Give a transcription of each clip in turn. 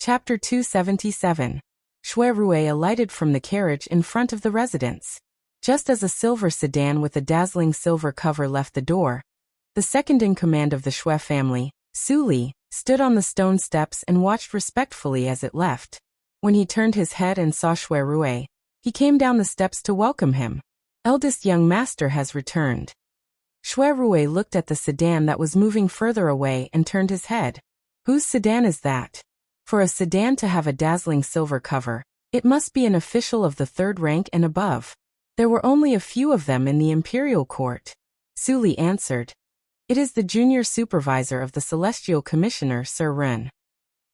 Chapter 277. Shui Rui alighted from the carriage in front of the residence. Just as a silver sedan with a dazzling silver cover left the door, the second-in-command of the Shui family, Su Li, stood on the stone steps and watched respectfully as it left. When he turned his head and saw Shui Rui, he came down the steps to welcome him. "Eldest young master has returned." Shui Rui looked at the sedan that was moving further away and turned his head. Whose sedan is that? For a sedan to have a dazzling silver cover, it must be an official of the third rank and above. There were only a few of them in the imperial court. Su Li answered. It is the junior supervisor of the Celestial Commissioner, Sir Ren.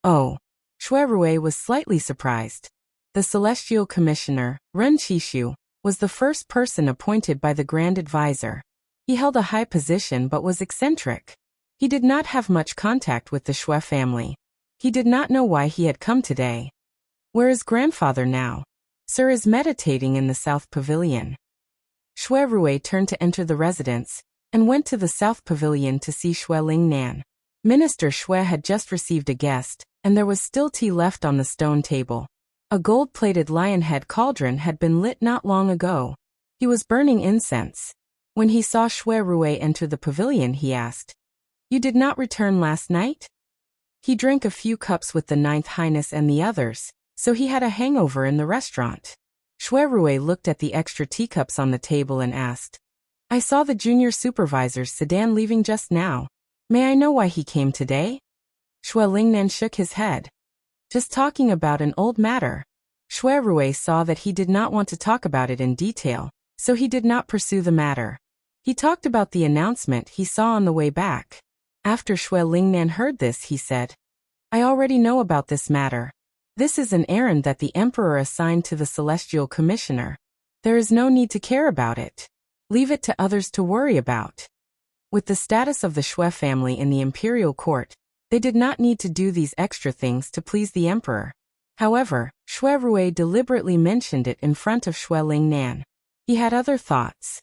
Oh. Shui Rui was slightly surprised. The Celestial Commissioner, Ren Qishu, was the first person appointed by the Grand Advisor. He held a high position but was eccentric. He did not have much contact with the Shui family. He did not know why he had come today. Where is grandfather now? Sir is meditating in the South Pavilion. Shui Rui turned to enter the residence, and went to the South Pavilion to see Shui Lingnan. Minister Shui had just received a guest, and there was still tea left on the stone table. A gold-plated lion-head cauldron had been lit not long ago. He was burning incense. When he saw Shui Rui enter the pavilion, he asked, "You did not return last night?" He drank a few cups with the Ninth Highness and the others, so he had a hangover in the restaurant. Shui Rui looked at the extra teacups on the table and asked, "I saw the junior supervisor's sedan leaving just now. May I know why he came today?" Shui Lingnan shook his head. "Just talking about an old matter." Shui Rui saw that he did not want to talk about it in detail, so he did not pursue the matter. He talked about the announcement he saw on the way back. After Shui Lingnan heard this, he said, "I already know about this matter. This is an errand that the Emperor assigned to the Celestial Commissioner. There is no need to care about it. Leave it to others to worry about." With the status of the Shui family in the imperial court, they did not need to do these extra things to please the Emperor. However, Shui Rui deliberately mentioned it in front of Shui Lingnan. He had other thoughts.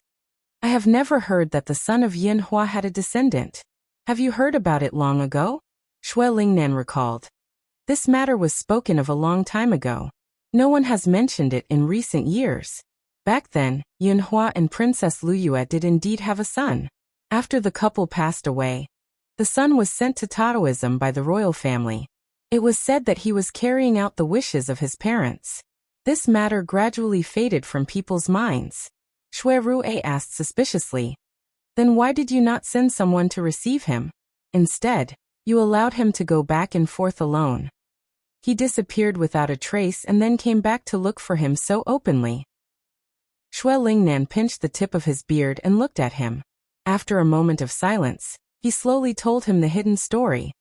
"I have never heard that the son of Yin Hua had a descendant. Have you heard about it long ago?" Shui Lingnan recalled. "This matter was spoken of a long time ago. No one has mentioned it in recent years. Back then, Yin Hua and Princess Luyue did indeed have a son. After the couple passed away, the son was sent to Taoism by the royal family. It was said that he was carrying out the wishes of his parents. This matter gradually faded from people's minds." Shui Rui asked suspiciously, "Then why did you not send someone to receive him? Instead, you allowed him to go back and forth alone. He disappeared without a trace and then came back to look for him so openly." Shui Lingnan pinched the tip of his beard and looked at him. After a moment of silence, he slowly told him the hidden story.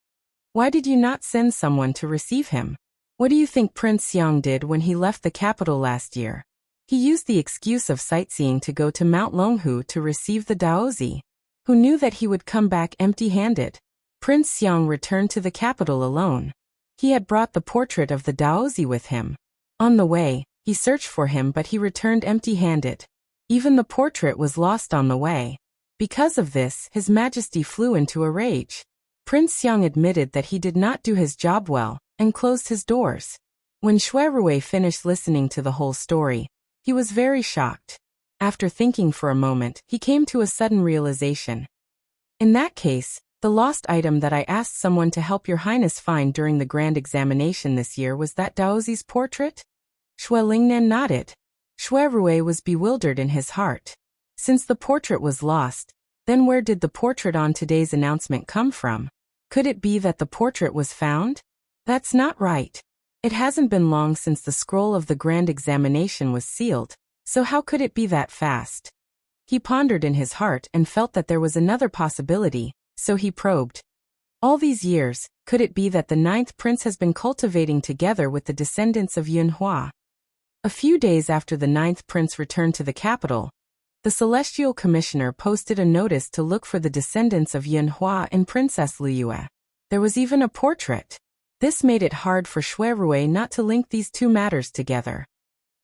"Why did you not send someone to receive him? What do you think Prince Xiang did when he left the capital last year? He used the excuse of sightseeing to go to Mount Longhu to receive the Daozi. Who knew that he would come back empty-handed? Prince Xiang returned to the capital alone. He had brought the portrait of the Daozi with him. On the way, he searched for him but he returned empty-handed. Even the portrait was lost on the way. Because of this, His Majesty flew into a rage. Prince Xiang admitted that he did not do his job well, and closed his doors." When Shui Rui finished listening to the whole story, he was very shocked. After thinking for a moment, he came to a sudden realization. "In that case, the lost item that I asked someone to help Your Highness find during the grand examination this year was that Daozi's portrait?" Shui Lingnan nodded. Shui Rui was bewildered in his heart. Since the portrait was lost, then where did the portrait on today's announcement come from? Could it be that the portrait was found? That's not right. It hasn't been long since the scroll of the grand examination was sealed, so how could it be that fast? He pondered in his heart and felt that there was another possibility, so he probed. All these years, could it be that the ninth prince has been cultivating together with the descendants of Yin Hua? A few days after the ninth prince returned to the capital, the Celestial Commissioner posted a notice to look for the descendants of Yin Hua and Princess Luyue. There was even a portrait. This made it hard for Shui Rui not to link these two matters together.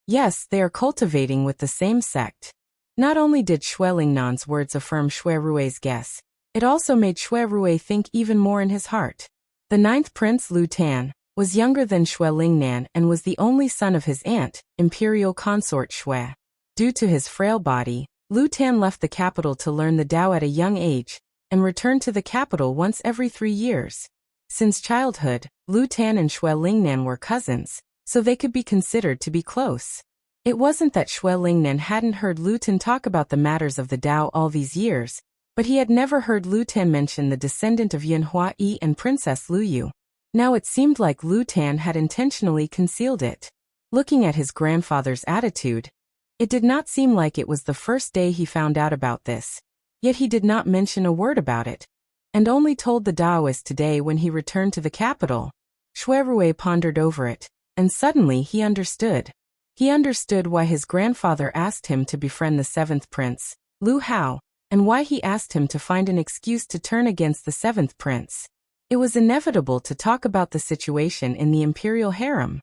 Yes, they are cultivating with the same sect. Not only did Shui Lingnan's words affirm Shui Rui's guess, it also made Shui Rui think even more in his heart. The ninth prince Lu Tan, was younger than Shui Lingnan and was the only son of his aunt, imperial consort Shui. Due to his frail body, Lu Tan left the capital to learn the Tao at a young age, and returned to the capital once every 3 years. Since childhood, Lu Tan and Shui Lingnan were cousins, so they could be considered to be close. It wasn't that Shui Lingnan hadn't heard Lu Tan talk about the matters of the Tao all these years, but he had never heard Lu Tan mention the descendant of Yan Hua Yi and Princess Lu Yu. Now it seemed like Lu Tan had intentionally concealed it. Looking at his grandfather's attitude, it did not seem like it was the first day he found out about this, yet he did not mention a word about it, and only told the Taoist today when he returned to the capital. Shui Rui pondered over it, and suddenly he understood. He understood why his grandfather asked him to befriend the 7th prince, Lu Hao, and why he asked him to find an excuse to turn against the 7th prince. It was inevitable to talk about the situation in the imperial harem.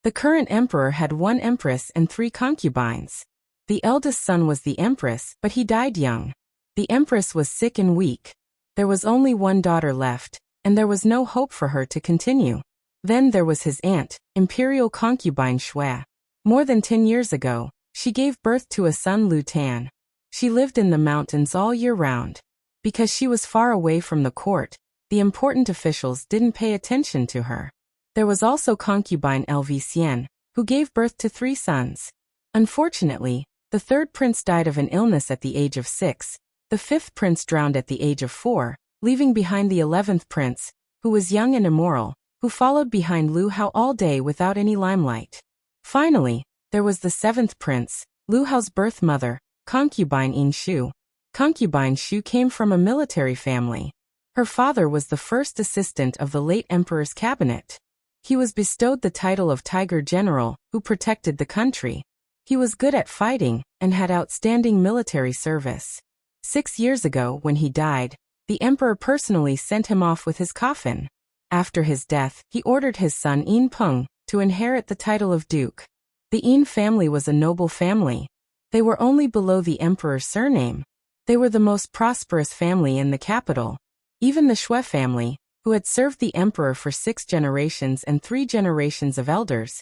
The current emperor had 1 empress and 3 concubines. The eldest son was the empress, but he died young. The empress was sick and weak. There was only 1 daughter left, and there was no hope for her to continue. Then there was his aunt, imperial concubine Shui. More than 10 years ago, she gave birth to a son Lu Tan. She lived in the mountains all year round. Because she was far away from the court, the important officials didn't pay attention to her. There was also concubine Lv Xian, who gave birth to 3 sons. Unfortunately, the 3rd prince died of an illness at the age of 6, the 5th prince drowned at the age of 4, leaving behind the 11th prince, who was young and immoral, who followed behind Lu Hao all day without any limelight. Finally, there was the 7th prince, Lu Hao's birth mother, concubine Yin Shu. Concubine Shu came from a military family. Her father was the first assistant of the late emperor's cabinet. He was bestowed the title of Tiger General, who protected the country. He was good at fighting, and had outstanding military service. 6 years ago, when he died, the emperor personally sent him off with his coffin. After his death, he ordered his son Yin Peng to inherit the title of duke. The Yin family was a noble family. They were only below the emperor's surname. They were the most prosperous family in the capital. Even the Shui family, who had served the emperor for 6 generations and 3 generations of elders,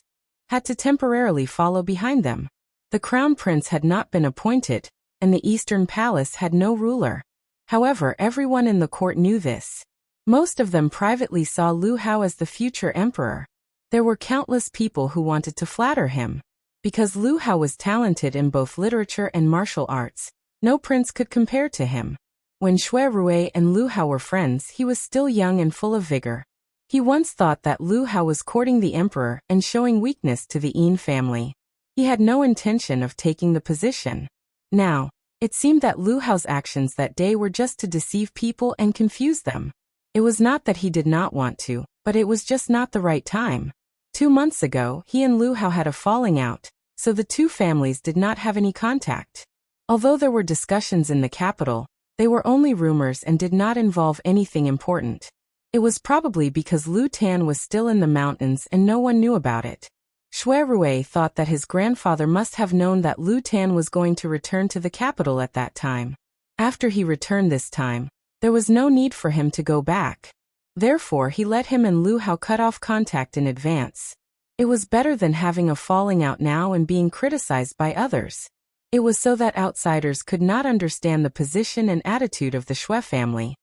had to temporarily follow behind them. The crown prince had not been appointed, and the Eastern Palace had no ruler. However, everyone in the court knew this. Most of them privately saw Lu Hao as the future emperor. There were countless people who wanted to flatter him. Because Lu Hao was talented in both literature and martial arts, no prince could compare to him. When Shui Rui and Lu Hao were friends, he was still young and full of vigor. He once thought that Lu Hao was courting the emperor and showing weakness to the Yin family. He had no intention of taking the position. Now, it seemed that Lu Hao's actions that day were just to deceive people and confuse them. It was not that he did not want to, but it was just not the right time. 2 months ago, he and Lu Hao had a falling out, so the 2 families did not have any contact. Although there were discussions in the capital, they were only rumors and did not involve anything important. It was probably because Lu Tan was still in the mountains and no one knew about it. Shui Rui thought that his grandfather must have known that Lu Tan was going to return to the capital at that time. After he returned this time, there was no need for him to go back. Therefore, he let him and Lu Hao cut off contact in advance. It was better than having a falling out now and being criticized by others. It was so that outsiders could not understand the position and attitude of the Shui family.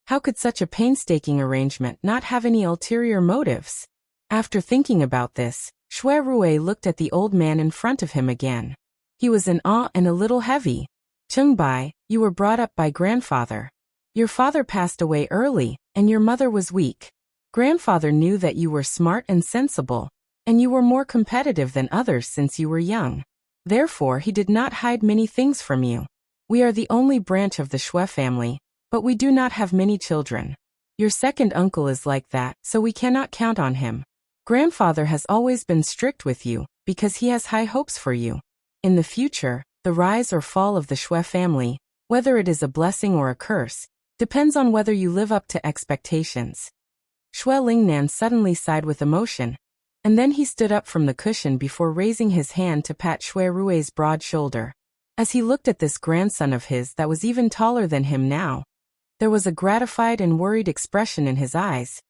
How could such a painstaking arrangement not have any ulterior motives? After thinking about this, Shui Rui looked at the old man in front of him again. He was in awe and a little heavy. Cheng Bai, you were brought up by grandfather. Your father passed away early, and your mother was weak. Grandfather knew that you were smart and sensible, and you were more competitive than others since you were young. Therefore, he did not hide many things from you. We are the only branch of the Shui family, but we do not have many children. Your second uncle is like that, so we cannot count on him. Grandfather has always been strict with you, because he has high hopes for you. In the future, the rise or fall of the Shui family, whether it is a blessing or a curse, depends on whether you live up to expectations. Shui Lingnan suddenly sighed with emotion, and then he stood up from the cushion before raising his hand to pat Shui Rui's broad shoulder. As he looked at this grandson of his that was even taller than him now, there was a gratified and worried expression in his eyes,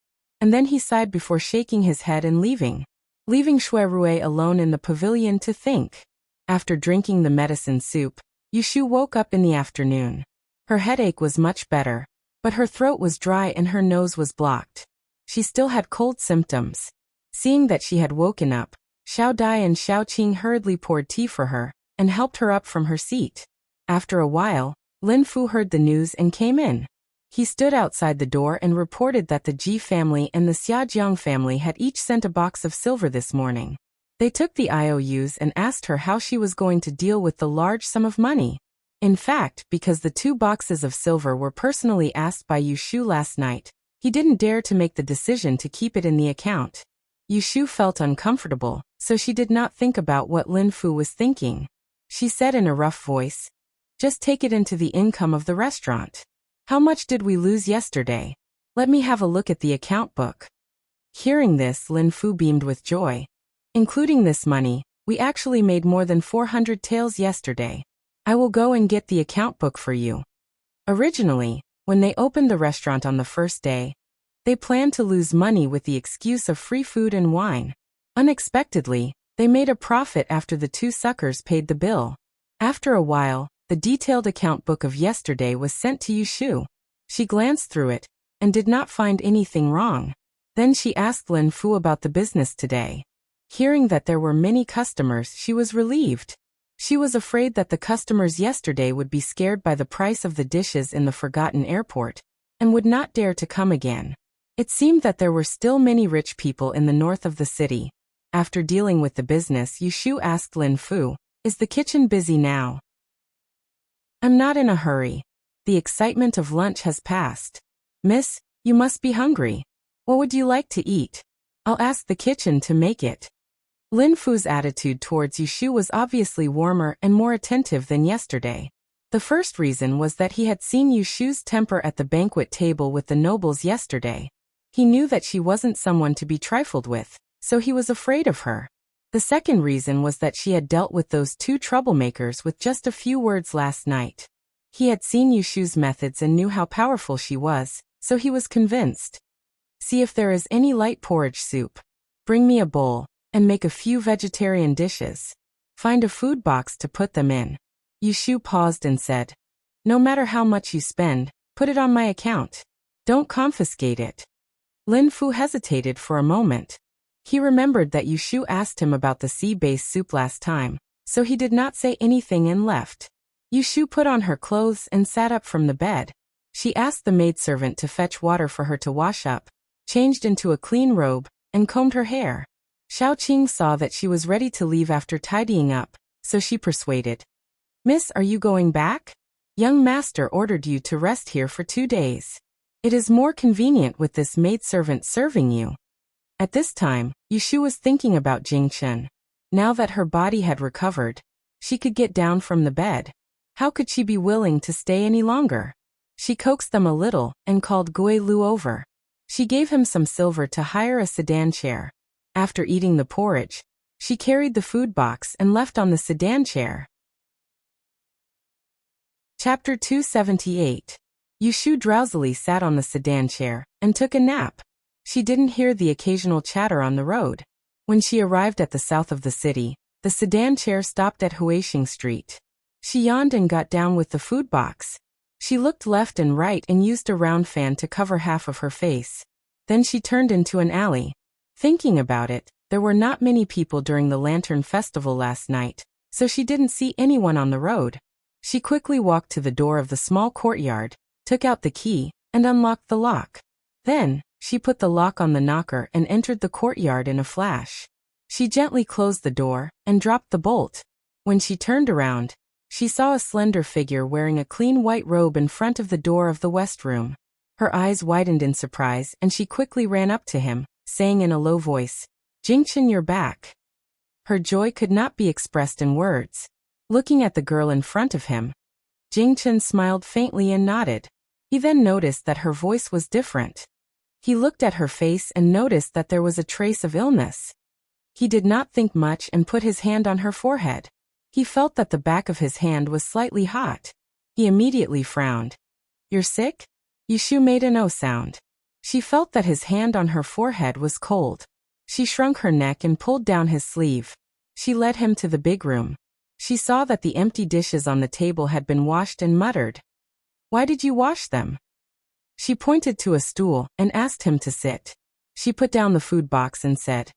and then he sighed before shaking his head and leaving Shui Rui alone in the pavilion to think. After drinking the medicine soup, Yushu woke up in the afternoon. Her headache was much better, but her throat was dry and her nose was blocked. She still had cold symptoms. Seeing that she had woken up, Xiao Dai and Xiao Qing hurriedly poured tea for her and helped her up from her seat. After a while, Lin Fu heard the news and came in. He stood outside the door and reported that the Ji family and the Xiajiang family had each sent a box of silver this morning. They took the IOUs and asked her how she was going to deal with the large sum of money. In fact, because the 2 boxes of silver were personally asked by Yushu last night, he didn't dare to make the decision to keep it in the account. Yushu felt uncomfortable, so she did not think about what Lin Fu was thinking. She said in a rough voice, "Just take it into the income of the restaurant. How much did we lose yesterday? Let me have a look at the account book." Hearing this, Lin Fu beamed with joy. "Including this money, we actually made more than 400 taels yesterday. I will go and get the account book for you." Originally, when they opened the restaurant on the first day, they planned to lose money with the excuse of free food and wine. Unexpectedly, they made a profit after the 2 suckers paid the bill. After a while, the detailed account book of yesterday was sent to Yushu. She glanced through it and did not find anything wrong. Then she asked Lin Fu about the business today. Hearing that there were many customers, she was relieved. She was afraid that the customers yesterday would be scared by the price of the dishes in the forgotten airport and would not dare to come again. It seemed that there were still many rich people in the north of the city. After dealing with the business, Yushu asked Lin Fu, "Is the kitchen busy now?" "I'm not in a hurry. The excitement of lunch has passed. Miss, you must be hungry. What would you like to eat? I'll ask the kitchen to make it." Lin Fu's attitude towards Yushu was obviously warmer and more attentive than yesterday. The first reason was that he had seen Yushu's temper at the banquet table with the nobles yesterday. He knew that she wasn't someone to be trifled with, so he was afraid of her. The second reason was that she had dealt with those 2 troublemakers with just a few words last night. He had seen Yushu's methods and knew how powerful she was, so he was convinced. "See if there is any light porridge soup. Bring me a bowl, and make a few vegetarian dishes. Find a food box to put them in." Yushu paused and said, "No matter how much you spend, put it on my account. Don't confiscate it." Lin Fu hesitated for a moment. He remembered that Yushu asked him about the sea-based soup last time, so he did not say anything and left. Yushu put on her clothes and sat up from the bed. She asked the maidservant to fetch water for her to wash up, changed into a clean robe, and combed her hair. Xiao Qing saw that she was ready to leave after tidying up, so she persuaded. "Miss, are you going back? Young master ordered you to rest here for 2 days. It is more convenient with this maidservant serving you." At this time, Yushu was thinking about Jingchen. Now that her body had recovered, she could get down from the bed. How could she be willing to stay any longer? She coaxed them a little and called Gui Lu over. She gave him some silver to hire a sedan chair. After eating the porridge, she carried the food box and left on the sedan chair. Chapter 278. Yushu drowsily sat on the sedan chair and took a nap. She didn't hear the occasional chatter on the road. When she arrived at the south of the city, the sedan chair stopped at Huixing Street. She yawned and got down with the food box. She looked left and right and used a round fan to cover half of her face. Then she turned into an alley. Thinking about it, there were not many people during the Lantern Festival last night, so she didn't see anyone on the road. She quickly walked to the door of the small courtyard, took out the key, and unlocked the lock. Then, she put the lock on the knocker and entered the courtyard in a flash. She gently closed the door and dropped the bolt. When she turned around, she saw a slender figure wearing a clean white robe in front of the door of the west room. Her eyes widened in surprise and she quickly ran up to him, saying in a low voice, "Jingchen, you're back." Her joy could not be expressed in words. Looking at the girl in front of him, Jingchen smiled faintly and nodded. He then noticed that her voice was different. He looked at her face and noticed that there was a trace of illness. He did not think much and put his hand on her forehead. He felt that the back of his hand was slightly hot. He immediately frowned. "You're sick?" Yushu made an "oh" sound. She felt that his hand on her forehead was cold. She shrunk her neck and pulled down his sleeve. She led him to the big room. She saw that the empty dishes on the table had been washed and muttered, "Why did you wash them?" She pointed to a stool and asked him to sit. She put down the food box and said,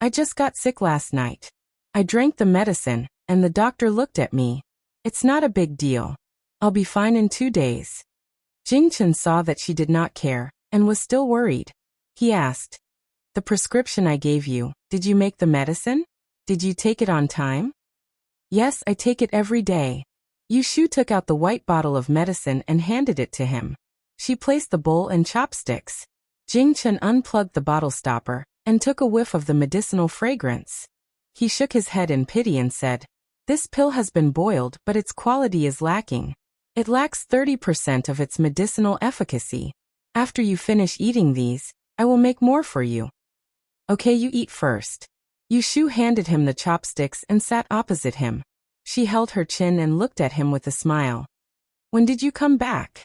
"I just got sick last night. I drank the medicine, and the doctor looked at me. It's not a big deal. I'll be fine in 2 days." Jingchen saw that she did not care, and was still worried. He asked, "The prescription I gave you, did you make the medicine? Did you take it on time?" "Yes, I take it every day." Yushu took out the white bottle of medicine and handed it to him. She placed the bowl and chopsticks. Jingchen unplugged the bottle stopper and took a whiff of the medicinal fragrance. He shook his head in pity and said, "This pill has been boiled, but its quality is lacking. It lacks 30% of its medicinal efficacy. After you finish eating these, I will make more for you." "Okay, you eat first." Yushu handed him the chopsticks and sat opposite him. She held her chin and looked at him with a smile. "When did you come back?"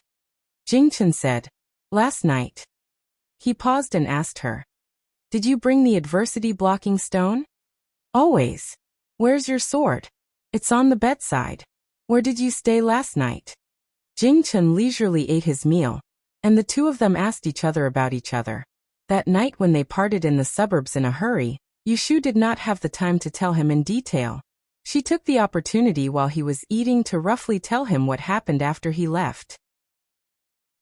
Jingchen said, "Last night." He paused and asked her, "Did you bring the adversity-blocking stone?" "Always." "Where's your sword?" "It's on the bedside." "Where did you stay last night?" Jingchen leisurely ate his meal, and the two of them asked each other about each other. That night when they parted in the suburbs in a hurry, Yushu did not have the time to tell him in detail. She took the opportunity while he was eating to roughly tell him what happened after he left.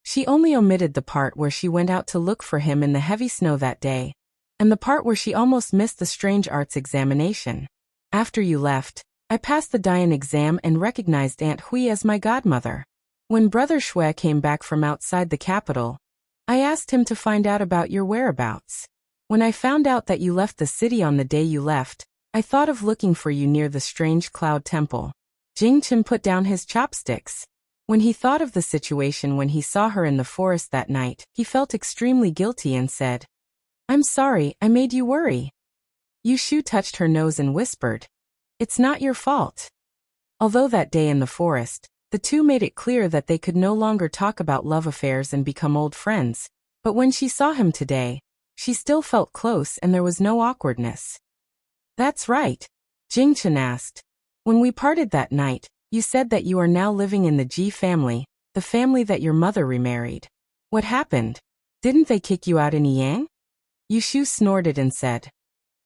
She only omitted the part where she went out to look for him in the heavy snow that day, and the part where she almost missed the strange arts examination. "After you left, I passed the Dian exam and recognized Aunt Hui as my godmother. When Brother Shui came back from outside the capital, I asked him to find out about your whereabouts. When I found out that you left the city on the day you left, I thought of looking for you near the strange cloud temple." Jingchen put down his chopsticks. When he thought of the situation when he saw her in the forest that night, he felt extremely guilty and said, "I'm sorry, I made you worry." Yushu touched her nose and whispered, "It's not your fault." Although that day in the forest, the two made it clear that they could no longer talk about love affairs and become old friends, but when she saw him today, she still felt close and there was no awkwardness. "That's right," Jingchen asked. "When we parted that night, you said that you are now living in the Ji family, the family that your mother remarried. What happened? Didn't they kick you out in Yang?" Yushu snorted and said,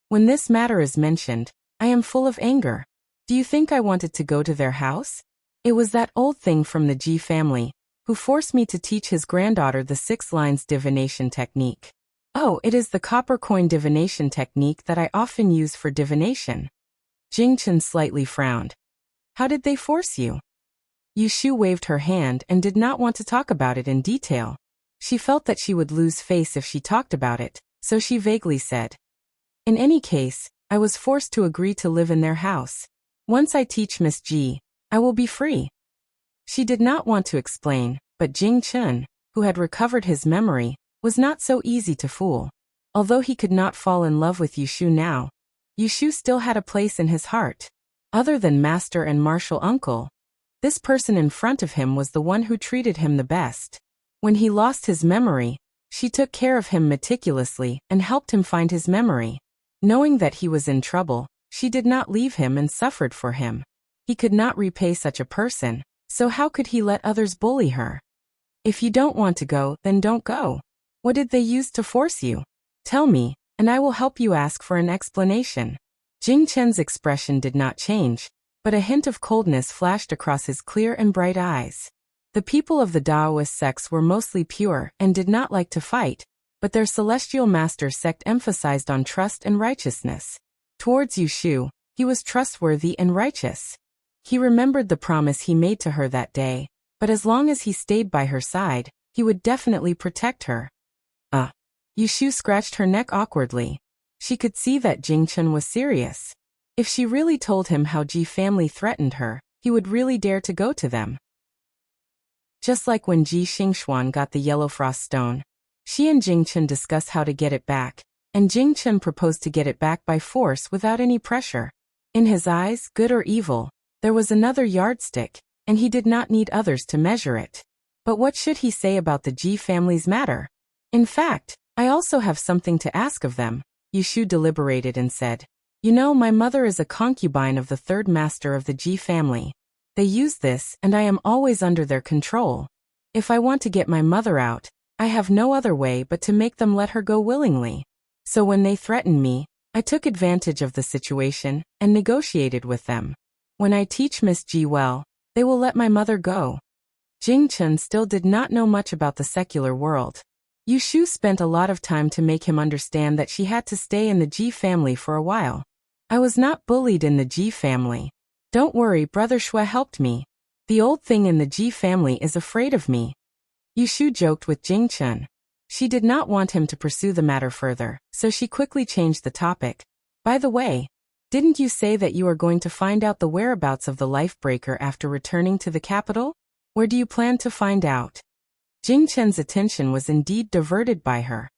"When this matter is mentioned, I am full of anger. Do you think I wanted to go to their house? It was that old thing from the Ji family, who forced me to teach his granddaughter the 6 lines divination technique. Oh, it is the copper coin divination technique that I often use for divination." Jingchen slightly frowned. "How did they force you?" Yushu waved her hand and did not want to talk about it in detail. She felt that she would lose face if she talked about it, so she vaguely said, "In any case, I was forced to agree to live in their house. Once I teach Miss Ji, I will be free." She did not want to explain, but Jingchen, who had recovered his memory, was not so easy to fool. Although he could not fall in love with Yushu now, Yushu still had a place in his heart. Other than master and martial uncle, this person in front of him was the one who treated him the best. When he lost his memory, she took care of him meticulously and helped him find his memory. Knowing that he was in trouble, she did not leave him and suffered for him. He could not repay such a person, so how could he let others bully her? "If you don't want to go, then don't go. What did they use to force you? Tell me, and I will help you ask for an explanation." Jingchen's expression did not change, but a hint of coldness flashed across his clear and bright eyes. The people of the Taoist sects were mostly pure and did not like to fight, but their celestial master sect emphasized on trust and righteousness. Towards Yushu, he was trustworthy and righteous. He remembered the promise he made to her that day, but as long as he stayed by her side, he would definitely protect her. Yushu scratched her neck awkwardly. She could see that Jingchen was serious. If she really told him how Ji family threatened her, he would really dare to go to them. Just like when Ji Xingxuan got the yellow frost stone, she and Jingchen discussed how to get it back, and Jingchen proposed to get it back by force without any pressure. In his eyes, good or evil, there was another yardstick, and he did not need others to measure it. But what should he say about the Ji family's matter? In fact, I also have something to ask of them. Yushu deliberated and said, You know, my mother is a concubine of the third master of the Ji family. They use this, and I am always under their control. If I want to get my mother out, I have no other way but to make them let her go willingly. So when they threatened me, I took advantage of the situation and negotiated with them. When I teach Miss Ji well, they will let my mother go. Jing Chen still did not know much about the secular world. Yushu spent a lot of time to make him understand that she had to stay in the Ji family for a while. I was not bullied in the Ji family. Don't worry, Brother Shui helped me. The old thing in the Ji family is afraid of me. Yushu joked with Jing Chen. She did not want him to pursue the matter further, so she quickly changed the topic. By the way, didn't you say that you are going to find out the whereabouts of the Lifebreaker after returning to the capital? Where do you plan to find out? Jing Chen's attention was indeed diverted by her.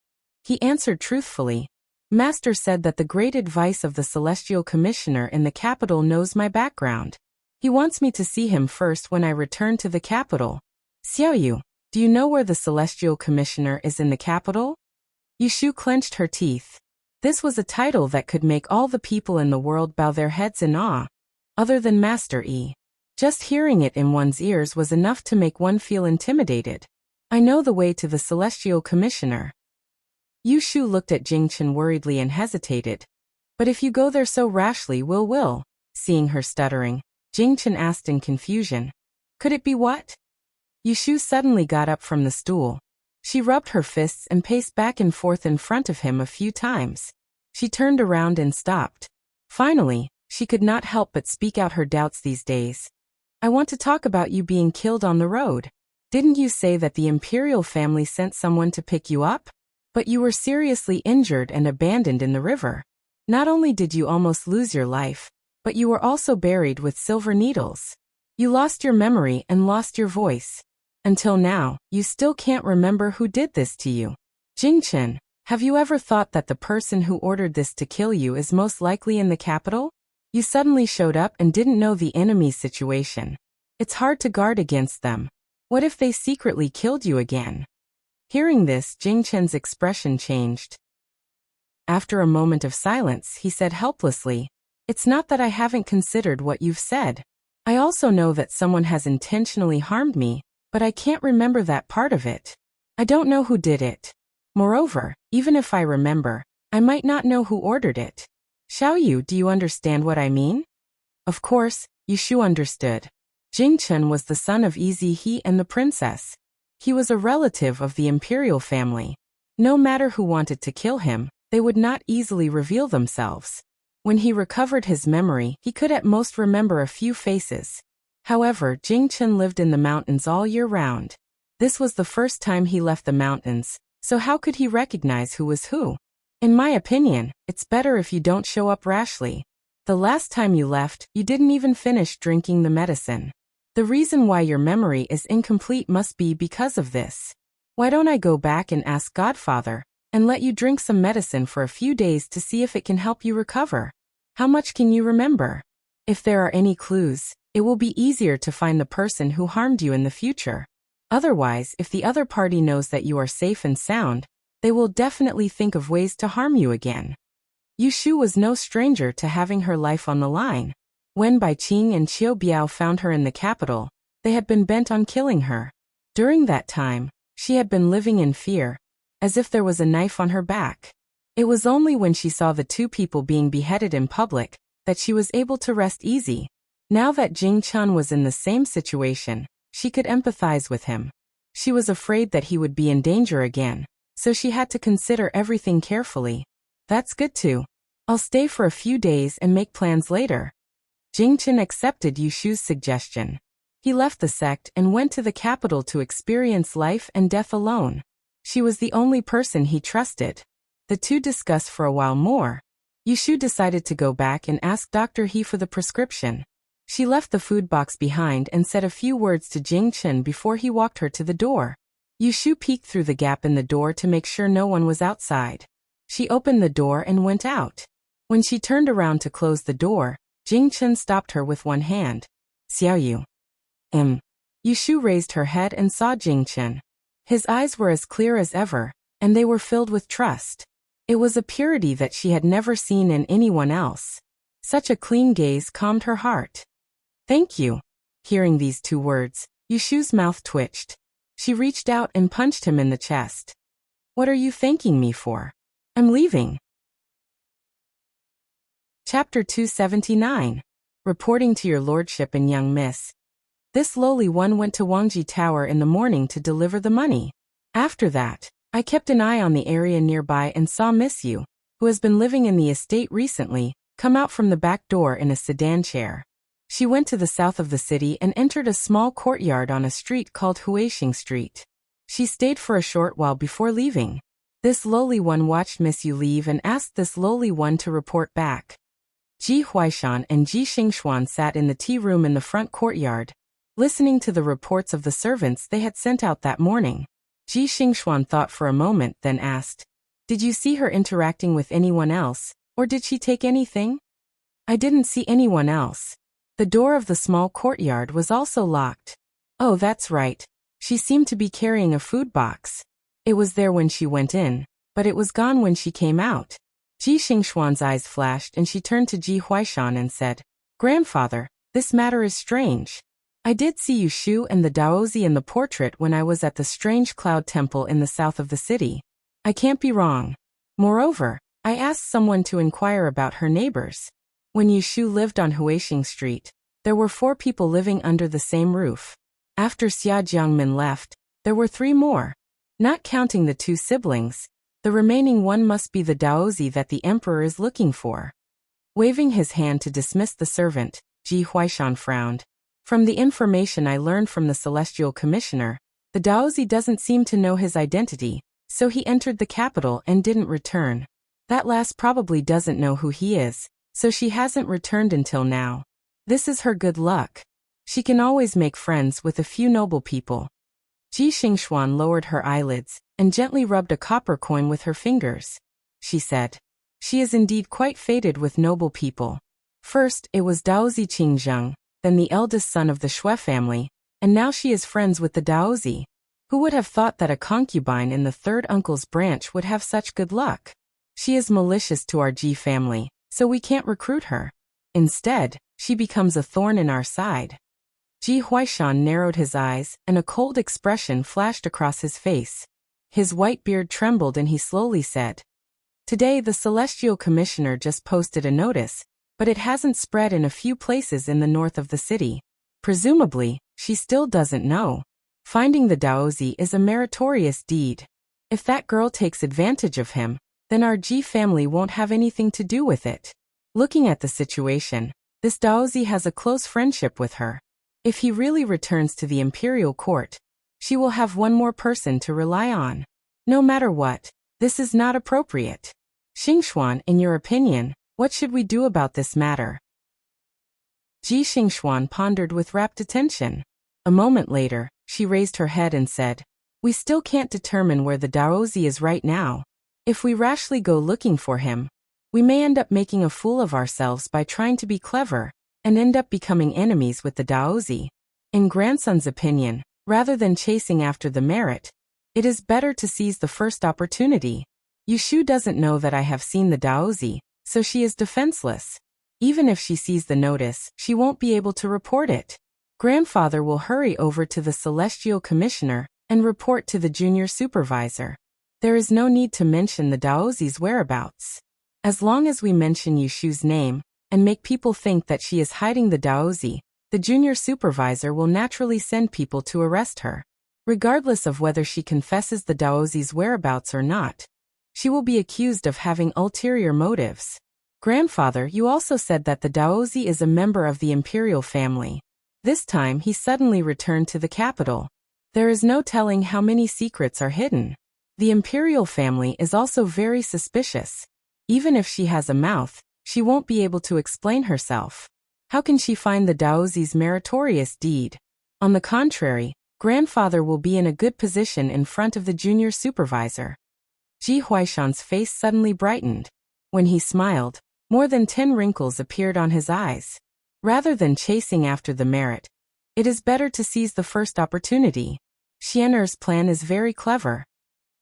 He answered truthfully. Master said that the great advice of the Celestial Commissioner in the capital knows my background. He wants me to see him first when I return to the capital. Xiaoyu, do you know where the Celestial Commissioner is in the capital? Yushu clenched her teeth. This was a title that could make all the people in the world bow their heads in awe. Other than Master Yi. Just hearing it in one's ears was enough to make one feel intimidated. I know the way to the Celestial Commissioner. Yushu looked at Jing Chen worriedly and hesitated. But if you go there so rashly, will? Seeing her stuttering, Jing Chen asked in confusion. Could it be what? Yushu suddenly got up from the stool. She rubbed her fists and paced back and forth in front of him a few times. She turned around and stopped. Finally, she could not help but speak out her doubts these days. I want to talk about you being killed on the road. Didn't you say that the imperial family sent someone to pick you up? But you were seriously injured and abandoned in the river. Not only did you almost lose your life, but you were also buried with silver needles. You lost your memory and lost your voice. Until now, you still can't remember who did this to you. Jing Chen, have you ever thought that the person who ordered this to kill you is most likely in the capital? You suddenly showed up and didn't know the enemy's situation. It's hard to guard against them. What if they secretly killed you again? Hearing this, Jing Chen's expression changed. After a moment of silence, he said helplessly, It's not that I haven't considered what you've said. I also know that someone has intentionally harmed me, but I can't remember that part of it. I don't know who did it. Moreover, even if I remember, I might not know who ordered it. Xiaoyu, do you understand what I mean? Of course, Yushu understood. Jing Chen was the son of Easy He and the princess. He was a relative of the imperial family. No matter who wanted to kill him, they would not easily reveal themselves. When he recovered his memory, he could at most remember a few faces. However, Jing Chen lived in the mountains all year round. This was the first time he left the mountains, so how could he recognize who was who? In my opinion, it's better if you don't show up rashly. The last time you left, you didn't even finish drinking the medicine. The reason why your memory is incomplete must be because of this. Why don't I go back and ask Godfather, and let you drink some medicine for a few days to see if it can help you recover? How much can you remember? If there are any clues, it will be easier to find the person who harmed you in the future. Otherwise, if the other party knows that you are safe and sound, they will definitely think of ways to harm you again. Yushu was no stranger to having her life on the line. When Bai Qing and Qiu Biao found her in the capital, they had been bent on killing her. During that time, she had been living in fear, as if there was a knife on her back. It was only when she saw the two people being beheaded in public that she was able to rest easy. Now that Jing Chen was in the same situation, she could empathize with him. She was afraid that he would be in danger again, so she had to consider everything carefully. That's good too. I'll stay for a few days and make plans later. Jing Chen accepted Yushu's suggestion. He left the sect and went to the capital to experience life and death alone. She was the only person he trusted. The two discussed for a while more. Yushu decided to go back and ask Dr. He for the prescription. She left the food box behind and said a few words to Jing Chen before he walked her to the door. Yushu peeked through the gap in the door to make sure no one was outside. She opened the door and went out. When she turned around to close the door, Jing Chen stopped her with one hand. Xiaoyu. Yushu raised her head and saw Jing Chen. His eyes were as clear as ever, and they were filled with trust. It was a purity that she had never seen in anyone else. Such a clean gaze calmed her heart. "Thank you." Hearing these 2 words, Yushu's mouth twitched. She reached out and punched him in the chest. "What are you thanking me for? I'm leaving." Chapter 279. Reporting to your lordship and young miss. This lowly one went to Wangji Tower in the morning to deliver the money. After that, I kept an eye on the area nearby and saw Miss Yu, who has been living in the estate recently, come out from the back door in a sedan chair. She went to the south of the city and entered a small courtyard on a street called Huixing Street. She stayed for a short while before leaving. This lowly one watched Miss Yu leave and asked this lowly one to report back. Ji Huaishan and Ji Xingxuan sat in the tea room in the front courtyard, listening to the reports of the servants they had sent out that morning. Ji Xingxuan thought for a moment, then asked, "Did you see her interacting with anyone else, or did she take anything?" "I didn't see anyone else." The door of the small courtyard was also locked. "Oh, that's right. She seemed to be carrying a food box. It was there when she went in, but it was gone when she came out." Ji Xingxuan's eyes flashed and she turned to Ji Huaishan and said, "Grandfather, this matter is strange. I did see Yushu and the Daozi in the portrait when I was at the strange cloud temple in the south of the city. I can't be wrong. Moreover, I asked someone to inquire about her neighbors. When Yushu lived on Huixing Street, there were 4 people living under the same roof. After Xia Jiangmin left, there were 3 more. Not counting the 2 siblings, the remaining one must be the Daozi that the emperor is looking for." Waving his hand to dismiss the servant, Ji Huaishan frowned. "From the information I learned from the Celestial Commissioner, the Daozi doesn't seem to know his identity, so he entered the capital and didn't return. That last probably doesn't know who he is, so she hasn't returned until now. This is her good luck. She can always make friends with a few noble people." Ji Xingxuan lowered her eyelids and gently rubbed a copper coin with her fingers. She said, "She is indeed quite fated with noble people. First, it was Daozi Qingzheng, then the eldest son of the Shui family, and now she is friends with the Daozi. Who would have thought that a concubine in the 3rd uncle's branch would have such good luck? She is malicious to our Ji family, so we can't recruit her. Instead, she becomes a thorn in our side." Ji Huaishan narrowed his eyes, and a cold expression flashed across his face. His white beard trembled and he slowly said, "Today the Celestial Commissioner just posted a notice, but it hasn't spread in a few places in the north of the city. Presumably, she still doesn't know. Finding the Daozi is a meritorious deed. If that girl takes advantage of him, then our Ji family won't have anything to do with it. Looking at the situation, this Daozi has a close friendship with her. If he really returns to the imperial court, she will have one more person to rely on. No matter what, this is not appropriate. Xingxuan, in your opinion, what should we do about this matter?" Ji Xingxuan pondered with rapt attention. A moment later, she raised her head and said, "We still can't determine where the Daozi is right now. If we rashly go looking for him, we may end up making a fool of ourselves by trying to be clever, and end up becoming enemies with the Daozi. In grandson's opinion, rather than chasing after the merit, it is better to seize the first opportunity. Yushu doesn't know that I have seen the Daozi, so she is defenseless. Even if she sees the notice, she won't be able to report it. Grandfather will hurry over to the Celestial Commissioner and report to the junior supervisor. There is no need to mention the Daozi's whereabouts. As long as we mention Yushu's name and make people think that she is hiding the Daozi, the junior supervisor will naturally send people to arrest her. Regardless of whether she confesses the Daozi's whereabouts or not, she will be accused of having ulterior motives. Grandfather, you also said that the Daozi is a member of the imperial family. This time he suddenly returned to the capital. There is no telling how many secrets are hidden. The imperial family is also very suspicious. Even if she has a mouth, she won't be able to explain herself. How can she find the Daozi's meritorious deed? On the contrary, grandfather will be in a good position in front of the junior supervisor." Ji Huaishan's face suddenly brightened. When he smiled, more than 10 wrinkles appeared on his eyes. Rather than chasing after the merit, it is better to seize the first opportunity. Xianer's plan is very clever.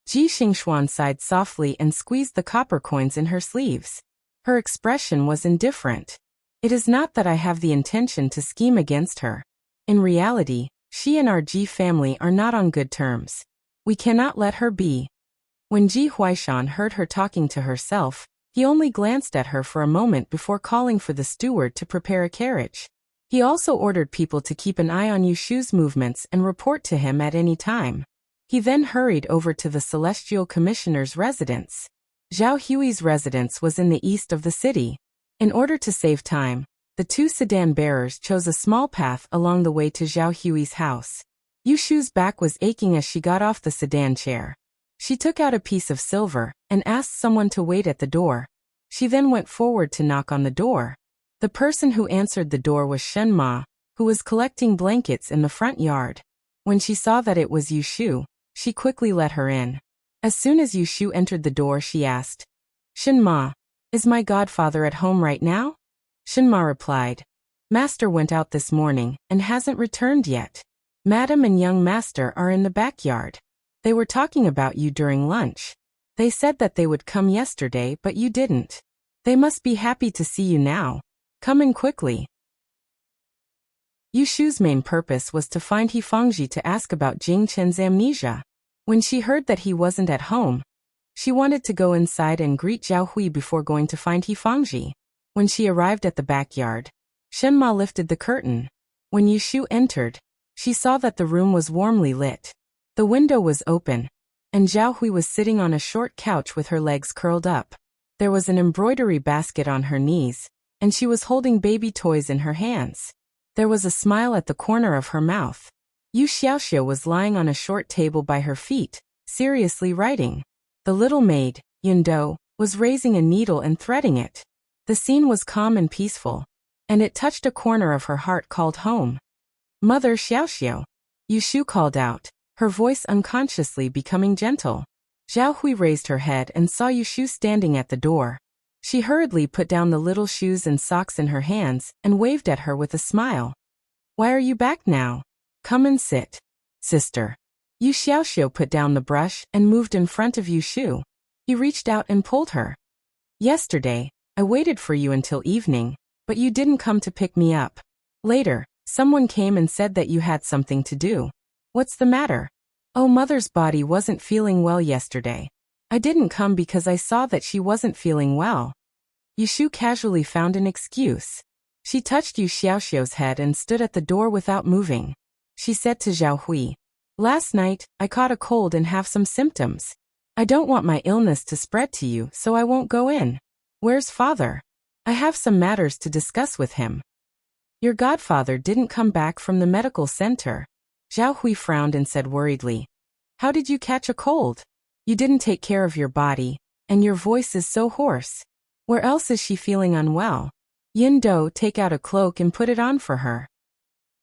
Ji Xingxuan sighed softly and squeezed the copper coins in her sleeves. Her expression was indifferent. It is not that I have the intention to scheme against her. In reality, she and our Ji family are not on good terms. We cannot let her be. When Ji Huaishan heard her talking to herself, he only glanced at her for a moment before calling for the steward to prepare a carriage. He also ordered people to keep an eye on Yushu's movements and report to him at any time. He then hurried over to the Celestial Commissioner's residence. Zhao Hui's residence was in the east of the city. In order to save time, the two sedan bearers chose a small path along the way to Zhao Hui's house. Yushu's back was aching as she got off the sedan chair. She took out a piece of silver and asked someone to wait at the door. She then went forward to knock on the door. The person who answered the door was Shen Ma, who was collecting blankets in the front yard. When she saw that it was Yushu, she quickly let her in. As soon as Yushu entered the door, she asked, "Shen Ma, is my godfather at home right now?" Shen Ma replied, "Master went out this morning and hasn't returned yet. Madam and young master are in the backyard. They were talking about you during lunch. They said that they would come yesterday, but you didn't. They must be happy to see you now. Come in quickly." Yushu's main purpose was to find Hifangji to ask about Jing Chen's amnesia. When she heard that he wasn't at home, she wanted to go inside and greet Zhao Hui before going to find Hifangji. When she arrived at the backyard, Shen Ma lifted the curtain. When Yushu entered, she saw that the room was warmly lit. The window was open, and Zhao Hui was sitting on a short couch with her legs curled up. There was an embroidery basket on her knees, and she was holding baby toys in her hands. There was a smile at the corner of her mouth. Yu Xiaoxiu was lying on a short table by her feet, seriously writing. The little maid, Yundo, was raising a needle and threading it. The scene was calm and peaceful, and it touched a corner of her heart called home. "Mother Xiaoxiu," Yushu called out, her voice unconsciously becoming gentle. Zhao Hui raised her head and saw Yushu standing at the door. She hurriedly put down the little shoes and socks in her hands and waved at her with a smile. "Why are you back now? Come and sit, sister." Yu Xiaoxiu put down the brush and moved in front of Yushu. He reached out and pulled her. "Yesterday, I waited for you until evening, but you didn't come to pick me up. Later, someone came and said that you had something to do. What's the matter?" "Oh, mother's body wasn't feeling well yesterday. I didn't come because I saw that she wasn't feeling well." Yushu casually found an excuse. She touched Yu Xiaoxiu's head and stood at the door without moving. She said to Zhao Hui, "Last night, I caught a cold and have some symptoms. I don't want my illness to spread to you, so I won't go in. Where's father? I have some matters to discuss with him." "Your godfather didn't come back from the medical center." Zhao Hui frowned and said worriedly, "How did you catch a cold? You didn't take care of your body, and your voice is so hoarse. Where else is she feeling unwell? Yin Do, take out a cloak and put it on for her."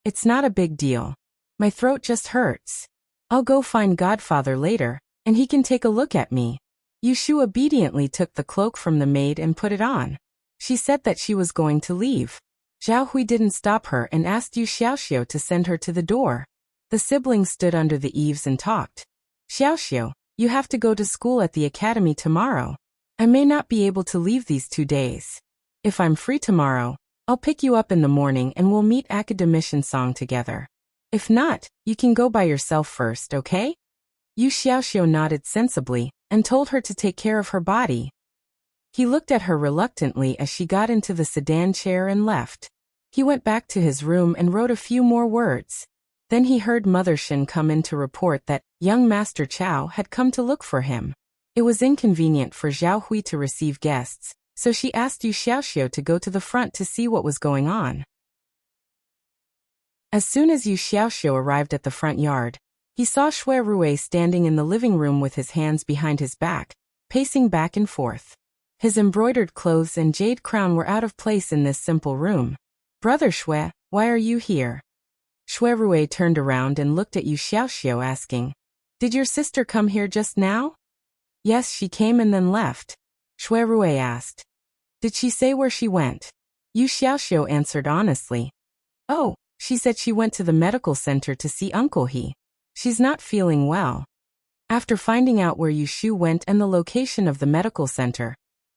"It's not a big deal. My throat just hurts. I'll go find godfather later, and he can take a look at me." Yushu obediently took the cloak from the maid and put it on. She said that she was going to leave. Zhao Hui didn't stop her and asked Yu Xiaoxiu to send her to the door. The siblings stood under the eaves and talked. "Xiaoxiu, you have to go to school at the academy tomorrow. I may not be able to leave these 2 days. If I'm free tomorrow, I'll pick you up in the morning and we'll meet academician Song together. If not, you can go by yourself first, okay?" Yu Xiaoxiu nodded sensibly and told her to take care of her body. He looked at her reluctantly as she got into the sedan chair and left. He went back to his room and wrote a few more words. Then he heard Mother Shin come in to report that young Master Chao had come to look for him. It was inconvenient for Zhao Hui to receive guests, so she asked Yu Xiaoxiu to go to the front to see what was going on. As soon as Yu Xiaoxiu arrived at the front yard, he saw Shui Rui standing in the living room with his hands behind his back, pacing back and forth. His embroidered clothes and jade crown were out of place in this simple room. "Brother Shui, why are you here?" Shui Rui turned around and looked at Yu Xiaoxiu asking, "Did your sister come here just now?" "Yes, she came and then left." Shui Rui asked, "Did she say where she went?" Yu Xiaoxiu answered honestly, "Oh, she said she went to the medical center to see Uncle He. She's not feeling well." After finding out where Yushu went and the location of the medical center,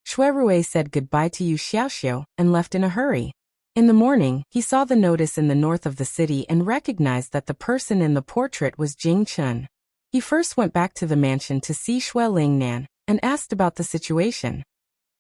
Shuirue said goodbye to Yu Xiaoxiu and left in a hurry. In the morning, he saw the notice in the north of the city and recognized that the person in the portrait was Jing Chun. He first went back to the mansion to see Shui Lingnan and asked about the situation.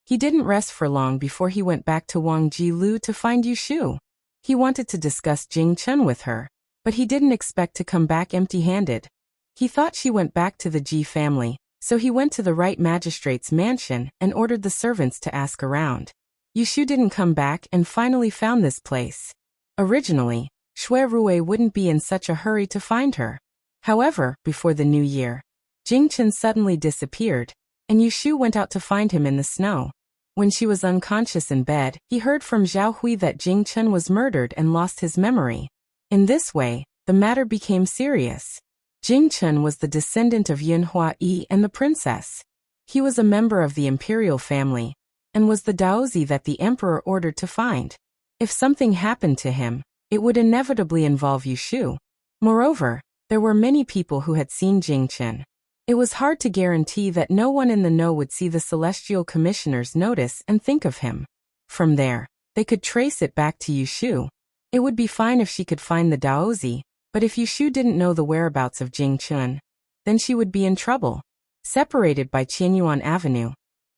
He didn't rest for long before he went back to Wang Jilu to find Yushu. He wanted to discuss Jing Chun with her, but he didn't expect to come back empty-handed. He thought she went back to the Ji family, so he went to the right magistrate's mansion and ordered the servants to ask around. Yushu didn't come back and finally found this place. Originally, Shuirue wouldn't be in such a hurry to find her. However, before the new year, Jing Chun suddenly disappeared, and Yushu went out to find him in the snow. When she was unconscious in bed, he heard from Zhao Hui that Jing Chun was murdered and lost his memory. In this way, the matter became serious. Jing Chun was the descendant of Yin Hua Yi and the princess. He was a member of the imperial family, and was the daozi that the emperor ordered to find. If something happened to him, it would inevitably involve Yushu. Moreover, there were many people who had seen Jing Chun. It was hard to guarantee that no one in the know would see the celestial commissioner's notice and think of him. From there, they could trace it back to Yushu. It would be fine if she could find the daozi, but if Yushu didn't know the whereabouts of Jing Chun, then she would be in trouble. Separated by Qianyuan Avenue,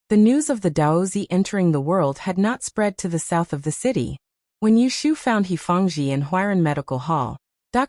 the news of the daozi entering the world had not spread to the south of the city. When Yushu found Hifangji in Huiran Medical Hall,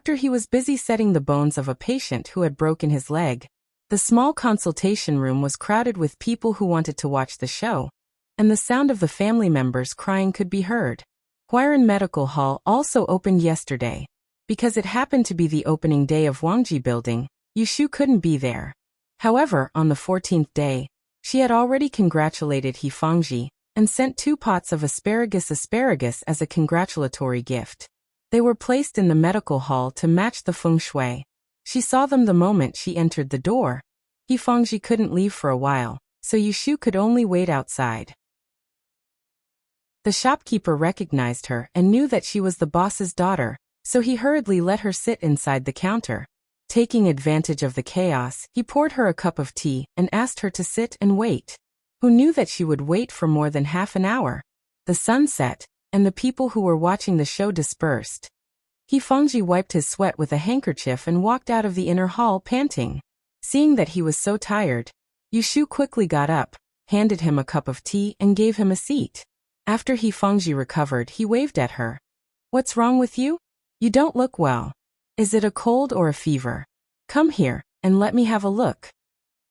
he was busy setting the bones of a patient who had broken his leg. The small consultation room was crowded with people who wanted to watch the show, and the sound of the family members crying could be heard. Huiran Medical Hall also opened yesterday. Because it happened to be the opening day of Wangji Building, Yushu couldn't be there. However, on the 14th day, she had already congratulated Hifangji and sent 2 pots of asparagus as a congratulatory gift. They were placed in the medical hall to match the feng shui. She saw them the moment she entered the door. Hifangji couldn't leave for a while, so Yushu could only wait outside. The shopkeeper recognized her and knew that she was the boss's daughter, so he hurriedly let her sit inside the counter. Taking advantage of the chaos, he poured her a cup of tea and asked her to sit and wait. Who knew that she would wait for more than half an hour? The sun set, and the people who were watching the show dispersed. Hifangji wiped his sweat with a handkerchief and walked out of the inner hall panting. Seeing that he was so tired, Yushu quickly got up, handed him a cup of tea and gave him a seat. After Hifangji recovered, he waved at her. "What's wrong with you? You don't look well. Is it a cold or a fever? Come here, and let me have a look."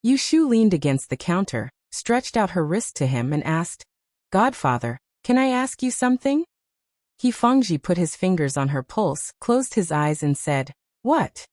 Yushu leaned against the counter, stretched out her wrist to him and asked, "Godfather, can I ask you something?" Hifangji put his fingers on her pulse, closed his eyes and said, "What?"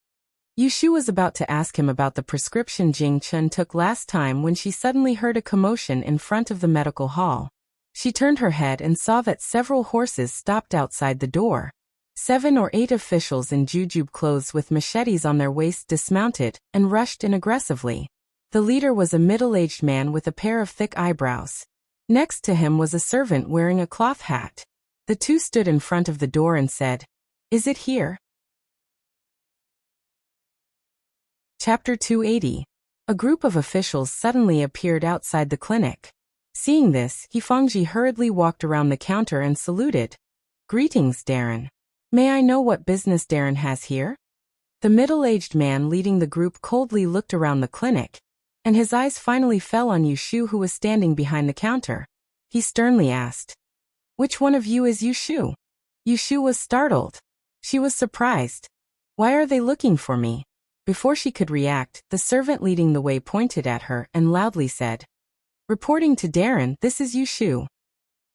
Yushu was about to ask him about the prescription Jing Chun took last time when she suddenly heard a commotion in front of the medical hall. She turned her head and saw that several horses stopped outside the door. 7 or 8 officials in jujube clothes with machetes on their waists dismounted and rushed in aggressively. The leader was a middle-aged man with a pair of thick eyebrows. Next to him was a servant wearing a cloth hat. The 2 stood in front of the door and said, "Is it here?" Chapter 280. A group of officials suddenly appeared outside the clinic. Seeing this, Hifangji hurriedly walked around the counter and saluted. "Greetings, Darren. May I know what business Darren has here?" The middle-aged man leading the group coldly looked around the clinic, and his eyes finally fell on Yushu, who was standing behind the counter. He sternly asked, "Which one of you is Yushu?" Yushu was startled. She was surprised. "Why are they looking for me?" Before she could react, the servant leading the way pointed at her and loudly said, "Reporting to Darren, this is Yushu."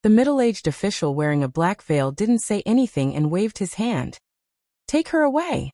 The middle-aged official wearing a black veil didn't say anything and waved his hand. "Take her away."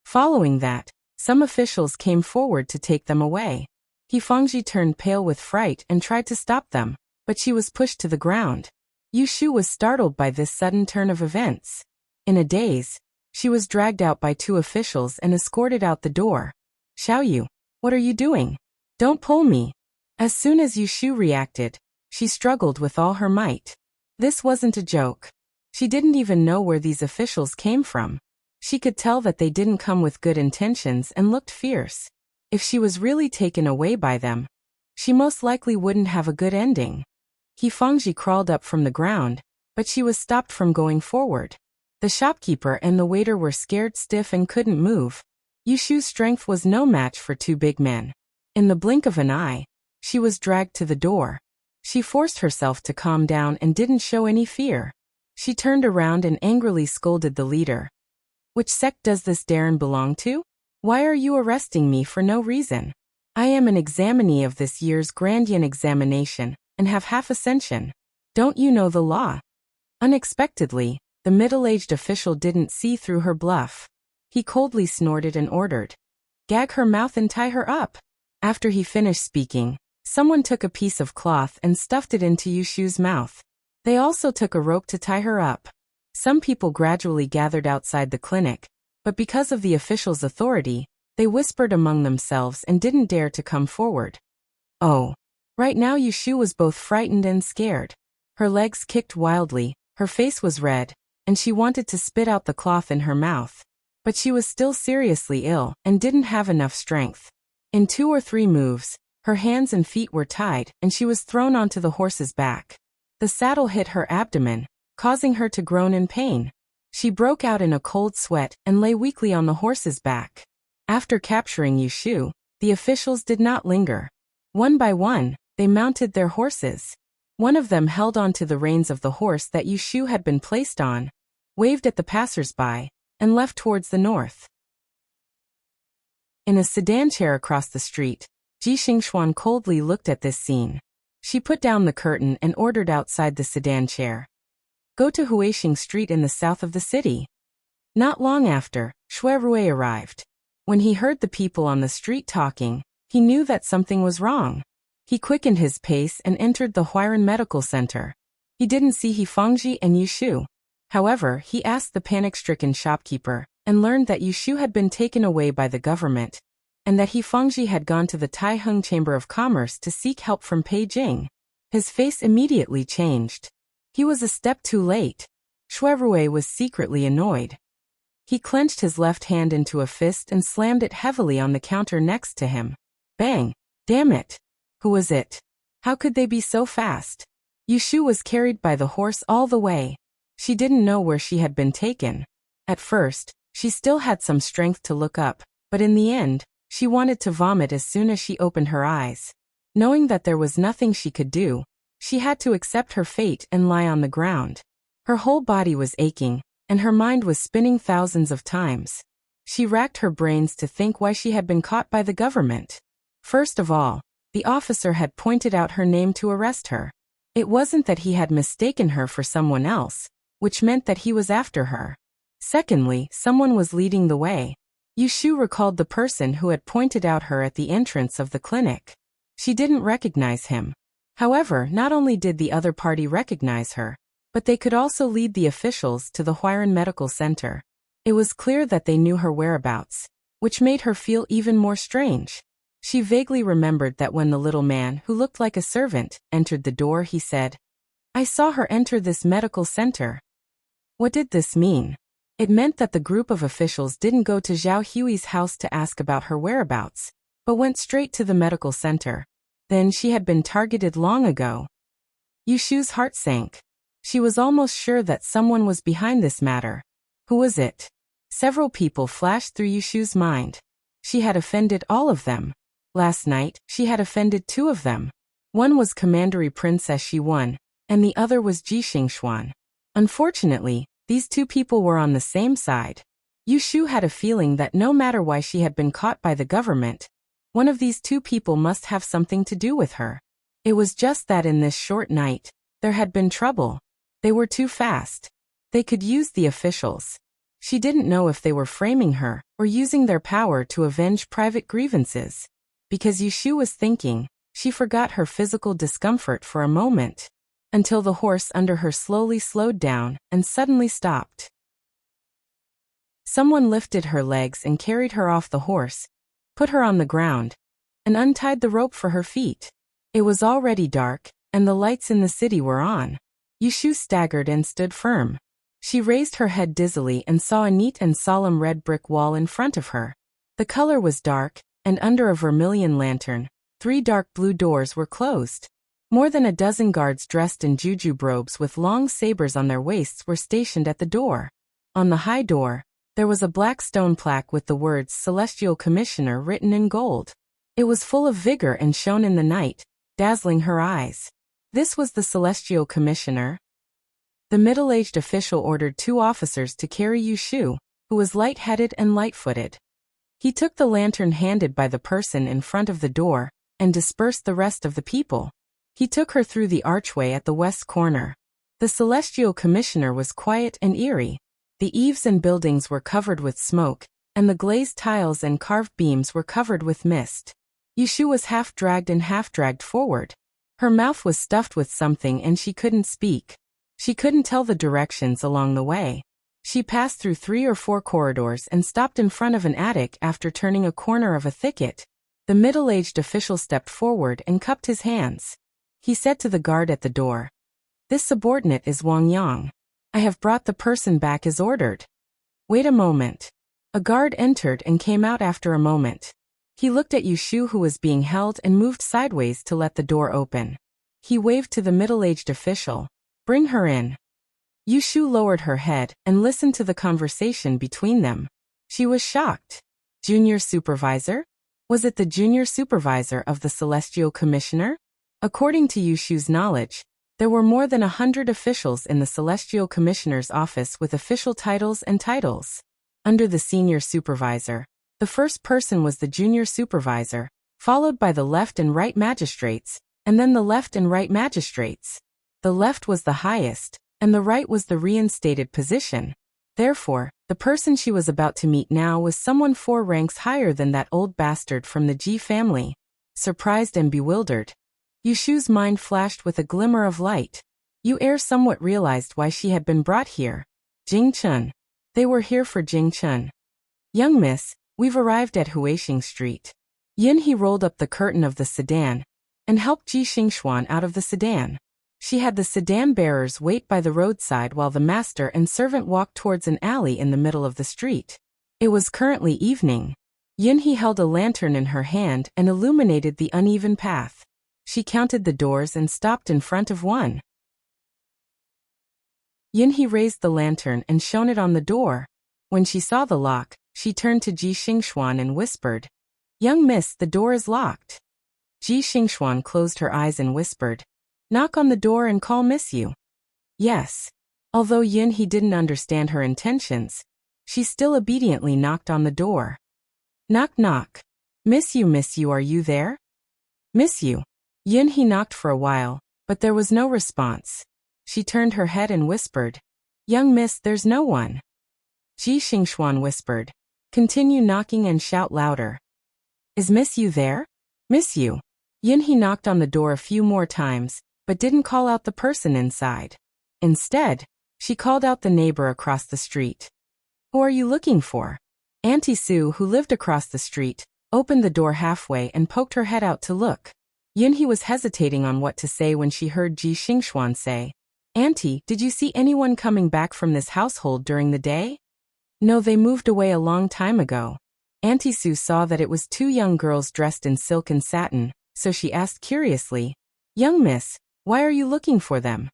Following that, some officials came forward to take them away. Hifangji turned pale with fright and tried to stop them, but she was pushed to the ground. Yushu was startled by this sudden turn of events. In a daze, she was dragged out by 2 officials and escorted out the door. "Xiaoyu, what are you doing? Don't pull me." As soon as Yushu reacted, she struggled with all her might. This wasn't a joke. She didn't even know where these officials came from. She could tell that they didn't come with good intentions and looked fierce. If she was really taken away by them, she most likely wouldn't have a good ending. Fangji crawled up from the ground, but she was stopped from going forward. The shopkeeper and the waiter were scared stiff and couldn't move. Yushu's strength was no match for two big men. In the blink of an eye, she was dragged to the door. She forced herself to calm down and didn't show any fear. She turned around and angrily scolded the leader. Which sect does this Darren belong to? Why are you arresting me for no reason? I am an examinee of this year's Grandian examination, and have half ascension. Don't you know the law? Unexpectedly, the middle-aged official didn't see through her bluff. He coldly snorted and ordered, "Gag her mouth and tie her up." After he finished speaking, someone took a piece of cloth and stuffed it into Yushu's mouth. They also took a rope to tie her up. Some people gradually gathered outside the clinic, but because of the official's authority, they whispered among themselves and didn't dare to come forward. Oh. Right now Yushu was both frightened and scared. Her legs kicked wildly, her face was red, and she wanted to spit out the cloth in her mouth. But she was still seriously ill and didn't have enough strength. In 2 or 3 moves, her hands and feet were tied and she was thrown onto the horse's back. The saddle hit her abdomen, causing her to groan in pain. She broke out in a cold sweat and lay weakly on the horse's back. After capturing Yushu, the officials did not linger. One by one, they mounted their horses. One of them held on to the reins of the horse that Yushu had been placed on, waved at the passers-by, and left towards the north. In a sedan chair across the street, Ji Xingxuan coldly looked at this scene. She put down the curtain and ordered outside the sedan chair. Go to Huixing Street in the south of the city. Not long after, Shui Rui arrived. When he heard the people on the street talking, he knew that something was wrong. He quickened his pace and entered the Huiran Medical Center. He didn't see Fangji and Yushu. However, he asked the panic-stricken shopkeeper and learned that Yushu had been taken away by the government, and that Fangji had gone to the Taiheng Chamber of Commerce to seek help from Beijing. His face immediately changed. He was a step too late. Shui Rui was secretly annoyed. He clenched his left hand into a fist and slammed it heavily on the counter next to him. Bang! Damn it! Who was it? How could they be so fast? Yushu was carried by the horse all the way. She didn't know where she had been taken. At first, she still had some strength to look up, but in the end, she wanted to vomit as soon as she opened her eyes. Knowing that there was nothing she could do, she had to accept her fate and lie on the ground. Her whole body was aching, and her mind was spinning thousands of times. She racked her brains to think why she had been caught by the government. First of all, the officer had pointed out her name to arrest her. It wasn't that he had mistaken her for someone else, which meant that he was after her. Secondly, someone was leading the way. Yushu recalled the person who had pointed out her at the entrance of the clinic. She didn't recognize him. However, not only did the other party recognize her, but they could also lead the officials to the Huiran Medical Center. It was clear that they knew her whereabouts, which made her feel even more strange. She vaguely remembered that when the little man, who looked like a servant, entered the door, he said, "I saw her enter this medical center." What did this mean? It meant that the group of officials didn't go to Zhao Hui's house to ask about her whereabouts, but went straight to the medical center. Then she had been targeted long ago. Yushu's heart sank. She was almost sure that someone was behind this matter. Who was it? Several people flashed through Yushu's mind. She had offended all of them. Last night, she had offended 2 of them. One was Commandery Princess Shiwan, and the other was Ji Xingxuan. Unfortunately, these 2 people were on the same side. Yushu had a feeling that no matter why she had been caught by the government, one of these 2 people must have something to do with her. It was just that in this short night, there had been trouble. They were too fast. They could use the officials. She didn't know if they were framing her or using their power to avenge private grievances. Because Yushu was thinking, she forgot her physical discomfort for a moment, until the horse under her slowly slowed down and suddenly stopped. Someone lifted her legs and carried her off the horse, put her on the ground, and untied the rope for her feet. It was already dark, and the lights in the city were on. Yushu staggered and stood firm. She raised her head dizzily and saw a neat and solemn red brick wall in front of her. The color was dark, and under a vermilion lantern, 3 dark blue doors were closed. More than a dozen guards dressed in jujube robes with long sabers on their waists were stationed at the door. On the high door, there was a black stone plaque with the words Celestial Commissioner written in gold. It was full of vigor and shone in the night, dazzling her eyes. This was the Celestial Commissioner. The middle-aged official ordered 2 officers to carry Yushu, who was light-headed and light-footed. He took the lantern handed by the person in front of the door, and dispersed the rest of the people. He took her through the archway at the west corner. The Celestial Commissioner was quiet and eerie. The eaves and buildings were covered with smoke, and the glazed tiles and carved beams were covered with mist. Yushu was half dragged and half dragged forward. Her mouth was stuffed with something and she couldn't speak. She couldn't tell the directions along the way. She passed through 3 or 4 corridors and stopped in front of an attic after turning a corner of a thicket. The middle-aged official stepped forward and cupped his hands. He said to the guard at the door, "This subordinate is Wang Yang. I have brought the person back as ordered." "Wait a moment." A guard entered and came out after a moment. He looked at Yushu, who was being held, and moved sideways to let the door open. He waved to the middle-aged official, "Bring her in." Yushu lowered her head and listened to the conversation between them. She was shocked. Junior supervisor? Was it the junior supervisor of the Celestial Commissioner? According to Yushu's knowledge, there were more than 100 officials in the Celestial Commissioner's office with official titles and titles. Under the senior supervisor, the first person was the junior supervisor, followed by the left and right magistrates, and then the left and right magistrates. The left was the highest, and the right was the reinstated position. Therefore, the person she was about to meet now was someone 4 ranks higher than that old bastard from the Ji family. Surprised and bewildered, Yushu's mind flashed with a glimmer of light. Yu Er somewhat realized why she had been brought here. Jing Chun. They were here for Jing Chun. "Young miss, we've arrived at Huixing Street." Yin He rolled up the curtain of the sedan and helped Ji Xingxuan out of the sedan. She had the sedan bearers wait by the roadside while the master and servant walked towards an alley in the middle of the street. It was currently evening. Yin He held a lantern in her hand and illuminated the uneven path. She counted the doors and stopped in front of one. Yin He raised the lantern and shone it on the door. When she saw the lock, she turned to Ji Xingxuan and whispered, "Young miss, the door is locked." Ji Xingxuan closed her eyes and whispered, "Knock on the door and call Miss Yu." Yes. Although Yin He didn't understand her intentions, she still obediently knocked on the door. Knock knock. Miss Yu, are you there?" "Miss Yu." Yin He knocked for a while, but there was no response. She turned her head and whispered, "Young miss, there's no one." Ji Xingxuan whispered, "Continue knocking and shout louder." "Is Miss Yu there? Miss Yu." Yin He knocked on the door a few more times, but didn't call out the person inside. Instead, she called out the neighbor across the street. "Who are you looking for?" Auntie Sue, who lived across the street, opened the door halfway and poked her head out to look. Yin He was hesitating on what to say when she heard Ji Xingxuan say, "Auntie, did you see anyone coming back from this household during the day?" "No, they moved away a long time ago." Auntie Sue saw that it was 2 young girls dressed in silk and satin, so she asked curiously, "Young miss, why are you looking for them?"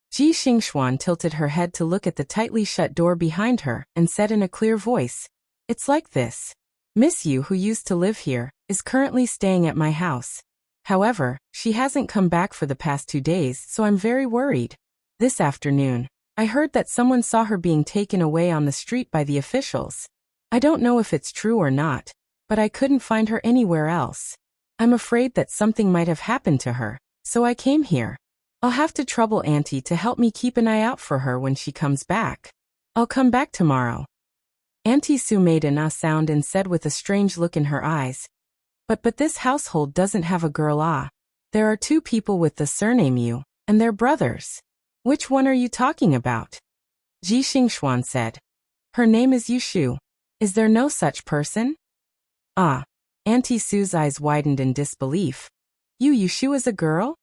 Ji Xingxuan tilted her head to look at the tightly shut door behind her and said in a clear voice, "It's like this. Miss Yu, who used to live here, is currently staying at my house. However, she hasn't come back for the past 2 days, so I'm very worried. This afternoon, I heard that someone saw her being taken away on the street by the officials. I don't know if it's true or not, but I couldn't find her anywhere else. I'm afraid that something might have happened to her, so I came here. I'll have to trouble Auntie to help me keep an eye out for her when she comes back. I'll come back tomorrow." Auntie Sue made an sound and said with a strange look in her eyes, But this household doesn't have a girl There are 2 people with the surname Yu, and they're brothers. Which one are you talking about?" Ji Xingxuan said. "Her name is Yushu. Is there no such person?" Auntie Sue's eyes widened in disbelief. Yushu is a girl?"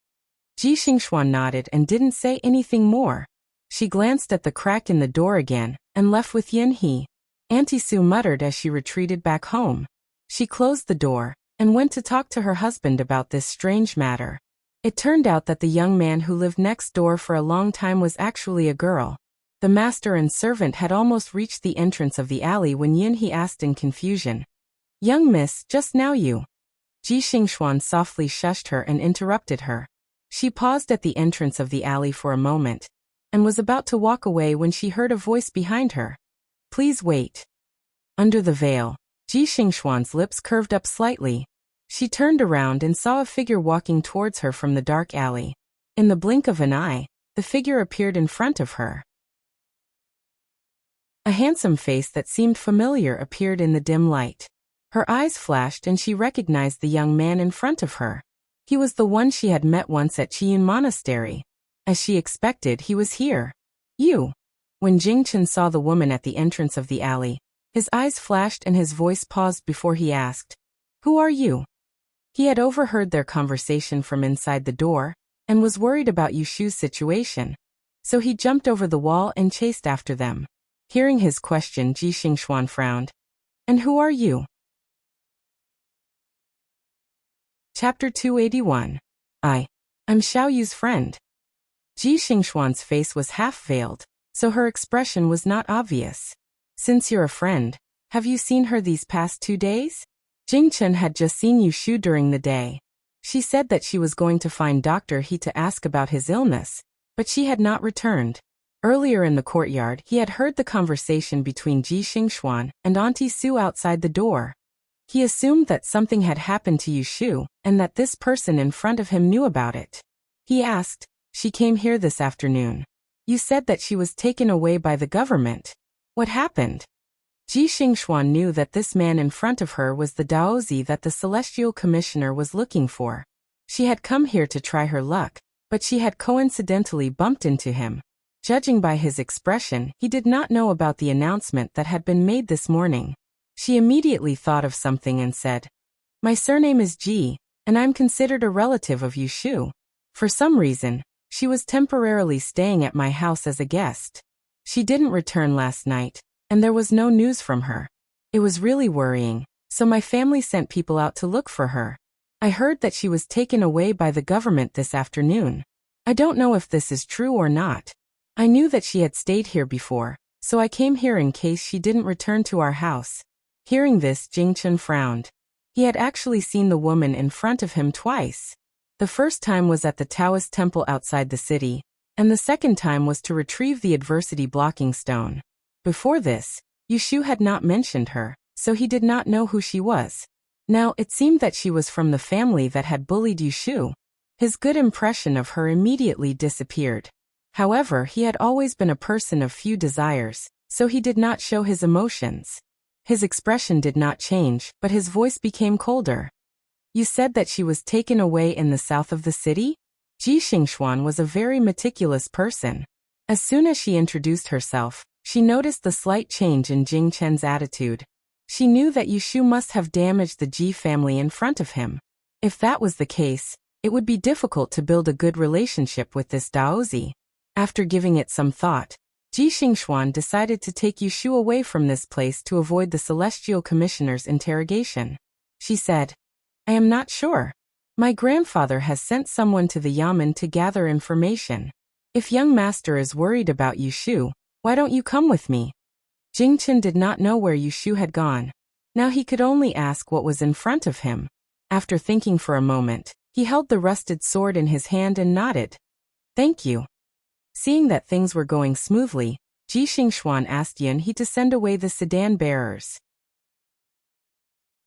Ji Xingxuan nodded and didn't say anything more. She glanced at the crack in the door again, and left with Yin He. Auntie Sue muttered as she retreated back home. She closed the door and went to talk to her husband about this strange matter. It turned out that the young man who lived next door for a long time was actually a girl. The master and servant had almost reached the entrance of the alley when Yunhee asked in confusion, "Young miss, just now you?" Ji Xingxuan softly shushed her and interrupted her. She paused at the entrance of the alley for a moment, and was about to walk away when she heard a voice behind her. "Please wait." Under the veil, Ji Xingxuan's lips curved up slightly. She turned around and saw a figure walking towards her from the dark alley. In the blink of an eye, the figure appeared in front of her. A handsome face that seemed familiar appeared in the dim light. Her eyes flashed and she recognized the young man in front of her. He was the one she had met once at Chiyun Monastery. As she expected, he was here. "You." When Jingchen saw the woman at the entrance of the alley, his eyes flashed and his voice paused before he asked, "Who are you?" He had overheard their conversation from inside the door, and was worried about Yushu's situation. So he jumped over the wall and chased after them. Hearing his question, Ji Xingxuan frowned. "And who are you?" Chapter 281. I'm Xiao Yu's friend. Ji Xingxuan's face was half-veiled, so her expression was not obvious. "Since you're a friend, have you seen her these past 2 days?" Jingchen had just seen Yushu during the day. She said that she was going to find Dr. He to ask about his illness, but she had not returned. Earlier in the courtyard, he had heard the conversation between Ji Xingxuan and Auntie Su outside the door. He assumed that something had happened to Yushu, and that this person in front of him knew about it. He asked, "She came here this afternoon. You said that she was taken away by the government. What happened?" Ji Xingxuan knew that this man in front of her was the Daozi that the Celestial Commissioner was looking for. She had come here to try her luck, but she had coincidentally bumped into him. Judging by his expression, he did not know about the announcement that had been made this morning. She immediately thought of something and said, "My surname is Ji, and I'm considered a relative of Yushu. For some reason, she was temporarily staying at my house as a guest. She didn't return last night, and there was no news from her. It was really worrying, so my family sent people out to look for her. I heard that she was taken away by the government this afternoon. I don't know if this is true or not. I knew that she had stayed here before, so I came here in case she didn't return to our house." Hearing this, Jingchen frowned. He had actually seen the woman in front of him twice. The first time was at the Taoist temple outside the city, and the second time was to retrieve the adversity blocking stone. Before this, Yushu had not mentioned her, so he did not know who she was. Now it seemed that she was from the family that had bullied Yushu. His good impression of her immediately disappeared. However, he had always been a person of few desires, so he did not show his emotions. His expression did not change, but his voice became colder. "You said that she was taken away in the south of the city?" Ji Xingxuan was a very meticulous person. As soon as she introduced herself, she noticed the slight change in Jing Chen's attitude. She knew that Yushu must have damaged the Ji family in front of him. If that was the case, it would be difficult to build a good relationship with this Daozi. After giving it some thought, Ji Xingxuan decided to take Yushu away from this place to avoid the Celestial Commissioner's interrogation. She said, "I am not sure. My grandfather has sent someone to the yamen to gather information. If young master is worried about Yushu, why don't you come with me?" Jingchen did not know where Yushu had gone. Now he could only ask what was in front of him. After thinking for a moment, he held the rusted sword in his hand and nodded. "Thank you." Seeing that things were going smoothly, Ji Xingxuan asked Yunhee to send away the sedan bearers.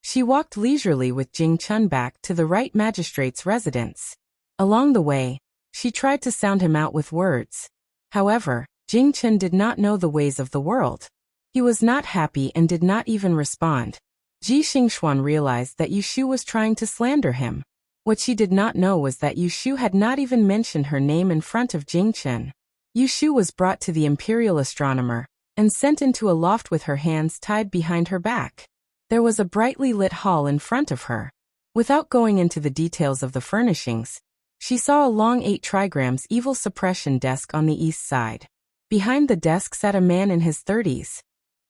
She walked leisurely with Jing Chun back to the right magistrate's residence. Along the way, she tried to sound him out with words. However, Jing Chun did not know the ways of the world. He was not happy and did not even respond. Ji Xingxuan realized that Yushu was trying to slander him. What she did not know was that Yushu had not even mentioned her name in front of Jingchen. Yushu was brought to the imperial astronomer and sent into a loft with her hands tied behind her back. There was a brightly lit hall in front of her. Without going into the details of the furnishings, she saw a long 8 trigrams evil suppression desk on the east side. Behind the desk sat a man in his 30s.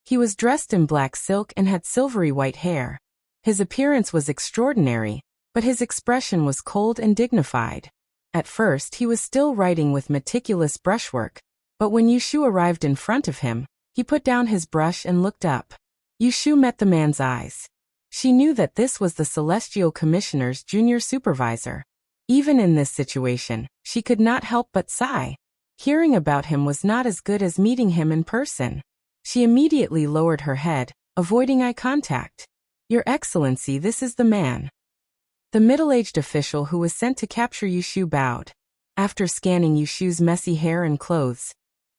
He was dressed in black silk and had silvery white hair. His appearance was extraordinary, but his expression was cold and dignified. At first he was still writing with meticulous brushwork, but when Yushu arrived in front of him, he put down his brush and looked up. Yushu met the man's eyes. She knew that this was the Celestial Commissioner's junior supervisor. Even in this situation, she could not help but sigh. Hearing about him was not as good as meeting him in person. She immediately lowered her head, avoiding eye contact. "Your Excellency, this is the man." The middle-aged official who was sent to capture Yushu bowed. After scanning Yushu's messy hair and clothes,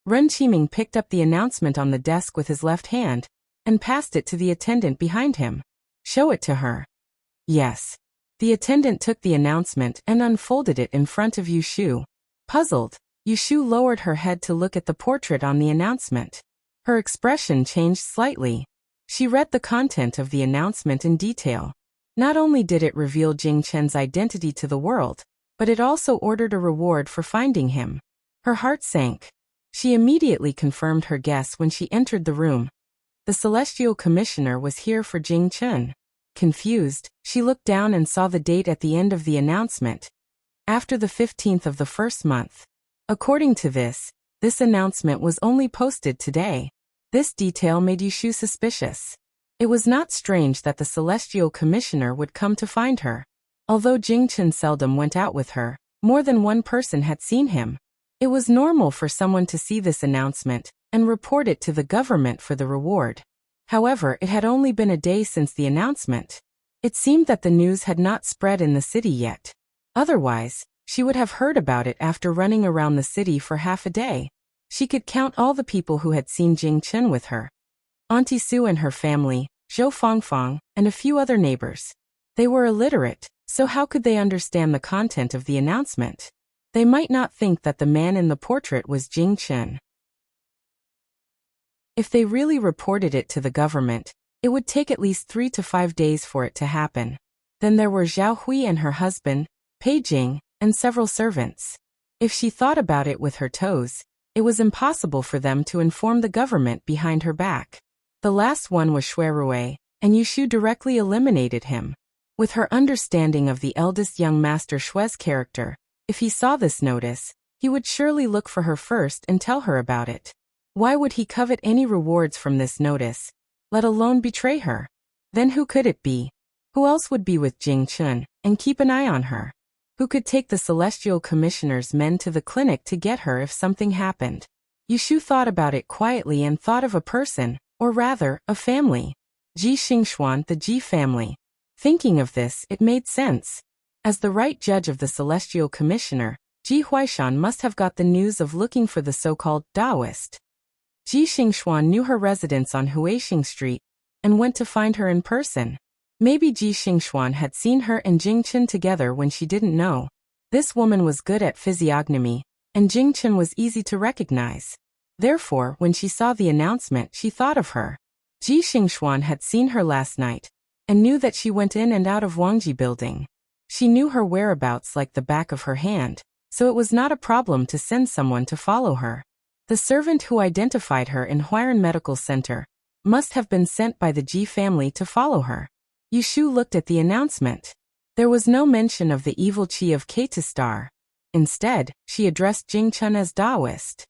Ren Qiming picked up the announcement on the desk with his left hand and passed it to the attendant behind him. "Show it to her." "Yes." The attendant took the announcement and unfolded it in front of Yushu. Puzzled, Yushu lowered her head to look at the portrait on the announcement. Her expression changed slightly. She read the content of the announcement in detail. Not only did it reveal Jing Chen's identity to the world, but it also ordered a reward for finding him. Her heart sank. She immediately confirmed her guess when she entered the room. The Celestial Commissioner was here for Jing Chen. Confused, she looked down and saw the date at the end of the announcement. After the 15th of the first month. According to this announcement was only posted today. This detail made Yushu suspicious. It was not strange that the Celestial Commissioner would come to find her. Although Jing Chen seldom went out with her, more than one person had seen him. It was normal for someone to see this announcement and report it to the government for the reward. However, it had only been a day since the announcement. It seemed that the news had not spread in the city yet. Otherwise, she would have heard about it after running around the city for half a day. She could count all the people who had seen Jing Chen with her. Auntie Sue and her family, Zhou Fangfang, and a few other neighbors. They were illiterate, so how could they understand the content of the announcement? They might not think that the man in the portrait was Jing Chen. If they really reported it to the government, it would take at least 3 to 5 days for it to happen. Then there were Zhao Hui and her husband, Pei Jing, and several servants. If she thought about it with her toes, it was impossible for them to inform the government behind her back. The last one was Shui Rui, and Yushu directly eliminated him. With her understanding of the eldest young master Shui's character, if he saw this notice, he would surely look for her first and tell her about it. Why would he covet any rewards from this notice, let alone betray her? Then who could it be? Who else would be with Jing Chen and keep an eye on her? Who could take the Celestial Commissioner's men to the clinic to get her if something happened? Yushu thought about it quietly and thought of a person, or rather, a family. Ji Xingxuan, the Ji family. Thinking of this, it made sense. As the right judge of the Celestial Commissioner, Ji Huaishan must have got the news of looking for the so-called Taoist. Ji Xingxuan knew her residence on Huixing Street and went to find her in person. Maybe Ji Xingxuan had seen her and Jing Chen together when she didn't know. This woman was good at physiognomy, and Jing Chen was easy to recognize. Therefore, when she saw the announcement, she thought of her. Ji Xingxuan had seen her last night and knew that she went in and out of Wangji building. She knew her whereabouts like the back of her hand, so it was not a problem to send someone to follow her. The servant who identified her in Huiran Medical Center must have been sent by the Ji family to follow her. Yushu looked at the announcement. There was no mention of the evil chi of Katistar. Instead, she addressed Jing Chen as Taoist.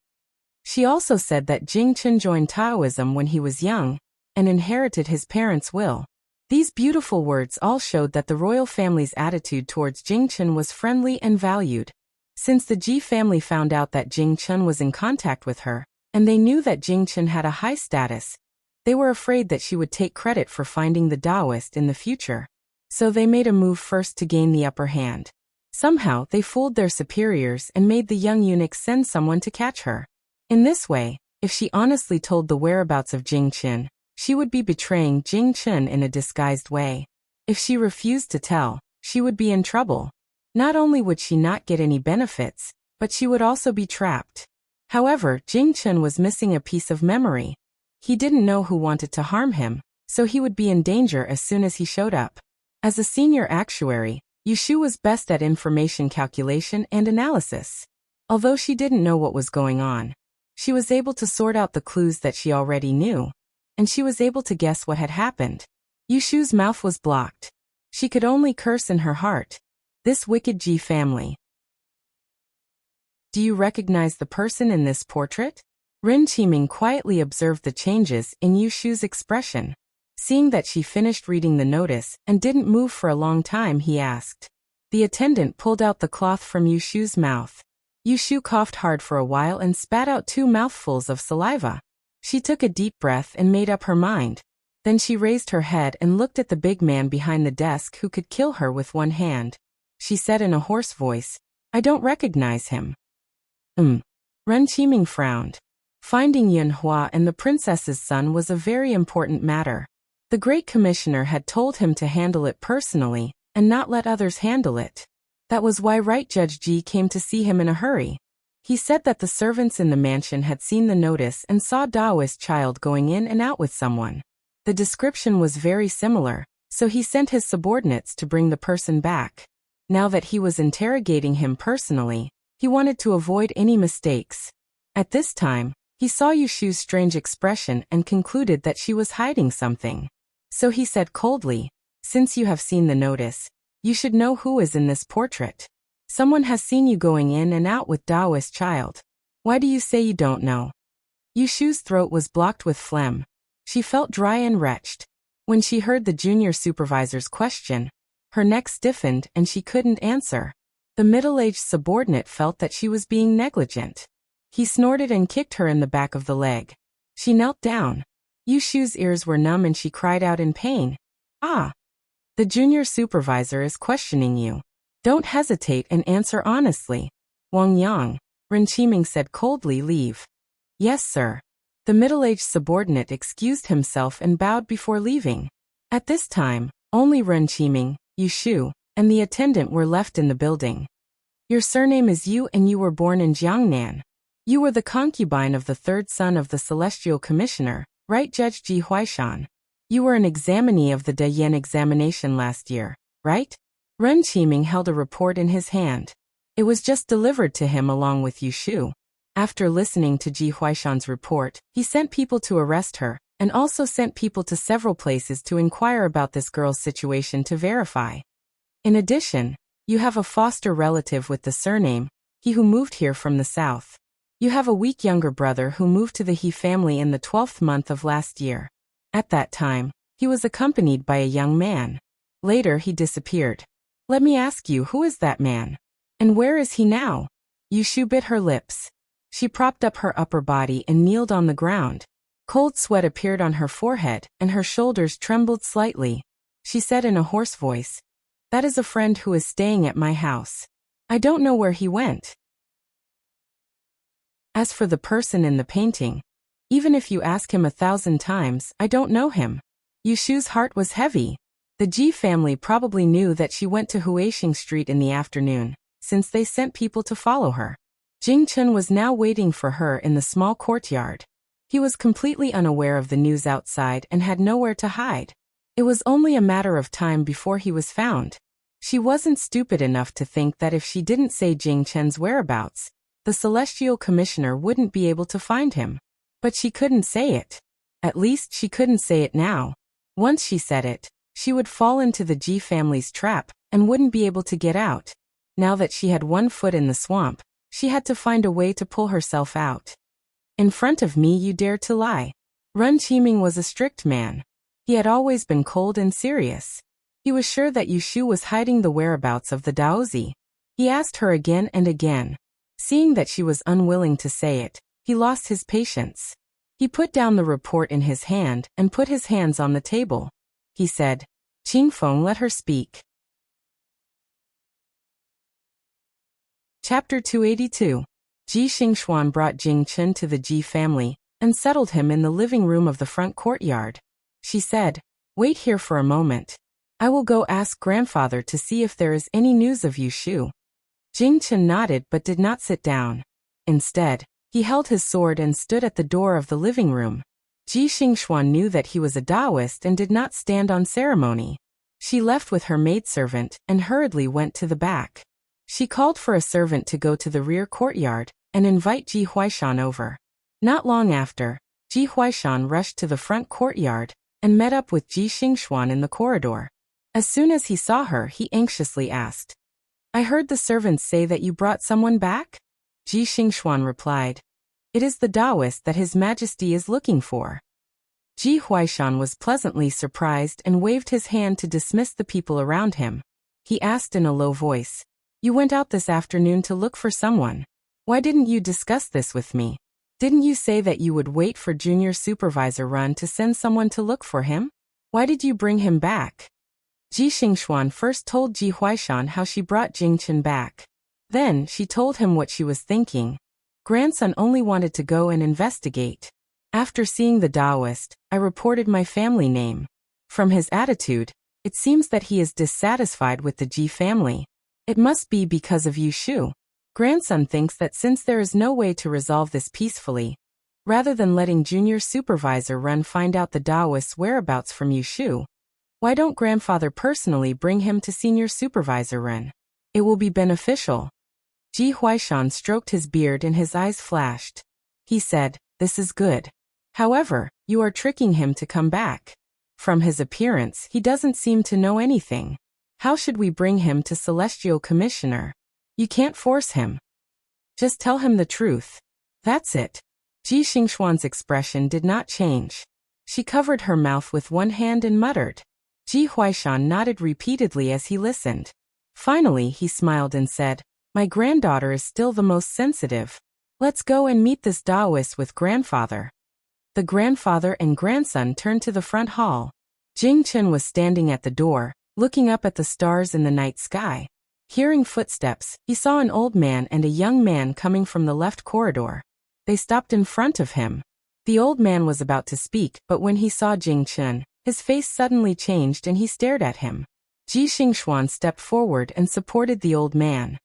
She also said that Jing Chen joined Taoism when he was young and inherited his parents' will. These beautiful words all showed that the royal family's attitude towards Jing Chen was friendly and valued. Since the Ji family found out that Jing Chen was in contact with her, and they knew that Jing Chen had a high status, they were afraid that she would take credit for finding the Taoist in the future. So they made a move first to gain the upper hand. Somehow, they fooled their superiors and made the young eunuch send someone to catch her. In this way, if she honestly told the whereabouts of Jing Chen, she would be betraying Jing Chen in a disguised way. If she refused to tell, she would be in trouble. Not only would she not get any benefits, but she would also be trapped. However, Jing Chen was missing a piece of memory. He didn't know who wanted to harm him, so he would be in danger as soon as he showed up. As a senior actuary, Yushu was best at information calculation and analysis. Although she didn't know what was going on, she was able to sort out the clues that she already knew, and she was able to guess what had happened. Yushu's mouth was blocked. She could only curse in her heart. This wicked Ji family. Do you recognize the person in this portrait? Ren Qiming quietly observed the changes in Yushu's expression. Seeing that she finished reading the notice and didn't move for a long time, he asked. The attendant pulled out the cloth from Yushu's mouth. Yushu coughed hard for a while and spat out 2 mouthfuls of saliva. She took a deep breath and made up her mind. Then she raised her head and looked at the big man behind the desk who could kill her with one hand. She said in a hoarse voice, I don't recognize him. Ren Qiming frowned. Finding Yunhua and the princess's son was a very important matter. The Great Commissioner had told him to handle it personally and not let others handle it. That was why Right Judge Ji came to see him in a hurry. He said that the servants in the mansion had seen the notice and saw Daoist child going in and out with someone. The description was very similar, so he sent his subordinates to bring the person back. Now that he was interrogating him personally, he wanted to avoid any mistakes. At this time, he saw Yushu's strange expression and concluded that she was hiding something. So he said coldly, since you have seen the notice, you should know who is in this portrait. Someone has seen you going in and out with Daoist child. Why do you say you don't know? Yushu's throat was blocked with phlegm. She felt dry and wretched. When she heard the junior supervisor's question, her neck stiffened and she couldn't answer. The middle-aged subordinate felt that she was being negligent. He snorted and kicked her in the back of the leg. She knelt down. Yushu's ears were numb and she cried out in pain. Ah! The junior supervisor is questioning you. Don't hesitate and answer honestly. Wang Yang, Ren Qiming said coldly, leave. Yes, sir. The middle-aged subordinate excused himself and bowed before leaving. At this time, only Ren Qiming, Yushu, and the attendant were left in the building. Your surname is Yu and you were born in Jiangnan. You were the concubine of the 3rd son of the Celestial Commissioner, right Judge Ji Huaishan. You were an examinee of the Dayan examination last year, right? Ren Qiming held a report in his hand. It was just delivered to him along with Yushu. After listening to Ji Huaishan's report, he sent people to arrest her, and also sent people to several places to inquire about this girl's situation to verify. In addition, you have a foster relative with the surname, he who moved here from the south. You have a weak younger brother who moved to the He family in the 12th month of last year. At that time, he was accompanied by a young man. Later he disappeared. Let me ask you, who is that man? And where is he now? Yushu bit her lips. She propped up her upper body and kneeled on the ground. Cold sweat appeared on her forehead, and her shoulders trembled slightly. She said in a hoarse voice, that is a friend who is staying at my house. I don't know where he went. As for the person in the painting, even if you ask him 1,000 times, I don't know him. Yushu's heart was heavy. The Ji family probably knew that she went to Huixing Street in the afternoon, since they sent people to follow her. Jing Chun was now waiting for her in the small courtyard. He was completely unaware of the news outside and had nowhere to hide. It was only a matter of time before he was found. She wasn't stupid enough to think that if she didn't say Jing Chen's whereabouts, the Celestial Commissioner wouldn't be able to find him. But she couldn't say it. At least she couldn't say it now. Once she said it, she would fall into the Ji family's trap and wouldn't be able to get out. Now that she had one foot in the swamp, she had to find a way to pull herself out. In front of me you dare to lie. Ren Qiming was a strict man. He had always been cold and serious. He was sure that Yushu was hiding the whereabouts of the Daozi. He asked her again and again. Seeing that she was unwilling to say it, he lost his patience. He put down the report in his hand and put his hands on the table. He said, Qingfeng, let her speak. Chapter 282. Ji Xingxuan brought Jing Chen to the Ji family and settled him in the living room of the front courtyard. She said, wait here for a moment. I will go ask grandfather to see if there is any news of Yushu. Jing Chen nodded but did not sit down. Instead, he held his sword and stood at the door of the living room. Ji Xingxuan knew that he was a Taoist and did not stand on ceremony. She left with her maidservant and hurriedly went to the back. She called for a servant to go to the rear courtyard and invite Ji Huaishan over. Not long after, Ji Huaishan rushed to the front courtyard and met up with Ji Xingxuan in the corridor. As soon as he saw her, he anxiously asked, "I heard the servants say that you brought someone back?" Ji Xingxuan replied, "It is the Taoist that His Majesty is looking for." Ji Huaishan was pleasantly surprised and waved his hand to dismiss the people around him. He asked in a low voice, "You went out this afternoon to look for someone. Why didn't you discuss this with me? Didn't you say that you would wait for Junior Supervisor Run to send someone to look for him? Why did you bring him back?" Ji Xingxuan first told Ji Huaishan how she brought Jingchen back. Then, she told him what she was thinking. Grandson only wanted to go and investigate. After seeing the Taoist, I reported my family name. From his attitude, it seems that he is dissatisfied with the Ji family. It must be because of Yu Shu. Grandson thinks that since there is no way to resolve this peacefully, rather than letting Junior Supervisor Run find out the Taoist's whereabouts from Yu Shu, why don't grandfather personally bring him to Senior Supervisor Ren? It will be beneficial. Ji Huaishan stroked his beard and his eyes flashed. He said, "This is good. However, you are tricking him to come back. From his appearance, he doesn't seem to know anything. How should we bring him to Celestial Commissioner? You can't force him. Just tell him the truth. That's it." Ji Xingxuan's expression did not change. She covered her mouth with one hand and muttered. Ji Huaishan nodded repeatedly as he listened. Finally, he smiled and said, "My granddaughter is still the most sensitive. Let's go and meet this Taoist with grandfather." The grandfather and grandson turned to the front hall. Jing Chen was standing at the door, looking up at the stars in the night sky. Hearing footsteps, he saw an old man and a young man coming from the left corridor. They stopped in front of him. The old man was about to speak, but when he saw Jing Chen, his face suddenly changed and he stared at him. Ji Xingxuan stepped forward and supported the old man.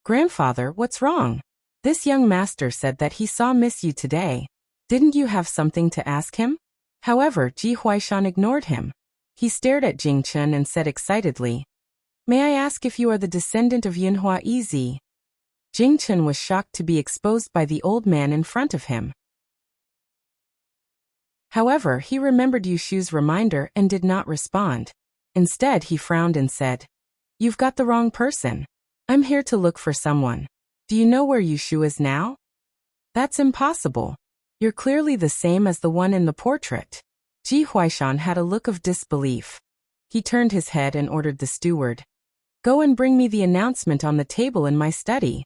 "Grandfather, what's wrong? This young master said that he saw Miss Yu today. Didn't you have something to ask him?" However, Ji Huaishan ignored him. He stared at Jing Chen and said excitedly, "May I ask if you are the descendant of Yinhua Yizi?" Jing Chen was shocked to be exposed by the old man in front of him. However, he remembered Yu Shu's reminder and did not respond. Instead, he frowned and said, "You've got the wrong person. I'm here to look for someone. Do you know where Yu Shu is now?" "That's impossible. You're clearly the same as the one in the portrait." Ji Huaishan had a look of disbelief. He turned his head and ordered the steward, "Go and bring me the announcement on the table in my study."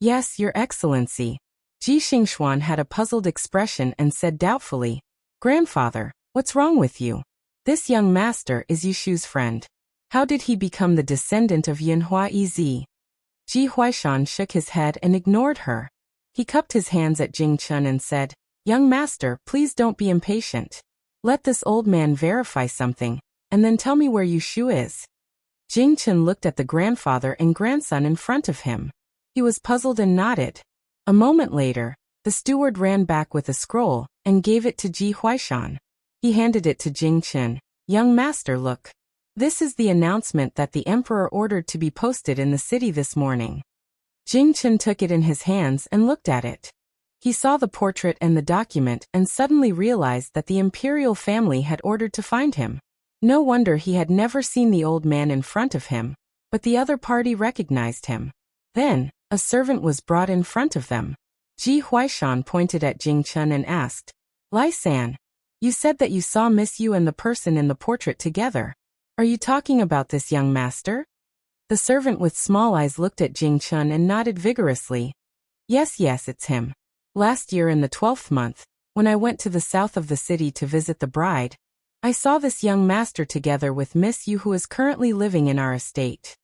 "Yes, Your Excellency." Ji Xingxuan had a puzzled expression and said doubtfully, "Grandfather, what's wrong with you? This young master is Yu Shu's friend. How did he become the descendant of Yinhua Yizi?" Ji Huaishan shook his head and ignored her. He cupped his hands at Jing Chen and said, "Young master, please don't be impatient. Let this old man verify something, and then tell me where Yu Shu is." Jing Chen looked at the grandfather and grandson in front of him. He was puzzled and nodded. A moment later, the steward ran back with a scroll and gave it to Ji Huaishan. He handed it to Jing Chen. "Young master, look. This is the announcement that the emperor ordered to be posted in the city this morning." Jing Chen took it in his hands and looked at it. He saw the portrait and the document and suddenly realized that the imperial family had ordered to find him. No wonder he had never seen the old man in front of him, but the other party recognized him. Then, a servant was brought in front of them. Ji Huaishan pointed at Jing Chen and asked, "Lai San, you said that you saw Miss Yu and the person in the portrait together. Are you talking about this young master?" The servant with small eyes looked at Jing Chen and nodded vigorously. Yes, it's him. Last year in the 12th month, when I went to the south of the city to visit the bride, I saw this young master together with Miss Yu, who is currently living in our estate."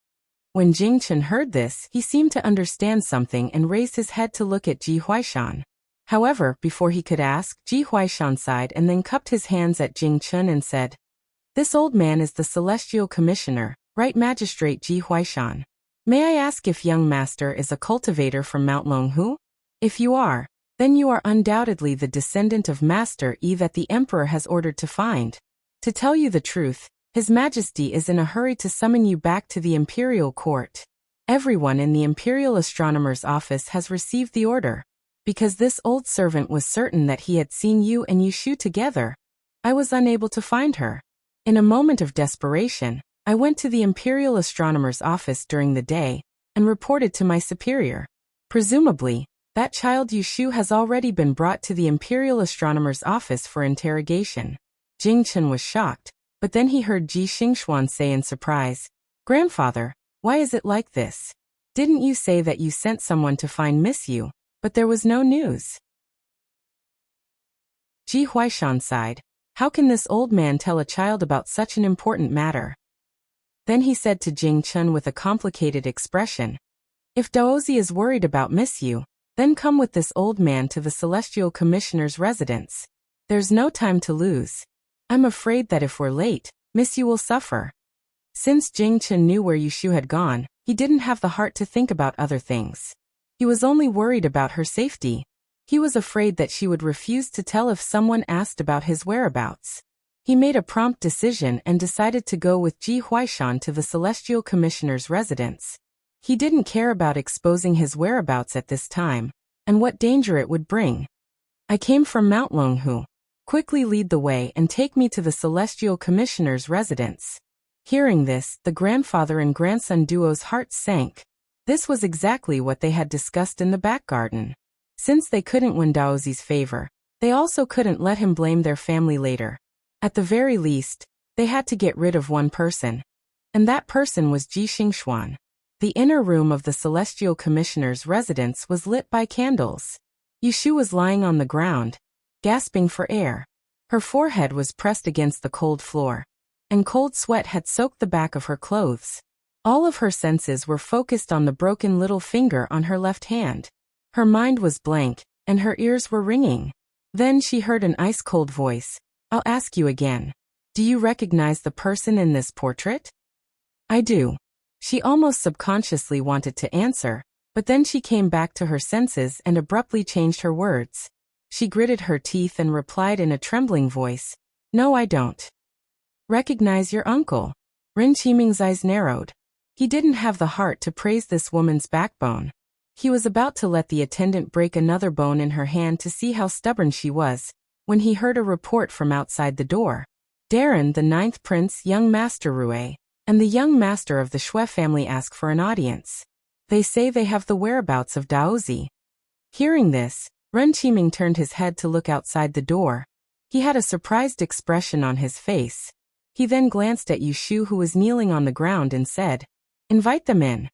When Jing Chen heard this, he seemed to understand something and raised his head to look at Ji Huaishan. However, before he could ask, Ji Huaishan sighed and then cupped his hands at Jing Chen and said, "This old man is the Celestial Commissioner, right, Magistrate Ji Huaishan. May I ask if young master is a cultivator from Mount Longhu? If you are, then you are undoubtedly the descendant of Master Yi that the Emperor has ordered to find. To tell you the truth, His Majesty is in a hurry to summon you back to the Imperial Court. Everyone in the Imperial Astronomer's office has received the order. Because this old servant was certain that he had seen you and Yu Shu together, I was unable to find her. In a moment of desperation, I went to the Imperial Astronomer's office during the day and reported to my superior. Presumably, that child Yushu has already been brought to the Imperial Astronomer's office for interrogation. Jing Chen was shocked, but then he heard Ji Xingxuan say in surprise, "Grandfather, why is it like this? Didn't you say that you sent someone to find Miss Yu, but there was no news?" Ji Huaishan sighed. How can this old man tell a child about such an important matter? Then he said to Jing Chen with a complicated expression, "If Daozi is worried about Miss Yu, then come with this old man to the Celestial Commissioner's residence. There's no time to lose. I'm afraid that if we're late, Miss Yu will suffer." Since Jing Chen knew where Yushu had gone, he didn't have the heart to think about other things. He was only worried about her safety. He was afraid that she would refuse to tell if someone asked about his whereabouts. He made a prompt decision and decided to go with Ji Huaishan to the Celestial Commissioner's residence. He didn't care about exposing his whereabouts at this time, and what danger it would bring. "I came from Mount Longhu. Quickly lead the way and take me to the Celestial Commissioner's residence." Hearing this, the grandfather and grandson duo's hearts sank. This was exactly what they had discussed in the back garden. Since they couldn't win Daozi's favor, they also couldn't let him blame their family later. At the very least, they had to get rid of one person. And that person was Ji Xingxuan. The inner room of the Celestial Commissioner's residence was lit by candles. Yushu was lying on the ground, gasping for air. Her forehead was pressed against the cold floor, and cold sweat had soaked the back of her clothes. All of her senses were focused on the broken little finger on her left hand. Her mind was blank, and her ears were ringing. Then she heard an ice-cold voice. "I'll ask you again. Do you recognize the person in this portrait?" "I do." She almost subconsciously wanted to answer, but then she came back to her senses and abruptly changed her words. She gritted her teeth and replied in a trembling voice, "No, I don't." "Recognize your uncle." Ren Qiming's eyes narrowed. He didn't have the heart to praise this woman's backbone. He was about to let the attendant break another bone in her hand to see how stubborn she was, when he heard a report from outside the door. Darren, the 9th Prince, young Master Rue, and the young master of the Xue family ask for an audience. They say they have the whereabouts of Daozi. Hearing this, Ren Qiming turned his head to look outside the door. He had a surprised expression on his face. He then glanced at Yushu, who was kneeling on the ground, and said, "Invite them in."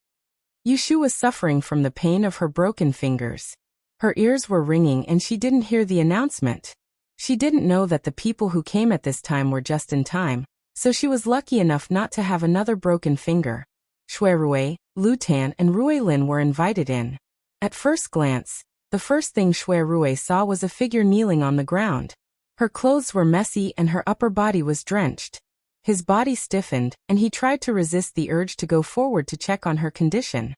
Yushu was suffering from the pain of her broken fingers. Her ears were ringing and she didn't hear the announcement. She didn't know that the people who came at this time were just in time, so she was lucky enough not to have another broken finger. Xue Rue, Lu Tan and Rue Lin were invited in. At first glance, the first thing Xue Rue saw was a figure kneeling on the ground. Her clothes were messy and her upper body was drenched. His body stiffened, and he tried to resist the urge to go forward to check on her condition.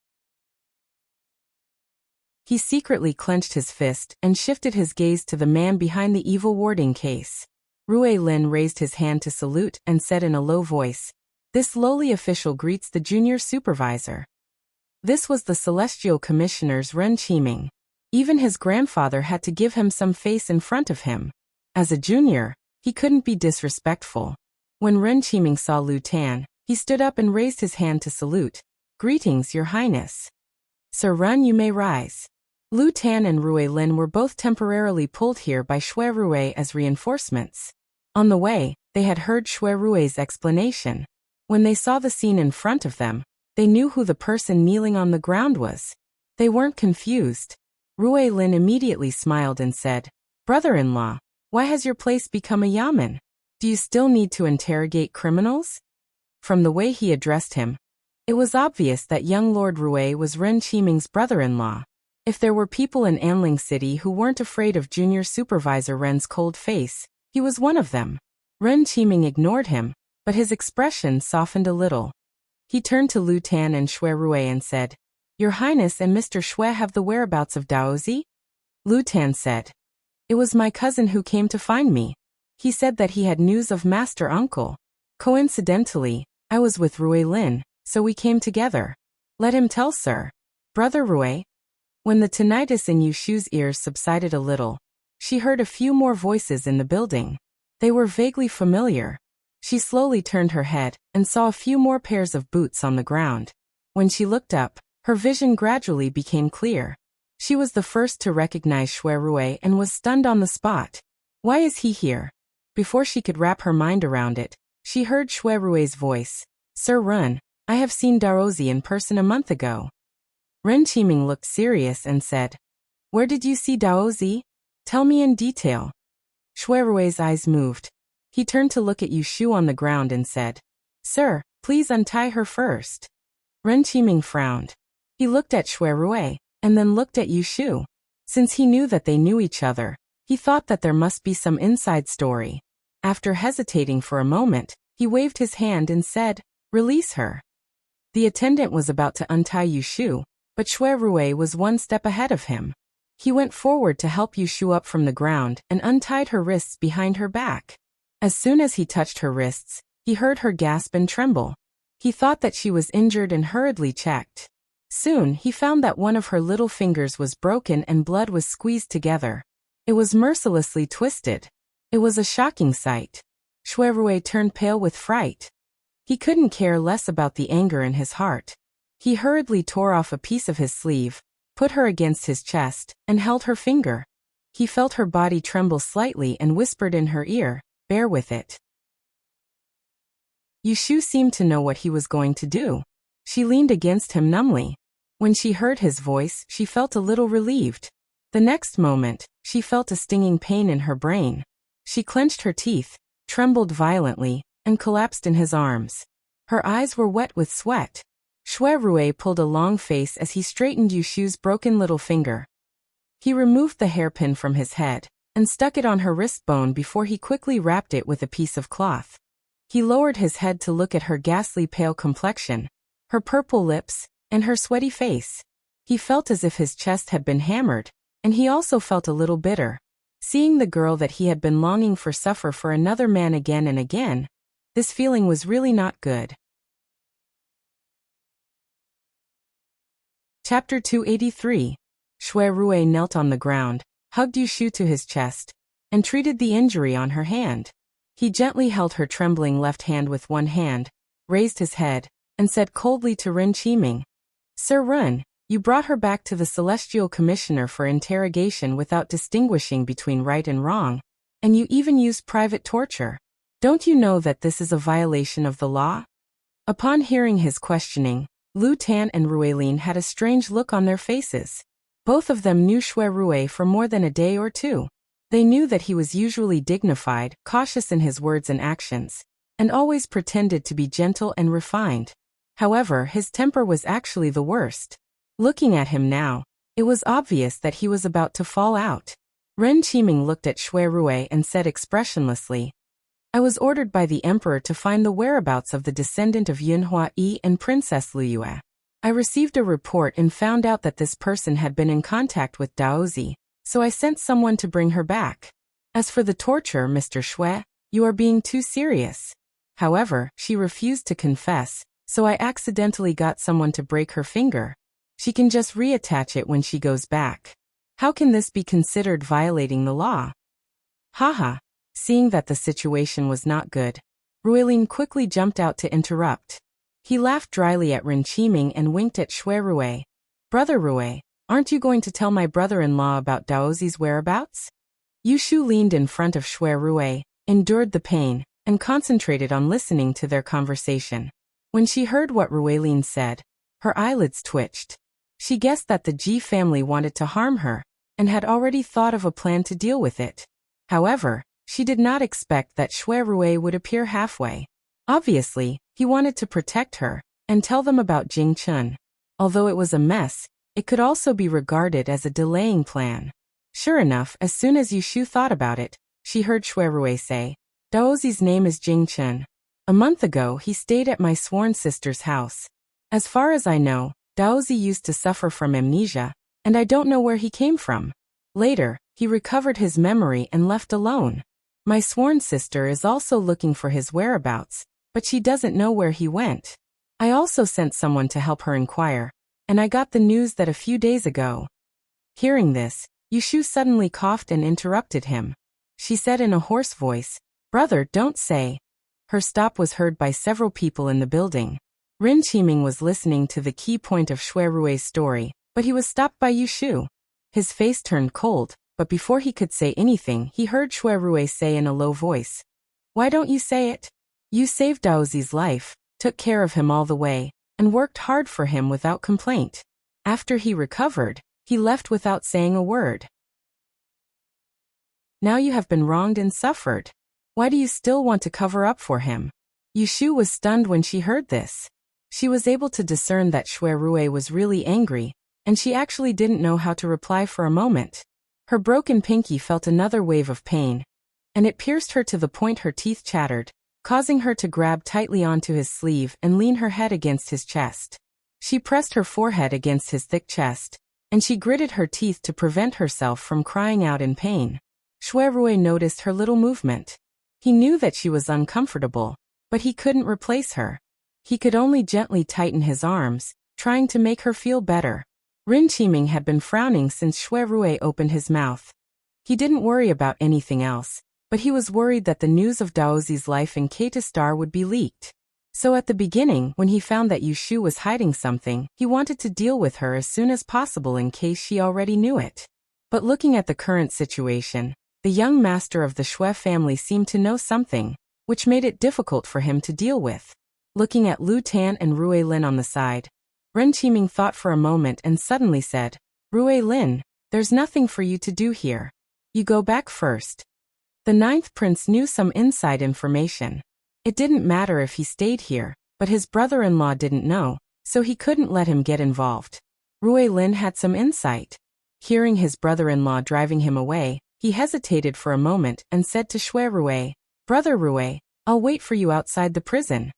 He secretly clenched his fist and shifted his gaze to the man behind the evil warding case. Rue Lin raised his hand to salute and said in a low voice, "This lowly official greets the junior supervisor." This was the Celestial Commissioner's Ren Qiming. Even his grandfather had to give him some face in front of him. As a junior, he couldn't be disrespectful. When Ren Qiming saw Lu Tan, he stood up and raised his hand to salute. "Greetings, Your Highness." "Sir Ren, you may rise." Lu Tan and Rue Lin were both temporarily pulled here by Xue Rue as reinforcements. On the way, they had heard Xue Rue's explanation. When they saw the scene in front of them, they knew who the person kneeling on the ground was. They weren't confused. Rue Lin immediately smiled and said, "Brother-in-law, why has your place become a yamen? Do you still need to interrogate criminals?" From the way he addressed him, it was obvious that young Lord Rue was Ren Qiming's brother-in-law. If there were people in Anling City who weren't afraid of Junior Supervisor Ren's cold face, he was one of them. Ren Qiming ignored him, but his expression softened a little. He turned to Lu Tan and Xue Rue and said, "Your Highness and Mr. Xue have the whereabouts of Daozi?" Lu Tan said, "It was my cousin who came to find me. He said that he had news of Master Uncle. Coincidentally, I was with Rue Lin, so we came together. Let him tell, sir." "Brother Rue." When the tinnitus in Yushu's ears subsided a little, she heard a few more voices in the building. They were vaguely familiar. She slowly turned her head and saw a few more pairs of boots on the ground. When she looked up, her vision gradually became clear. She was the first to recognize Xue Rui and was stunned on the spot. Why is he here? Before she could wrap her mind around it, she heard Xue Rui's voice. Sir Run, I have seen Daozi in person a month ago. Ren Qiming looked serious and said, Where did you see Daozi? Tell me in detail. Xue Rui's eyes moved. He turned to look at Yushu on the ground and said, Sir, please untie her first. Ren Qiming frowned. He looked at Xue Rui, and then looked at Yushu. Since he knew that they knew each other, he thought that there must be some inside story. After hesitating for a moment, he waved his hand and said, Release her. The attendant was about to untie Yushu, but Xue Rui was one step ahead of him. He went forward to help Yushu up from the ground and untied her wrists behind her back. As soon as he touched her wrists, he heard her gasp and tremble. He thought that she was injured and hurriedly checked. Soon he found that one of her little fingers was broken and blood was squeezed together. It was mercilessly twisted. It was a shocking sight. Xue Rui turned pale with fright. He couldn't care less about the anger in his heart. He hurriedly tore off a piece of his sleeve, put her against his chest, and held her finger. He felt her body tremble slightly and whispered in her ear, Bear with it. Yushu seemed to know what he was going to do. She leaned against him numbly. When she heard his voice, she felt a little relieved. The next moment, she felt a stinging pain in her brain. She clenched her teeth, trembled violently, and collapsed in his arms. Her eyes were wet with sweat. Xue Rui pulled a long face as he straightened Yushu's broken little finger. He removed the hairpin from his head and stuck it on her wrist bone before he quickly wrapped it with a piece of cloth. He lowered his head to look at her ghastly pale complexion, her purple lips, and her sweaty face. He felt as if his chest had been hammered, and he also felt a little bitter. Seeing the girl that he had been longing for suffer for another man again and again, this feeling was really not good. Chapter 283. Xue Rui knelt on the ground, hugged Yushu to his chest, and treated the injury on her hand. He gently held her trembling left hand with one hand, raised his head, and said coldly to Ren Qiming, Sir Run, you brought her back to the Celestial Commissioner for interrogation without distinguishing between right and wrong, and you even used private torture. Don't you know that this is a violation of the law? Upon hearing his questioning, Lu Tan and Ruilin had a strange look on their faces. Both of them knew Xue Rui for more than a day or two. They knew that he was usually dignified, cautious in his words and actions, and always pretended to be gentle and refined. However, his temper was actually the worst. Looking at him now, it was obvious that he was about to fall out. Ren Qiming looked at Xue Rui and said expressionlessly, I was ordered by the emperor to find the whereabouts of the descendant of Yunhua Yi and Princess Liyue. I received a report and found out that this person had been in contact with Daozi, so I sent someone to bring her back. As for the torture, Mr. Xue, you are being too serious. However, she refused to confess, so I accidentally got someone to break her finger. She can just reattach it when she goes back. How can this be considered violating the law? Haha. Seeing that the situation was not good, Ruilin quickly jumped out to interrupt. He laughed dryly at Ren Qiming and winked at Xue Rui. Brother Rui, aren't you going to tell my brother-in-law about Daozi's whereabouts? Yushu leaned in front of Xue Rui, endured the pain, and concentrated on listening to their conversation. When she heard what Ruilin said, her eyelids twitched. She guessed that the Ji family wanted to harm her, and had already thought of a plan to deal with it. However, she did not expect that Xue Rui would appear halfway. Obviously, he wanted to protect her, and tell them about Jing Chun. Although it was a mess, it could also be regarded as a delaying plan. Sure enough, as soon as Yushu thought about it, she heard Xue Rui say, Daozi's name is Jing Chun. A month ago he stayed at my sworn sister's house. As far as I know, Daozi used to suffer from amnesia, and I don't know where he came from. Later, he recovered his memory and left alone. My sworn sister is also looking for his whereabouts, but she doesn't know where he went. I also sent someone to help her inquire, and I got the news that a few days ago. Hearing this, Yushu suddenly coughed and interrupted him. She said in a hoarse voice, Brother, don't say. Her stop was heard by several people in the building. Rin Qiming was listening to the key point of Shui Rui's story, but he was stopped by Yu Shu. His face turned cold, but before he could say anything, he heard Shui Rui say in a low voice, "Why don't you say it? You saved Daozi's life, took care of him all the way, and worked hard for him without complaint. After he recovered, he left without saying a word. Now you have been wronged and suffered. Why do you still want to cover up for him?" Yu Shu was stunned when she heard this. She was able to discern that Shui Rui was really angry, and she actually didn't know how to reply for a moment. Her broken pinky felt another wave of pain, and it pierced her to the point her teeth chattered, causing her to grab tightly onto his sleeve and lean her head against his chest. She pressed her forehead against his thick chest, and she gritted her teeth to prevent herself from crying out in pain. Shui Rui noticed her little movement. He knew that she was uncomfortable, but he couldn't replace her. He could only gently tighten his arms, trying to make her feel better. Rin Qiming had been frowning since Shui Rui opened his mouth. He didn't worry about anything else, but he was worried that the news of Daozi's life in Katastar would be leaked. So at the beginning, when he found that Yu Shu was hiding something, he wanted to deal with her as soon as possible in case she already knew it. But looking at the current situation, the young master of the Shui family seemed to know something, which made it difficult for him to deal with. Looking at Lu Tan and Rui Lin on the side, Ren Qiming thought for a moment and suddenly said, "Rui Lin, there's nothing for you to do here. You go back first." The ninth prince knew some inside information. It didn't matter if he stayed here, but his brother-in-law didn't know, so he couldn't let him get involved. Rui Lin had some insight. Hearing his brother-in-law driving him away, he hesitated for a moment and said to Shui Rui, "Brother Rui, I'll wait for you outside the prison."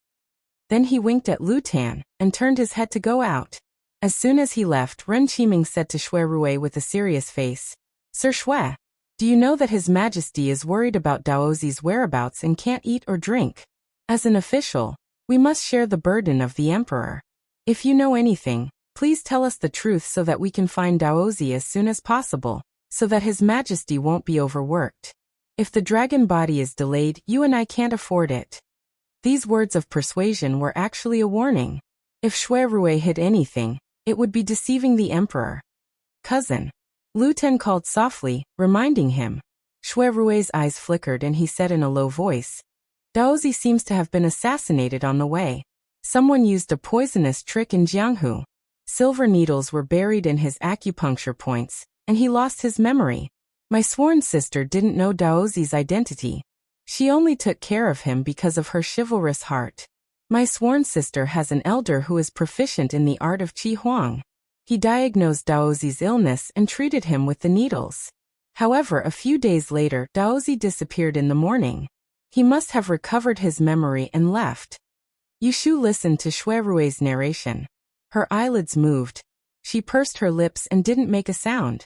Then he winked at Lu Tan and turned his head to go out. As soon as he left, Ren Qiming said to Shui Rui with a serious face, "Sir Shui, do you know that His Majesty is worried about Daozi's whereabouts and can't eat or drink? As an official, we must share the burden of the Emperor. If you know anything, please tell us the truth so that we can find Daozi as soon as possible, so that His Majesty won't be overworked. If the dragon body is delayed, you and I can't afford it." These words of persuasion were actually a warning. If Shui Rui hid anything, it would be deceiving the Emperor. "Cousin," Lu Ten called softly, reminding him. Shui Rui's eyes flickered and he said in a low voice, "Daozi seems to have been assassinated on the way. Someone used a poisonous trick in Jianghu. Silver needles were buried in his acupuncture points, and he lost his memory. My sworn sister didn't know Daozi's identity. She only took care of him because of her chivalrous heart. My sworn sister has an elder who is proficient in the art of Qi Huang. He diagnosed Daozi's illness and treated him with the needles. However, a few days later, Daozi disappeared in the morning. He must have recovered his memory and left." Yu Shu listened to Shui Rui's narration. Her eyelids moved. She pursed her lips and didn't make a sound.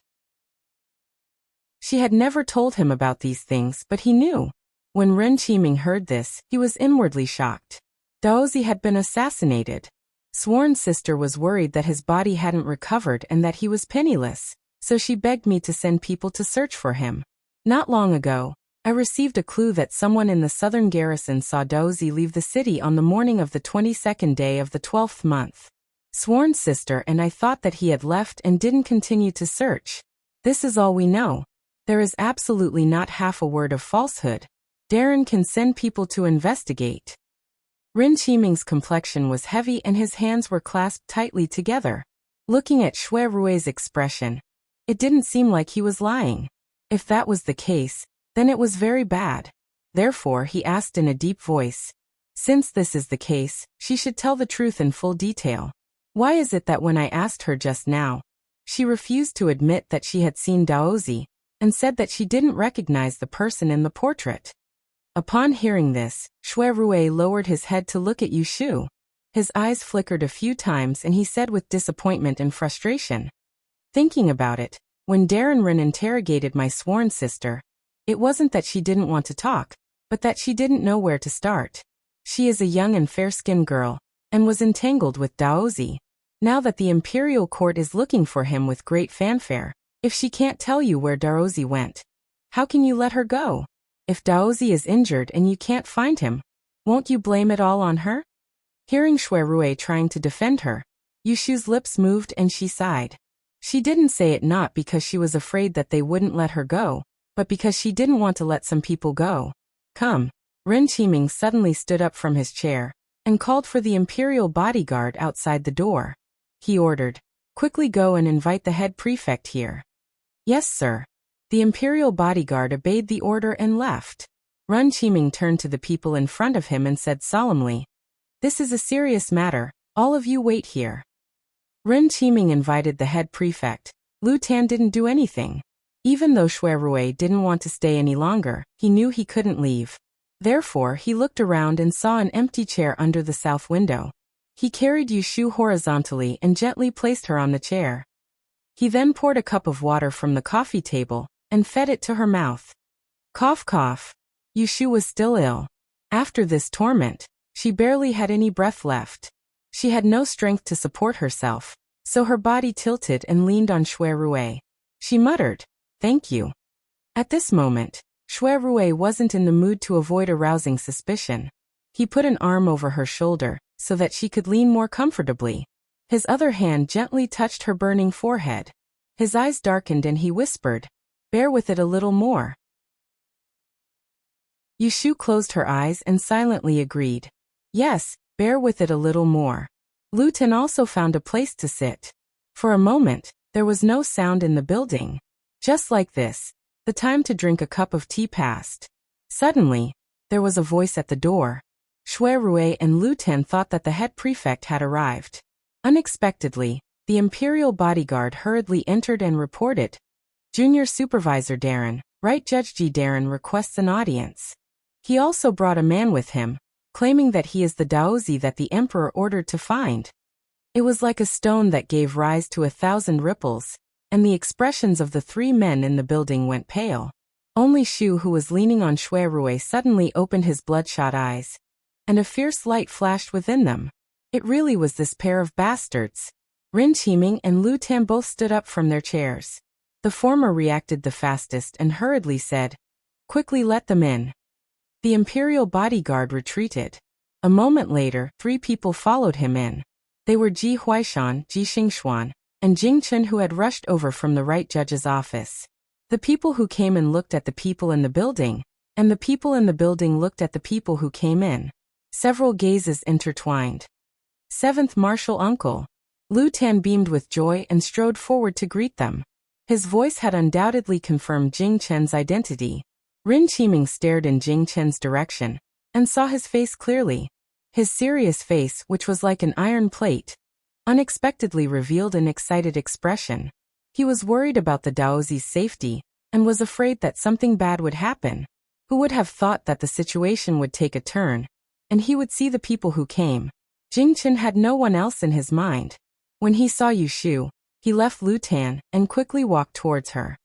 She had never told him about these things, but he knew. When Ren Qiming heard this, he was inwardly shocked. Daozi had been assassinated. Sworn sister was worried that his body hadn't recovered and that he was penniless, so she begged me to send people to search for him. Not long ago, I received a clue that someone in the southern garrison saw Daozi leave the city on the morning of the 22nd day of the 12th month. Sworn sister and I thought that he had left and didn't continue to search. This is all we know. There is absolutely not half a word of falsehood. Darren can send people to investigate." Rin Qiming's complexion was heavy and his hands were clasped tightly together. Looking at Shui Rui's expression, it didn't seem like he was lying. If that was the case, then it was very bad. Therefore, he asked in a deep voice, "Since this is the case, she should tell the truth in full detail. Why is it that when I asked her just now, she refused to admit that she had seen Daozi, and said that she didn't recognize the person in the portrait?" Upon hearing this, Shui Rui lowered his head to look at Yu Shu. His eyes flickered a few times and he said with disappointment and frustration, "Thinking about it, when Darren Ren interrogated my sworn sister, it wasn't that she didn't want to talk, but that she didn't know where to start. She is a young and fair-skinned girl, and was entangled with Daozi. Now that the imperial court is looking for him with great fanfare, if she can't tell you where Daozi went, how can you let her go? If Daozi is injured and you can't find him, won't you blame it all on her? Hearing Shui Rui trying to defend her, Yushu's lips moved and she sighed. She didn't say it not because she was afraid that they wouldn't let her go, but because she didn't want to let some people go. Come. Ren Qiming suddenly stood up from his chair and called for the imperial bodyguard outside the door. He ordered, "Quickly go and invite the head prefect here." "Yes, sir." The imperial bodyguard obeyed the order and left. Ren Qiming turned to the people in front of him and said solemnly, "This is a serious matter, all of you wait here." Ren Qiming invited the head prefect. Lu Tan didn't do anything. Even though Shui Rui didn't want to stay any longer, he knew he couldn't leave. Therefore, he looked around and saw an empty chair under the south window. He carried Yushu horizontally and gently placed her on the chair. He then poured a cup of water from the coffee table and fed it to her mouth. Cough, cough. Yushu was still ill. After this torment, she barely had any breath left. She had no strength to support herself, so her body tilted and leaned on Shui Rui. She muttered, "Thank you." At this moment, Shui Rui wasn't in the mood to avoid arousing suspicion. He put an arm over her shoulder so that she could lean more comfortably. His other hand gently touched her burning forehead. His eyes darkened and he whispered, "Bear with it a little more." Yushu closed her eyes and silently agreed. Yes, bear with it a little more. Lu Tan also found a place to sit. For a moment, there was no sound in the building. Just like this, the time to drink a cup of tea passed. Suddenly, there was a voice at the door. Shui Rui and Lu Tan thought that the head prefect had arrived. Unexpectedly, the imperial bodyguard hurriedly entered and reported, "Junior Supervisor Darren, Right Judge Ji Darren requests an audience." He also brought a man with him, claiming that he is the Daozi that the emperor ordered to find. It was like a stone that gave rise to 1,000 ripples, and the expressions of the three men in the building went pale. Only Shu, who was leaning on Shui Rui, suddenly opened his bloodshot eyes, and a fierce light flashed within them. It really was this pair of bastards. Ren Qiming and Lu Tan both stood up from their chairs. The former reacted the fastest and hurriedly said, "Quickly let them in." The imperial bodyguard retreated. A moment later, 3 people followed him in. They were Ji Huaishan, Ji Xingxuan, and Jing Chen, who had rushed over from the right judge's office. The people who came in looked at the people in the building, and the people in the building looked at the people who came in. Several gazes intertwined. 7th Martial Uncle. Lu Tan beamed with joy and strode forward to greet them. His voice had undoubtedly confirmed Jing Chen's identity. Ren Qiming stared in Jing Chen's direction and saw his face clearly. His serious face, which was like an iron plate, unexpectedly revealed an excited expression. He was worried about the Daozi's safety and was afraid that something bad would happen. Who would have thought that the situation would take a turn, and he would see the people who came? Jing Chen had no one else in his mind. When he saw Yushu, he left Lu Tan and quickly walked towards her.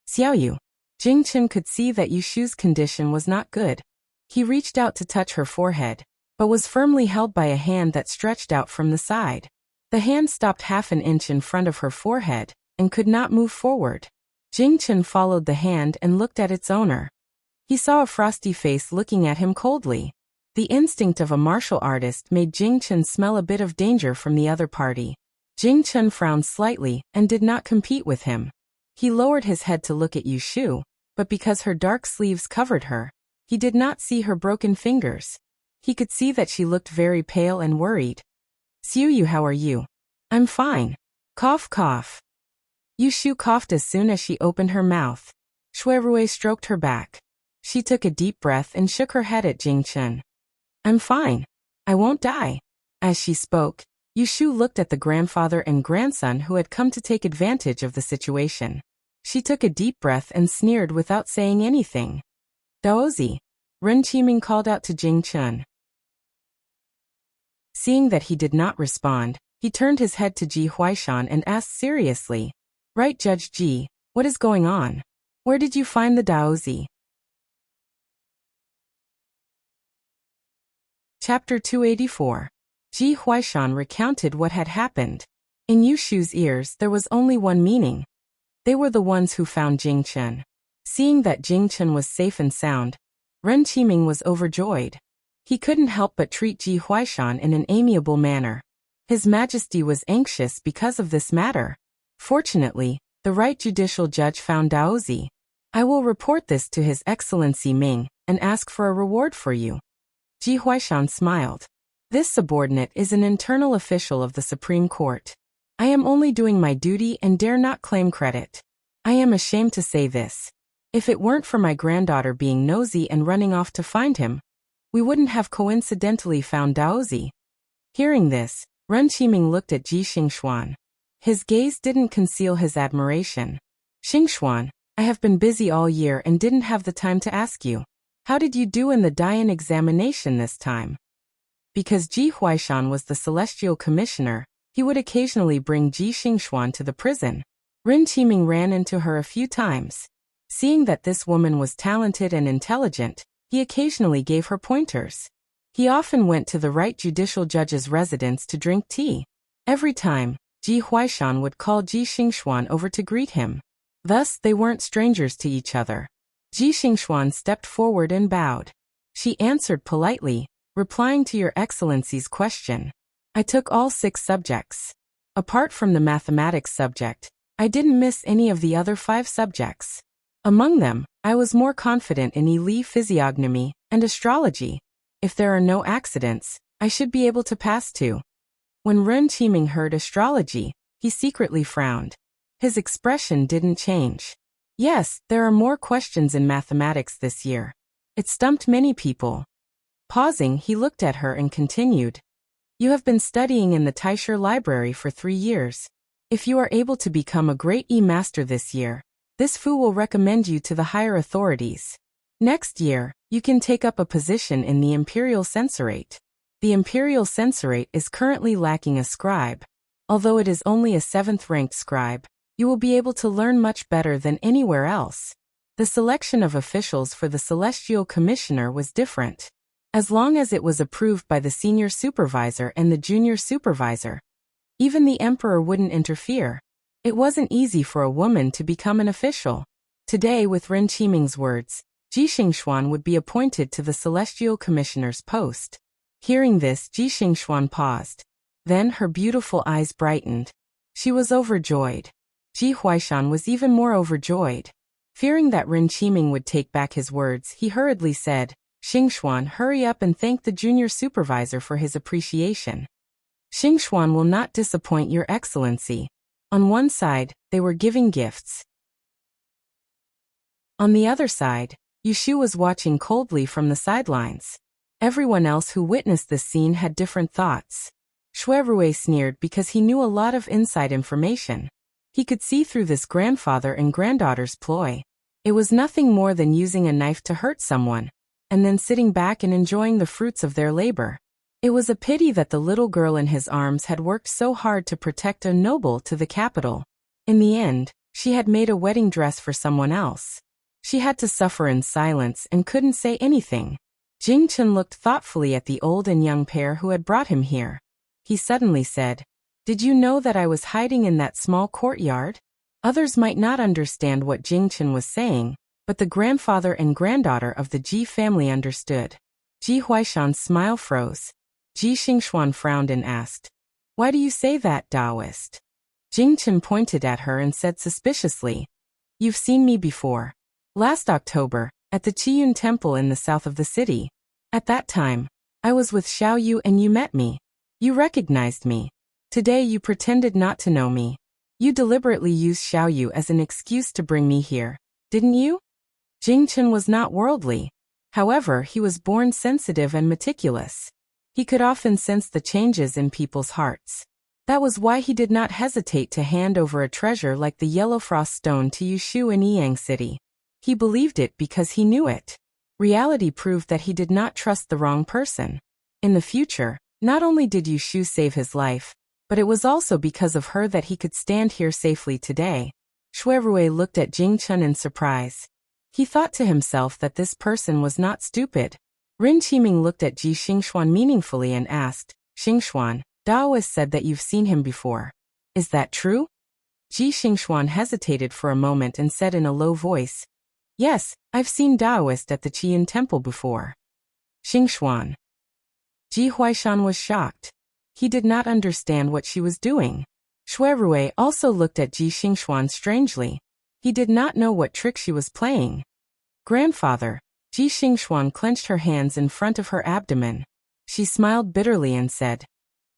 "Xiaoyu." Jing Chen could see that Yushu's condition was not good. He reached out to touch her forehead, but was firmly held by a hand that stretched out from the side. The hand stopped half an inch in front of her forehead and could not move forward. Jing Chen followed the hand and looked at its owner. He saw a frosty face looking at him coldly. The instinct of a martial artist made Jing Chen smell a bit of danger from the other party. Jing Chen frowned slightly and did not compete with him. He lowered his head to look at Yushu, but because her dark sleeves covered her, he did not see her broken fingers. He could see that she looked very pale and worried. "Xiaoyu, how are you?" "I'm fine." Cough, cough. Yushu coughed as soon as she opened her mouth. Shui Rui stroked her back. She took a deep breath and shook her head at Jing Chen. "I'm fine. I won't die." As she spoke, Yushu looked at the grandfather and grandson who had come to take advantage of the situation. She took a deep breath and sneered without saying anything. "Daozi," Ren Qiming called out to Jing Chen. Seeing that he did not respond, he turned his head to Ji Huaishan and asked seriously, "Right Judge Ji, what is going on? Where did you find the Daozi?" Chapter 284. Ji Huaishan recounted what had happened. In Yushu's ears there was only one meaning. They were the ones who found Jing Chen. Seeing that Jing Chen was safe and sound, Ren Qiming was overjoyed. He couldn't help but treat Ji Huaishan in an amiable manner. His Majesty was anxious because of this matter. Fortunately, the right judicial judge found Daozi. I will report this to His Excellency Ming and ask for a reward for you. Ji Huaishan smiled. This subordinate is an internal official of the Supreme Court. I am only doing my duty and dare not claim credit. I am ashamed to say this. If it weren't for my granddaughter being nosy and running off to find him, we wouldn't have coincidentally found Daozi. Hearing this, Ren Qiming looked at Ji Xingxuan. His gaze didn't conceal his admiration. Xingxuan, I have been busy all year and didn't have the time to ask you. How did you do in the Dian examination this time? Because Ji Huaishan was the celestial commissioner, he would occasionally bring Ji Xingxuan to the prison. Ren Qiming ran into her a few times. Seeing that this woman was talented and intelligent, he occasionally gave her pointers. He often went to the right judicial judge's residence to drink tea. Every time, Ji Huaishan would call Ji Xingxuan over to greet him. Thus, they weren't strangers to each other. Ji Xingxuan stepped forward and bowed. She answered politely, replying to Your Excellency's question. I took all 6 subjects. Apart from the mathematics subject, I didn't miss any of the other 5 subjects. Among them, I was more confident in Li physiognomy and astrology. If there are no accidents, I should be able to pass too. When Ren Qiming heard astrology, he secretly frowned. His expression didn't change. Yes, there are more questions in mathematics this year. It stumped many people. Pausing, he looked at her and continued. You have been studying in the Taisher Library for 3 years. If you are able to become a great E-master this year, this Fu will recommend you to the higher authorities. Next year, you can take up a position in the Imperial Censorate. The Imperial Censorate is currently lacking a scribe. Although it is only a 7th-ranked scribe, you will be able to learn much better than anywhere else. The selection of officials for the Celestial Commissioner was different. As long as it was approved by the senior supervisor and the junior supervisor, even the emperor wouldn't interfere. It wasn't easy for a woman to become an official. Today, with Ren Qiming's words, Ji Xingxuan would be appointed to the Celestial Commissioner's post. Hearing this, Ji Xingxuan paused. Then her beautiful eyes brightened. She was overjoyed. Ji Huaishan was even more overjoyed. Fearing that Ren Qiming would take back his words, he hurriedly said, Xingxuan, hurry up and thank the junior supervisor for his appreciation. Xingxuan will not disappoint Your Excellency. On one side, they were giving gifts. On the other side, Yushu was watching coldly from the sidelines. Everyone else who witnessed this scene had different thoughts. Shuerue sneered because he knew a lot of inside information. He could see through this grandfather and granddaughter's ploy. It was nothing more than using a knife to hurt someone, and then sitting back and enjoying the fruits of their labor. It was a pity that the little girl in his arms had worked so hard to protect a noble to the capital. In the end, she had made a wedding dress for someone else. She had to suffer in silence and couldn't say anything. Jing Chen looked thoughtfully at the old and young pair who had brought him here. He suddenly said, Did you know that I was hiding in that small courtyard? Others might not understand what Jing Chen was saying, but the grandfather and granddaughter of the Ji family understood. Ji Huaishan's smile froze. Ji Xingxuan frowned and asked, Why do you say that, Taoist? Jing Chen pointed at her and said suspiciously, You've seen me before. Last October, at the Qiyun Temple in the south of the city. At that time, I was with Xiao Yu and you met me. You recognized me. Today you pretended not to know me. You deliberately used Xiao Yu as an excuse to bring me here, didn't you? Jing Chen was not worldly. However, he was born sensitive and meticulous. He could often sense the changes in people's hearts. That was why he did not hesitate to hand over a treasure like the Yellow Frost Stone to Yushu in Yiyang City. He believed it because he knew it. Reality proved that he did not trust the wrong person. In the future, not only did Yushu save his life, but it was also because of her that he could stand here safely today. Shuerue looked at Jing Chen in surprise. He thought to himself that this person was not stupid. Ren Qiming looked at Ji Xingxuan meaningfully and asked, Xingxuan, Daoist said that you've seen him before. Is that true? Ji Xingxuan hesitated for a moment and said in a low voice, Yes, I've seen Taoist at the Qian temple before. Xingxuan. Ji Huaishan was shocked. He did not understand what she was doing. Shui also looked at Ji Xingxuan strangely. He did not know what trick she was playing. Grandfather. Ji Xingxuan clenched her hands in front of her abdomen. She smiled bitterly and said,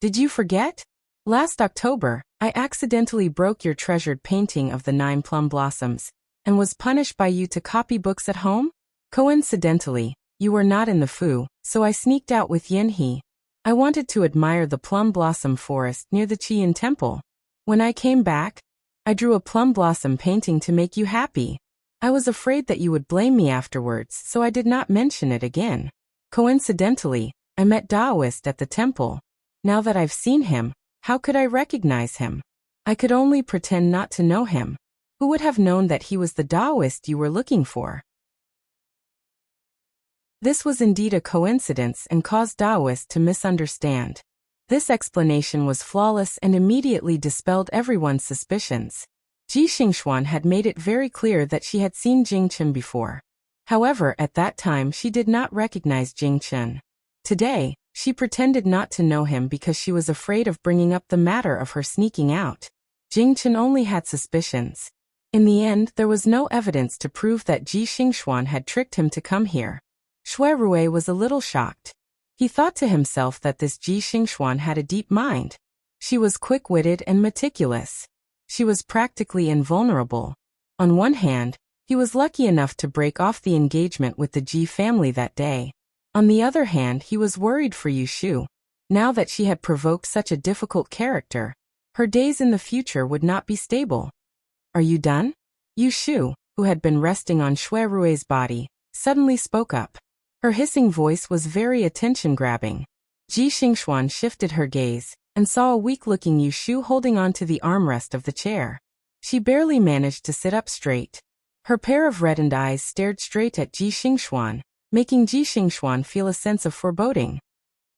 "Did you forget? Last October, I accidentally broke your treasured painting of the 9 plum blossoms, and was punished by you to copy books at home? Coincidentally, you were not in the Fu, so I sneaked out with Yin He. I wanted to admire the plum blossom forest near the Qian temple. When I came back, I drew a plum blossom painting to make you happy. I was afraid that you would blame me afterwards, so I did not mention it again. Coincidentally, I met Taoist at the temple. Now that I've seen him, how could I recognize him? I could only pretend not to know him. Who would have known that he was the Taoist you were looking for?" This was indeed a coincidence and caused Taoist to misunderstand. This explanation was flawless and immediately dispelled everyone's suspicions. Ji Xingxuan had made it very clear that she had seen Jing Chen before. However, at that time she did not recognize Jing Chen. Today, she pretended not to know him because she was afraid of bringing up the matter of her sneaking out. Jing Chen only had suspicions. In the end, there was no evidence to prove that Ji Xingxuan had tricked him to come here. Shui Rui was a little shocked. He thought to himself that this Ji Xingxuan had a deep mind. She was quick-witted and meticulous. She was practically invulnerable. On one hand, he was lucky enough to break off the engagement with the Ji family that day. On the other hand, he was worried for Yu Shu. Now that she had provoked such a difficult character, her days in the future would not be stable. "Are you done?" Yu Shu, who had been resting on Shui Rui's body, suddenly spoke up. Her hissing voice was very attention-grabbing. Ji Xingxuan shifted her gaze and saw a weak-looking Yu Shu holding on to the armrest of the chair. She barely managed to sit up straight. Her pair of reddened eyes stared straight at Ji Xingxuan, making Ji Xingxuan feel a sense of foreboding.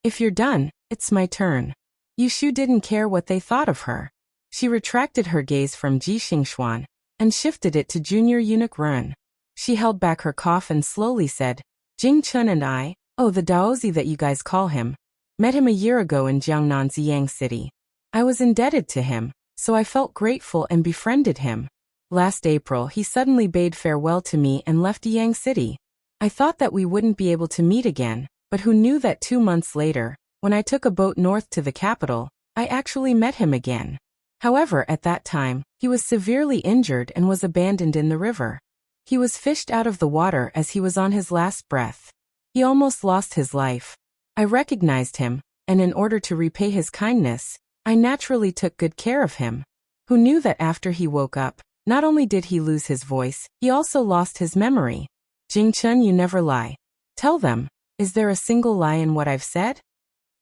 "If you're done, it's my turn." Yu Shu didn't care what they thought of her. She retracted her gaze from Ji Xingxuan and shifted it to Junior Eunuch Ren. She held back her cough and slowly said, "Jing Chen and I, oh the Daozi that you guys call him, met him a year ago in Jiangnan's Yang City. I was indebted to him, so I felt grateful and befriended him. Last April he suddenly bade farewell to me and left Yang City. I thought that we wouldn't be able to meet again, but who knew that 2 months later, when I took a boat north to the capital, I actually met him again. However, at that time, he was severely injured and was abandoned in the river. He was fished out of the water as he was on his last breath. He almost lost his life. I recognized him, and in order to repay his kindness, I naturally took good care of him. Who knew that after he woke up, not only did he lose his voice, he also lost his memory. Jing Chen, you never lie. Tell them, is there a single lie in what I've said?"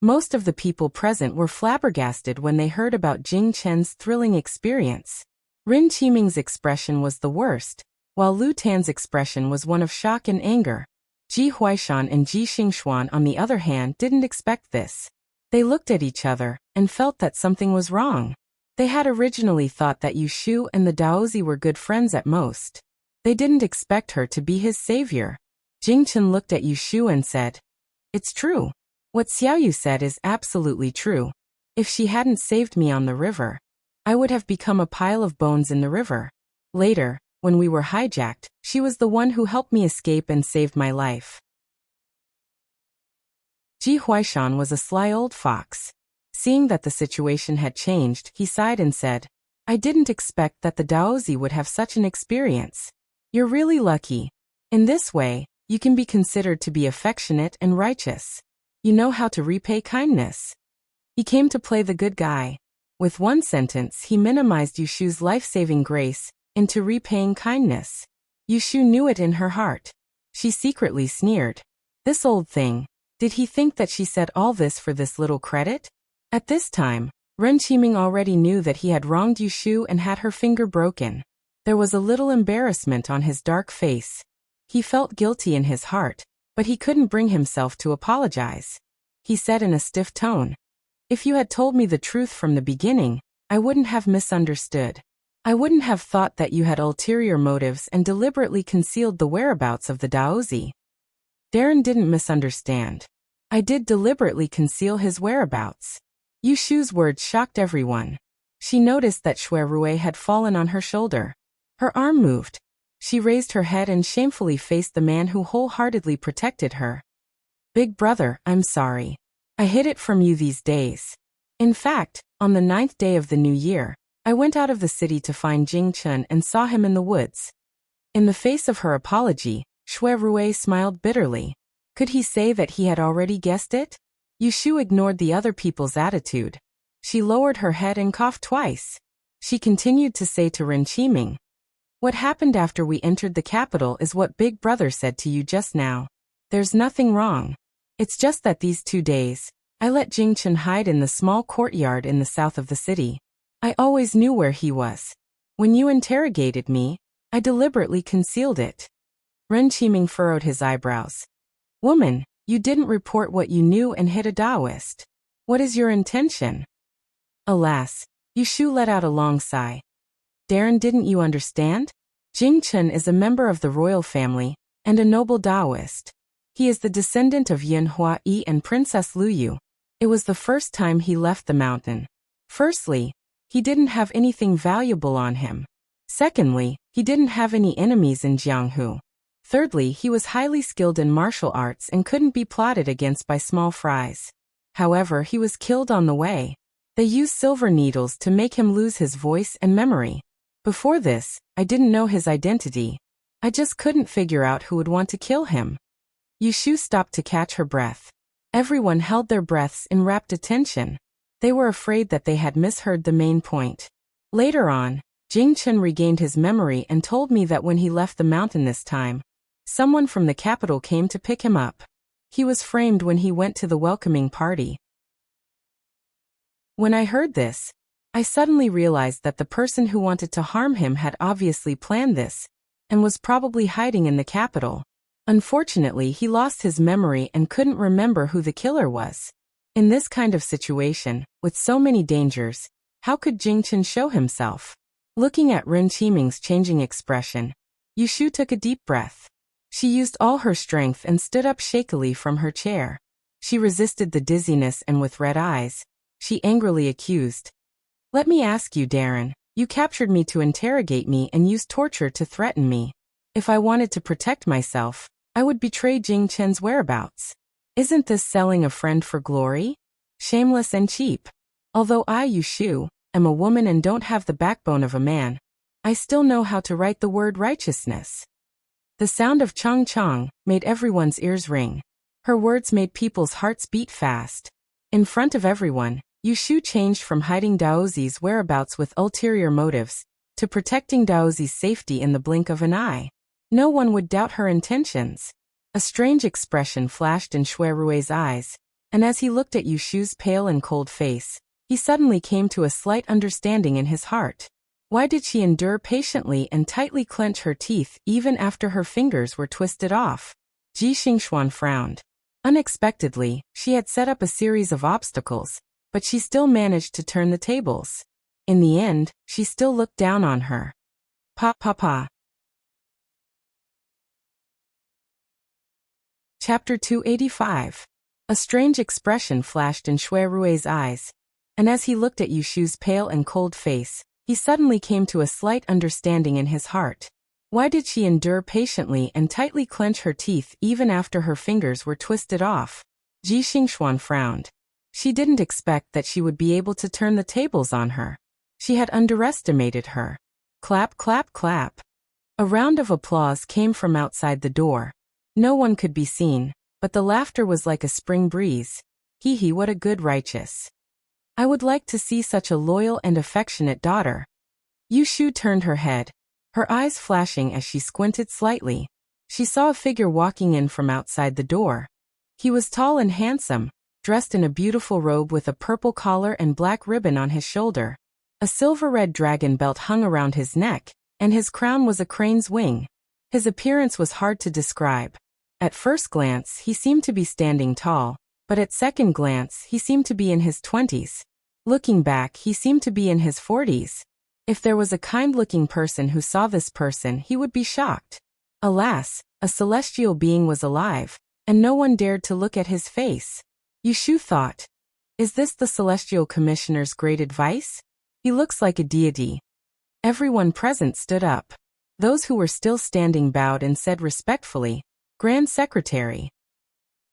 Most of the people present were flabbergasted when they heard about Jing Chen's thrilling experience. Rin Qiming's expression was the worst, while Lu Tan's expression was one of shock and anger. Ji Huaishan and Ji Xingxuan, on the other hand, didn't expect this. They looked at each other and felt that something was wrong. They had originally thought that Yu Shu and the Daozi were good friends at most. They didn't expect her to be his savior. Jing Chen looked at Yu Shu and said, "It's true. What Xiaoyu said is absolutely true. If she hadn't saved me on the river, I would have become a pile of bones in the river. Later, when we were hijacked, she was the one who helped me escape and saved my life." Ji Huaishan was a sly old fox. Seeing that the situation had changed, he sighed and said, "I didn't expect that the Daozi would have such an experience. You're really lucky. In this way, you can be considered to be affectionate and righteous. You know how to repay kindness." He came to play the good guy. With one sentence, he minimized Yu Shu's life-saving grace into repaying kindness. Yu Shu knew it in her heart. She secretly sneered. This old thing, did he think that she said all this for this little credit? At this time, Ren Qiming already knew that he had wronged Yu Shu and had her finger broken. There was a little embarrassment on his dark face. He felt guilty in his heart, but he couldn't bring himself to apologize. He said in a stiff tone, "If you had told me the truth from the beginning, I wouldn't have misunderstood. I wouldn't have thought that you had ulterior motives and deliberately concealed the whereabouts of the Daozi. Darren didn't misunderstand. I did deliberately conceal his whereabouts. Yushu's words shocked everyone. She noticed that Shui Rui had fallen on her shoulder. Her arm moved. She raised her head and shamefully faced the man who wholeheartedly protected her. Big brother, I'm sorry. I hid it from you these days. In fact, on the 9th day of the new year, I went out of the city to find Jing Chun and saw him in the woods. In the face of her apology, Shui Rui smiled bitterly. Could he say that he had already guessed it? Yushu ignored the other people's attitude. She lowered her head and coughed twice. She continued to say to Ren Qiming, "What happened after we entered the capital is what Big Brother said to you just now. There's nothing wrong. It's just that these 2 days, I let Jing Chun hide in the small courtyard in the south of the city. I always knew where he was. When you interrogated me, I deliberately concealed it." Ren Qiming furrowed his eyebrows. "Woman, you didn't report what you knew and hid a Taoist. What is your intention?" Alas, Yushu let out a long sigh. "Darren, didn't you understand? Jing Chun is a member of the royal family and a noble Taoist. He is the descendant of Yin Hua Yi and Princess Lu Yu. It was the first time he left the mountain. Firstly, he didn't have anything valuable on him. Secondly, he didn't have any enemies in Jianghu. Thirdly, he was highly skilled in martial arts and couldn't be plotted against by small fries. However, he was killed on the way. They used silver needles to make him lose his voice and memory. Before this, I didn't know his identity. I just couldn't figure out who would want to kill him." Yushu stopped to catch her breath. Everyone held their breaths in rapt attention. They were afraid that they had misheard the main point. Later on, Jing Chun regained his memory and told me that when he left the mountain this time, someone from the capital came to pick him up. He was framed when he went to the welcoming party. When I heard this, I suddenly realized that the person who wanted to harm him had obviously planned this, and was probably hiding in the capital. Unfortunately, he lost his memory and couldn't remember who the killer was. In this kind of situation, with so many dangers, how could Jing Chun show himself? Looking at Ren Qiming's changing expression, Yushu took a deep breath. She used all her strength and stood up shakily from her chair. She resisted the dizziness and with red eyes, she angrily accused, "Let me ask you, Darren, you captured me to interrogate me and used torture to threaten me. If I wanted to protect myself, I would betray Jing Chun's whereabouts. Isn't this selling a friend for glory? Shameless and cheap. Although I, Yushu, am a woman and don't have the backbone of a man, I still know how to write the word righteousness." The sound of chong chong made everyone's ears ring. Her words made people's hearts beat fast. In front of everyone, Yushu changed from hiding Daozi's whereabouts with ulterior motives to protecting Daozi's safety in the blink of an eye. No one would doubt her intentions. A strange expression flashed in Shui Rui's eyes, and as he looked at Yushu's pale and cold face, he suddenly came to a slight understanding in his heart. Why did she endure patiently and tightly clench her teeth even after her fingers were twisted off? Ji Xingxuan frowned. Unexpectedly, she had set up a series of obstacles, but she still managed to turn the tables. In the end, she still looked down on her. Pa. Chapter 285. A strange expression flashed in Shui Rui's eyes, and as he looked at Yushu's pale and cold face, he suddenly came to a slight understanding in his heart. Why did she endure patiently and tightly clench her teeth even after her fingers were twisted off? Ji Xingxuan frowned. She didn't expect that she would be able to turn the tables on her. She had underestimated her. Clap, clap, clap. A round of applause came from outside the door. No one could be seen, but the laughter was like a spring breeze. Hee, what a good righteous. I would like to see such a loyal and affectionate daughter. Yushu turned her head, her eyes flashing as she squinted slightly. She saw a figure walking in from outside the door. He was tall and handsome, dressed in a beautiful robe with a purple collar and black ribbon on his shoulder. A silver-red dragon belt hung around his neck, and his crown was a crane's wing. His appearance was hard to describe. At first glance, he seemed to be standing tall, but at second glance, he seemed to be in his 20s. Looking back, he seemed to be in his 40s. If there was a kind-looking person who saw this person, he would be shocked. Alas, a celestial being was alive, and no one dared to look at his face. Yushu thought, is this the celestial commissioner's great advice? He looks like a deity. Everyone present stood up. Those who were still standing bowed and said respectfully, Grand Secretary.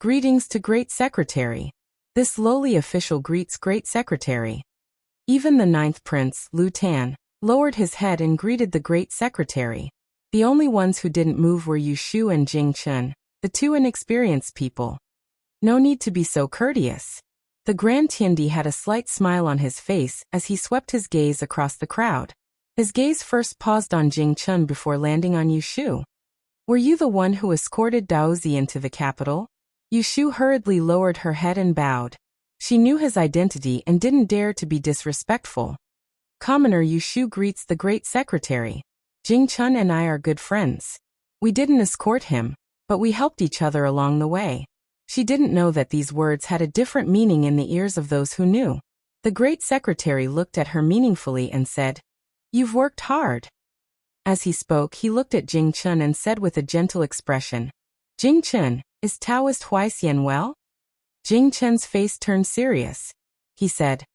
Greetings to Great Secretary. This lowly official greets Great Secretary. Even the ninth prince, Lu Tan, lowered his head and greeted the Great Secretary. The only ones who didn't move were Yushu and Jing Chun, the two inexperienced people. No need to be so courteous. The Grand Tiandi had a slight smile on his face as he swept his gaze across the crowd. His gaze first paused on Jing Chun before landing on Yushu. Were you the one who escorted Daozi into the capital? Yushu hurriedly lowered her head and bowed. She knew his identity and didn't dare to be disrespectful. Commoner Yushu greets the Great Secretary. Jing Chun and I are good friends. We didn't escort him, but we helped each other along the way. She didn't know that these words had a different meaning in the ears of those who knew. The Great Secretary looked at her meaningfully and said, You've worked hard. As he spoke, he looked at Jing Chun and said with a gentle expression, Jing Chun, is Taoist Huaixian well? Jing Chun's face turned serious. He said,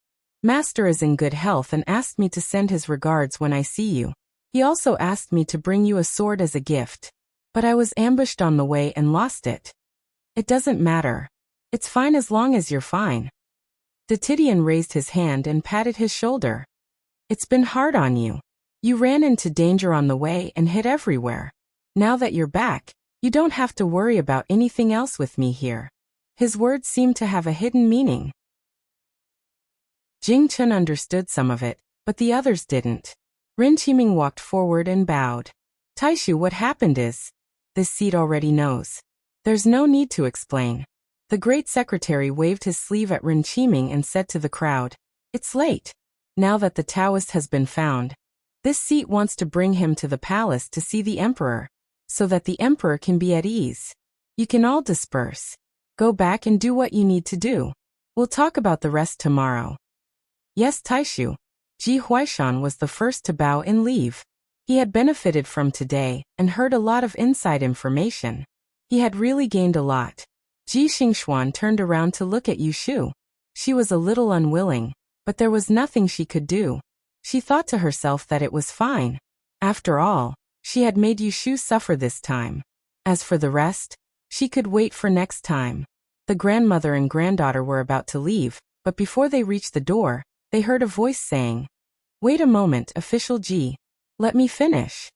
Master is in good health and asked me to send his regards when I see you. He also asked me to bring you a sword as a gift. But I was ambushed on the way and lost it. It doesn't matter. It's fine as long as you're fine. The Tidian raised his hand and patted his shoulder. It's been hard on you. You ran into danger on the way and hid everywhere. Now that you're back, you don't have to worry about anything else with me here. His words seemed to have a hidden meaning. Jing Chun understood some of it, but the others didn't. Rin Qiming walked forward and bowed. Taishu, what happened is, this seat already knows. There's no need to explain. The Great Secretary waved his sleeve at Rin Qiming and said to the crowd, It's late. Now that the Taoist has been found, this seat wants to bring him to the palace to see the Emperor, so that the Emperor can be at ease. You can all disperse. Go back and do what you need to do. We'll talk about the rest tomorrow. Yes, Taishu. Ji Huaishan was the first to bow and leave. He had benefited from today and heard a lot of inside information. He had really gained a lot. Ji Xingxuan turned around to look at Yushu. She was a little unwilling, but there was nothing she could do. She thought to herself that it was fine. After all, she had made Yushu suffer this time. As for the rest, she could wait for next time. The grandmother and granddaughter were about to leave, but before they reached the door, they heard a voice saying, Wait a moment, Official Ji. Let me finish.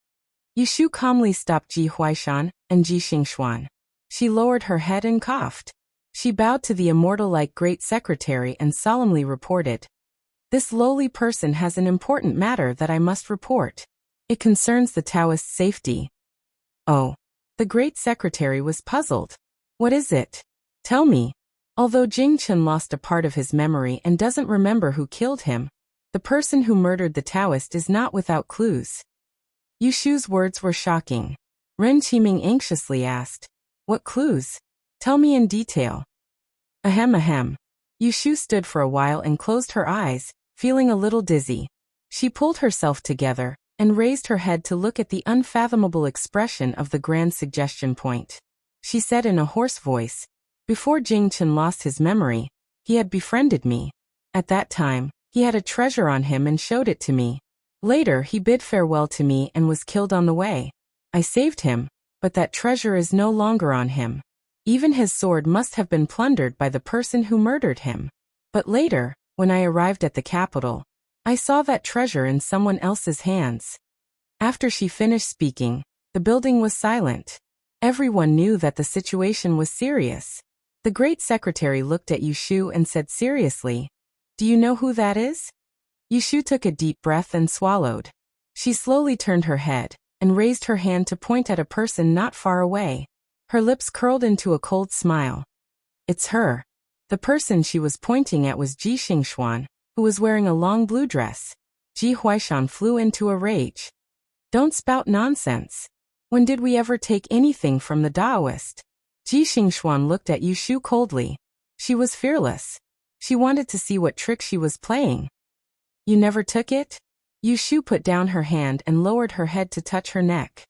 Yushu calmly stopped Ji Huaishan and Ji Xingxuan. She lowered her head and coughed. She bowed to the immortal-like Great Secretary and solemnly reported, This lowly person has an important matter that I must report. It concerns the Taoist's safety. Oh. The Great Secretary was puzzled. What is it? Tell me. Although Jing Chun lost a part of his memory and doesn't remember who killed him, the person who murdered the Taoist is not without clues. Yushu's words were shocking. Ren Qiming anxiously asked, What clues? Tell me in detail. Ahem. Yushu stood for a while and closed her eyes, feeling a little dizzy. She pulled herself together and raised her head to look at the unfathomable expression of the grand suggestion point. She said in a hoarse voice, Before Jing Chun lost his memory, he had befriended me. At that time, he had a treasure on him and showed it to me. Later, he bid farewell to me and was killed on the way. I saved him, but that treasure is no longer on him. Even his sword must have been plundered by the person who murdered him. But later, when I arrived at the capital, I saw that treasure in someone else's hands. After she finished speaking, the building was silent. Everyone knew that the situation was serious. The Great Secretary looked at Yushu and said seriously, Do you know who that is? Yushu took a deep breath and swallowed. She slowly turned her head and raised her hand to point at a person not far away. Her lips curled into a cold smile. It's her. The person she was pointing at was Ji Xingxuan, who was wearing a long blue dress. Ji Huaishan flew into a rage. Don't spout nonsense. When did we ever take anything from the Taoist? Ji Xingxuan looked at Yushu coldly. She was fearless. She wanted to see what trick she was playing. You never took it? Yushu put down her hand and lowered her head to touch her neck.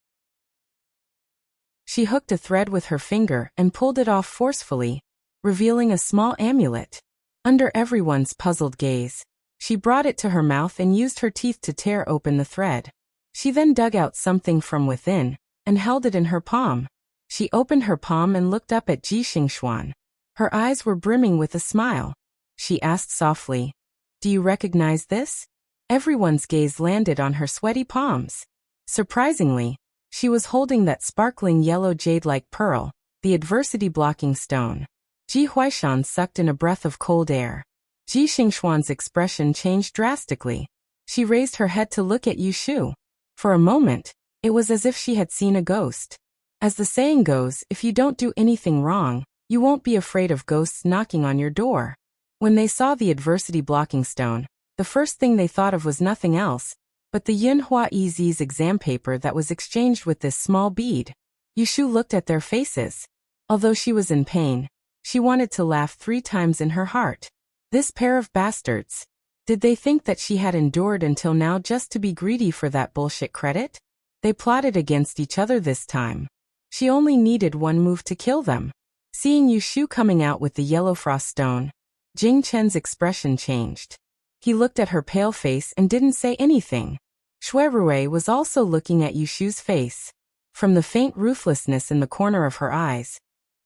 She hooked a thread with her finger and pulled it off forcefully, revealing a small amulet. Under everyone's puzzled gaze, she brought it to her mouth and used her teeth to tear open the thread. She then dug out something from within and held it in her palm. She opened her palm and looked up at Ji Xingxuan. Her eyes were brimming with a smile. She asked softly, "Do you recognize this?" Everyone's gaze landed on her sweaty palms. Surprisingly, she was holding that sparkling yellow jade-like pearl, the adversity-blocking stone. Ji Huaishan sucked in a breath of cold air. Ji Xingxuan's expression changed drastically. She raised her head to look at Yushu. For a moment, it was as if she had seen a ghost. As the saying goes, if you don't do anything wrong, you won't be afraid of ghosts knocking on your door. When they saw the adversity-blocking stone, the first thing they thought of was nothing else but the Yinhua EZ's exam paper that was exchanged with this small bead. Yushu looked at their faces. Although she was in pain, she wanted to laugh 3 times in her heart. This pair of bastards. Did they think that she had endured until now just to be greedy for that bullshit credit? They plotted against each other this time. She only needed one move to kill them. Seeing Yushu coming out with the yellow frost stone, Jing Chen's expression changed. He looked at her pale face and didn't say anything. Shui Rui was also looking at Yushu's face. From the faint ruthlessness in the corner of her eyes,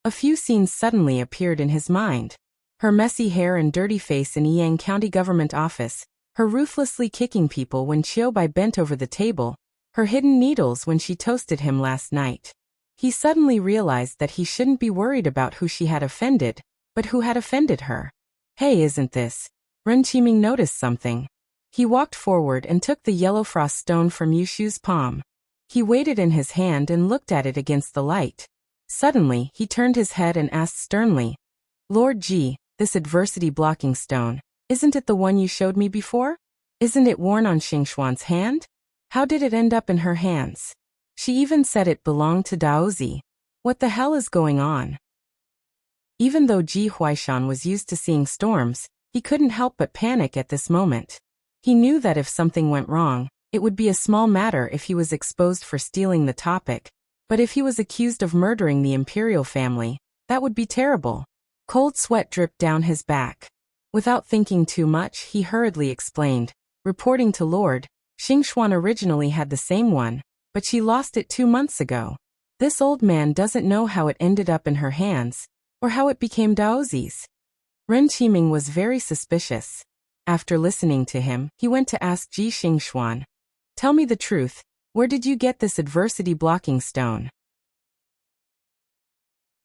a few scenes suddenly appeared in his mind. Her messy hair and dirty face in Yang County government office, her ruthlessly kicking people when Chiu Bai bent over the table, her hidden needles when she toasted him last night. He suddenly realized that he shouldn't be worried about who she had offended, but who had offended her. Hey, isn't this? Ren Qiming noticed something. He walked forward and took the yellow frost stone from Yushu's palm. He weighed it in his hand and looked at it against the light. Suddenly, he turned his head and asked sternly, "Lord Ji, this adversity-blocking stone, isn't it the one you showed me before? Isn't it worn on Xingxuan's hand? How did it end up in her hands? She even said it belonged to Daozi. What the hell is going on?" Even though Ji Huaishan was used to seeing storms, he couldn't help but panic at this moment. He knew that if something went wrong, it would be a small matter if he was exposed for stealing the topic, but if he was accused of murdering the imperial family, that would be terrible. Cold sweat dripped down his back. Without thinking too much, he hurriedly explained, reporting to Lord, Xingxuan originally had the same one, but she lost it 2 months ago. This old man doesn't know how it ended up in her hands, or how it became Daozi's. Ren Qiming was very suspicious. After listening to him, he went to ask Ji Xingxuan, "Tell me the truth, where did you get this adversity-blocking stone?"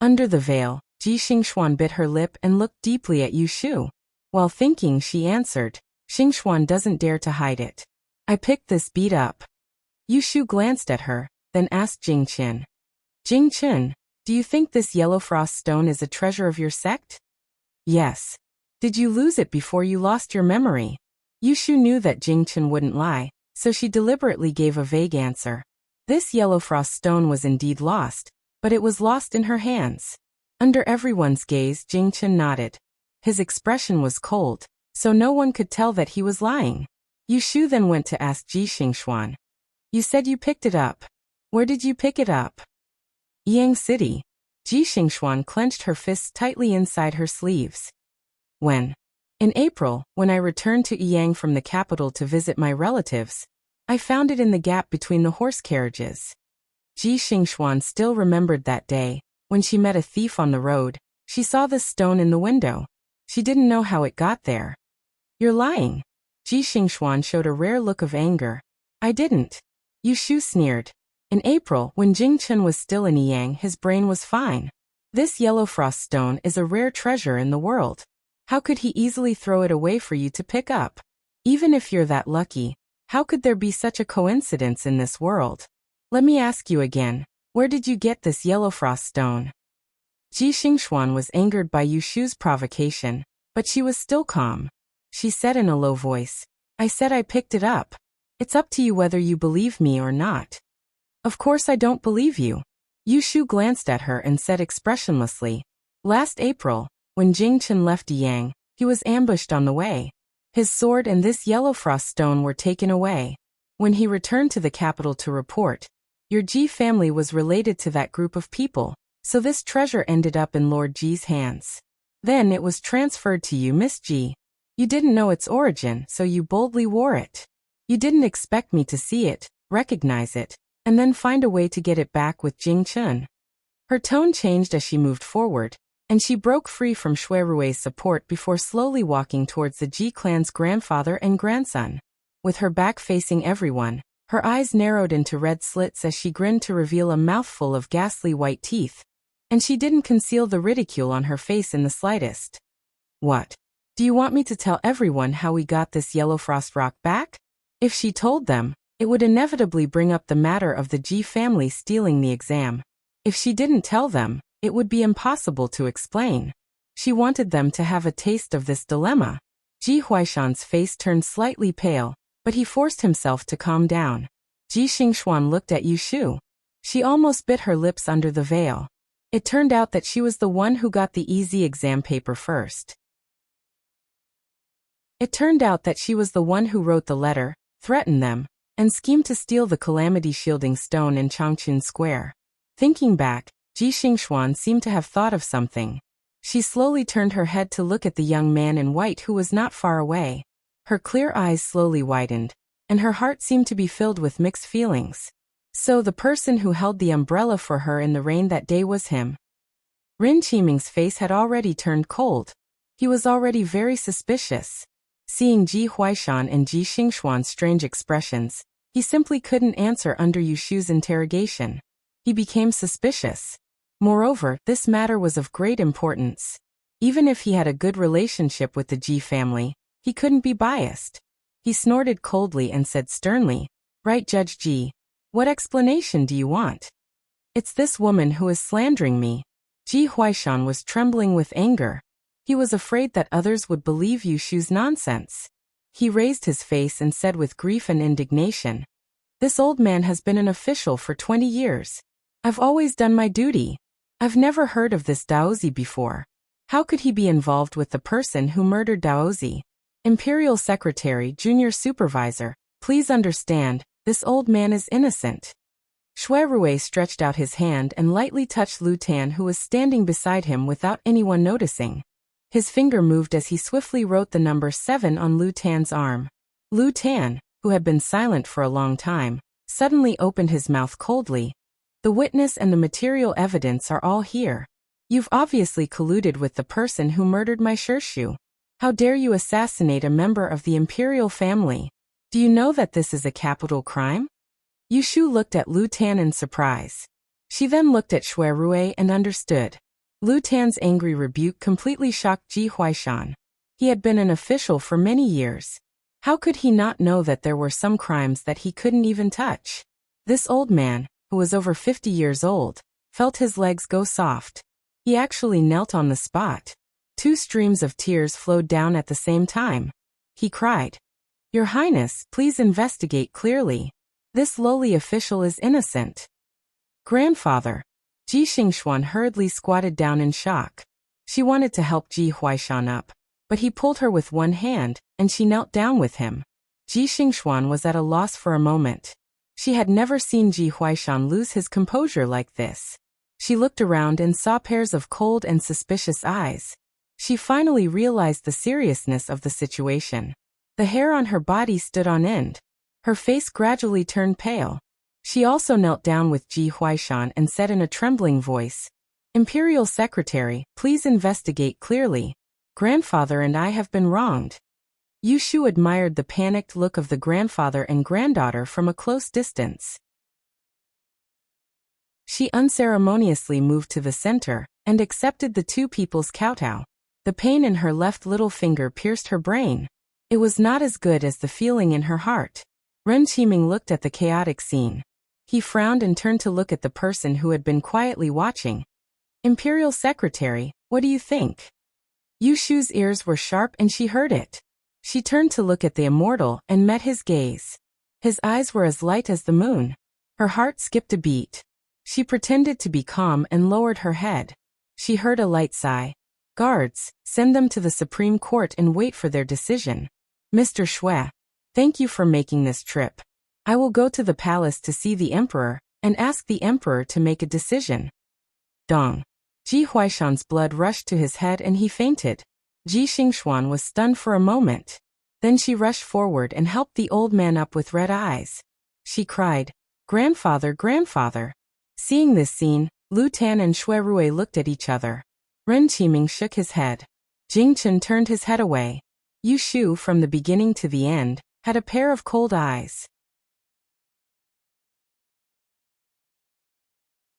Under the veil, Ji Xingxuan bit her lip and looked deeply at Yushu. While thinking, she answered, "Xingxuan doesn't dare to hide it. I picked this bead up." Yushu glanced at her, then asked Jing Qin, "Jing Qin, do you think this yellow frost stone is a treasure of your sect?" "Yes." "Did you lose it before you lost your memory?" Yushu knew that Jing Qin wouldn't lie, so she deliberately gave a vague answer. This yellow frost stone was indeed lost, but it was lost in her hands. Under everyone's gaze, Jing Qin nodded. His expression was cold, so no one could tell that he was lying. Yushu then went to ask Ji Xingxuan, "You said you picked it up. Where did you pick it up?" "Yang City." Ji Xingxuan clenched her fists tightly inside her sleeves. "When?" "In April, when I returned to Yang from the capital to visit my relatives. I found it in the gap between the horse carriages." Ji Xingxuan still remembered that day, when she met a thief on the road. She saw the stone in the window. She didn't know how it got there. "You're lying." Ji Xingxuan showed a rare look of anger. "I didn't." Yushu sneered. In April, when Jing Chen was still in Yang, his brain was fine. This yellow frost stone is a rare treasure in the world. How could he easily throw it away for you to pick up? Even if you're that lucky, how could there be such a coincidence in this world? Let me ask you again, where did you get this yellow frost stone? Ji Xingxuan was angered by Yushu's provocation, but she was still calm. She said in a low voice, "I said I picked it up. It's up to you whether you believe me or not." "Of course I don't believe you." Yushu glanced at her and said expressionlessly, "Last April, when Jing Chen left Yang, he was ambushed on the way. His sword and this yellow frost stone were taken away. When he returned to the capital to report, your Ji family was related to that group of people, so this treasure ended up in Lord Ji's hands. Then it was transferred to you, Miss Ji. You didn't know its origin, so you boldly wore it. You didn't expect me to see it, recognize it, and then find a way to get it back with Jing Chun. Her tone changed as she moved forward, and she broke free from Shui Rui's support before slowly walking towards the Ji clan's grandfather and grandson. With her back facing everyone, her eyes narrowed into red slits as she grinned to reveal a mouthful of ghastly white teeth, and she didn't conceal the ridicule on her face in the slightest. What? Do you want me to tell everyone how we got this yellow frost rock back? If she told them, it would inevitably bring up the matter of the Ji family stealing the exam. If she didn't tell them, it would be impossible to explain. She wanted them to have a taste of this dilemma. Ji Huaishan's face turned slightly pale, but he forced himself to calm down. Ji Xingxuan looked at Yu Shu. She almost bit her lips under the veil. It turned out that she was the one who got the easy exam paper first. It turned out that she was the one who wrote the letter, threatened them, and schemed to steal the calamity shielding stone in Changchun Square. Thinking back, Ji Xingxuan seemed to have thought of something. She slowly turned her head to look at the young man in white who was not far away. Her clear eyes slowly widened, and her heart seemed to be filled with mixed feelings. So the person who held the umbrella for her in the rain that day was him. Rin Qiming's face had already turned cold. He was already very suspicious. Seeing Ji Huaishan and Ji Xingxuan's strange expressions, he simply couldn't answer under Yu Shu's interrogation. He became suspicious. Moreover, this matter was of great importance. Even if he had a good relationship with the Ji family, he couldn't be biased. He snorted coldly and said sternly, "Right, Judge Ji. What explanation do you want?" "It's this woman who is slandering me." Ji Huaishan was trembling with anger. He was afraid that others would believe Yu Shu's nonsense. He raised his face and said with grief and indignation, "This old man has been an official for 20 years. I've always done my duty. I've never heard of this Daozi before. How could he be involved with the person who murdered Daozi? Imperial Secretary, Junior Supervisor, please understand, this old man is innocent." Shui Rui stretched out his hand and lightly touched Lu Tan, who was standing beside him without anyone noticing. His finger moved as he swiftly wrote the number 7 on Lu Tan's arm. Lu Tan, who had been silent for a long time, suddenly opened his mouth coldly. "The witness and the material evidence are all here. You've obviously colluded with the person who murdered my Shirshu. How dare you assassinate a member of the imperial family? Do you know that this is a capital crime?" Yu Shu looked at Lu Tan in surprise. She then looked at Shui Rui and understood. Lu Tan's angry rebuke completely shocked Ji Huaishan. He had been an official for many years. How could he not know that there were some crimes that he couldn't even touch? This old man, who was over 50 years old, felt his legs go soft. He actually knelt on the spot. 2 streams of tears flowed down at the same time. He cried, "Your Highness, please investigate clearly. This lowly official is innocent." "Grandfather." Ji Xingxuan hurriedly squatted down in shock. She wanted to help Ji Huaishan up, but he pulled her with one hand, and she knelt down with him. Ji Xingxuan was at a loss for a moment. She had never seen Ji Huaishan lose his composure like this. She looked around and saw pairs of cold and suspicious eyes. She finally realized the seriousness of the situation. The hair on her body stood on end. Her face gradually turned pale. She also knelt down with Ji Huaishan and said in a trembling voice, "Imperial Secretary, please investigate clearly. Grandfather and I have been wronged." Yu Shu admired the panicked look of the grandfather and granddaughter from a close distance. She unceremoniously moved to the center and accepted the 2 people's kowtow. The pain in her left little finger pierced her brain. It was not as good as the feeling in her heart. Ren Qiming looked at the chaotic scene. He frowned and turned to look at the person who had been quietly watching. "Imperial Secretary, what do you think?" Yu Shu's ears were sharp and she heard it. She turned to look at the immortal and met his gaze. His eyes were as light as the moon. Her heart skipped a beat. She pretended to be calm and lowered her head. She heard a light sigh. "Guards, send them to the Supreme Court and wait for their decision." Mr. Shui, thank you for making this trip. I will go to the palace to see the emperor and ask the emperor to make a decision. Dong. Ji Huaishan's blood rushed to his head and he fainted. Ji Xingxuan was stunned for a moment. Then she rushed forward and helped the old man up with red eyes. She cried, "Grandfather, grandfather." Seeing this scene, Lu Tan and Shui Rui looked at each other. Ren Qiming shook his head. Jing Chen turned his head away. Yu Shu, from the beginning to the end, had a pair of cold eyes.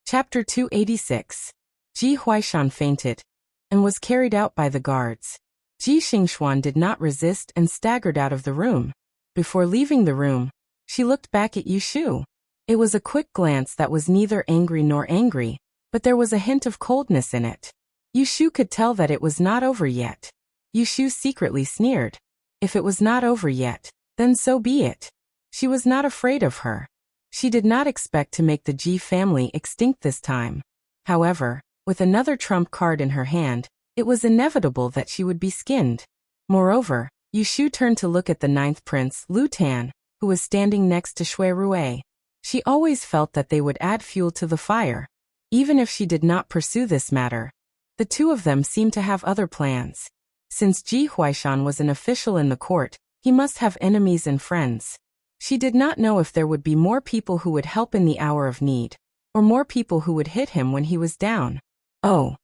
Chapter 286. Ji Huaishan fainted and was carried out by the guards. Ji Xingxuan did not resist and staggered out of the room. Before leaving the room, she looked back at Yu Shu. It was a quick glance that was neither angry nor angry, but there was a hint of coldness in it. Yu Shu could tell that it was not over yet. Yu Shu secretly sneered. If it was not over yet, then so be it. She was not afraid of her. She did not expect to make the Ji family extinct this time. However, with another trump card in her hand, it was inevitable that she would be skinned. Moreover, Yu Shu turned to look at the ninth prince, Lu Tan, who was standing next to Shui Rui. She always felt that they would add fuel to the fire. Even if she did not pursue this matter, the two of them seemed to have other plans. Since Ji Huaishan was an official in the court, he must have enemies and friends. She did not know if there would be more people who would help in the hour of need, or more people who would hit him when he was down. Oh!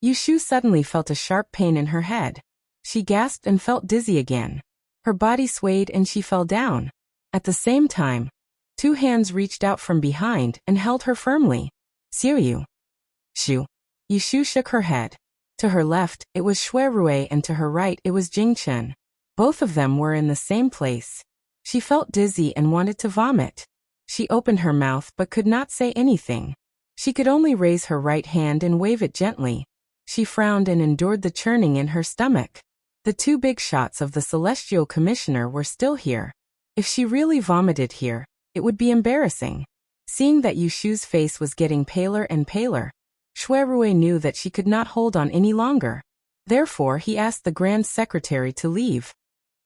Yu Shu suddenly felt a sharp pain in her head. She gasped and felt dizzy again. Her body swayed and she fell down. At the same time, two hands reached out from behind and held her firmly. Xiu. Shu. Yu Shu shook her head. To her left, it was Shui Rui and to her right it was Jing Chen. Both of them were in the same place. She felt dizzy and wanted to vomit. She opened her mouth but could not say anything. She could only raise her right hand and wave it gently. She frowned and endured the churning in her stomach. The two big shots of the Celestial Commissioner were still here. If she really vomited here, it would be embarrassing. Seeing that Yu Shu's face was getting paler and paler, Shui Rui knew that she could not hold on any longer. Therefore, he asked the Grand Secretary to leave.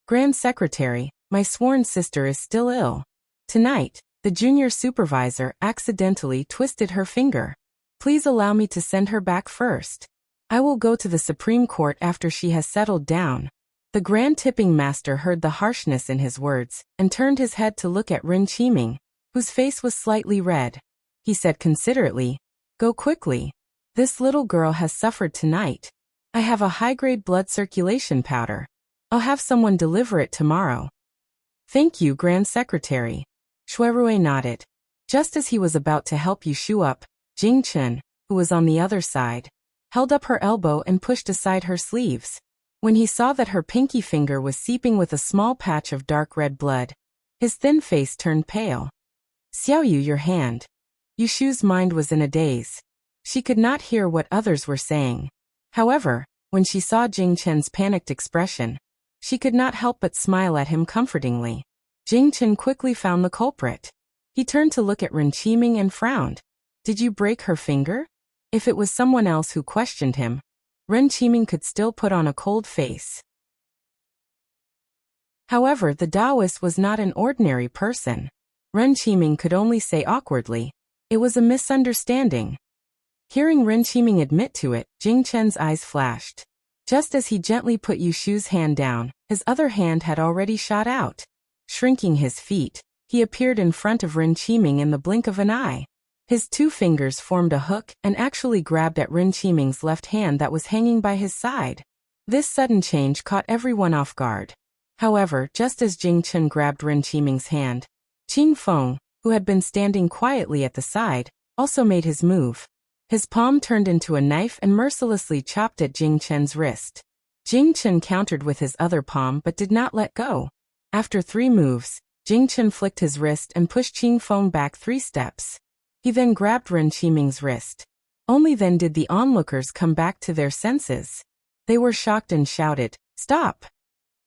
Grand Secretary, my sworn sister is still ill. Tonight, the junior supervisor accidentally twisted her finger. Please allow me to send her back first. I will go to the Supreme Court after she has settled down. The Grand Tipping Master heard the harshness in his words and turned his head to look at Ren Qiming, whose face was slightly red. He said considerately, "Go quickly. This little girl has suffered tonight. I have a high-grade blood circulation powder. I'll have someone deliver it tomorrow." Thank you, Grand Secretary. Shui Rui nodded. Just as he was about to help Yu Shu up, Jing Chen, who was on the other side, held up her elbow and pushed aside her sleeves. When he saw that her pinky finger was seeping with a small patch of dark red blood, his thin face turned pale. Xiaoyu, your hand. Yu Shu's mind was in a daze. She could not hear what others were saying. However, when she saw Jing Chen's panicked expression, she could not help but smile at him comfortingly. Jing Chen quickly found the culprit. He turned to look at Ren Qiming and frowned. Did you break her finger? If it was someone else who questioned him, Ren Qiming could still put on a cold face. However, the Taoist was not an ordinary person. Ren Qiming could only say awkwardly, "It was a misunderstanding." Hearing Ren Qiming admit to it, Jing Chen's eyes flashed. Just as he gently put Yu Shu's hand down, his other hand had already shot out. Shrinking his feet, he appeared in front of Ren Qiming in the blink of an eye. His two fingers formed a hook and actually grabbed at Ren Qiming's left hand that was hanging by his side. This sudden change caught everyone off guard. However, just as Jing Chen grabbed Ren Qiming's hand, Qing Feng, who had been standing quietly at the side, also made his move. His palm turned into a knife and mercilessly chopped at Jing Chen's wrist. Jing Chen countered with his other palm but did not let go. After 3 moves, Jing Chen flicked his wrist and pushed Qing Feng back 3 steps. He then grabbed Ren Qiming's wrist. Only then did the onlookers come back to their senses. They were shocked and shouted, "Stop!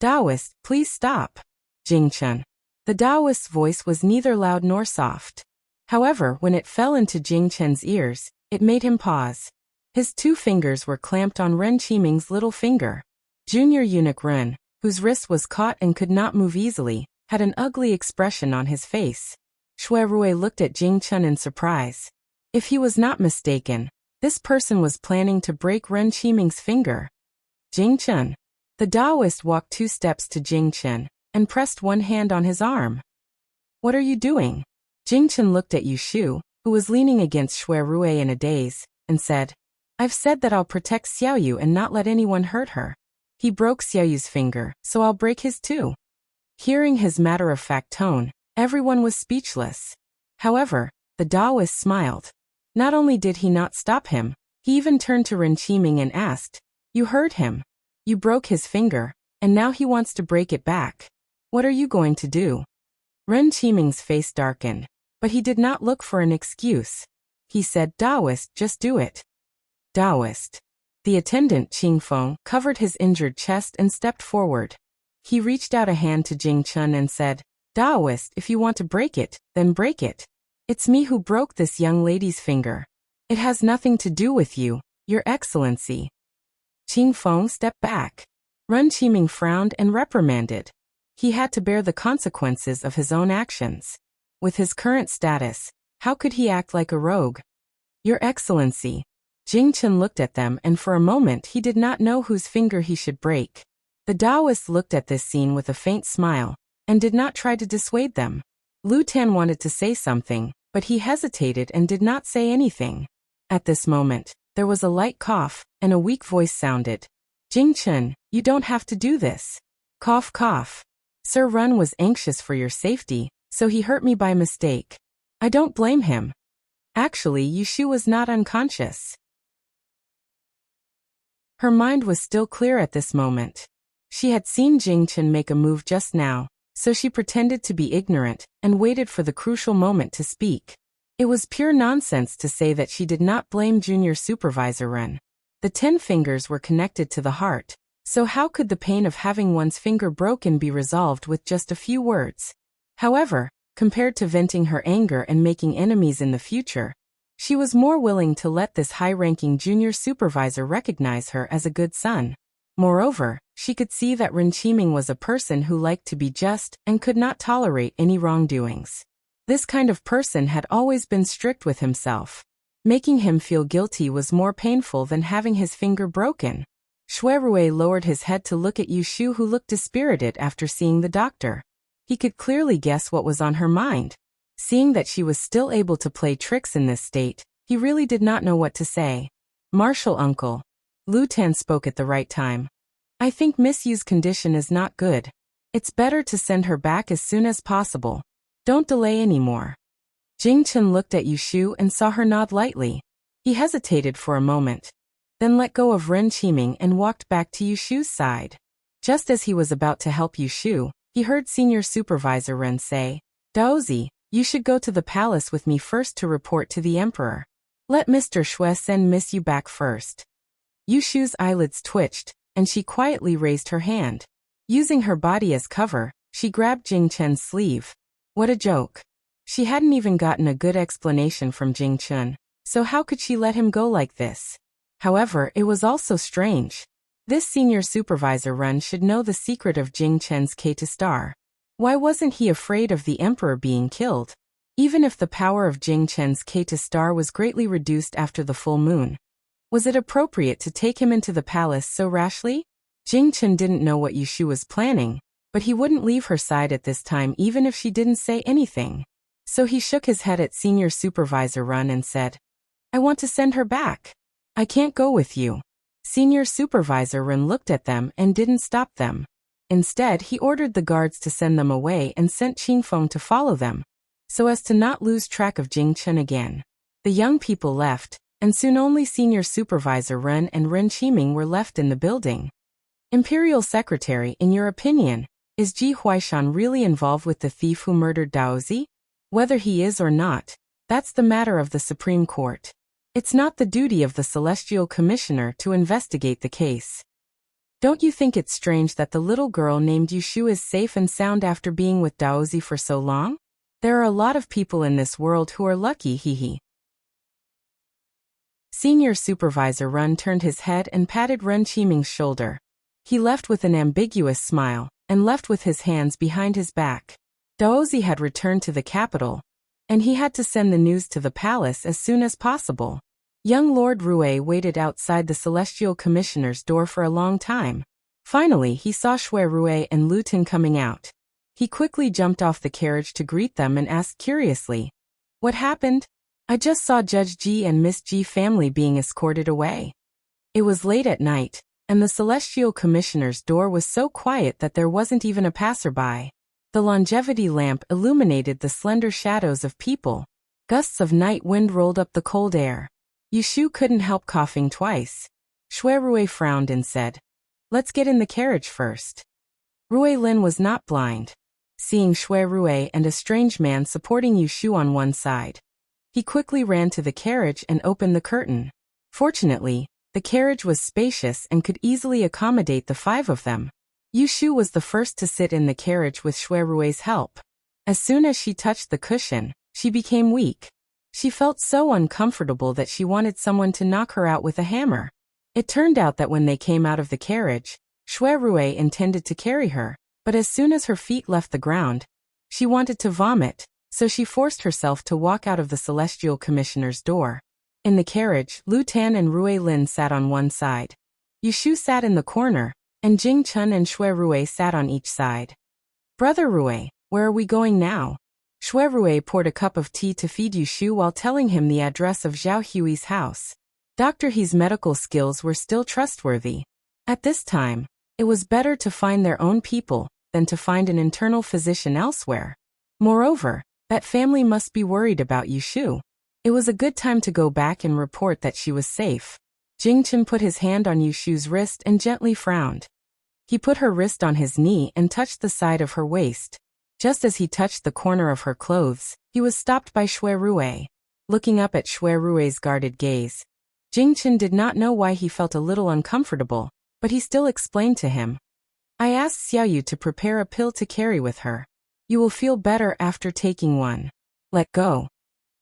Taoist, please stop!" Jing Chen. The Taoist's voice was neither loud nor soft. However, when it fell into Jing Chen's ears, it made him pause. His 2 fingers were clamped on Ren Qiming's little finger. Junior Eunuch Ren, whose wrist was caught and could not move easily, had an ugly expression on his face. Shui Rui looked at Jing Chun in surprise. If he was not mistaken, this person was planning to break Ren Qiming's finger. Jing Chun. The Taoist walked 2 steps to Jing Chun and pressed one hand on his arm. What are you doing? Jing Chun looked at Yu Shu, who was leaning against Shui Rui in a daze, and said, I've said that I'll protect Xiaoyu and not let anyone hurt her. He broke Xiaoyu's finger, so I'll break his too. Hearing his matter-of-fact tone, everyone was speechless. However, the Taoist smiled. Not only did he not stop him, he even turned to Ren Qiming and asked, You heard him. You broke his finger, and now he wants to break it back. What are you going to do? Ren Qiming's face darkened, but he did not look for an excuse. He said, Taoist, just do it. Taoist. The attendant, Qing Feng, covered his injured chest and stepped forward. He reached out a hand to Jing Chun and said, Taoist, if you want to break it, then break it. It's me who broke this young lady's finger. It has nothing to do with you, Your Excellency. Qing Feng stepped back. Ren Qiming frowned and reprimanded. He had to bear the consequences of his own actions. With his current status, how could he act like a rogue? Your Excellency. Jing Chun looked at them and for a moment he did not know whose finger he should break. The Taoist looked at this scene with a faint smile, and did not try to dissuade them. Lu Tan wanted to say something, but he hesitated and did not say anything. At this moment, there was a light cough, and a weak voice sounded. Jing Chun, you don't have to do this. Cough cough. Sir Run was anxious for your safety, so he hurt me by mistake. I don't blame him. Actually, Yu Shu was not unconscious. Her mind was still clear at this moment. She had seen Jing Chun make a move just now, so she pretended to be ignorant and waited for the crucial moment to speak. It was pure nonsense to say that she did not blame Junior Supervisor Ren. The 10 fingers were connected to the heart, so how could the pain of having one's finger broken be resolved with just a few words? However, compared to venting her anger and making enemies in the future, she was more willing to let this high-ranking junior supervisor recognize her as a good son. Moreover, she could see that Ren Qiming was a person who liked to be just and could not tolerate any wrongdoings. This kind of person had always been strict with himself. Making him feel guilty was more painful than having his finger broken. Shui Rui lowered his head to look at Yu Shu, who looked dispirited after seeing the doctor. He could clearly guess what was on her mind. Seeing that she was still able to play tricks in this state, he really did not know what to say. Martial uncle. Lu Tan spoke at the right time. I think Miss Yu's condition is not good. It's better to send her back as soon as possible. Don't delay anymore. Jing Chun looked at Yu Shu and saw her nod lightly. He hesitated for a moment, then let go of Ren Qiming and walked back to Yu Shu's side. Just as he was about to help Yu Shu, he heard Senior Supervisor Ren say, Daozi, you should go to the palace with me first to report to the Emperor. Let Mr. Shui send Miss Yu back first. Yu Shu's eyelids twitched, and she quietly raised her hand. Using her body as cover, she grabbed Jing Chun's sleeve. What a joke. She hadn't even gotten a good explanation from Jing Chun, so how could she let him go like this? However, it was also strange. This senior supervisor Ren should know the secret of Jing Chun's K2 star. Why wasn't he afraid of the emperor being killed? Even if the power of Jing Chun's K2 star was greatly reduced after the full moon, was it appropriate to take him into the palace so rashly? Jing Chun didn't know what Yu Shu was planning, but he wouldn't leave her side at this time even if she didn't say anything. So he shook his head at Senior Supervisor Ren and said, I want to send her back. I can't go with you. Senior Supervisor Ren looked at them and didn't stop them. Instead, he ordered the guards to send them away and sent Qing Feng to follow them, so as to not lose track of Jing Chun again. The young people left, and soon only Senior Supervisor Ren and Ren Qiming were left in the building. Imperial Secretary, in your opinion, is Ji Huaishan really involved with the thief who murdered Daozi? Whether he is or not, that's the matter of the Supreme Court. It's not the duty of the Celestial Commissioner to investigate the case. Don't you think it's strange that the little girl named Yu Shu is safe and sound after being with Daozi for so long? There are a lot of people in this world who are lucky, hee. Senior Supervisor Ren turned his head and patted Ren Qiming's shoulder. He left with an ambiguous smile, and left with his hands behind his back. Daozi had returned to the capital, and he had to send the news to the palace as soon as possible. Young Lord Rue waited outside the Celestial Commissioner's door for a long time. Finally, he saw Shui Rue and Lu Tin coming out. He quickly jumped off the carriage to greet them and asked curiously, "What happened? I just saw Judge Ji and Miss Ji family being escorted away." It was late at night, and the Celestial Commissioner's door was so quiet that there wasn't even a passerby. The longevity lamp illuminated the slender shadows of people. Gusts of night wind rolled up the cold air. Yushu couldn't help coughing twice. Shui Rue frowned and said, "Let's get in the carriage first." Rue Lin was not blind. Seeing Shui Rue and a strange man supporting Yushu on one side, he quickly ran to the carriage and opened the curtain. Fortunately, the carriage was spacious and could easily accommodate the 5 of them. Yushu was the first to sit in the carriage with Shui Rue's help. As soon as she touched the cushion, she became weak. She felt so uncomfortable that she wanted someone to knock her out with a hammer. It turned out that when they came out of the carriage, Shui Rue intended to carry her, but as soon as her feet left the ground, she wanted to vomit, so she forced herself to walk out of the Celestial Commissioner's door. In the carriage, Lu Tan and Rue Lin sat on one side. Yushu sat in the corner, and Jing Chun and Shui Rue sat on each side. "Brother Rue, where are we going now?" Shui Rue poured a cup of tea to feed Yushu while telling him the address of Zhao Hui's house. Dr. He's medical skills were still trustworthy. At this time, it was better to find their own people than to find an internal physician elsewhere. Moreover, that family must be worried about Yushu. It was a good time to go back and report that she was safe. Jing Chun put his hand on Yushu's wrist and gently frowned. He put her wrist on his knee and touched the side of her waist. Just as he touched the corner of her clothes, he was stopped by Shui Rue. Looking up at Shui Rue's guarded gaze, Jing Chun did not know why he felt a little uncomfortable, but he still explained to him. "I asked Xiaoyu to prepare a pill to carry with her. You will feel better after taking one. Let go."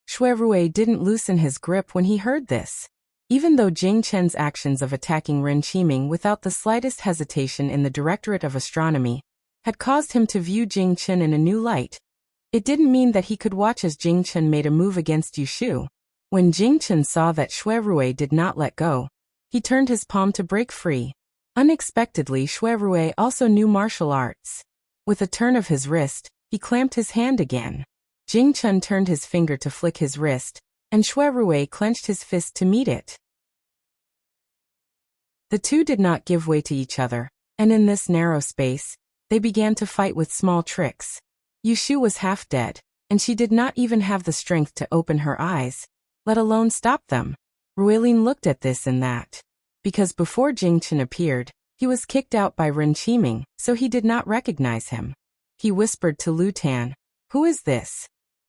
Shui Rue didn't loosen his grip when he heard this. Even though Jing Chen's actions of attacking Ren Qiming without the slightest hesitation in the Directorate of Astronomy had caused him to view Jing Chen in a new light, it didn't mean that he could watch as Jing Chen made a move against Yushu. When Jing Chen saw that Shui Rue did not let go, he turned his palm to break free. Unexpectedly, Shui Rue also knew martial arts. With a turn of his wrist, he clamped his hand again. Jing Chen turned his finger to flick his wrist, and Shui Rue clenched his fist to meet it. The two did not give way to each other, and in this narrow space, they began to fight with small tricks. Yushu was half dead, and she did not even have the strength to open her eyes, let alone stop them. Ruelin looked at this and that. Because before Jing Chen appeared, he was kicked out by Ren Qiming, so he did not recognize him. He whispered to Lu Tan, "Who is this?"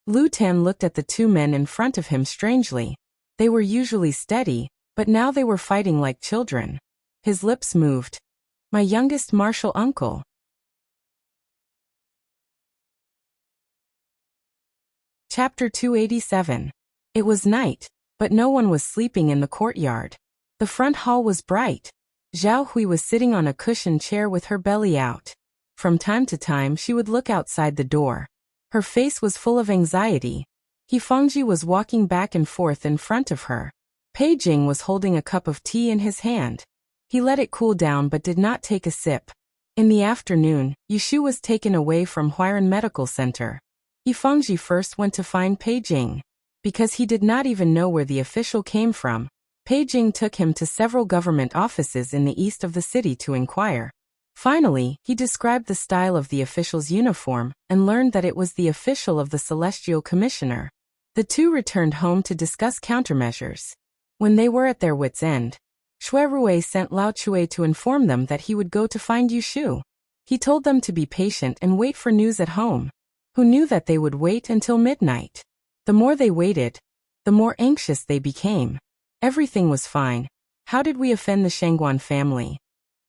Lu Tan looked at the 2 men in front of him strangely. They were usually steady, but now they were fighting like children. His lips moved. "My youngest martial uncle." Chapter 287. It was night, but no one was sleeping in the courtyard. The front hall was bright. Zhao Hui was sitting on a cushioned chair with her belly out. From time to time she would look outside the door. Her face was full of anxiety. He Fengji was walking back and forth in front of her. Pei Jing was holding a cup of tea in his hand. He let it cool down but did not take a sip. In the afternoon, Yushu was taken away from Huiran Medical Center. He Fengji first went to find Pei Jing. Because he did not even know where the official came from, Pei Jing took him to several government offices in the east of the city to inquire. Finally, he described the style of the official's uniform and learned that it was the official of the Celestial Commissioner. The two returned home to discuss countermeasures. When they were at their wits' end, Shui Rue sent Lao Chue to inform them that he would go to find Yushu. He told them to be patient and wait for news at home. Who knew that they would wait until midnight? The more they waited, the more anxious they became. Everything was fine. How did we offend the Shangguan family?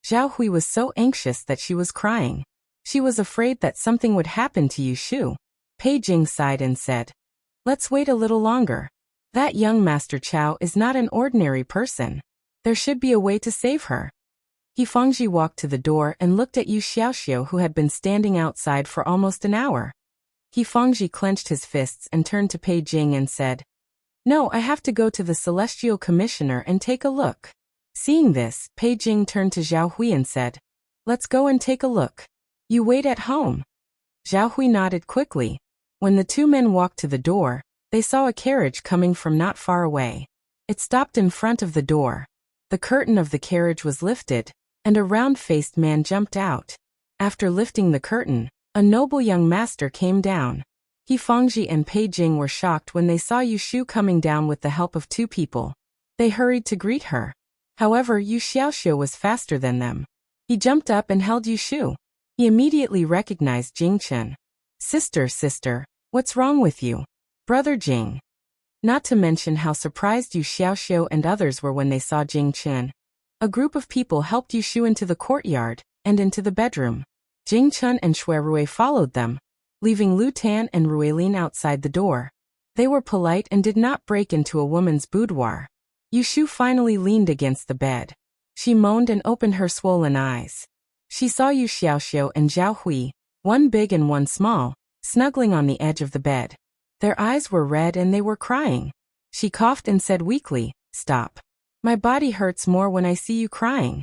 Zhao Hui was so anxious that she was crying. She was afraid that something would happen to Yushu. Pei Jing sighed and said, "Let's wait a little longer. That young Master Chow is not an ordinary person. There should be a way to save her." He Fengji walked to the door and looked at Yu Xiaoxiu, who had been standing outside for almost an hour. He Fengji clenched his fists and turned to Pei Jing and said, "No, I have to go to the Celestial Commissioner and take a look." Seeing this, Pei Jing turned to Zhao Hui and said, "Let's go and take a look. You wait at home." Zhao Hui nodded quickly. When the two men walked to the door, they saw a carriage coming from not far away. It stopped in front of the door. The curtain of the carriage was lifted, and a round-faced man jumped out. After lifting the curtain, a noble young master came down. He Fengji and Pei Jing were shocked when they saw Yu Shu coming down with the help of two people. They hurried to greet her. However, Yu Xiaoxiu was faster than them. He jumped up and held Yu Shu. He immediately recognized Jing Chen. Sister, what's wrong with you? Brother Jing." Not to mention how surprised Yu Xiaoxiu and others were when they saw Jing Chen. A group of people helped Yu Shu into the courtyard and into the bedroom. Jing Chen and Xue Rui followed them, leaving Lu Tan and Ruilin outside the door. They were polite and did not break into a woman's boudoir. Yu Shu finally leaned against the bed. She moaned and opened her swollen eyes. She saw Yu Xiaoxiu and Zhao Hui, one big and one small, snuggling on the edge of the bed. Their eyes were red and they were crying. She coughed and said weakly, "Stop. My body hurts more when I see you crying."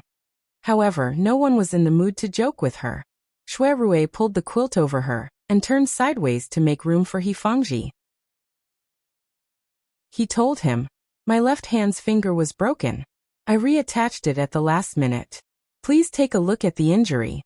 However, no one was in the mood to joke with her. Xue Rui pulled the quilt over her and turned sideways to make room for He Fengji. He told him, "My left hand's finger was broken. I reattached it at the last minute. Please take a look at the injury."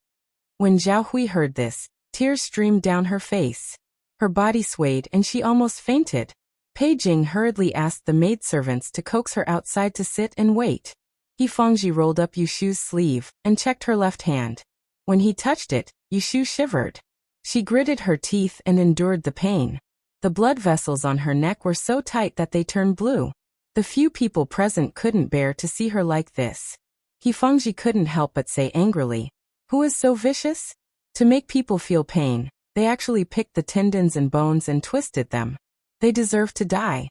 When Zhao Hui heard this, tears streamed down her face. Her body swayed and she almost fainted. Pei Jing hurriedly asked the maidservants to coax her outside to sit and wait. He Fengji rolled up Yu Shu's sleeve and checked her left hand. When he touched it, Yu Shu shivered. She gritted her teeth and endured the pain. The blood vessels on her neck were so tight that they turned blue. The few people present couldn't bear to see her like this. He Fengji couldn't help but say angrily, "Who is so vicious? To make people feel pain, they actually picked the tendons and bones and twisted them. They deserve to die."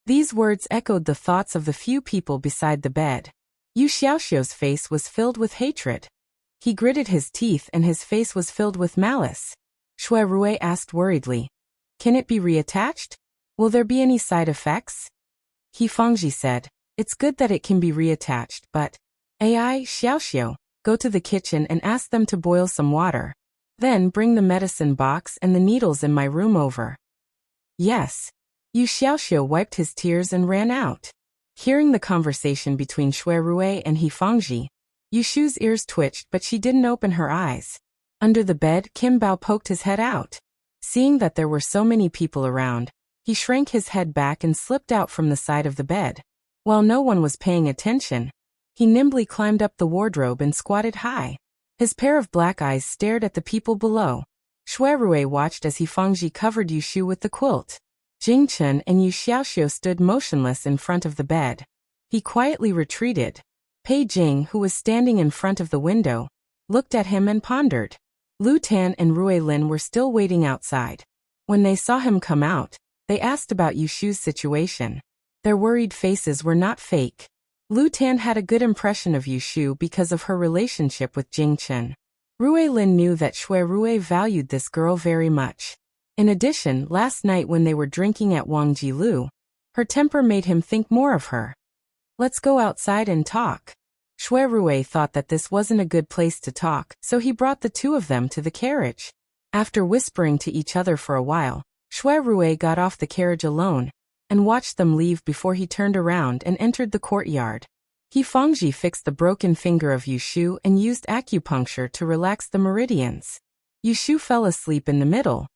These words echoed the thoughts of the few people beside the bed. Yu Xiaoxiu's face was filled with hatred. He gritted his teeth and his face was filled with malice. Xue Rui asked worriedly, "Can it be reattached? Will there be any side effects?" He Fengji said, "It's good that it can be reattached, but Ai Xiaoxiu, go to the kitchen and ask them to boil some water. Then bring the medicine box and the needles in my room over." "Yes." Yu Xiaoxiu wiped his tears and ran out. Hearing the conversation between Xue Rui and He Fengji, Yu Shu's ears twitched but she didn't open her eyes. Under the bed, Kim Bao poked his head out. Seeing that there were so many people around, he shrank his head back and slipped out from the side of the bed. While no one was paying attention, he nimbly climbed up the wardrobe and squatted high. His pair of black eyes stared at the people below. Xue Rui watched as He Fengji covered Yu Shu with the quilt. Jing Chen and Yu Xiaoxiu stood motionless in front of the bed. He quietly retreated. Pei Jing, who was standing in front of the window, looked at him and pondered. Lu Tan and Ruilin were still waiting outside. When they saw him come out, they asked about Yu Shu's situation. Their worried faces were not fake. Lu Tan had a good impression of Yu Shu because of her relationship with Jing Chen. Ruilin knew that Xue Rui valued this girl very much. In addition, last night when they were drinking at Wang Jilu, her temper made him think more of her. "Let's go outside and talk." Xue Rui thought that this wasn't a good place to talk, so he brought the two of them to the carriage. After whispering to each other for a while, Xue Rui got off the carriage alone and watched them leave before he turned around and entered the courtyard. He Fengji fixed the broken finger of Yu Shu and used acupuncture to relax the meridians. Yu Shu fell asleep in the middle.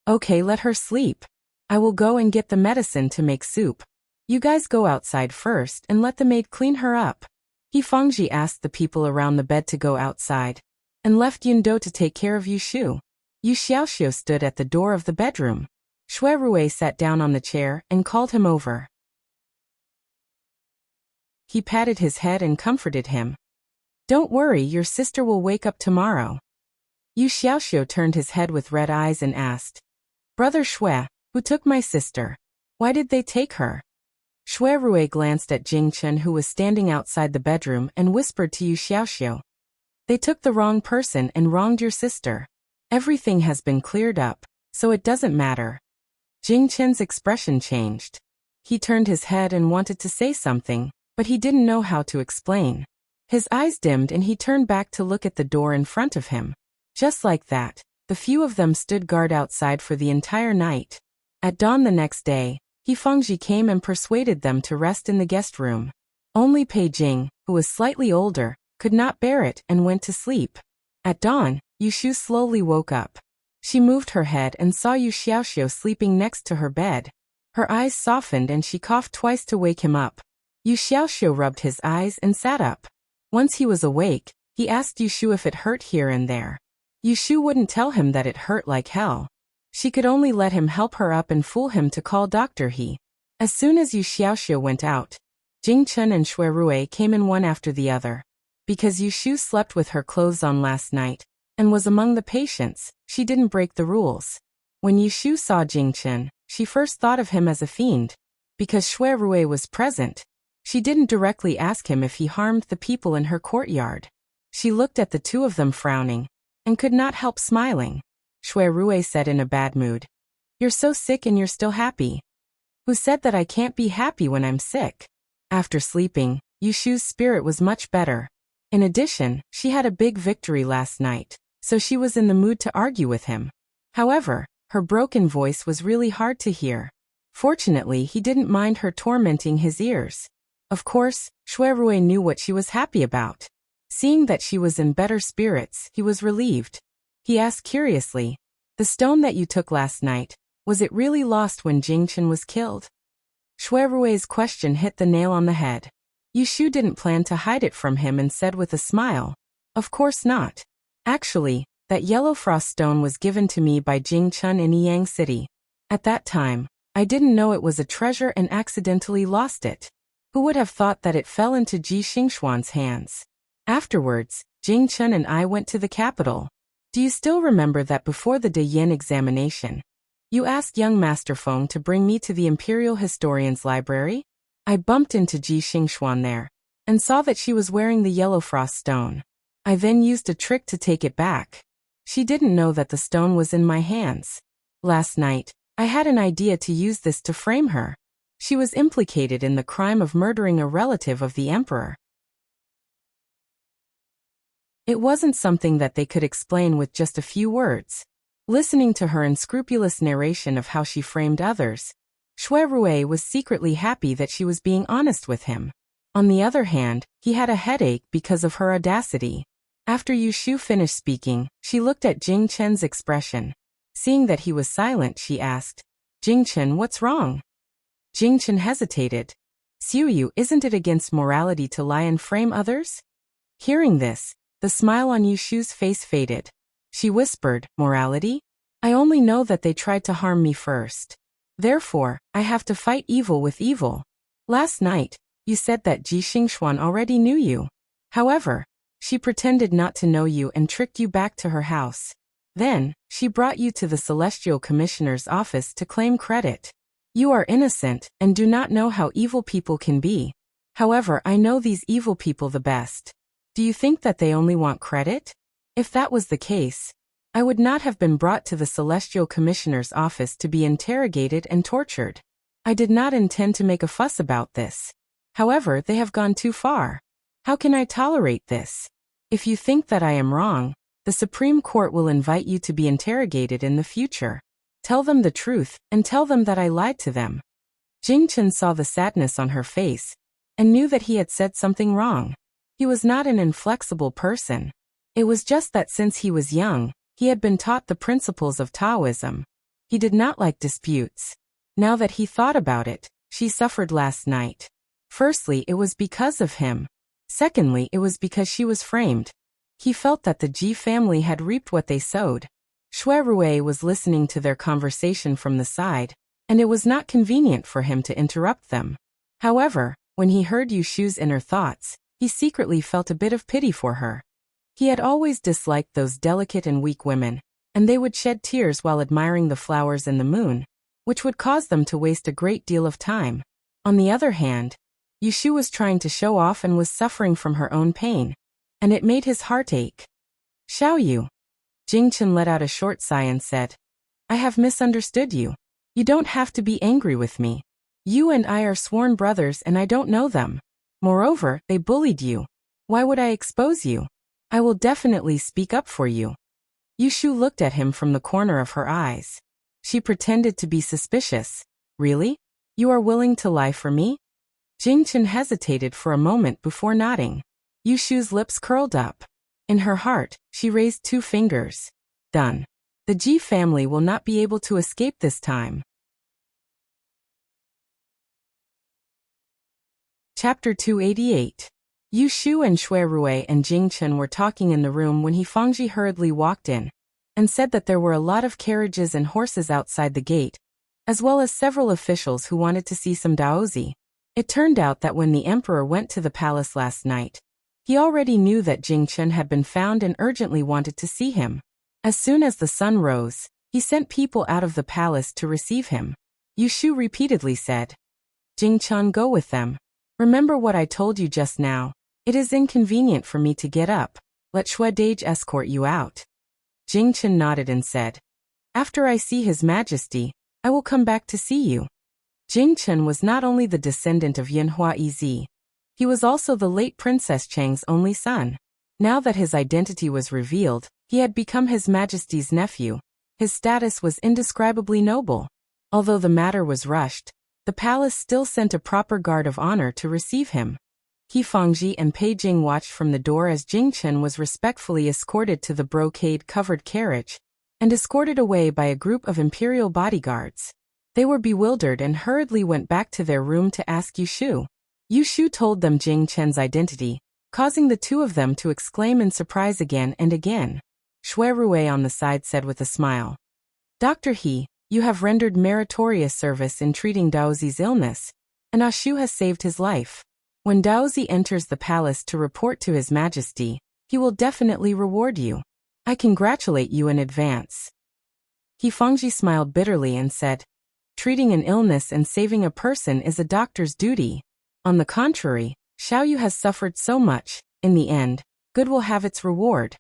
"Okay, let her sleep. I will go and get the medicine to make soup. You guys go outside first and let the maid clean her up." He Fengji asked the people around the bed to go outside and left Yundo to take care of Yu Shu. Yu Xiaoxiu stood at the door of the bedroom. Xue Rui sat down on the chair and called him over. He patted his head and comforted him. "Don't worry, your sister will wake up tomorrow." Yu Xiaoxiu turned his head with red eyes and asked, "Brother Xue, who took my sister? Why did they take her?" Xue Rui glanced at Jing Chen, who was standing outside the bedroom, and whispered to Yu Xiaoxiu, They took the wrong person and wronged your sister. Everything has been cleared up, so it doesn't matter. Jing Chen's expression changed. He turned his head and wanted to say something, but he didn't know how to explain. His eyes dimmed and he turned back to look at the door in front of him. Just like that, the few of them stood guard outside for the entire night. At dawn the next day, He Fengji came and persuaded them to rest in the guest room. Only Pei Jing, who was slightly older, could not bear it and went to sleep. At dawn, Yu Shu slowly woke up. She moved her head and saw Yu Xiaoxiu sleeping next to her bed. Her eyes softened and she coughed twice to wake him up. Yu Xiaoxiu rubbed his eyes and sat up. Once he was awake, he asked Yu Shu if it hurt here and there. Yu Shu wouldn't tell him that it hurt like hell. She could only let him help her up and fool him to call Dr. He. As soon as Yu Xiaoxiu went out, Jing Chen and Shui Rui came in one after the other. Because Yu Shu slept with her clothes on last night, and was among the patients, she didn't break the rules. When Yu Shu saw Jing Chen, she first thought of him as a fiend. Because Shui Rui was present, she didn't directly ask him if he harmed the people in her courtyard. She looked at the two of them frowning, and could not help smiling. Shui Rui said in a bad mood, "You're so sick and you're still happy." "Who said that I can't be happy when I'm sick?" After sleeping, Yu Shu's spirit was much better. In addition, she had a big victory last night, so she was in the mood to argue with him. However, her broken voice was really hard to hear. Fortunately, he didn't mind her tormenting his ears. Of course, Shui Rui knew what she was happy about. Seeing that she was in better spirits, he was relieved. He asked curiously, "The stone that you took last night, was it really lost when Jing Chen was killed?" Shui Rui's question hit the nail on the head. Yu Shu didn't plan to hide it from him and said with a smile, "Of course not. Actually, that yellow frost stone was given to me by Jing Chen in Yang City. At that time, I didn't know it was a treasure and accidentally lost it. Who would have thought that it fell into Ji Xingxuan's hands? Afterwards, Jing Chen and I went to the capital. Do you still remember that before the Dayin examination, you asked young Master Feng to bring me to the Imperial Historian's library? I bumped into Ji Xingxuan there, and saw that she was wearing the yellow frost stone. I then used a trick to take it back. She didn't know that the stone was in my hands. Last night, I had an idea to use this to frame her. She was implicated in the crime of murdering a relative of the emperor. It wasn't something that they could explain with just a few words. Listening to her unscrupulous narration of how she framed others, Shui Rui was secretly happy that she was being honest with him. On the other hand, he had a headache because of her audacity. After Yu Shu finished speaking, she looked at Jing Chen's expression. Seeing that he was silent, she asked, "Jing Chen, what's wrong?" Jing Chen hesitated. "Xiu Yu, isn't it against morality to lie and frame others?" Hearing this, the smile on Yu Shu's face faded. She whispered, "Morality? I only know that they tried to harm me first. Therefore, I have to fight evil with evil. Last night, you said that Ji Xingxuan already knew you. However, she pretended not to know you and tricked you back to her house. Then, she brought you to the Celestial Commissioner's office to claim credit. You are innocent and do not know how evil people can be. However, I know these evil people the best. Do you think that they only want credit? If that was the case, I would not have been brought to the Celestial Commissioner's office to be interrogated and tortured. I did not intend to make a fuss about this. However, they have gone too far. How can I tolerate this? If you think that I am wrong, the Supreme Court will invite you to be interrogated in the future. Tell them the truth, and tell them that I lied to them." Jing Chen saw the sadness on her face, and knew that he had said something wrong. He was not an inflexible person. It was just that since he was young, he had been taught the principles of Taoism. He did not like disputes. Now that he thought about it, she suffered last night. Firstly, it was because of him. Secondly, it was because she was framed. He felt that the Ji family had reaped what they sowed. Shui Rui was listening to their conversation from the side, and it was not convenient for him to interrupt them. However, when he heard Yu Shu's inner thoughts, he secretly felt a bit of pity for her. He had always disliked those delicate and weak women, and they would shed tears while admiring the flowers and the moon, which would cause them to waste a great deal of time. On the other hand, Yu Shu was trying to show off and was suffering from her own pain. and it made his heart ache. Xiao Yu. Jingchen let out a short sigh and said, I have misunderstood you. You don't have to be angry with me. You and I are sworn brothers and I don't know them. Moreover, they bullied you. Why would I expose you? I will definitely speak up for you. Yushu looked at him from the corner of her eyes. She pretended to be suspicious. Really? You are willing to lie for me? Jingchen hesitated for a moment before nodding. Yushu's lips curled up. In her heart, she raised 2 fingers. Done. The Ji family will not be able to escape this time. Chapter 288. Yushu and Shui Rui and Jingchen were talking in the room when Fangji hurriedly walked in and said that there were a lot of carriages and horses outside the gate, as well as several officials who wanted to see some daozi. It turned out that when the emperor went to the palace last night, he already knew that Jingchen had been found and urgently wanted to see him. As soon as the sun rose, he sent people out of the palace to receive him. Yushu repeatedly said, Jingchen, go with them. Remember what I told you just now. It is inconvenient for me to get up. Let Shui Dage escort you out. Jingchen nodded and said, After I see His Majesty, I will come back to see you. Jingchen was not only the descendant of Yanhua Yizi, he was also the late Princess Chang's only son. Now that his identity was revealed, he had become His Majesty's nephew. His status was indescribably noble. Although the matter was rushed, the palace still sent a proper guard of honor to receive him. Fangji and Pei Jing watched from the door as Jingchen was respectfully escorted to the brocade-covered carriage and escorted away by a group of imperial bodyguards. They were bewildered and hurriedly went back to their room to ask Yushu. Yushu told them Jingchen's identity, causing the 2 of them to exclaim in surprise again and again. Shui Rui on the side said with a smile, Dr. He, you have rendered meritorious service in treating Daozi's illness, and Ashu has saved his life. When Daozi enters the palace to report to His Majesty, he will definitely reward you. I congratulate you in advance. Fangji smiled bitterly and said, Treating an illness and saving a person is a doctor's duty. On the contrary, Xiao Yu has suffered so much. In the end, good will have its reward.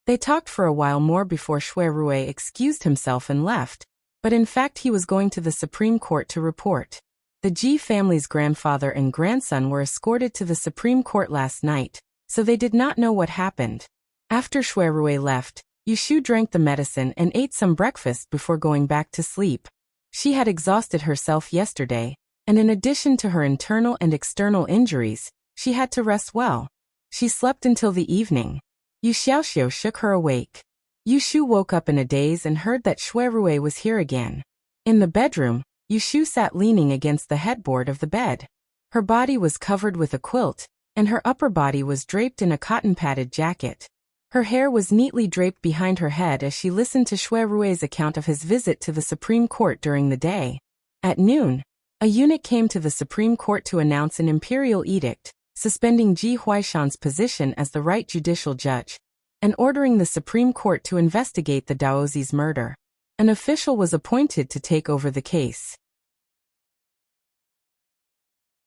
They talked for a while more before Shui Rui excused himself and left, but in fact he was going to the Supreme Court to report. The Ji family's grandfather and grandson were escorted to the Supreme Court last night, so they did not know what happened. After Shui Rui left, Yushu drank the medicine and ate some breakfast before going back to sleep. She had exhausted herself yesterday, and in addition to her internal and external injuries, she had to rest well. She slept until the evening. Yu Xiaoxiu shook her awake. Yushu woke up in a daze and heard that Shui Rui was here again. In the bedroom, Yushu sat leaning against the headboard of the bed. Her body was covered with a quilt, and her upper body was draped in a cotton-padded jacket. Her hair was neatly draped behind her head as she listened to Shui Rui's account of his visit to the Supreme Court during the day. At noon, a eunuch came to the Supreme Court to announce an imperial edict, suspending Ji Huaishan's position as the right judicial judge, and ordering the Supreme Court to investigate the Daozi's murder. An official was appointed to take over the case.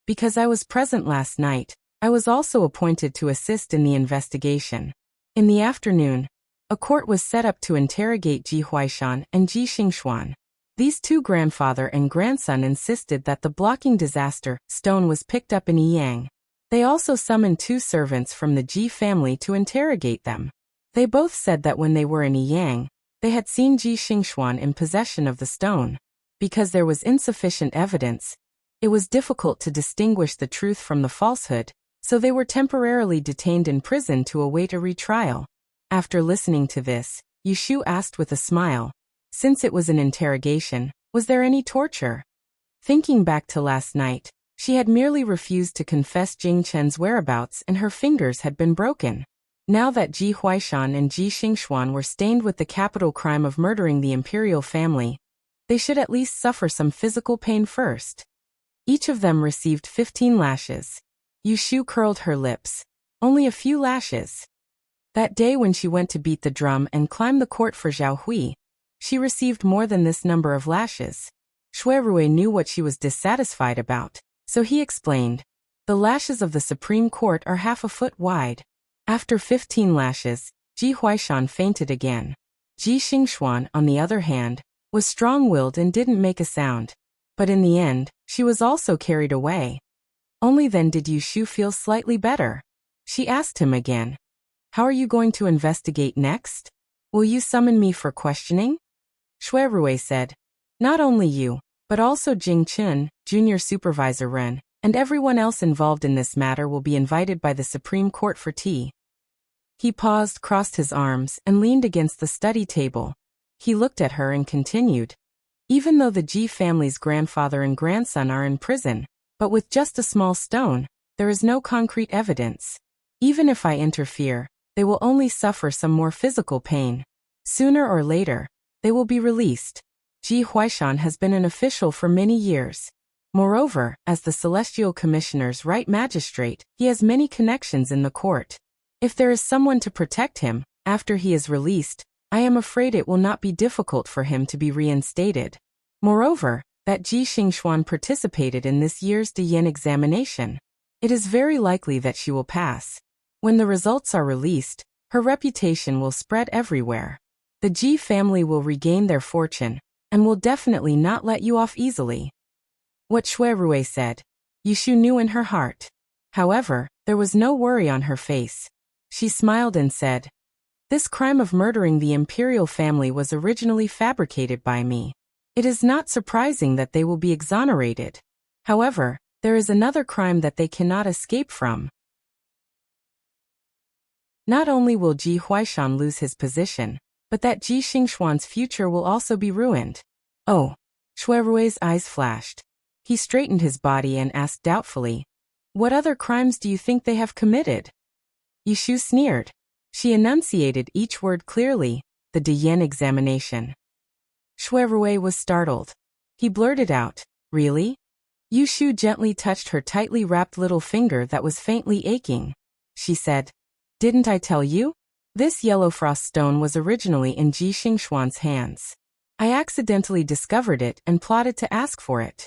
Because I was present last night, I was also appointed to assist in the investigation. In the afternoon, a court was set up to interrogate Ji Huaishan and Ji Xingxuan. These 2 grandfather and grandson insisted that the blocking disaster stone was picked up in Yiyang. They also summoned 2 servants from the Ji family to interrogate them. They both said that when they were in Yiyang, they had seen Ji Xingxuan in possession of the stone. Because there was insufficient evidence, it was difficult to distinguish the truth from the falsehood, so they were temporarily detained in prison to await a retrial. After listening to this, Yushu asked with a smile, since it was an interrogation, was there any torture? Thinking back to last night, she had merely refused to confess Jingchen's whereabouts and her fingers had been broken. Now that Ji Huaishan and Ji Xingxuan were stained with the capital crime of murdering the imperial family, they should at least suffer some physical pain first. Each of them received 15 lashes. Yushu curled her lips. Only a few lashes. That day when she went to beat the drum and climb the court for Zhao Hui, she received more than this number of lashes. Shui Rui knew what she was dissatisfied about, so he explained, the lashes of the Supreme Court are half a foot wide. After 15 lashes, Ji Huaishan fainted again. Ji Xingxuan, on the other hand, was strong-willed and didn't make a sound. But in the end, she was also carried away. Only then did Yu Shu feel slightly better. She asked him again, "How are you going to investigate next? Will you summon me for questioning?" Shui Rui said, "Not only you, but also Jing Chun, Junior Supervisor Ren, and everyone else involved in this matter will be invited by the Supreme Court for tea." He paused, crossed his arms, and leaned against the study table. He looked at her and continued, "Even though the Ji family's grandfather and grandson are in prison, but with just a small stone, there is no concrete evidence. Even if I interfere, they will only suffer some more physical pain. Sooner or later, they will be released. Ji Huaishan has been an official for many years. Moreover, as the Celestial Commissioner's right magistrate, he has many connections in the court. If there is someone to protect him, after he is released, I am afraid it will not be difficult for him to be reinstated. Moreover, that Ji Xingxuan participated in this year's Diyan examination. It is very likely that she will pass. When the results are released, her reputation will spread everywhere. The Ji family will regain their fortune, and will definitely not let you off easily." What Shui Rui said, Yushu knew in her heart. However, there was no worry on her face. She smiled and said, "This crime of murdering the imperial family was originally fabricated by me. It is not surprising that they will be exonerated. However, there is another crime that they cannot escape from. Not only will Ji Huaishan lose his position, but that Ji Xingxuan's future will also be ruined." "Oh." Shui Rui's eyes flashed. He straightened his body and asked doubtfully, "What other crimes do you think they have committed?" Yushu sneered. She enunciated each word clearly, "The Diyan examination." Shui Rui was startled. He blurted out, "Really?" Yushu gently touched her tightly wrapped little finger that was faintly aching. She said, "Didn't I tell you? This yellow frost stone was originally in Ji Xingxuan's hands. I accidentally discovered it and plotted to ask for it."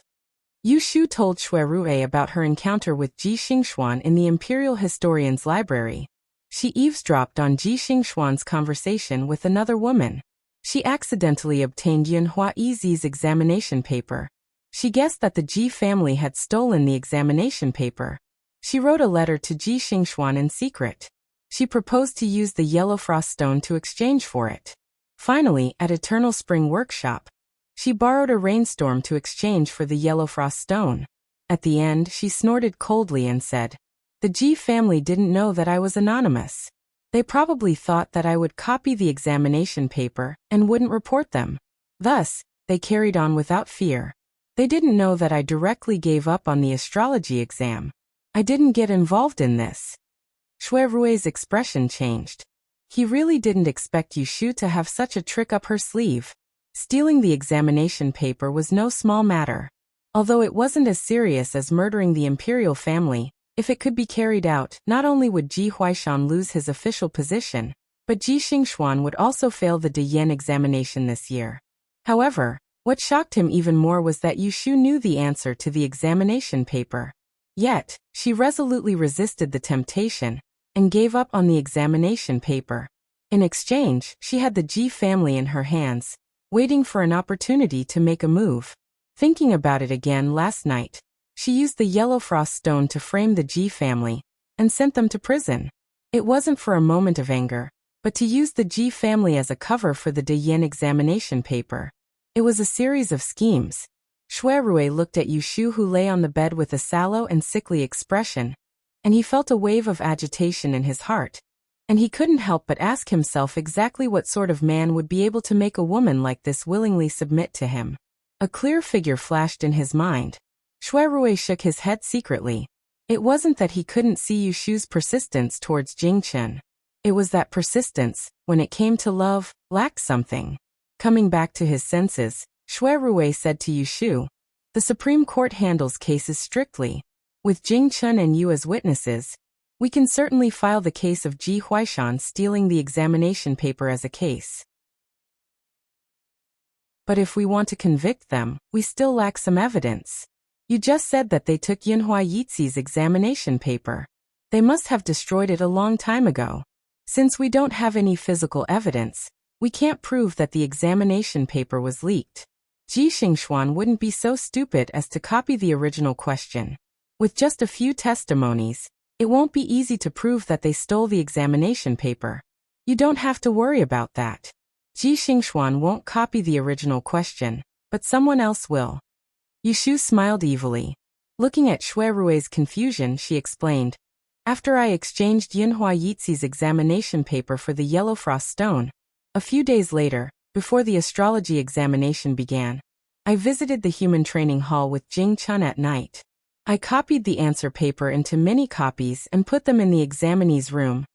Yushu told Shui Rui about her encounter with Ji Xingxuan in the Imperial Historian's library. She eavesdropped on Ji Xingxuan's conversation with another woman. She accidentally obtained Yunhua Yizi's examination paper. She guessed that the Ji family had stolen the examination paper. She wrote a letter to Ji Xingxuan in secret. She proposed to use the yellow frost stone to exchange for it. Finally, at Eternal Spring Workshop, she borrowed a rainstorm to exchange for the yellow frost stone. At the end, she snorted coldly and said, "The Ji family didn't know that I was anonymous. They probably thought that I would copy the examination paper and wouldn't report them. Thus, they carried on without fear. They didn't know that I directly gave up on the astrology exam. I didn't get involved in this." Shui Rui's expression changed. He really didn't expect Yushu to have such a trick up her sleeve. Stealing the examination paper was no small matter. Although it wasn't as serious as murdering the imperial family, if it could be carried out, not only would Ji Huaishan lose his official position, but Ji Xingxuan would also fail the Diyan examination this year. However, what shocked him even more was that Yushu knew the answer to the examination paper. Yet, she resolutely resisted the temptation and gave up on the examination paper. In exchange, she had the Ji family in her hands, waiting for an opportunity to make a move. Thinking about it again last night, she used the yellow frost stone to frame the Ji family and sent them to prison. It wasn't for a moment of anger, but to use the Ji family as a cover for the Diyan examination paper. It was a series of schemes. Shui Rui looked at Yushu, who lay on the bed with a sallow and sickly expression, and he felt a wave of agitation in his heart, and he couldn't help but ask himself exactly what sort of man would be able to make a woman like this willingly submit to him. A clear figure flashed in his mind. Shui Rui shook his head secretly. It wasn't that he couldn't see Yushu's persistence towards Jingchen. It was that persistence, when it came to love, lacked something. Coming back to his senses, Shui Rui said to Yushu, "The Supreme Court handles cases strictly. With Jingchen and you as witnesses, we can certainly file the case of Ji Huaishan stealing the examination paper as a case. But if we want to convict them, we still lack some evidence. You just said that they took Yunhua Yizi's examination paper. They must have destroyed it a long time ago. Since we don't have any physical evidence, we can't prove that the examination paper was leaked. Ji Xingxuan wouldn't be so stupid as to copy the original question. With just a few testimonies, it won't be easy to prove that they stole the examination paper. You don't have to worry about that. Ji Xingxuan won't copy the original question, but someone else will. Yushu smiled evilly. Looking at Shui Rui's confusion, she explained, after I exchanged Yinhua Yixi's examination paper for the yellow frost stone, a few days later, before the astrology examination began, I visited the human training hall with Jing Chun at night. I copied the answer paper into many copies and put them in the examinee's room,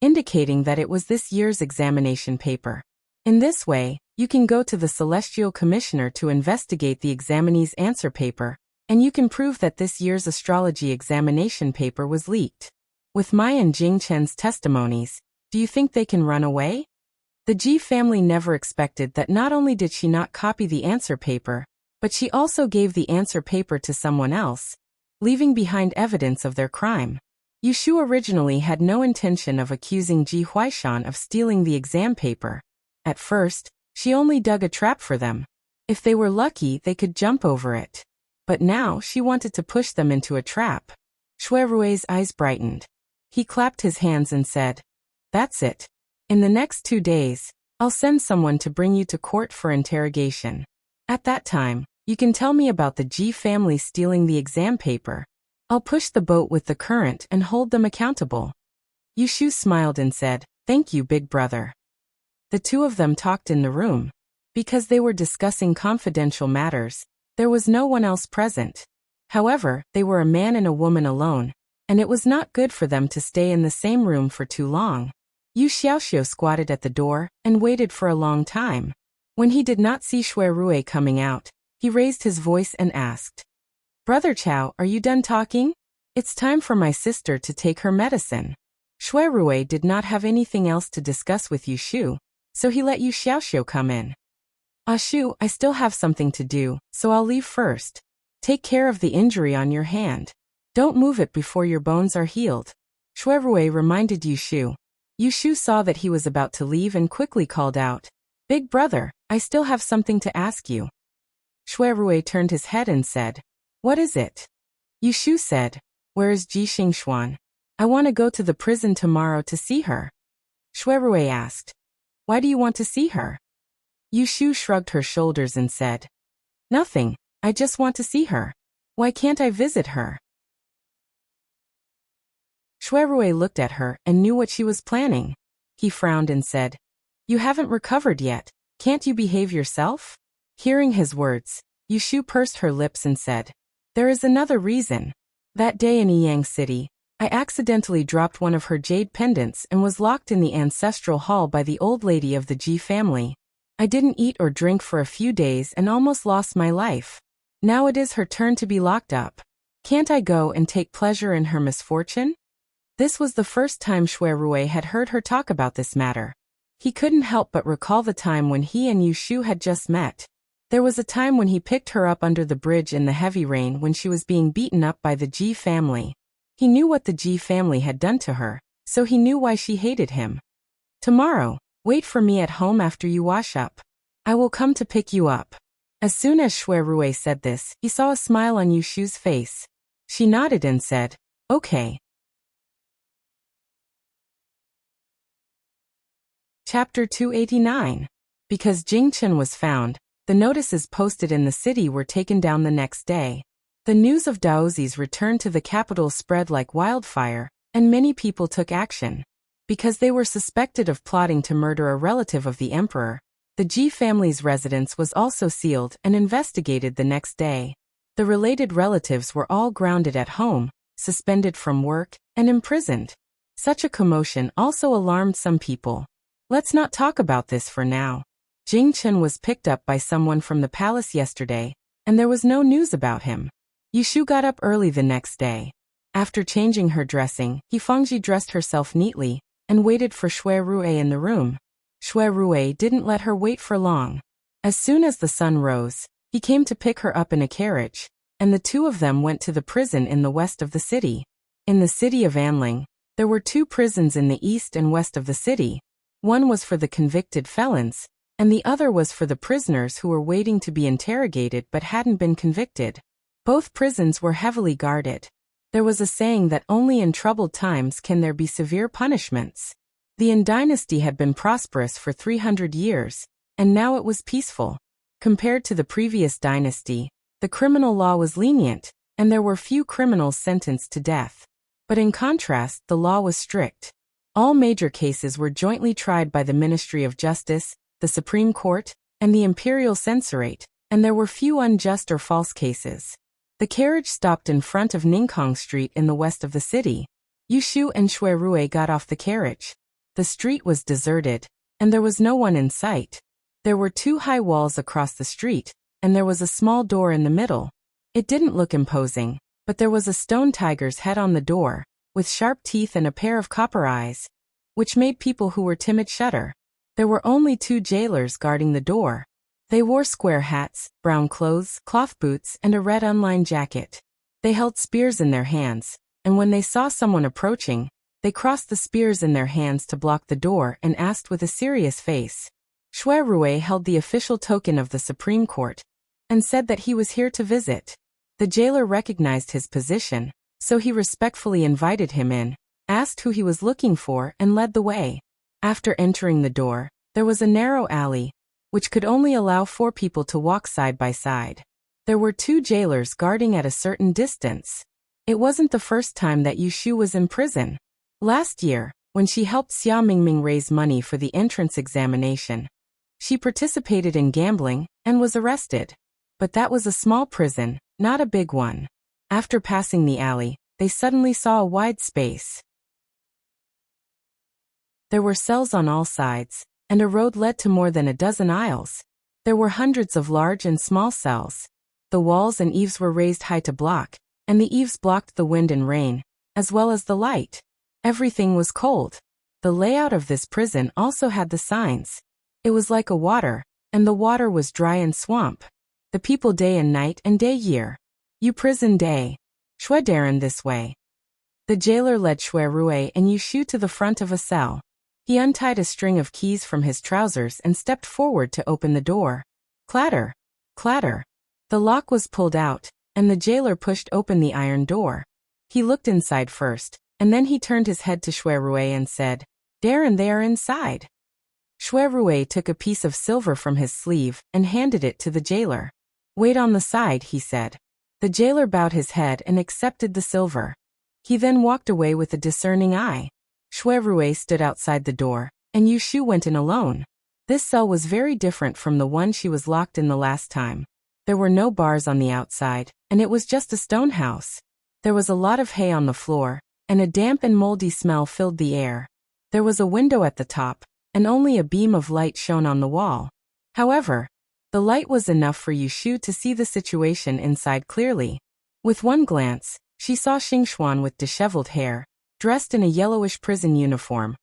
indicating that it was this year's examination paper. In this way, you can go to the Celestial Commissioner to investigate the examinee's answer paper, and you can prove that this year's astrology examination paper was leaked. With Mai and Jing Chen's testimonies, do you think they can run away? The Ji family never expected that not only did she not copy the answer paper, but she also gave the answer paper to someone else, leaving behind evidence of their crime. Yushu originally had no intention of accusing Ji Huaishan of stealing the exam paper. At first, she only dug a trap for them. If they were lucky, they could jump over it. But now she wanted to push them into a trap. Shui Rui's eyes brightened. He clapped his hands and said, "That's it. In the next 2 days, I'll send someone to bring you to court for interrogation. At that time, you can tell me about the Ji family stealing the exam paper. I'll push the boat with the current and hold them accountable." Yushu smiled and said, "Thank you, big brother." The two of them talked in the room. Because they were discussing confidential matters, there was no one else present. However, they were a man and a woman alone, and it was not good for them to stay in the same room for too long. Yu Xiaoxiu squatted at the door and waited for a long time. When he did not see Shui Rui coming out, he raised his voice and asked, "Brother Chao, are you done talking? It's time for my sister to take her medicine." Shui Rui did not have anything else to discuss with Yu Shu, so he let Yu Xiaoxiu come in. "Shu, I still have something to do, so I'll leave first. Take care of the injury on your hand. Don't move it before your bones are healed." Shui Rui reminded Yu Shu. Yu Shu saw that he was about to leave and quickly called out, "Big brother, I still have something to ask you." Shui Rui turned his head and said, "What is it?" Yu Shu said, "Where is Ji Xingxuan? I want to go to the prison tomorrow to see her." Shui Rui asked, "Why do you want to see her?" Yu Shu shrugged her shoulders and said, "Nothing, I just want to see her. Why can't I visit her?" Shui Rui looked at her and knew what she was planning. He frowned and said, "You haven't recovered yet, can't you behave yourself?" Hearing his words, Yu Shu pursed her lips and said, "There is another reason. That day in Yiyang City, I accidentally dropped one of her jade pendants and was locked in the ancestral hall by the old lady of the Ji family. I didn't eat or drink for a few days and almost lost my life. Now it is her turn to be locked up. Can't I go and take pleasure in her misfortune?" This was the first time Shui Rui had heard her talk about this matter. He couldn't help but recall the time when he and Yu Shu had just met. There was a time when he picked her up under the bridge in the heavy rain when she was being beaten up by the Ji family. He knew what the Ji family had done to her, so he knew why she hated him. "Tomorrow, wait for me at home after you wash up. I will come to pick you up." As soon as Shui Rui said this, he saw a smile on Yu Shu's face. She nodded and said, "Okay." Chapter 289. Because Jing Chen was found, the notices posted in the city were taken down the next day. The news of Daozi's return to the capital spread like wildfire, and many people took action. Because they were suspected of plotting to murder a relative of the emperor, the Ji family's residence was also sealed and investigated the next day. The related relatives were all grounded at home, suspended from work, and imprisoned. Such a commotion also alarmed some people. Let's not talk about this for now. Jing Chen was picked up by someone from the palace yesterday, and there was no news about him. Yu Shu got up early the next day. After changing her dressing, Fangji dressed herself neatly and waited for Shui Rui in the room. Shui Rui didn't let her wait for long. As soon as the sun rose, he came to pick her up in a carriage, and the two of them went to the prison in the west of the city. In the city of Anling, there were 2 prisons in the east and west of the city. One was for the convicted felons, and the other was for the prisoners who were waiting to be interrogated but hadn't been convicted. Both prisons were heavily guarded. There was a saying that only in troubled times can there be severe punishments. The An dynasty had been prosperous for 300 years, and now it was peaceful. Compared to the previous dynasty, the criminal law was lenient, and there were few criminals sentenced to death. But in contrast, the law was strict. All major cases were jointly tried by the Ministry of Justice, the Supreme Court, and the Imperial Censorate, and there were few unjust or false cases. The carriage stopped in front of Ningkong Street in the west of the city. Yushu and Shui Rui got off the carriage. The street was deserted, and there was no one in sight. There were 2 high walls across the street, and there was a small door in the middle. It didn't look imposing, but there was a stone tiger's head on the door, with sharp teeth and a pair of copper eyes, which made people who were timid shudder. There were only 2 jailers guarding the door. They wore square hats, brown clothes, cloth boots, and a red unlined jacket. They held spears in their hands, and when they saw someone approaching, they crossed the spears in their hands to block the door and asked with a serious face. Shui Rui held the official token of the Supreme Court, and said that he was here to visit. The jailer recognized his position, so he respectfully invited him in, asked who he was looking for, and led the way. After entering the door, there was a narrow alley, which could only allow 4 people to walk side by side. There were 2 jailers guarding at a certain distance. It wasn't the first time that Yushu was in prison. Last year, when she helped Xia Mingming raise money for the entrance examination, she participated in gambling and was arrested. But that was a small prison, not a big one. After passing the alley, they suddenly saw a wide space. There were cells on all sides, and a road led to more than a dozen aisles. There were hundreds of large and small cells. The walls and eaves were raised high to block, and the eaves blocked the wind and rain, as well as the light. Everything was cold. The layout of this prison also had the signs. It was like a water, and the water was dry and swamp. The people day and night and day year. You prison day. Shui Darren this way. The jailer led Shui Rui and Yushu to the front of a cell. He untied a string of keys from his trousers and stepped forward to open the door. Clatter! Clatter! The lock was pulled out, and the jailer pushed open the iron door. He looked inside first, and then he turned his head to Shui Rui and said, "Darren, they are inside." Shui Rui took a piece of silver from his sleeve and handed it to the jailer. "Wait on the side," he said. The jailer bowed his head and accepted the silver. He then walked away with a discerning eye. Shui Rui stood outside the door, and Yushu went in alone. This cell was very different from the one she was locked in the last time. There were no bars on the outside, and it was just a stone house. There was a lot of hay on the floor, and a damp and moldy smell filled the air. There was a window at the top, and only a beam of light shone on the wall. However, the light was enough for Yushu to see the situation inside clearly. With one glance, she saw Xingxuan with disheveled hair, dressed in a yellowish prison uniform,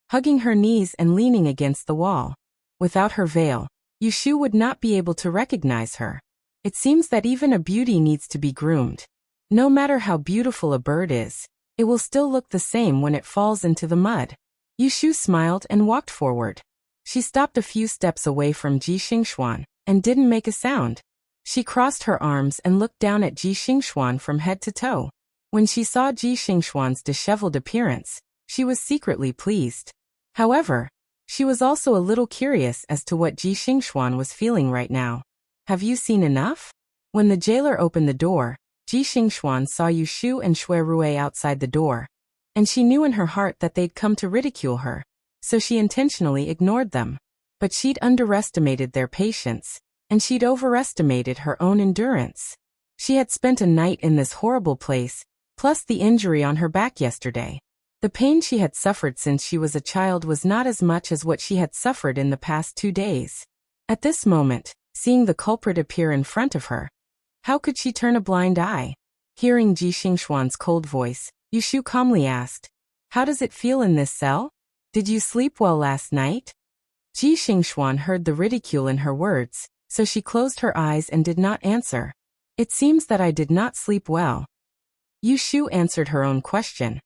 hugging her knees and leaning against the wall. Without her veil, Yushu would not be able to recognize her. It seems that even a beauty needs to be groomed. No matter how beautiful a bird is, it will still look the same when it falls into the mud. Yushu smiled and walked forward. She stopped a few steps away from Ji Xingxuan and didn't make a sound. She crossed her arms and looked down at Ji Xingxuan from head to toe. When she saw Ji Xingxuan's disheveled appearance, she was secretly pleased. However, she was also a little curious as to what Ji Xingxuan was feeling right now. "Have you seen enough?" When the jailer opened the door, Ji Xingxuan saw Yushu and Shui Rui outside the door, and she knew in her heart that they'd come to ridicule her, so she intentionally ignored them. But she'd underestimated their patience, and she'd overestimated her own endurance. She had spent a night in this horrible place, plus the injury on her back yesterday. The pain she had suffered since she was a child was not as much as what she had suffered in the past 2 days. At this moment, seeing the culprit appear in front of her, how could she turn a blind eye? Hearing Ji Xingxuan's cold voice, Yushu calmly asked, "How does it feel in this cell? Did you sleep well last night?" Ji Xingxuan heard the ridicule in her words, so she closed her eyes and did not answer. "It seems that I did not sleep well." Yu Shu answered her own question.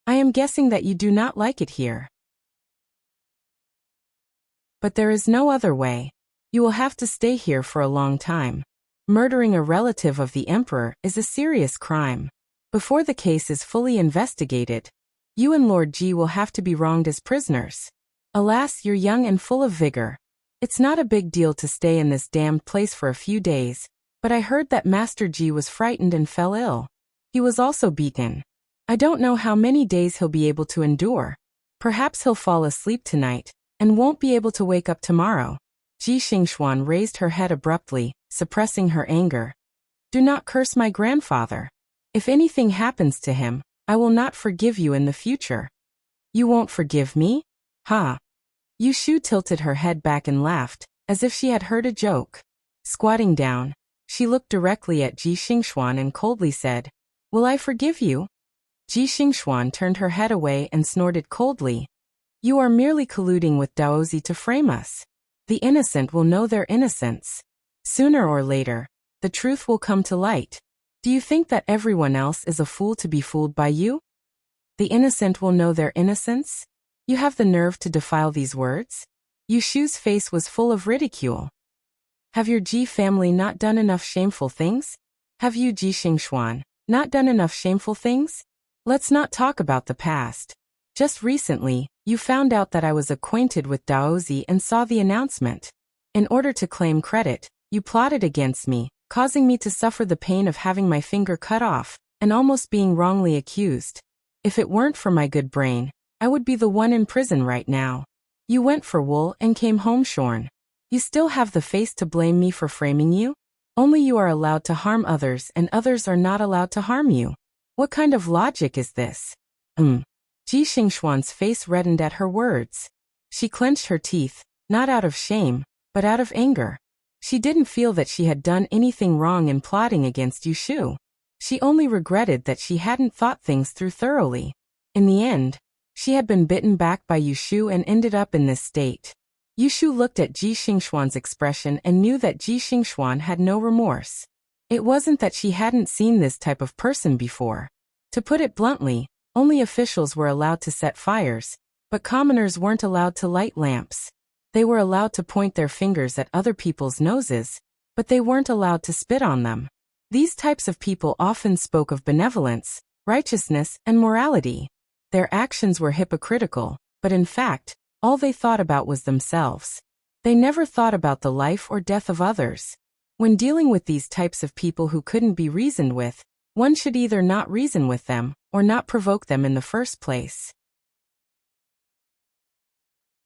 I am guessing that you do not like it here. But there is no other way. You will have to stay here for a long time. Murdering a relative of the emperor is a serious crime. Before the case is fully investigated, you and Lord Ji will have to be wronged as prisoners. Alas, you're young and full of vigor. It's not a big deal to stay in this damned place for a few days, but I heard that Master Ji was frightened and fell ill. He was also beaten. I don't know how many days he'll be able to endure. Perhaps he'll fall asleep tonight and won't be able to wake up tomorrow. Ji Xingxuan raised her head abruptly, suppressing her anger. Do not curse my grandfather. If anything happens to him, I will not forgive you in the future. You won't forgive me? Ha! Yu Shu tilted her head back and laughed, as if she had heard a joke. Squatting down, she looked directly at Ji Xingxuan and coldly said, Will I forgive you? Ji Xingxuan turned her head away and snorted coldly. You are merely colluding with Daozi to frame us. The innocent will know their innocence. Sooner or later, the truth will come to light. Do you think that everyone else is a fool to be fooled by you? The innocent will know their innocence? You have the nerve to defile these words? Yu Shu's face was full of ridicule. Have your Ji family not done enough shameful things? Have you, Ji Xingxuan, not done enough shameful things? Let's not talk about the past. Just recently, you found out that I was acquainted with Daozi and saw the announcement. In order to claim credit, you plotted against me, causing me to suffer the pain of having my finger cut off, and almost being wrongly accused. If it weren't for my good brain, I would be the one in prison right now. You went for wool and came home shorn. You still have the face to blame me for framing you? Only you are allowed to harm others and others are not allowed to harm you. What kind of logic is this? Ji Xingxuan's face reddened at her words. She clenched her teeth, not out of shame, but out of anger. She didn't feel that she had done anything wrong in plotting against Yu Shu. She only regretted that she hadn't thought things through thoroughly. In the end, she had been bitten back by Yu Shu and ended up in this state. Yu Shu looked at Ji Xingxuan's expression and knew that Ji Xingxuan had no remorse. It wasn't that she hadn't seen this type of person before. To put it bluntly, only officials were allowed to set fires, but commoners weren't allowed to light lamps. They were allowed to point their fingers at other people's noses, but they weren't allowed to spit on them. These types of people often spoke of benevolence, righteousness, and morality. Their actions were hypocritical, but in fact, all they thought about was themselves. They never thought about the life or death of others. When dealing with these types of people who couldn't be reasoned with, one should either not reason with them, or not provoke them in the first place.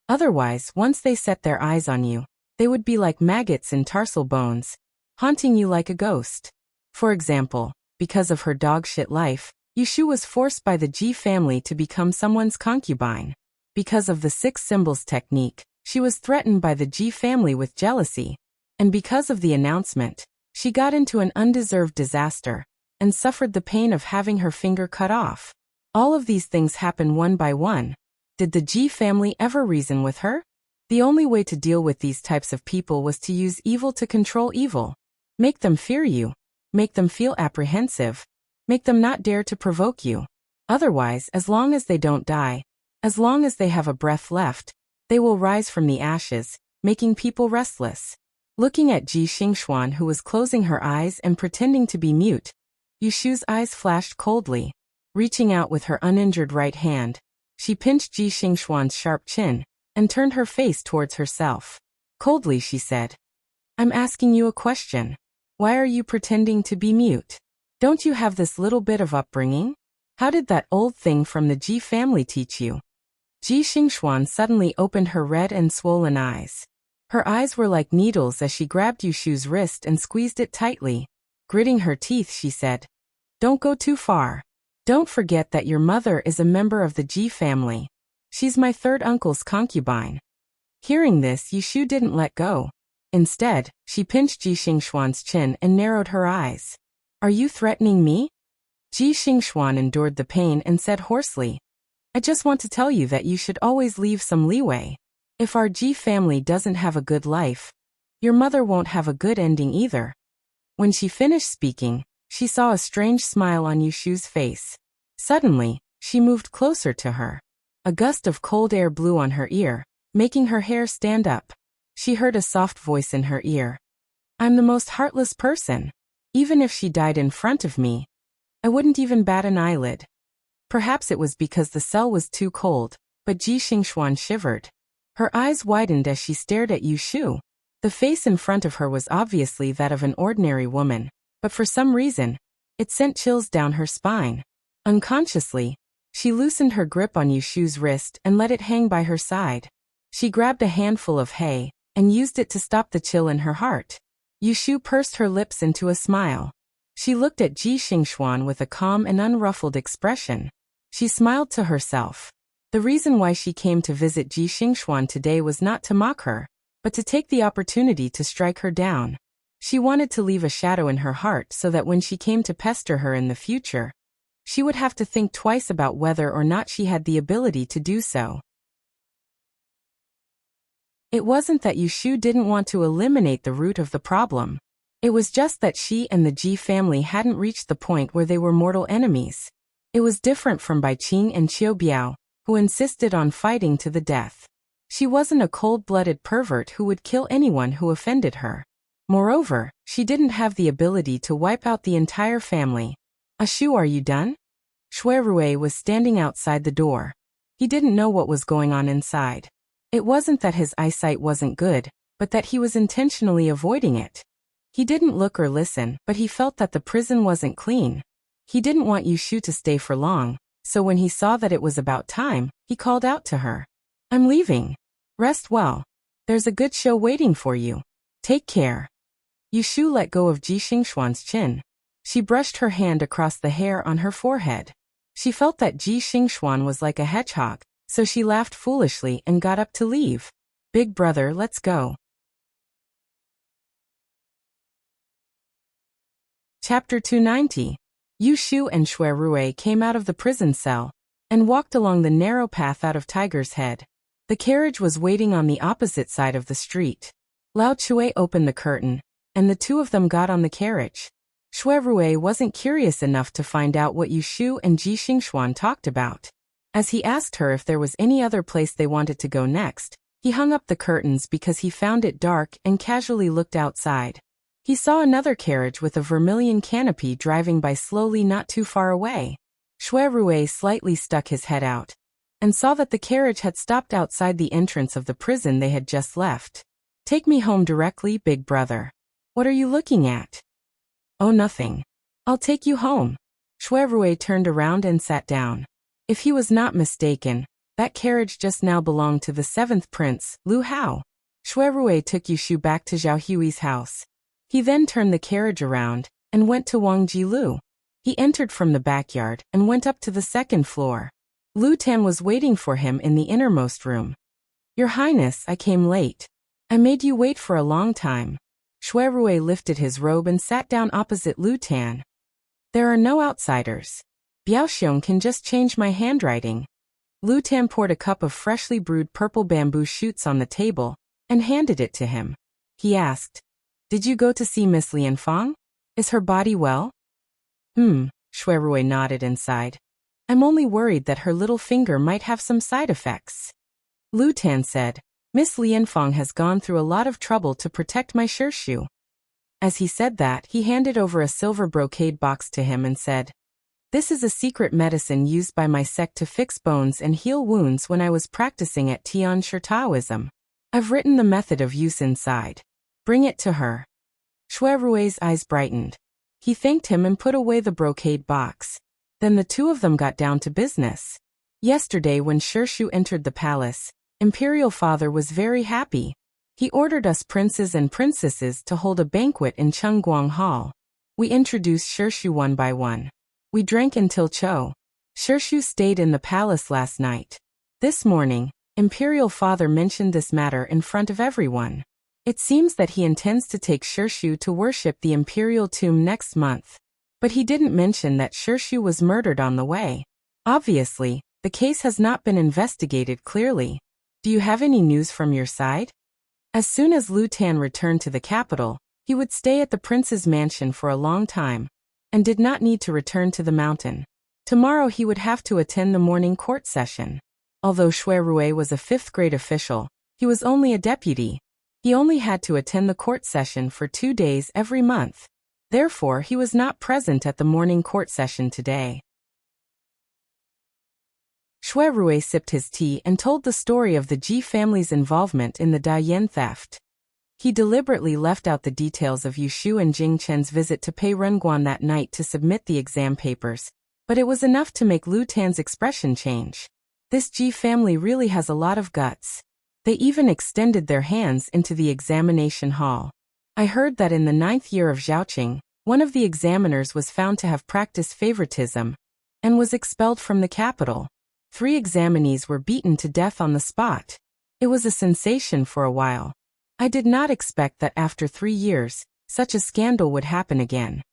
Otherwise, once they set their eyes on you, they would be like maggots in tarsal bones, haunting you like a ghost. For example, because of her dog-shit life, Yu Shu was forced by the Ji family to become someone's concubine. Because of the 6 symbols technique, she was threatened by the Ji family with jealousy. And because of the announcement, she got into an undeserved disaster and suffered the pain of having her finger cut off. All of these things happen one by one. Did the Ji family ever reason with her? The only way to deal with these types of people was to use evil to control evil. Make them fear you. Make them feel apprehensive. Make them not dare to provoke you. Otherwise, as long as they don't die, as long as they have a breath left, they will rise from the ashes, making people restless. Looking at Ji Xingxuan, who was closing her eyes and pretending to be mute, Yu Shu's eyes flashed coldly. Reaching out with her uninjured right hand, she pinched Ji Xingxuan's sharp chin and turned her face towards herself. Coldly she said, I'm asking you a question. Why are you pretending to be mute? Don't you have this little bit of upbringing? How did that old thing from the Ji family teach you? Ji Xingxuan suddenly opened her red and swollen eyes. Her eyes were like needles as she grabbed Yu Shu's wrist and squeezed it tightly. Gritting her teeth, she said, Don't go too far. Don't forget that your mother is a member of the Ji family. She's my third uncle's concubine. Hearing this, Yu Shu didn't let go. Instead, she pinched Ji Xingxuan's chin and narrowed her eyes. Are you threatening me? Ji Xingxuan endured the pain and said hoarsely, I just want to tell you that you should always leave some leeway. If our Ji family doesn't have a good life, your mother won't have a good ending either. When she finished speaking, she saw a strange smile on Yushu's face. Suddenly, she moved closer to her. A gust of cold air blew on her ear, making her hair stand up. She heard a soft voice in her ear. I'm the most heartless person. Even if she died in front of me, I wouldn't even bat an eyelid. Perhaps it was because the cell was too cold, but Ji Xingxuan shivered. Her eyes widened as she stared at Yushu. The face in front of her was obviously that of an ordinary woman, but for some reason, it sent chills down her spine. Unconsciously, she loosened her grip on Yushu's wrist and let it hang by her side. She grabbed a handful of hay and used it to stop the chill in her heart. Yushu pursed her lips into a smile. She looked at Ji Xingxuan with a calm and unruffled expression. She smiled to herself. The reason why she came to visit Ji Xingxuan today was not to mock her, but to take the opportunity to strike her down. She wanted to leave a shadow in her heart so that when she came to pester her in the future, she would have to think twice about whether or not she had the ability to do so. It wasn't that Yushu didn't want to eliminate the root of the problem. It was just that she and the Ji family hadn't reached the point where they were mortal enemies. It was different from Bai Qing and Qiu Biao, who insisted on fighting to the death. She wasn't a cold-blooded pervert who would kill anyone who offended her. Moreover, she didn't have the ability to wipe out the entire family. Ashu, are you done? Shui Rui was standing outside the door. He didn't know what was going on inside. It wasn't that his eyesight wasn't good, but that he was intentionally avoiding it. He didn't look or listen, but he felt that the prison wasn't clean. He didn't want Yushu to stay for long, so when he saw that it was about time, he called out to her. I'm leaving. Rest well. There's a good show waiting for you. Take care. Yushu let go of Ji Xingxuan's chin. She brushed her hand across the hair on her forehead. She felt that Ji Xingxuan was like a hedgehog, so she laughed foolishly and got up to leave. Big brother, let's go. Chapter 290. Yushu and Shui Rui came out of the prison cell and walked along the narrow path out of Tiger's Head. The carriage was waiting on the opposite side of the street. Lao Chui opened the curtain, and the two of them got on the carriage. Shui Rui wasn't curious enough to find out what Yushu and Ji Xingxuan talked about. As he asked her if there was any other place they wanted to go next, he hung up the curtains because he found it dark and casually looked outside. He saw another carriage with a vermilion canopy driving by slowly not too far away. Shui Rui slightly stuck his head out and saw that the carriage had stopped outside the entrance of the prison they had just left. Take me home directly, big brother. What are you looking at? Oh, nothing. I'll take you home. Shui Rui turned around and sat down. If he was not mistaken, that carriage just now belonged to the seventh prince, Lu Hao. Shui Rui took Yushu back to Zhao Hui's house. He then turned the carriage around and went to Wang Jilu. He entered from the backyard and went up to the second floor. Lu Tan was waiting for him in the innermost room. Your Highness, I came late. I made you wait for a long time. Shui Rui lifted his robe and sat down opposite Lu Tan. There are no outsiders. Biaoxiong can just change my handwriting. Lu Tan poured a cup of freshly brewed purple bamboo shoots on the table and handed it to him. He asked, Did you go to see Miss Lianfang? Is her body well? Shui Rui nodded and sighed. I'm only worried that her little finger might have some side effects. Lu Tan said, Miss Lianfang has gone through a lot of trouble to protect my shirshu. As he said that, he handed over a silver brocade box to him and said, This is a secret medicine used by my sect to fix bones and heal wounds when I was practicing at Tian Shi Taoism. I've written the method of use inside. Bring it to her. Shui Rui's eyes brightened. He thanked him and put away the brocade box. Then the two of them got down to business. Yesterday when Shirshu entered the palace, Imperial Father was very happy. He ordered us princes and princesses to hold a banquet in Chengguang Hall. We introduced Shirshu one by one. We drank until Cho. Shirshu stayed in the palace last night. This morning, Imperial Father mentioned this matter in front of everyone. It seems that he intends to take Shirshu to worship the imperial tomb next month. But he didn't mention that Shirshu was murdered on the way. Obviously, the case has not been investigated clearly. Do you have any news from your side? As soon as Lu Tan returned to the capital, he would stay at the prince's mansion for a long time, and did not need to return to the mountain. Tomorrow he would have to attend the morning court session. Although Shui Rui was a fifth-grade official, he was only a deputy. He only had to attend the court session for 2 days every month. Therefore, he was not present at the morning court session today. Shui Rui sipped his tea and told the story of the Ji family's involvement in the Dayan theft. He deliberately left out the details of Yushu and Jing Chen's visit to Pei Renguan that night to submit the exam papers, but it was enough to make Lu Tan's expression change. This Ji family really has a lot of guts. They even extended their hands into the examination hall. I heard that in the 9th year of Zhaoqing, one of the examiners was found to have practiced favoritism and was expelled from the capital. 3 examinees were beaten to death on the spot. It was a sensation for a while. I did not expect that after 3 years, such a scandal would happen again.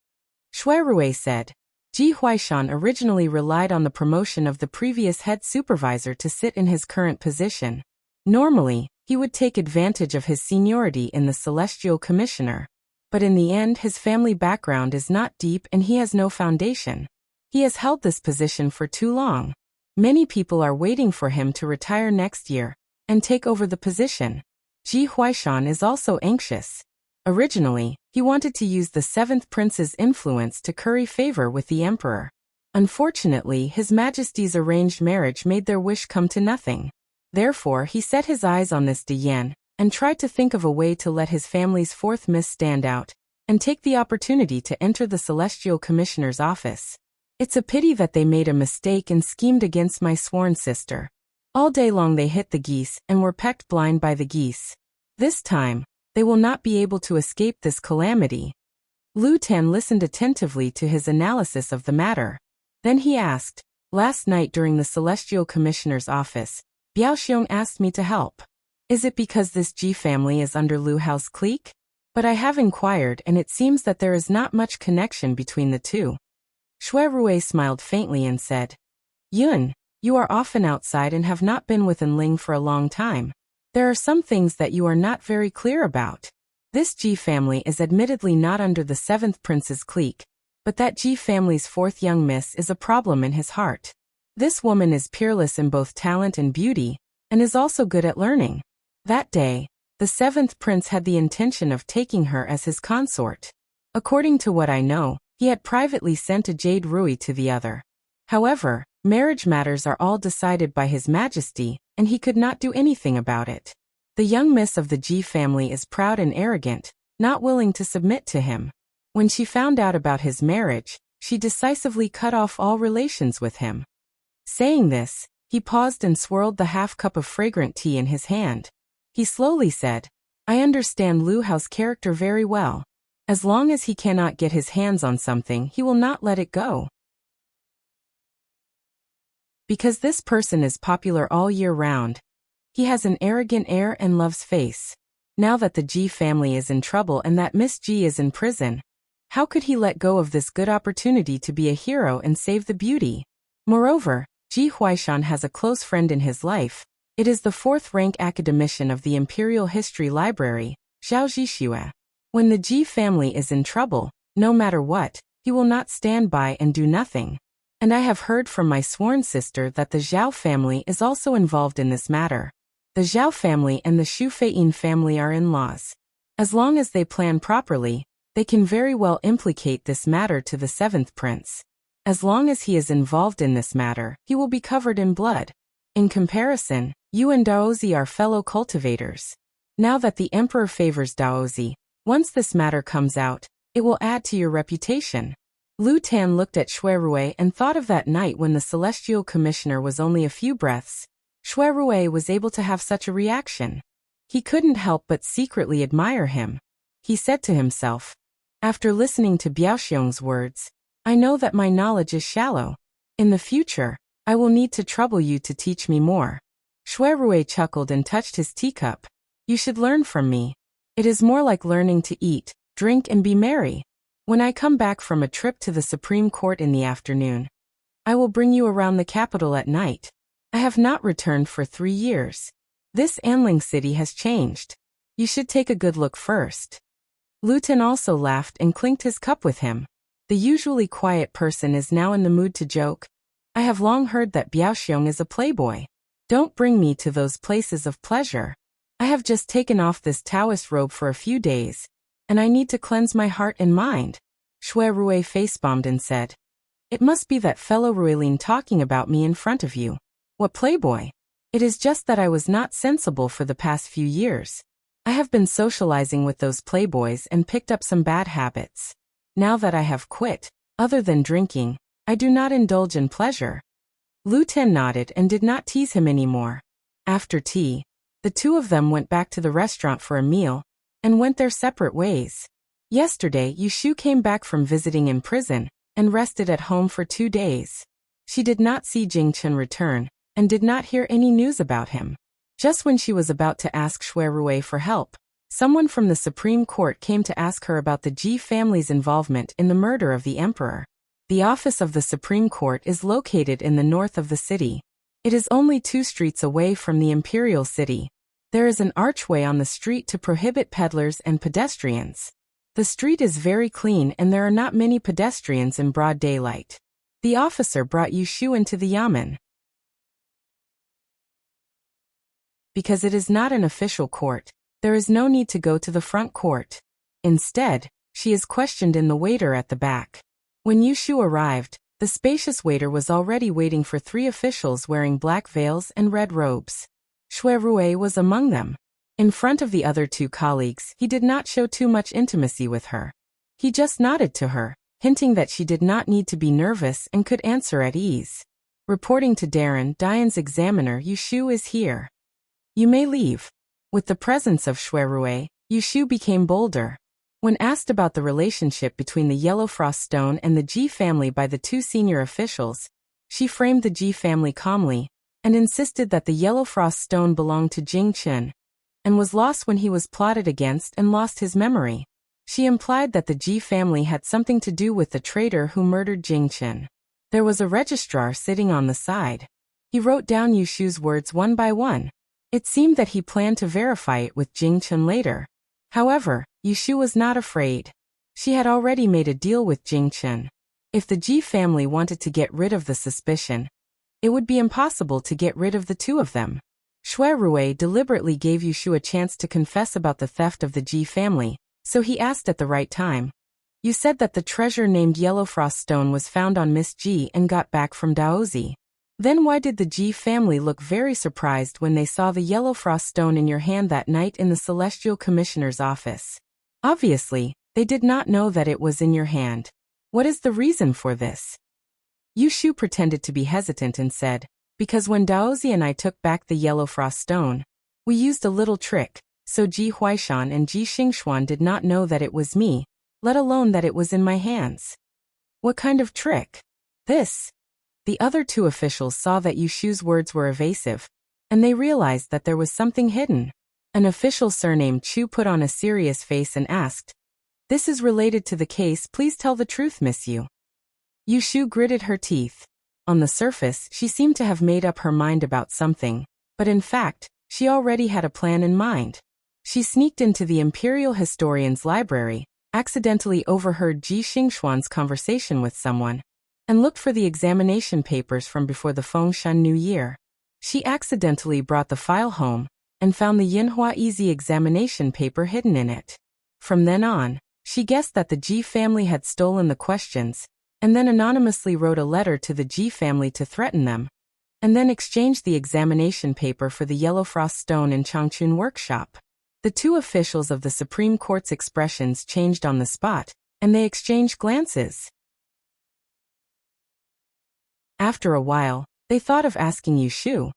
Shui Rui said. Ji Huaishan originally relied on the promotion of the previous head supervisor to sit in his current position. Normally, he would take advantage of his seniority in the Celestial Commissioner. But in the end, his family background is not deep and he has no foundation. He has held this position for too long. Many people are waiting for him to retire next year and take over the position. Ji Huaishan is also anxious. Originally, he wanted to use the 7th prince's influence to curry favor with the emperor. Unfortunately, His Majesty's arranged marriage made their wish come to nothing. Therefore, he set his eyes on this Dayan and tried to think of a way to let his family's 4th miss stand out and take the opportunity to enter the Celestial Commissioner's office. It's a pity that they made a mistake and schemed against my sworn sister. All day long they hit the geese and were pecked blind by the geese. This time, they will not be able to escape this calamity. Lu Tan listened attentively to his analysis of the matter. Then he asked, last night during the Celestial Commissioner's office, Biao Xiong asked me to help. Is it because this Ji family is under Lu Hao's clique? But I have inquired and it seems that there is not much connection between the two. Shui Rui smiled faintly and said, Yun, you are often outside and have not been with Enling for a long time. There are some things that you are not very clear about. This Ji family is admittedly not under the 7th prince's clique, but that Ji family's 4th young miss is a problem in his heart. This woman is peerless in both talent and beauty, and is also good at learning. That day, the 7th prince had the intention of taking her as his consort. According to what I know, he had privately sent a jade Rui to the other. However, marriage matters are all decided by His Majesty, and he could not do anything about it. The young miss of the Ji family is proud and arrogant, not willing to submit to him. When she found out about his marriage, she decisively cut off all relations with him. Saying this, he paused and swirled the half-cup of fragrant tea in his hand. He slowly said, I understand Lu Hao's character very well. As long as he cannot get his hands on something, he will not let it go. Because this person is popular all year round. He has an arrogant air and loves face. Now that the Ji family is in trouble and that Miss Ji is in prison, how could he let go of this good opportunity to be a hero and save the beauty? Moreover, Ji Huaishan has a close friend in his life. It is the 4th-rank academician of the Imperial History Library, Zhao Zhixue. When the Ji family is in trouble, no matter what, he will not stand by and do nothing. And I have heard from my sworn sister that the Zhao family is also involved in this matter. The Zhao family and the Xu Feiyin family are in-laws. As long as they plan properly, they can very well implicate this matter to the 7th prince. As long as he is involved in this matter, he will be covered in blood. In comparison, you and Daozi are fellow cultivators. Now that the emperor favors Daozi, once this matter comes out, it will add to your reputation. Lu Tan looked at Shui Rui and thought of that night when the Celestial Commissioner was only a few breaths. Shui Rui was able to have such a reaction. He couldn't help but secretly admire him. He said to himself, after listening to Biao Xiong's words, I know that my knowledge is shallow. In the future, I will need to trouble you to teach me more. Shui Rui chuckled and touched his teacup. You should learn from me. It is more like learning to eat, drink and be merry. When I come back from a trip to the Supreme Court in the afternoon, I will bring you around the capital at night. I have not returned for 3 years. This Anling city has changed. You should take a good look first. Lu Tan also laughed and clinked his cup with him. The usually quiet person is now in the mood to joke. I have long heard that Biaoxiong is a playboy. Don't bring me to those places of pleasure. I have just taken off this Taoist robe for a few days, and I need to cleanse my heart and mind. Shui Rui facebombed and said, It must be that fellow Ruilin talking about me in front of you. What playboy? It is just that I was not sensible for the past few years. I have been socializing with those playboys and picked up some bad habits. Now that I have quit, other than drinking, I do not indulge in pleasure. Lu Ten nodded and did not tease him anymore. After tea, the two of them went back to the restaurant for a meal, and went their separate ways. Yesterday, Yushu came back from visiting in prison, and rested at home for 2 days. She did not see Jingchen return, and did not hear any news about him. Just when she was about to ask Shui Rui for help, someone from the Supreme Court came to ask her about the Ji family's involvement in the murder of the emperor. The office of the Supreme Court is located in the north of the city. It is only 2 streets away from the imperial city. There is an archway on the street to prohibit peddlers and pedestrians. The street is very clean and there are not many pedestrians in broad daylight. The officer brought Yushu into the yamen. Because it is not an official court, there is no need to go to the front court. Instead, she is questioned in the waiter at the back. When Yushu arrived, the spacious waiter was already waiting for 3 officials wearing black veils and red robes. Shui Rui was among them. In front of the other 2 colleagues, he did not show too much intimacy with her. He just nodded to her, hinting that she did not need to be nervous and could answer at ease. Reporting to Darren, Diane's examiner, Yushu is here. You may leave. With the presence of Shui Rui, Yushu became bolder. When asked about the relationship between the Yellow Frost Stone and the Ji family by the 2 senior officials, she framed the Ji family calmly, and insisted that the Yellow Frost Stone belonged to Jing Chen, and was lost when he was plotted against and lost his memory. She implied that the Ji family had something to do with the traitor who murdered Jing Chen. There was a registrar sitting on the side. He wrote down Yushu's words one by one. It seemed that he planned to verify it with Jing Chen later. However, Yushu was not afraid. She had already made a deal with Jing Chen. If the Ji family wanted to get rid of the suspicion, it would be impossible to get rid of the 2 of them. Shui Rui deliberately gave Yushu a chance to confess about the theft of the Ji family, so he asked at the right time. You said that the treasure named Yellow Frost Stone was found on Miss Ji and got back from Daozi. Then why did the Ji family look very surprised when they saw the Yellow Frost Stone in your hand that night in the Celestial Commissioner's office? Obviously, they did not know that it was in your hand. What is the reason for this? Yushu pretended to be hesitant and said, Because when Daozi and I took back the Yellow Frost Stone, we used a little trick, so Ji Huaishan and Ji Xingxuan did not know that it was me, let alone that it was in my hands. What kind of trick? This. The other 2 officials saw that Yushu's words were evasive, and they realized that there was something hidden. An official surnamed Chu put on a serious face and asked, This is related to the case, please tell the truth, Miss Yu. Yushu gritted her teeth. On the surface, she seemed to have made up her mind about something, but in fact, she already had a plan in mind. She sneaked into the Imperial Historian's library, accidentally overheard Ji Xingxuan's conversation with someone, and looked for the examination papers from before the Fengshan New Year. She accidentally brought the file home, and found the Yinhua Easy examination paper hidden in it. From then on, she guessed that the Ji family had stolen the questions, and then anonymously wrote a letter to the Ji family to threaten them, and then exchanged the examination paper for the Yellow Frost Stone in Changchun workshop. The 2 officials of the Supreme Court's expressions changed on the spot, and they exchanged glances. After a while, they thought of asking Yushu.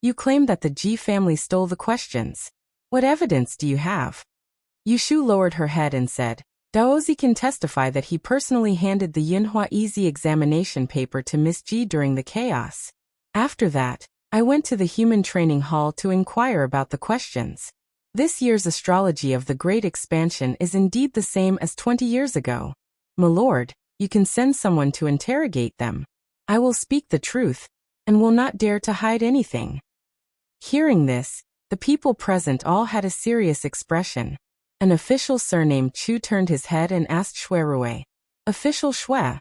You claim that the Ji family stole the questions. What evidence do you have? Yushu lowered her head and said, Daozi can testify that he personally handed the Yinhua Easy examination paper to Miss Ji during the chaos. After that, I went to the human training hall to inquire about the questions. This year's astrology of the Great Expansion is indeed the same as 20 years ago. My lord, you can send someone to interrogate them. I will speak the truth, and will not dare to hide anything. Hearing this, the people present all had a serious expression. An official surnamed Chu turned his head and asked Shui Rui, Official Shui,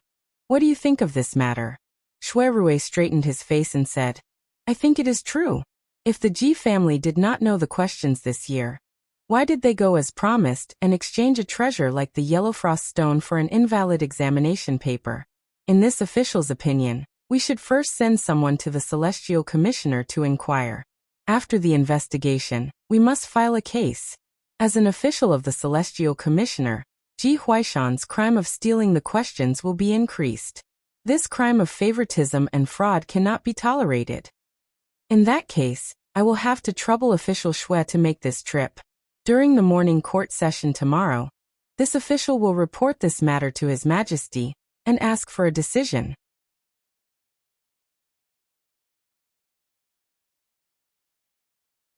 what do you think of this matter? Shui Rui straightened his face and said, I think it is true. If the Ji family did not know the questions this year, why did they go as promised and exchange a treasure like the yellow frost stone for an invalid examination paper? In this official's opinion, we should first send someone to the Celestial Commissioner to inquire. After the investigation, we must file a case. As an official of the Celestial Commissioner, Ji Huaishan's crime of stealing the questions will be increased. This crime of favoritism and fraud cannot be tolerated. In that case, I will have to trouble official Shui to make this trip. During the morning court session tomorrow, this official will report this matter to His Majesty and ask for a decision.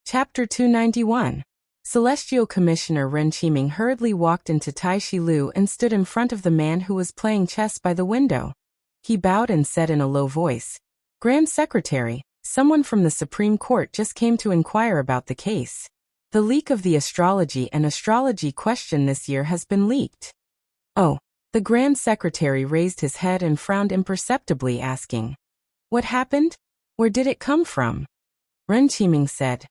Chapter 291. Celestial Commissioner Ren Qiming hurriedly walked into Tai Shi Lu and stood in front of the man who was playing chess by the window. He bowed and said in a low voice, Grand Secretary, someone from the Supreme Court just came to inquire about the case. The leak of the astrology and astrology question this year has been leaked. Oh, the Grand Secretary raised his head and frowned imperceptibly, asking, What happened? Where did it come from? Ren Qiming said,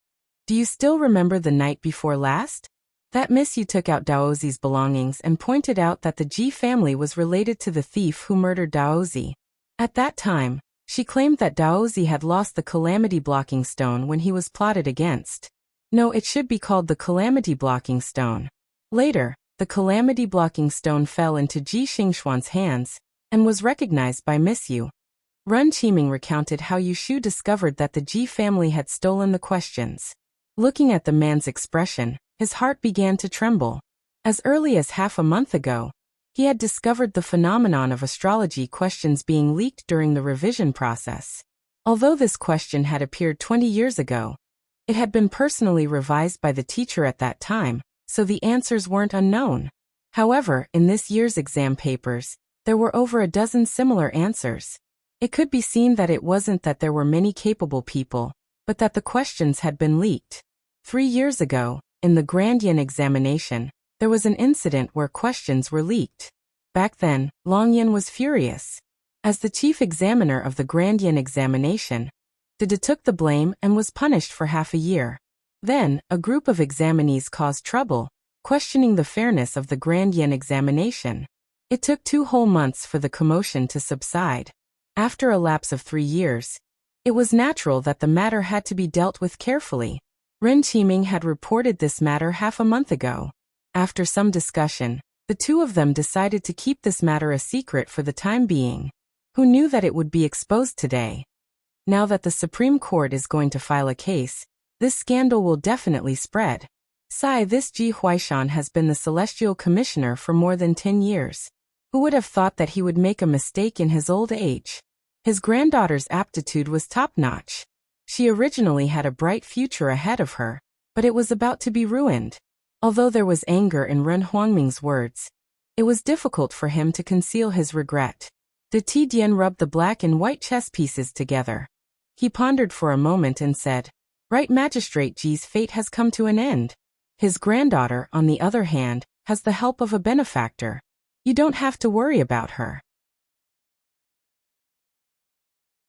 Do you still remember the night before last? That Miss Yu took out Daozi's belongings and pointed out that the Ji family was related to the thief who murdered Daozi. At that time, she claimed that Daozi had lost the calamity blocking stone when he was plotted against. No, it should be called the calamity blocking stone. Later, the calamity blocking stone fell into Ji Xingxuan's hands and was recognized by Miss Yu. Ren Qiming recounted how Yu Shu discovered that the Ji family had stolen the questions. Looking at the man's expression, his heart began to tremble. As early as half a month ago, he had discovered the phenomenon of astrology questions being leaked during the revision process. Although this question had appeared 20 years ago, it had been personally revised by the teacher at that time, so the answers weren't unknown. However, in this year's exam papers, there were over a dozen similar answers. It could be seen that it wasn't that there were many capable people, but that the questions had been leaked. 3 years ago, in the Grand Yin examination, there was an incident where questions were leaked. Back then, Long Yin was furious. As the chief examiner of the Grand Yin examination, Dede took the blame and was punished for half a year. Then, a group of examinees caused trouble, questioning the fairness of the Grand Yin examination. It took 2 whole months for the commotion to subside. After a lapse of 3 years, it was natural that the matter had to be dealt with carefully. Ren Qiming had reported this matter half a month ago. After some discussion, the two of them decided to keep this matter a secret for the time being. Who knew that it would be exposed today? Now that the Supreme Court is going to file a case, this scandal will definitely spread. This Ji Huaishan has been the Celestial Commissioner for more than 10 years. Who would have thought that he would make a mistake in his old age? His granddaughter's aptitude was top-notch. She originally had a bright future ahead of her, but it was about to be ruined. Although there was anger in Ren Huangming's words, it was difficult for him to conceal his regret. De Tidian rubbed the black and white chess pieces together. He pondered for a moment and said, Right Magistrate Ji's fate has come to an end. His granddaughter, on the other hand, has the help of a benefactor. You don't have to worry about her.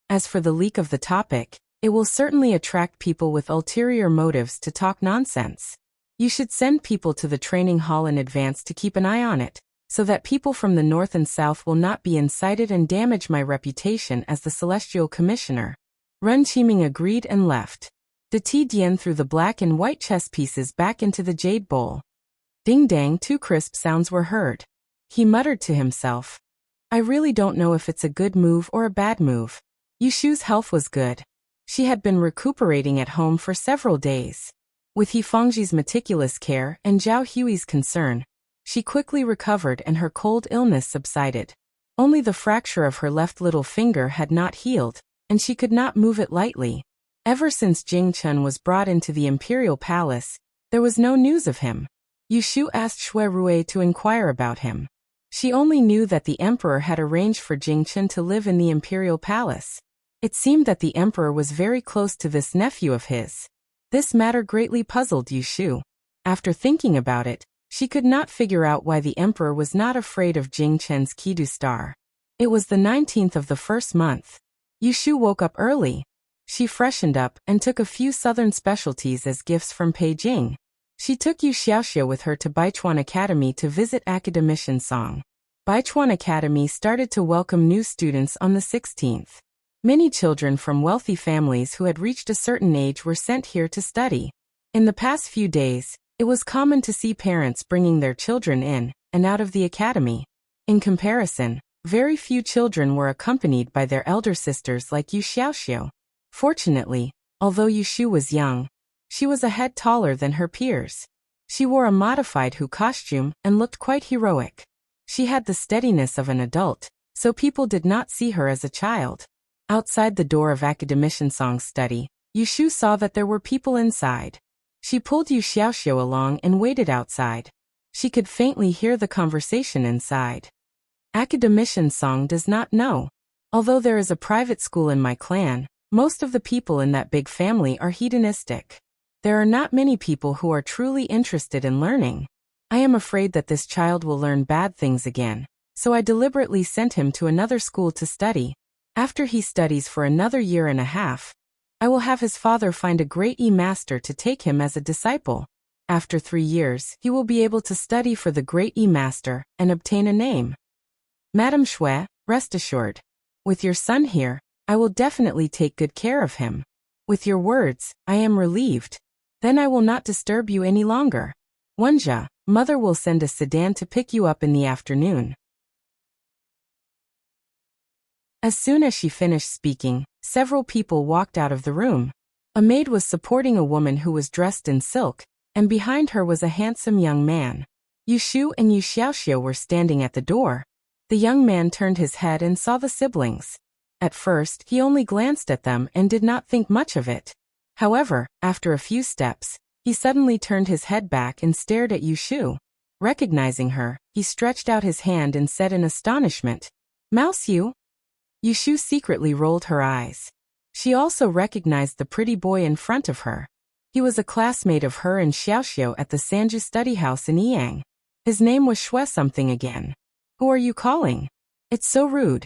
As for the leak of the topic, it will certainly attract people with ulterior motives to talk nonsense. You should send people to the training hall in advance to keep an eye on it, so that people from the north and south will not be incited and damage my reputation as the Celestial Commissioner. Ren Qiming agreed and left. De Tidian threw the black and white chess pieces back into the jade bowl. Ding-dang, 2 crisp sounds were heard. He muttered to himself, I really don't know if it's a good move or a bad move. Yu Shu's health was good. She had been recuperating at home for several days. With He Fengji's meticulous care and Zhao Hui's concern, she quickly recovered and her cold illness subsided. Only the fracture of her left little finger had not healed, and she could not move it lightly. Ever since Jing Chun was brought into the imperial palace, there was no news of him. Yu Shu asked Shui Rui to inquire about him. She only knew that the emperor had arranged for Jing Chun to live in the imperial palace. It seemed that the emperor was very close to this nephew of his. This matter greatly puzzled Yu Shu. After thinking about it, She could not figure out why the emperor was not afraid of Jing Chen's Kidu star. It was the 19th of the first month. Yushu woke up early. She freshened up and took a few southern specialties as gifts from Beijing. She took Yu Xiaoxiu with her to Baichuan Academy to visit Academician Song. Baichuan Academy started to welcome new students on the 16th. Many children from wealthy families who had reached a certain age were sent here to study. In the past few days, it was common to see parents bringing their children in and out of the academy. In comparison, very few children were accompanied by their elder sisters like Yu Xiaoxiu. Fortunately, although Yushu was young, she was a head taller than her peers. She wore a modified Hu costume and looked quite heroic. She had the steadiness of an adult, so people did not see her as a child. Outside the door of Academician Song's study, Yushu saw that there were people inside. She pulled Yu Xiaoxiu along and waited outside. She could faintly hear the conversation inside. Academician Song does not know. Although there is a private school in my clan, most of the people in that big family are hedonistic. There are not many people who are truly interested in learning. I am afraid that this child will learn bad things again, so I deliberately sent him to another school to study. After he studies for another year and a half, I will have his father find a great master to take him as a disciple. After 3 years, he will be able to study for the great master and obtain a name. Madame Shui, rest assured. With your son here, I will definitely take good care of him. With your words, I am relieved. Then I will not disturb you any longer. Wenjia, mother will send a sedan to pick you up in the afternoon. As soon as she finished speaking, several people walked out of the room. A maid was supporting a woman who was dressed in silk, and behind her was a handsome young man. Yushu and Yu Xiaoxiu were standing at the door. The young man turned his head and saw the siblings. At first, he only glanced at them and did not think much of it. However, after a few steps, he suddenly turned his head back and stared at Yushu. Recognizing her, he stretched out his hand and said in astonishment, "Mouseu?" Yushu secretly rolled her eyes. She also recognized the pretty boy in front of her. He was a classmate of her and Xiaoxiu at the Sanju study house in Yiyang. His name was Shui something again. "Who are you calling? It's so rude."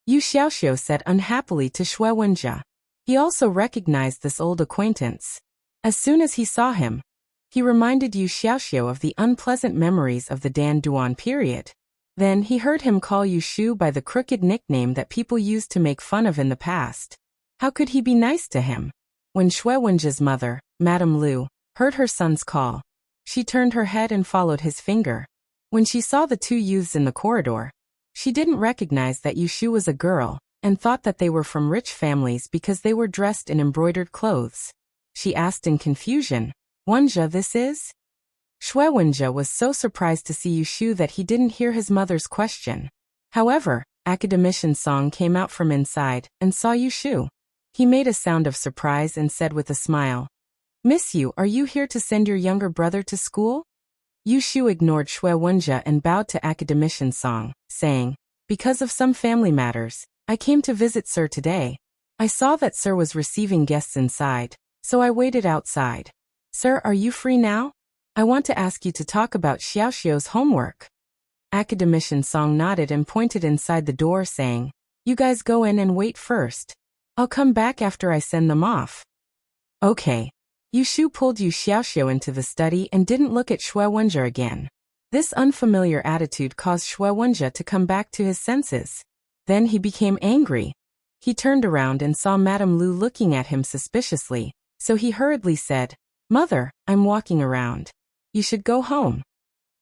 Yu Xiaoxiu said unhappily to Shui Wenjia. He also recognized this old acquaintance. As soon as he saw him, he reminded Yu Xiaoxiu of the unpleasant memories of the Dan Duan period. Then he heard him call Yushu by the crooked nickname that people used to make fun of in the past. How could he be nice to him? When Shui Wenjia's mother, Madame Lu, heard her son's call, she turned her head and followed his finger. When she saw the two youths in the corridor, she didn't recognize that Yushu was a girl, and thought that they were from rich families because they were dressed in embroidered clothes. She asked in confusion, "Wenjia, this is?" Shui Wenjia was so surprised to see Yushu that he didn't hear his mother's question. However, Academician Song came out from inside and saw Yushu. He made a sound of surprise and said with a smile, "Miss Yu, are you here to send your younger brother to school?" Yushu ignored Shui Wenjia and bowed to Academician Song, saying, "Because of some family matters, I came to visit Sir today. I saw that Sir was receiving guests inside, so I waited outside. Sir, are you free now? I want to ask you to talk about Xiaoxiu's homework." Academician Song nodded and pointed inside the door saying, "You guys go in and wait first. I'll come back after I send them off." Okay. Yushu pulled Yu Xiaoxiu into the study and didn't look at Shui Wenjia again. This unfamiliar attitude caused Shui Wenjia to come back to his senses. Then he became angry. He turned around and saw Madame Lu looking at him suspiciously, so he hurriedly said, "Mother, I'm walking around. You should go home."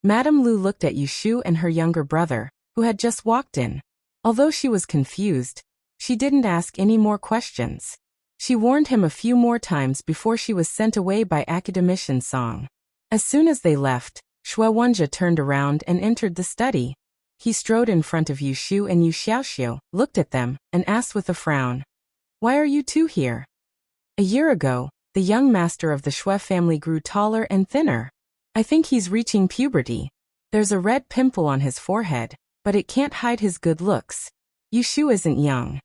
Madame Lu looked at Yushu and her younger brother, who had just walked in. Although she was confused, she didn't ask any more questions. She warned him a few more times before she was sent away by Academician Song. As soon as they left, Shui Wenjia turned around and entered the study. He strode in front of Yushu and Yu Xiaoxiu, looked at them, and asked with a frown, "Why are you two here?" A year ago, the young master of the Shui family grew taller and thinner. I think he's reaching puberty. There's a red pimple on his forehead, but it can't hide his good looks. Yushu isn't young.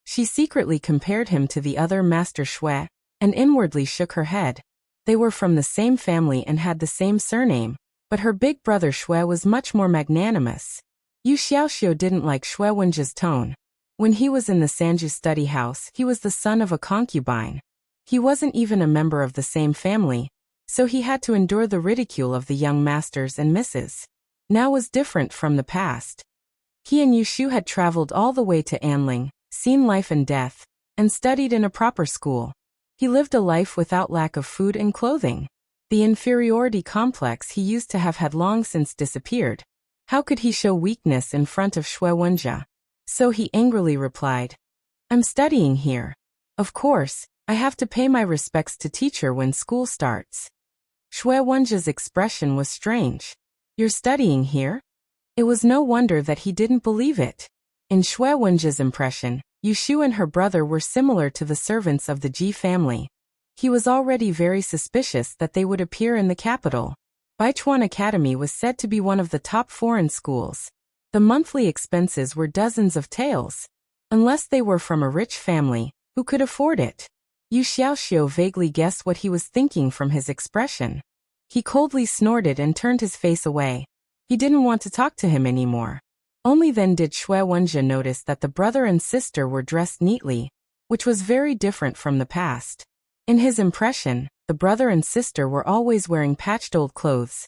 She secretly compared him to the other Master Shui, and inwardly shook her head. They were from the same family and had the same surname, but her big brother Shui was much more magnanimous. Yu Xiaoxiu didn't like Shui Wenji's tone. When he was in the Sanju study house, he was the son of a concubine. He wasn't even a member of the same family, so he had to endure the ridicule of the young masters and misses. Now was different from the past. He and Yushu had traveled all the way to Anling, seen life and death, and studied in a proper school. He lived a life without lack of food and clothing. The inferiority complex he used to have had long since disappeared. How could he show weakness in front of Shui Wenjie? So he angrily replied, "I'm studying here. Of course, I have to pay my respects to teacher when school starts." Shui Wenjie's expression was strange. "You're studying here?" It was no wonder that he didn't believe it. In Shui Wenjie's impression, Yushu and her brother were similar to the servants of the Ji family. He was already very suspicious that they would appear in the capital. Baichuan Academy was said to be one of the top foreign schools. The monthly expenses were dozens of taels. Unless they were from a rich family, who could afford it? Yu Xiaoxiu vaguely guessed what he was thinking from his expression. He coldly snorted and turned his face away. He didn't want to talk to him anymore. Only then did Shui Wenjie notice that the brother and sister were dressed neatly, which was very different from the past. In his impression, the brother and sister were always wearing patched old clothes,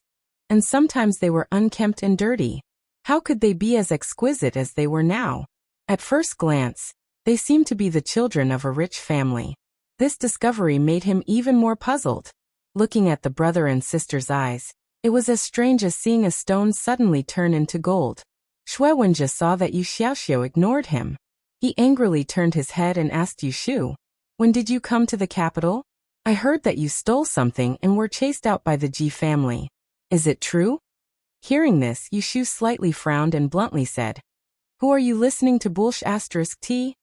and sometimes they were unkempt and dirty. How could they be as exquisite as they were now? At first glance, they seemed to be the children of a rich family. This discovery made him even more puzzled. Looking at the brother and sister's eyes, it was as strange as seeing a stone suddenly turn into gold. Shui Wenjie saw that Yu Xiaoxiu ignored him. He angrily turned his head and asked Yushu, "When did you come to the capital? I heard that you stole something and were chased out by the Ji family. Is it true?" Hearing this, Yushu slightly frowned and bluntly said, "Who are you listening to **T?"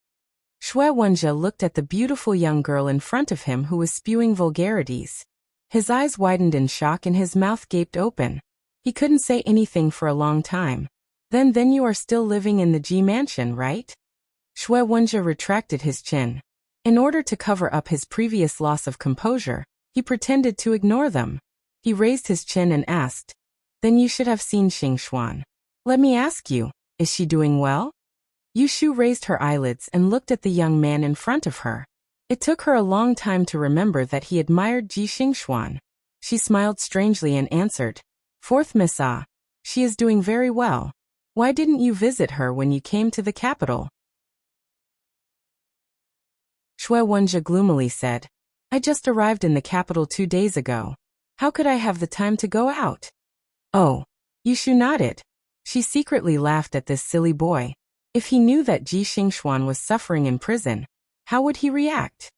Shui Wenjie looked at the beautiful young girl in front of him who was spewing vulgarities. His eyes widened in shock and his mouth gaped open. He couldn't say anything for a long time. Then you are still living in the Ji mansion, right?" Shui Wenjie retracted his chin. In order to cover up his previous loss of composure, he pretended to ignore them. He raised his chin and asked, "Then you should have seen Xingxuan. Let me ask you, is she doing well?" Yushu raised her eyelids and looked at the young man in front of her. It took her a long time to remember that he admired Ji Xingxuan. She smiled strangely and answered, "Fourth Miss Ah, she is doing very well. Why didn't you visit her when you came to the capital?" Shui Wenjie gloomily said, "I just arrived in the capital 2 days ago. How could I have the time to go out?" "Oh." Yushu nodded. She secretly laughed at this silly boy. If he knew that Ji Xingxuan was suffering in prison, how would he react?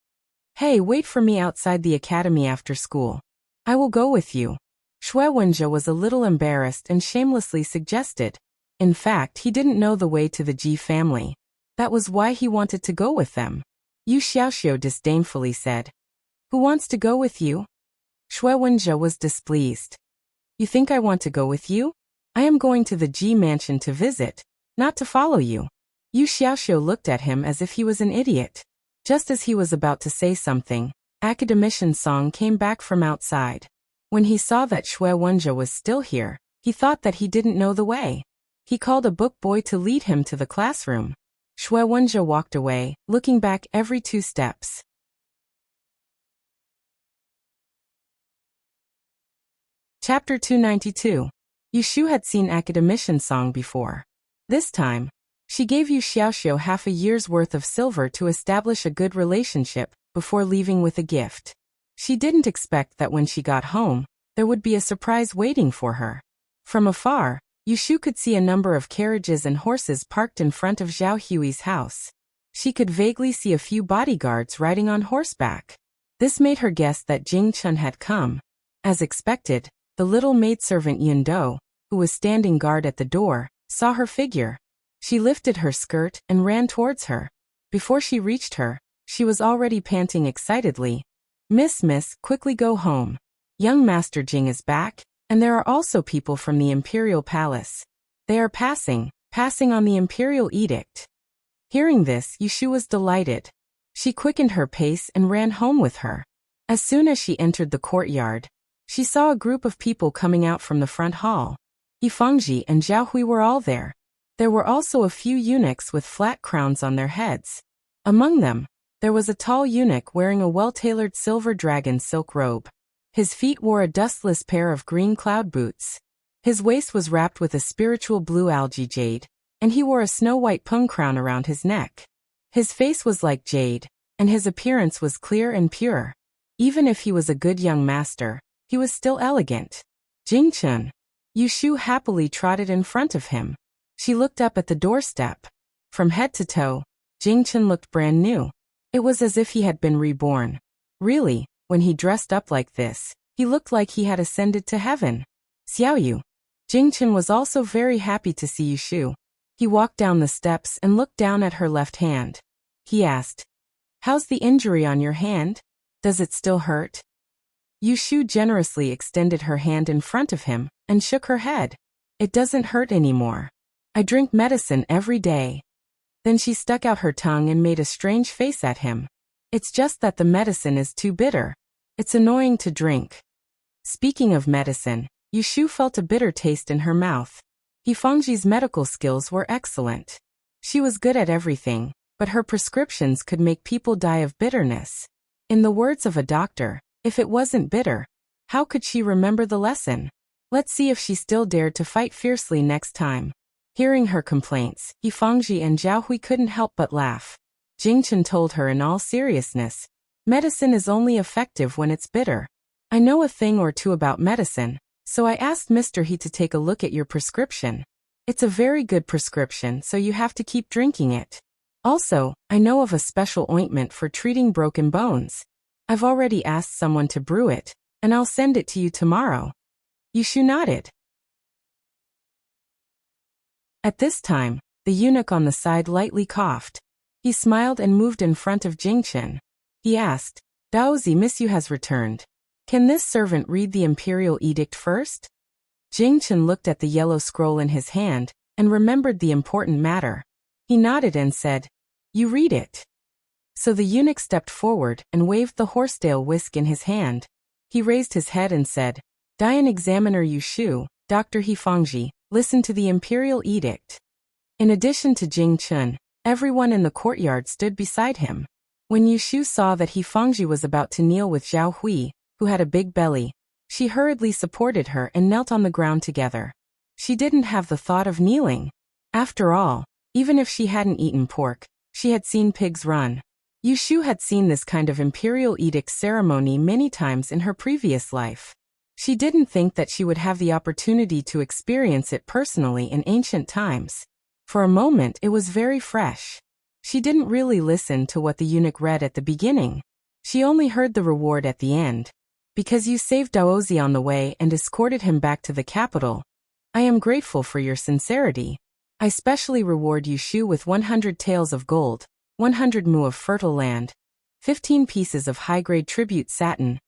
"Hey, wait for me outside the academy after school. I will go with you." Shui Wenjie was a little embarrassed and shamelessly suggested. In fact, he didn't know the way to the Ji family. That was why he wanted to go with them. Yu Xiaoxiu disdainfully said, "Who wants to go with you?" Shui Wenjie was displeased. "You think I want to go with you? I am going to the Ji mansion to visit, not to follow you." Yu Xiaoxiu looked at him as if he was an idiot. Just as he was about to say something, academician's song came back from outside. When he saw that Shui Wenjie was still here, he thought that he didn't know the way. He called a book boy to lead him to the classroom. Shui Wenjie walked away, looking back every 2 steps. Chapter 292. Yushu had seen academician song before. This time, she gave Yu Xiaoxiu half a year's worth of silver to establish a good relationship before leaving with a gift. She didn't expect that when she got home, there would be a surprise waiting for her. From afar, Yushu could see a number of carriages and horses parked in front of Zhao Hui's house. She could vaguely see a few bodyguards riding on horseback. This made her guess that Jing Chun had come. As expected, the little maidservant Yun Do, who was standing guard at the door, saw her figure. She lifted her skirt and ran towards her. Before she reached her, she was already panting excitedly. Miss, quickly go home. Young Master Jing is back, and there are also people from the Imperial Palace. They are passing on the Imperial Edict." Hearing this, Yushu was delighted. She quickened her pace and ran home with her. As soon as she entered the courtyard, she saw a group of people coming out from the front hall. Yifangji and Zhao Hui were all there. There were also a few eunuchs with flat crowns on their heads. Among them, there was a tall eunuch wearing a well-tailored silver dragon silk robe. His feet wore a dustless pair of green cloud boots. His waist was wrapped with a spiritual blue algae jade, and he wore a snow-white pung crown around his neck. His face was like jade, and his appearance was clear and pure. Even if he was a good young master, he was still elegant. Jingchen. Yushu happily trotted in front of him. She looked up at the doorstep. From head to toe, Jingchen looked brand new. It was as if he had been reborn. Really, when he dressed up like this, he looked like he had ascended to heaven. Xiaoyu. Jingchen was also very happy to see Yushu. He walked down the steps and looked down at her left hand. He asked, "How's the injury on your hand? Does it still hurt?" Yushu generously extended her hand in front of him and shook her head. "It doesn't hurt anymore. I drink medicine every day." Then she stuck out her tongue and made a strange face at him. "It's just that the medicine is too bitter. It's annoying to drink." Speaking of medicine, Yushu felt a bitter taste in her mouth. Yifangji's medical skills were excellent. She was good at everything, but her prescriptions could make people die of bitterness. In the words of a doctor, if it wasn't bitter, how could she remember the lesson? Let's see if she still dared to fight fiercely next time. Hearing her complaints, Yifangji and Zhao Hui couldn't help but laugh. Jingchen told her in all seriousness, "Medicine is only effective when it's bitter. I know a thing or two about medicine, so I asked Mr. He to take a look at your prescription. It's a very good prescription, so you have to keep drinking it. Also, I know of a special ointment for treating broken bones. I've already asked someone to brew it, and I'll send it to you tomorrow." Yushu nodded. At this time, the eunuch on the side lightly coughed. He smiled and moved in front of Jingchen. He asked, "Daozi, Miss Yu has returned. Can this servant read the imperial edict first?" Jingchen looked at the yellow scroll in his hand and remembered the important matter. He nodded and said, "You read it." So the eunuch stepped forward and waved the horsetail whisk in his hand. He raised his head and said, "Dian Examiner Yushu, Dr. Yifangji, listen to the imperial edict." In addition to Jingchen, everyone in the courtyard stood beside him. When Yushu saw that Yifangji was about to kneel with Zhao Hui, who had a big belly, she hurriedly supported her and knelt on the ground together. She didn't have the thought of kneeling. After all, even if she hadn't eaten pork, she had seen pigs run. Yushu had seen this kind of imperial edict ceremony many times in her previous life. She didn't think that she would have the opportunity to experience it personally in ancient times. For a moment it was very fresh. She didn't really listen to what the eunuch read at the beginning. She only heard the reward at the end. "Because you saved Daozi on the way and escorted him back to the capital, I am grateful for your sincerity. I specially reward Yushu with 100 taels of gold, 100 mu of fertile land, 15 pieces of high-grade tribute satin,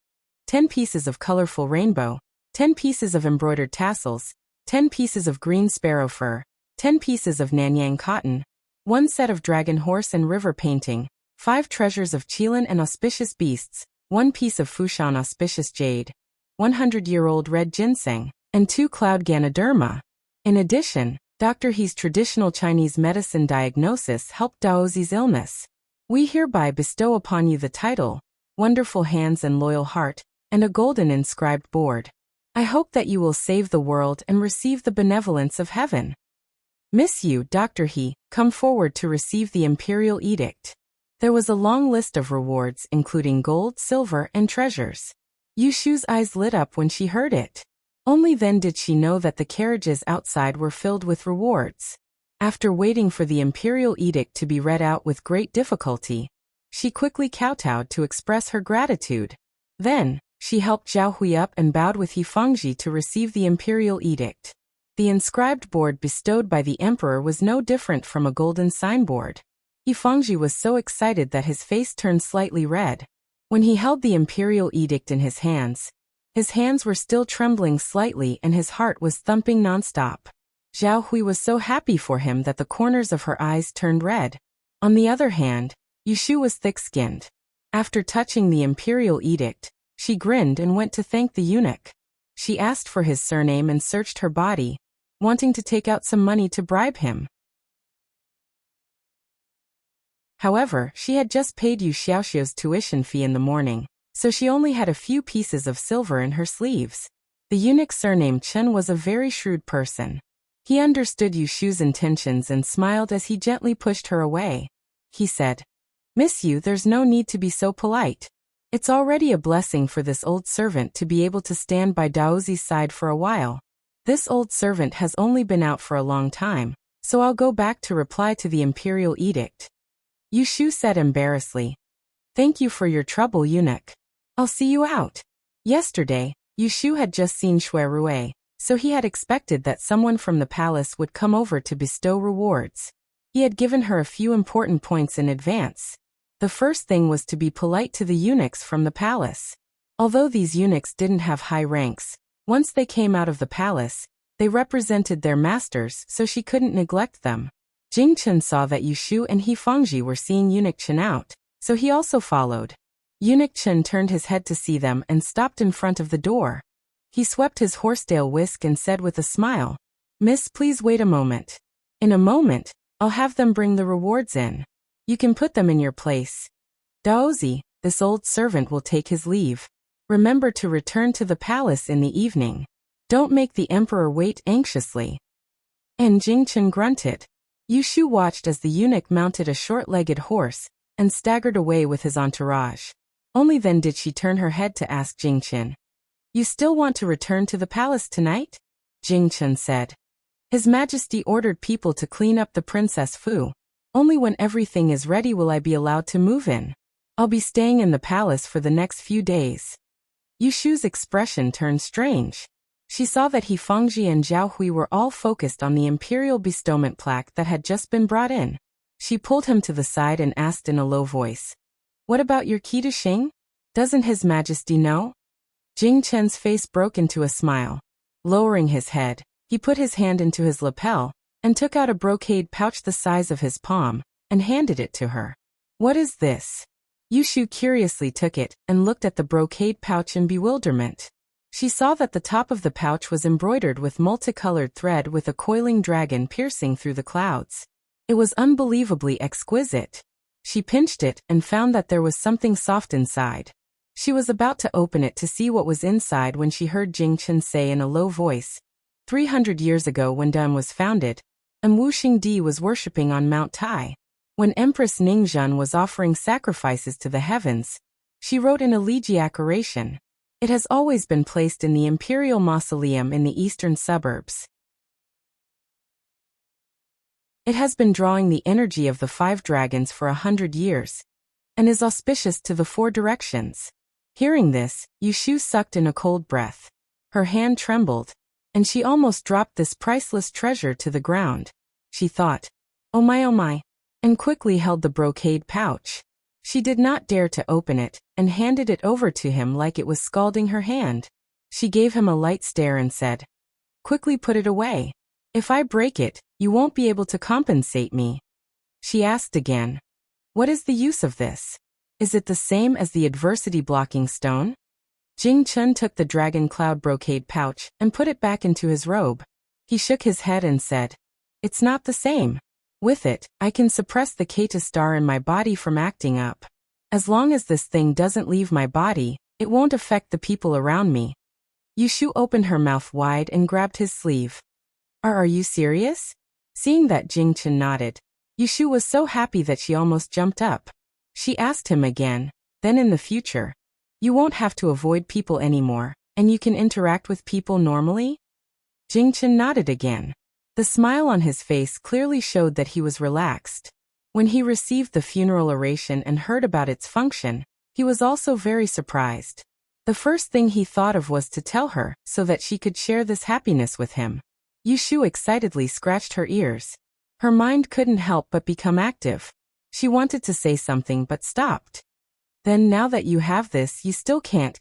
10 pieces of colorful rainbow, 10 pieces of embroidered tassels, 10 pieces of green sparrow fur, 10 pieces of Nanyang cotton, 1 set of dragon horse and river painting, 5 treasures of Qilin and auspicious beasts, 1 piece of Fushan auspicious jade, 100-year-old red ginseng, and 2 cloud Ganoderma. In addition, Dr. He's traditional Chinese medicine diagnosis helped Daozi's illness. We hereby bestow upon you the title, Wonderful Hands and Loyal Heart, and a golden inscribed board. I hope that you will save the world and receive the benevolence of heaven. Miss Yu, Dr. He, come forward to receive the imperial edict." There was a long list of rewards including gold, silver, and treasures. Yushu's eyes lit up when she heard it. Only then did she know that the carriages outside were filled with rewards. After waiting for the imperial edict to be read out with great difficulty, she quickly kowtowed to express her gratitude. Then, she helped Zhao Hui up and bowed with Yifangji to receive the imperial edict. The inscribed board bestowed by the emperor was no different from a golden signboard. Yifangji was so excited that his face turned slightly red. When he held the imperial edict in his hands were still trembling slightly and his heart was thumping nonstop. Zhao Hui was so happy for him that the corners of her eyes turned red. On the other hand, Yushu was thick-skinned. After touching the imperial edict, she grinned and went to thank the eunuch. She asked for his surname and searched her body, wanting to take out some money to bribe him. However, she had just paid Yu Xiaoxiu's tuition fee in the morning, so she only had a few pieces of silver in her sleeves. The eunuch surnamed Chen was a very shrewd person. He understood Yu Xiu's intentions and smiled as he gently pushed her away. He said, "Miss Yu, there's no need to be so polite. It's already a blessing for this old servant to be able to stand by Daozi's side for a while. This old servant has only been out for a long time, so I'll go back to reply to the imperial edict." Yu Xiu said embarrassedly, "Thank you for your trouble, eunuch. I'll see you out." Yesterday, Yu Xiu had just seen Shui Rui, so he had expected that someone from the palace would come over to bestow rewards. He had given her a few important points in advance. The first thing was to be polite to the eunuchs from the palace. Although these eunuchs didn't have high ranks, once they came out of the palace, they represented their masters, so she couldn't neglect them. Jing Chen saw that Yu Xiu and He Fengji were seeing Eunuch Chen out, so he also followed. Eunuch Chen turned his head to see them and stopped in front of the door. He swept his horsetail whisk and said with a smile, "Miss, please wait a moment. In a moment, I'll have them bring the rewards in. You can put them in your place. Daozi, this old servant will take his leave. Remember to return to the palace in the evening. Don't make the emperor wait anxiously." And Jing Chen grunted. Yu Xiu watched as the eunuch mounted a short-legged horse and staggered away with his entourage. Only then did she turn her head to ask Jing Chen, "You still want to return to the palace tonight?" Jing Chen said, "His Majesty ordered people to clean up the Princess Fu. Only when everything is ready will I be allowed to move in. I'll be staying in the palace for the next few days." Yu Xiu's expression turned strange. She saw that He Fengji and Zhao Hui were all focused on the imperial bestowment plaque that had just been brought in. She pulled him to the side and asked in a low voice, "What about your key to Xing? Doesn't His Majesty know?" Jing Chen's face broke into a smile. Lowering his head, he put his hand into his lapel and took out a brocade pouch the size of his palm and handed it to her. "What is this?" Yu Xiu curiously took it and looked at the brocade pouch in bewilderment. She saw that the top of the pouch was embroidered with multicolored thread with a coiling dragon piercing through the clouds. It was unbelievably exquisite. She pinched it and found that there was something soft inside. She was about to open it to see what was inside when she heard Jing Chen say in a low voice, 300 years ago when Dan was founded, and Wu Xingdi was worshipping on Mount Tai. When Empress Ningzhen was offering sacrifices to the heavens, she wrote an elegiac oration. It has always been placed in the imperial mausoleum in the eastern suburbs. It has been drawing the energy of the 5 dragons for 100 years, and is auspicious to the 4 directions. Hearing this, Yu Xiu sucked in a cold breath. Her hand trembled, and she almost dropped this priceless treasure to the ground. She thought, oh my, and quickly held the brocade pouch. She did not dare to open it, and handed it over to him like it was scalding her hand. She gave him a light stare and said, "Quickly put it away. If I break it, you won't be able to compensate me." She asked again, "What is the use of this? Is it the same as the adversity-blocking stone?" Jing Chen took the dragon cloud brocade pouch and put it back into his robe. He shook his head and said, "It's not the same. With it, I can suppress the Keta star in my body from acting up. As long as this thing doesn't leave my body, it won't affect the people around me." Yu Xiu opened her mouth wide and grabbed his sleeve. Are you serious?" Seeing that Jing Chen nodded, Yu Xiu was so happy that she almost jumped up. She asked him again, "Then in the future, you won't have to avoid people anymore, and you can interact with people normally?" Jing Chen nodded again. The smile on his face clearly showed that he was relaxed. When he received the funeral oration and heard about its function, he was also very surprised. The first thing he thought of was to tell her so that she could share this happiness with him. Yu Xiu excitedly scratched her ears. Her mind couldn't help but become active. She wanted to say something but stopped. "Then now that you have this, you still can't.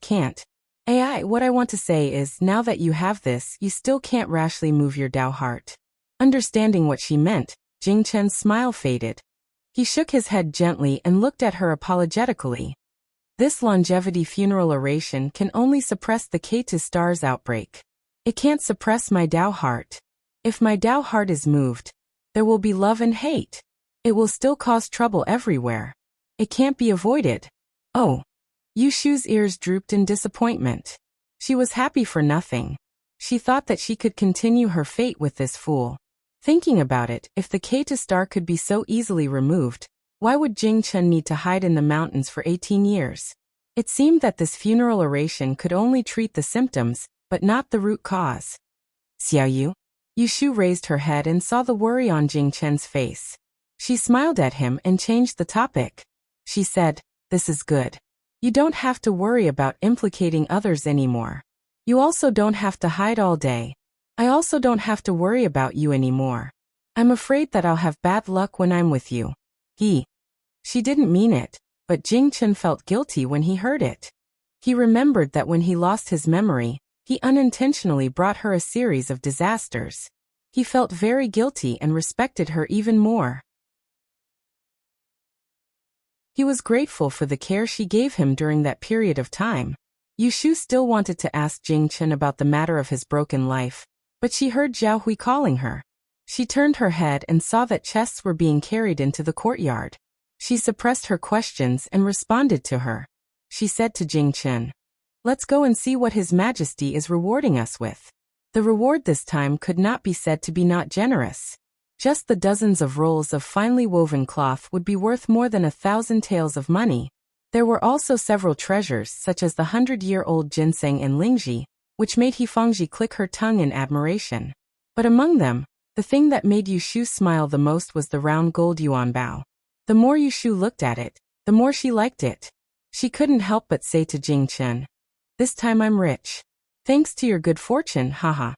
What I want to say is, now that you have this, you still can't rashly move your Dao heart." Understanding what she meant, Jing Chen's smile faded. He shook his head gently and looked at her apologetically. This longevity funeral oration can only suppress the K to stars outbreak. It can't suppress my Tao heart. If my Tao heart is moved, there will be love and hate. It will still cause trouble everywhere. It can't be avoided. Oh. Yushu's ears drooped in disappointment. She was happy for nothing. She thought that she could continue her fate with this fool. Thinking about it, if the K to star could be so easily removed, why would Jing Chen need to hide in the mountains for 18 years? It seemed that this funeral oration could only treat the symptoms, but not the root cause. Xiaoyu? Yushu raised her head and saw the worry on Jing Chen's face. She smiled at him and changed the topic. She said, "This is good. You don't have to worry about implicating others anymore. You also don't have to hide all day. I also don't have to worry about you anymore. I'm afraid that I'll have bad luck when I'm with you." She didn't mean it, but Jing Chen felt guilty when he heard it. He remembered that when he lost his memory, he unintentionally brought her a series of disasters. He felt very guilty and respected her even more. He was grateful for the care she gave him during that period of time. Yushu still wanted to ask Jing Chen about the matter of his broken life, but she heard Zhao Hui calling her. She turned her head and saw that chests were being carried into the courtyard. She suppressed her questions and responded to her. She said to Jing Chen, "Let's go and see what His Majesty is rewarding us with." The reward this time could not be said to be not generous. Just the dozens of rolls of finely woven cloth would be worth more than 1,000 taels of money. There were also several treasures such as the 100-year-old ginseng and lingji, which made Hifangji click her tongue in admiration. But among them, the thing that made Yushu smile the most was the round gold yuan bao. The more Yushu looked at it, the more she liked it. She couldn't help but say to Jing Chen, "This time I'm rich. Thanks to your good fortune, haha."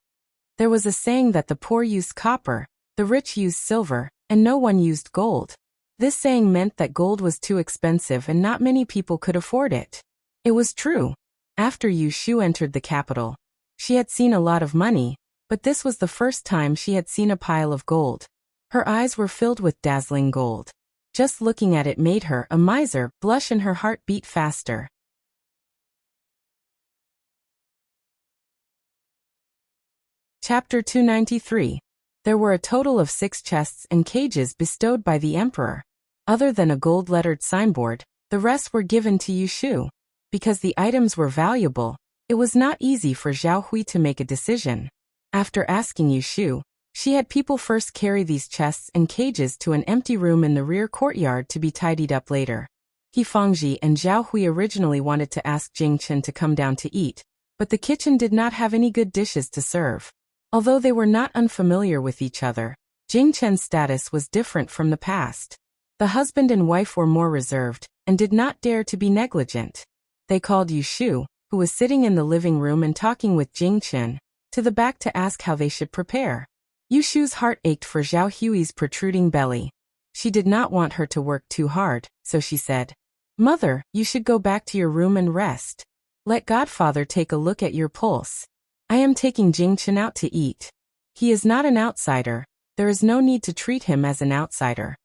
There was a saying that the poor used copper, the rich used silver, and no one used gold. This saying meant that gold was too expensive and not many people could afford it. It was true. After Yushu entered the capital, she had seen a lot of money, but this was the first time she had seen a pile of gold. Her eyes were filled with dazzling gold. Just looking at it made her, a miser, blush and her heart beat faster. Chapter 293. There were a total of 6 chests and cages bestowed by the emperor. Other than a gold-lettered signboard, the rest were given to Yushu. Because the items were valuable, it was not easy for Zhao Hui to make a decision. After asking Yushu, she had people first carry these chests and cages to an empty room in the rear courtyard to be tidied up later. Hifangji and Zhao Hui originally wanted to ask Jing Chen to come down to eat, but the kitchen did not have any good dishes to serve. Although they were not unfamiliar with each other, Jing Chen's status was different from the past. The husband and wife were more reserved, and did not dare to be negligent. They called Yushu, who was sitting in the living room and talking with Jing Chen, to the back to ask how they should prepare. Yushu's heart ached for Zhao Hui's protruding belly. She did not want her to work too hard, so she said, "Mother, you should go back to your room and rest. Let Godfather take a look at your pulse. I am taking Jing Chen out to eat. He is not an outsider, there is no need to treat him as an outsider."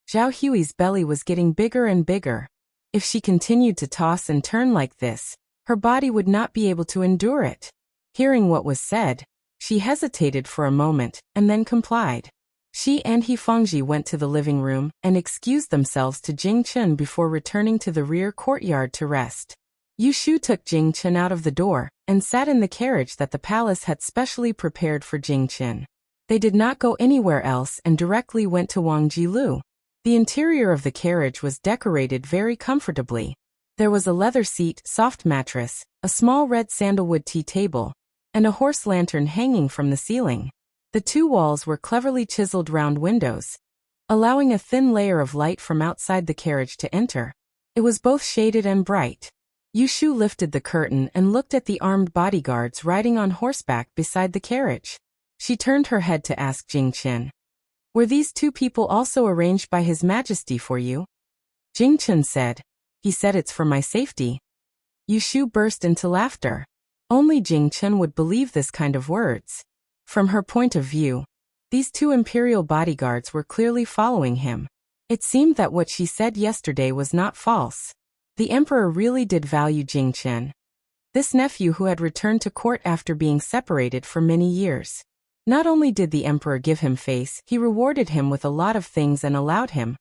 Zhao Hui's belly was getting bigger and bigger. If she continued to toss and turn like this, her body would not be able to endure it. Hearing what was said, she hesitated for a moment, and then complied. She and Hifangji went to the living room and excused themselves to Jing Chen before returning to the rear courtyard to rest. Yushu took Jing Chen out of the door and sat in the carriage that the palace had specially prepared for Jing Chen. They did not go anywhere else and directly went to Wangjilu. The interior of the carriage was decorated very comfortably. There was a leather seat, soft mattress, a small red sandalwood tea table, and a horse lantern hanging from the ceiling. The 2 walls were cleverly chiseled round windows, allowing a thin layer of light from outside the carriage to enter. It was both shaded and bright. Yushu lifted the curtain and looked at the armed bodyguards riding on horseback beside the carriage. She turned her head to ask Jing Chen, "Were these 2 people also arranged by His Majesty for you?" Jing Chen said, "He said it's for my safety." Yushu burst into laughter. Only Jing Chen would believe this kind of words. From her point of view, these 2 imperial bodyguards were clearly following him. It seemed that what she said yesterday was not false. The emperor really did value Jingchen, this nephew who had returned to court after being separated for many years. Not only did the emperor give him face, he rewarded him with a lot of things and allowed him,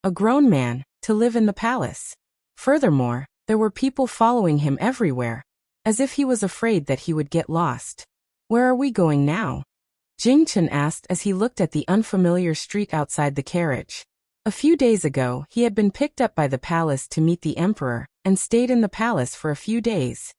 a grown man, to live in the palace. Furthermore, there were people following him everywhere, as if he was afraid that he would get lost. Where are we going now? Jingchen asked as he looked at the unfamiliar street outside the carriage. A few days ago, he had been picked up by the palace to meet the emperor, and stayed in the palace for a few days.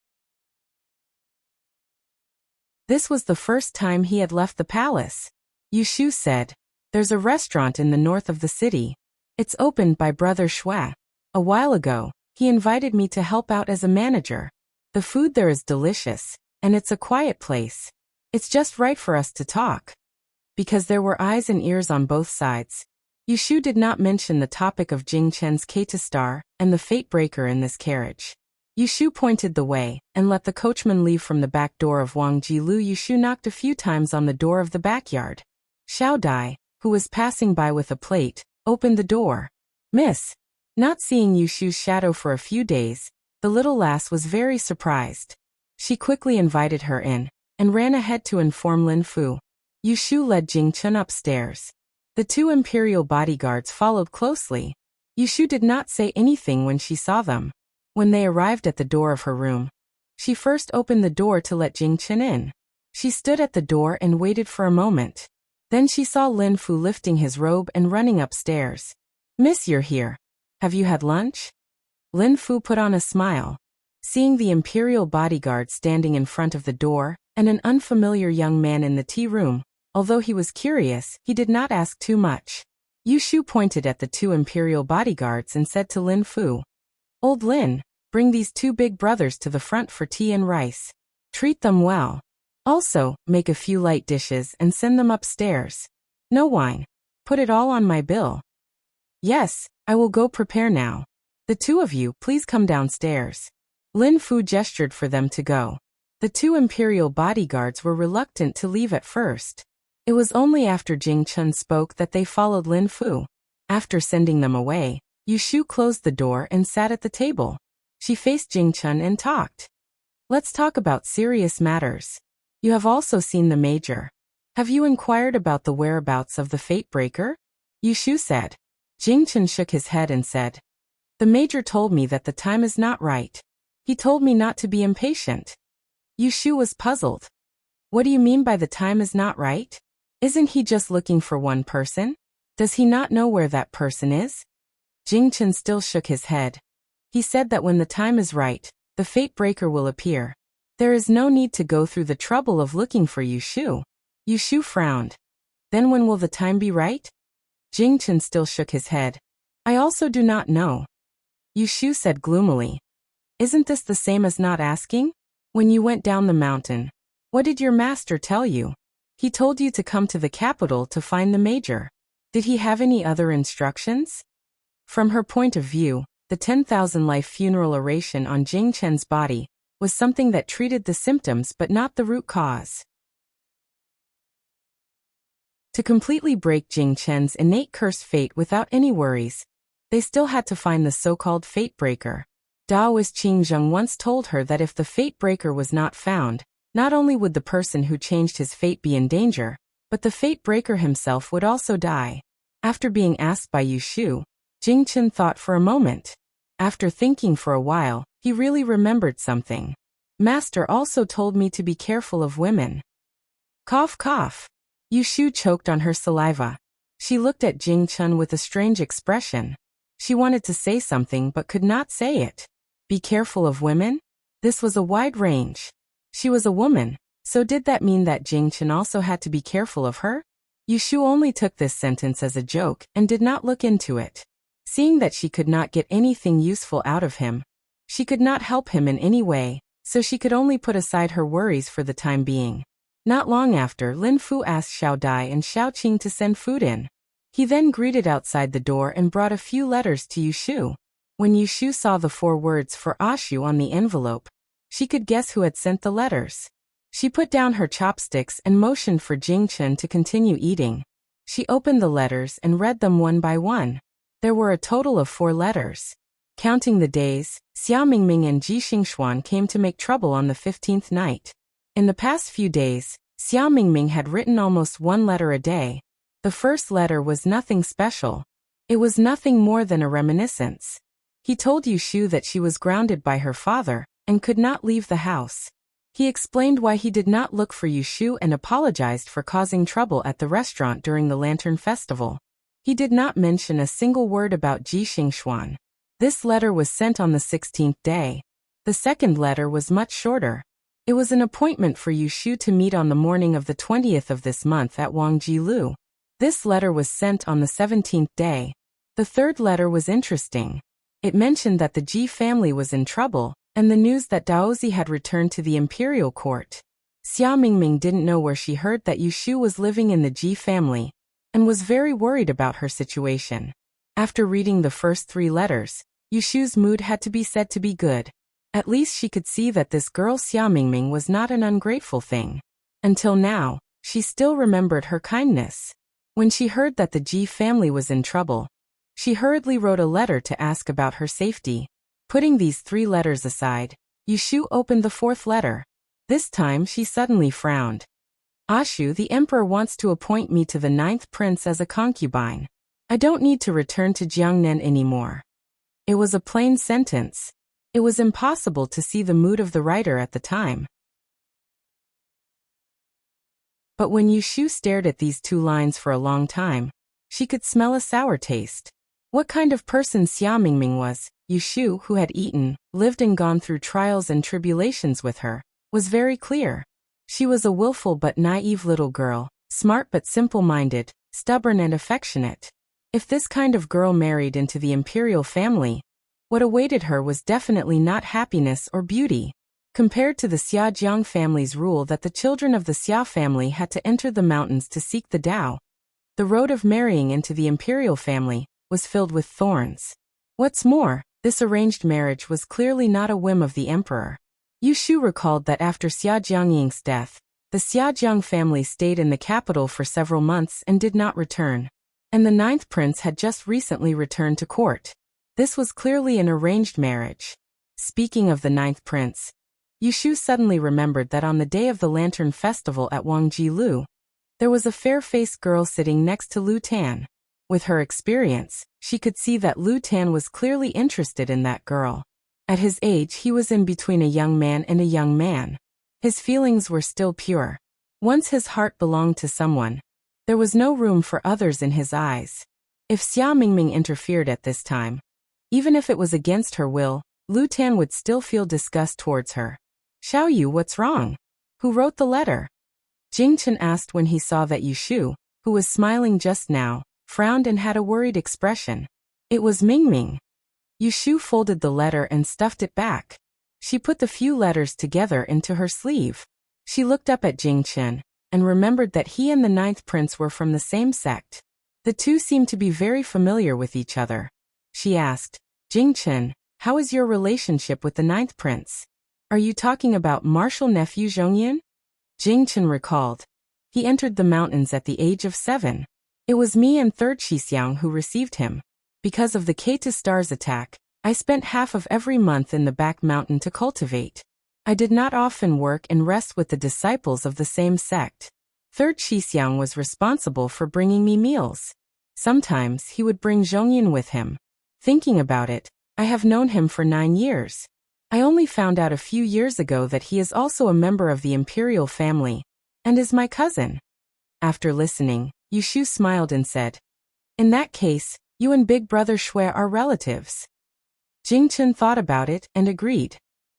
This was the first time he had left the palace. Yushu said, "There's a restaurant in the north of the city. It's opened by Brother Shui. A while ago, he invited me to help out as a manager. The food there is delicious, and it's a quiet place. It's just right for us to talk." Because there were eyes and ears on both sides, Yushu did not mention the topic of Jingchen's Kata Star and the Fate Breaker in this carriage. Yushu pointed the way and let the coachman leave from the back door of Wang Jilu. Yushu knocked a few times on the door of the backyard. Xiao Dai, who was passing by with a plate, opened the door. "Miss." Not seeing Yushu's shadow for a few days, the little lass was very surprised. She quickly invited her in, and ran ahead to inform Lin Fu. Yushu led Jingchen upstairs. The two imperial bodyguards followed closely. Yushu did not say anything when she saw them. When they arrived at the door of her room, she first opened the door to let Jingchen in. She stood at the door and waited for a moment. Then she saw Lin Fu lifting his robe and running upstairs. "Miss, you're here. Have you had lunch?" Lin Fu put on a smile. Seeing the imperial bodyguard standing in front of the door, and an unfamiliar young man in the tea room, although he was curious, he did not ask too much. Yushu pointed at the two imperial bodyguards and said to Lin Fu, "Old Lin, bring these two big brothers to the front for tea and rice. Treat them well. Also, make a few light dishes and send them upstairs. No wine. Put it all on my bill." "Yes, I will go prepare now. The two of you, please come downstairs." Lin Fu gestured for them to go. The two imperial bodyguards were reluctant to leave at first. It was only after Jingchen spoke that they followed Lin Fu. After sending them away, Yushu closed the door and sat at the table. She faced Jingchen and talked. "Let's talk about serious matters. You have also seen the Major. Have you inquired about the whereabouts of the Fate Breaker?" Yushu said. Jingchen shook his head and said, "The Major told me that the time is not right. He told me not to be impatient." Yushu was puzzled. "What do you mean by the time is not right? Isn't he just looking for one person? Does he not know where that person is?" Jingchen still shook his head. He said that when the time is right, the Fate Breaker will appear. There is no need to go through the trouble of looking for Yushu. Yushu frowned. "Then when will the time be right?" Jingchen still shook his head. "I also do not know." Yushu said gloomily. "Isn't this the same as not asking? When you went down the mountain, what did your master tell you? He told you to come to the capital to find the Major. Did he have any other instructions?" From her point of view, the 10,000 life funeral oration on Jingchen's body was something that treated the symptoms but not the root cause. To completely break Jingchen's innate cursed fate without any worries, they still had to find the so-called Fate Breaker. Daoist Qingzheng once told her that if the Fate Breaker was not found, not only would the person who changed his fate be in danger, but the Fate Breaker himself would also die. After being asked by Yushu, Jingchen thought for a moment. After thinking for a while, he really remembered something. "Master also told me to be careful of women." Cough cough. Yushu choked on her saliva. She looked at Jingchen with a strange expression. She wanted to say something but could not say it. Be careful of women? This was a wide range. She was a woman, so did that mean that Jingchen also had to be careful of her? Yushu only took this sentence as a joke and did not look into it. Seeing that she could not get anything useful out of him, she could not help him in any way, so she could only put aside her worries for the time being. Not long after, Lin Fu asked Xiao Dai and Xiao Qing to send food in. He then greeted outside the door and brought a few letters to Yushu. When Yushu saw the 4 words for Ashu on the envelope, she could guess who had sent the letters. She put down her chopsticks and motioned for Jingchen to continue eating. She opened the letters and read them one by one. There were a total of 4 letters. Counting the days, Xiao Mingming and Ji Xingxuan came to make trouble on the 15th night. In the past few days, Xiao Mingming had written almost one letter a day. The first letter was nothing special. It was nothing more than a reminiscence. He told Yushu that she was grounded by her father and could not leave the house. He explained why he did not look for Yushu and apologized for causing trouble at the restaurant during the Lantern Festival. He did not mention a single word about Ji Xingxuan. This letter was sent on the 16th day. The second letter was much shorter. It was an appointment for Yushu to meet on the morning of the 20th of this month at Wangjilu. This letter was sent on the 17th day. The third letter was interesting. It mentioned that the Ji family was in trouble, and the news that Daozi had returned to the imperial court. Xiao Mingming didn't know where she heard that Yushu was living in the Ji family, and was very worried about her situation. After reading the first 3 letters, Yushu's mood had to be said to be good. At least she could see that this girl Xiao Mingming was not an ungrateful thing. Until now, she still remembered her kindness. When she heard that the Ji family was in trouble, she hurriedly wrote a letter to ask about her safety. Putting these 3 letters aside, Yushu opened the 4th letter. This time she suddenly frowned. Ashu, the emperor wants to appoint me to the 9th prince as a concubine. I don't need to return to Jiangnan anymore. It was a plain sentence. It was impossible to see the mood of the writer at the time. But when Yushu stared at these 2 lines for a long time, she could smell a sour taste. What kind of person Xiao Mingming was, Yushu, who had eaten, lived and gone through trials and tribulations with her, was very clear. She was a willful but naive little girl, smart but simple-minded, stubborn and affectionate. If this kind of girl married into the imperial family, what awaited her was definitely not happiness or beauty. Compared to the Xiaojiang family's rule that the children of the Xiao family had to enter the mountains to seek the Tao, the road of marrying into the imperial family was filled with thorns. What's more, this arranged marriage was clearly not a whim of the emperor. Yushu recalled that after Xia Jiangying's death, the Xiaojiang family stayed in the capital for several months and did not return. And the 9th prince had just recently returned to court. This was clearly an arranged marriage. Speaking of the 9th prince, Yushu suddenly remembered that on the day of the Lantern Festival at Wangjilu, there was a fair-faced girl sitting next to Lu Tan. With her experience, she could see that Lu Tan was clearly interested in that girl. At his age he was in between a young man and a young man. His feelings were still pure. Once his heart belonged to someone, there was no room for others in his eyes. If Xiao Mingming interfered at this time, even if it was against her will, Lu Tan would still feel disgust towards her. Xiao Yu, what's wrong? Who wrote the letter? Jing Chen asked when he saw that Yushu, who was smiling just now, frowned and had a worried expression. It was Mingming. Yushu folded the letter and stuffed it back. She put the few letters together into her sleeve. She looked up at Jing Chen and remembered that he and the 9th prince were from the same sect. The two seemed to be very familiar with each other. She asked, Jing Chen, how is your relationship with the 9th prince? Are you talking about martial nephew Zhongyan? Jing Chen recalled. He entered the mountains at the age of 7. It was me and 3rd Shixiang who received him. Because of the K2 Stars attack, I spent half of every month in the back mountain to cultivate. I did not often work and rest with the disciples of the same sect. 3rd Shixiang was responsible for bringing me meals. Sometimes he would bring Zhongyan with him. Thinking about it, I have known him for 9 years. I only found out a few years ago that he is also a member of the imperial family, and is my cousin. After listening, Yushu smiled and said, in that case, you and big brother Shui are relatives. Jing Chen thought about it and agreed.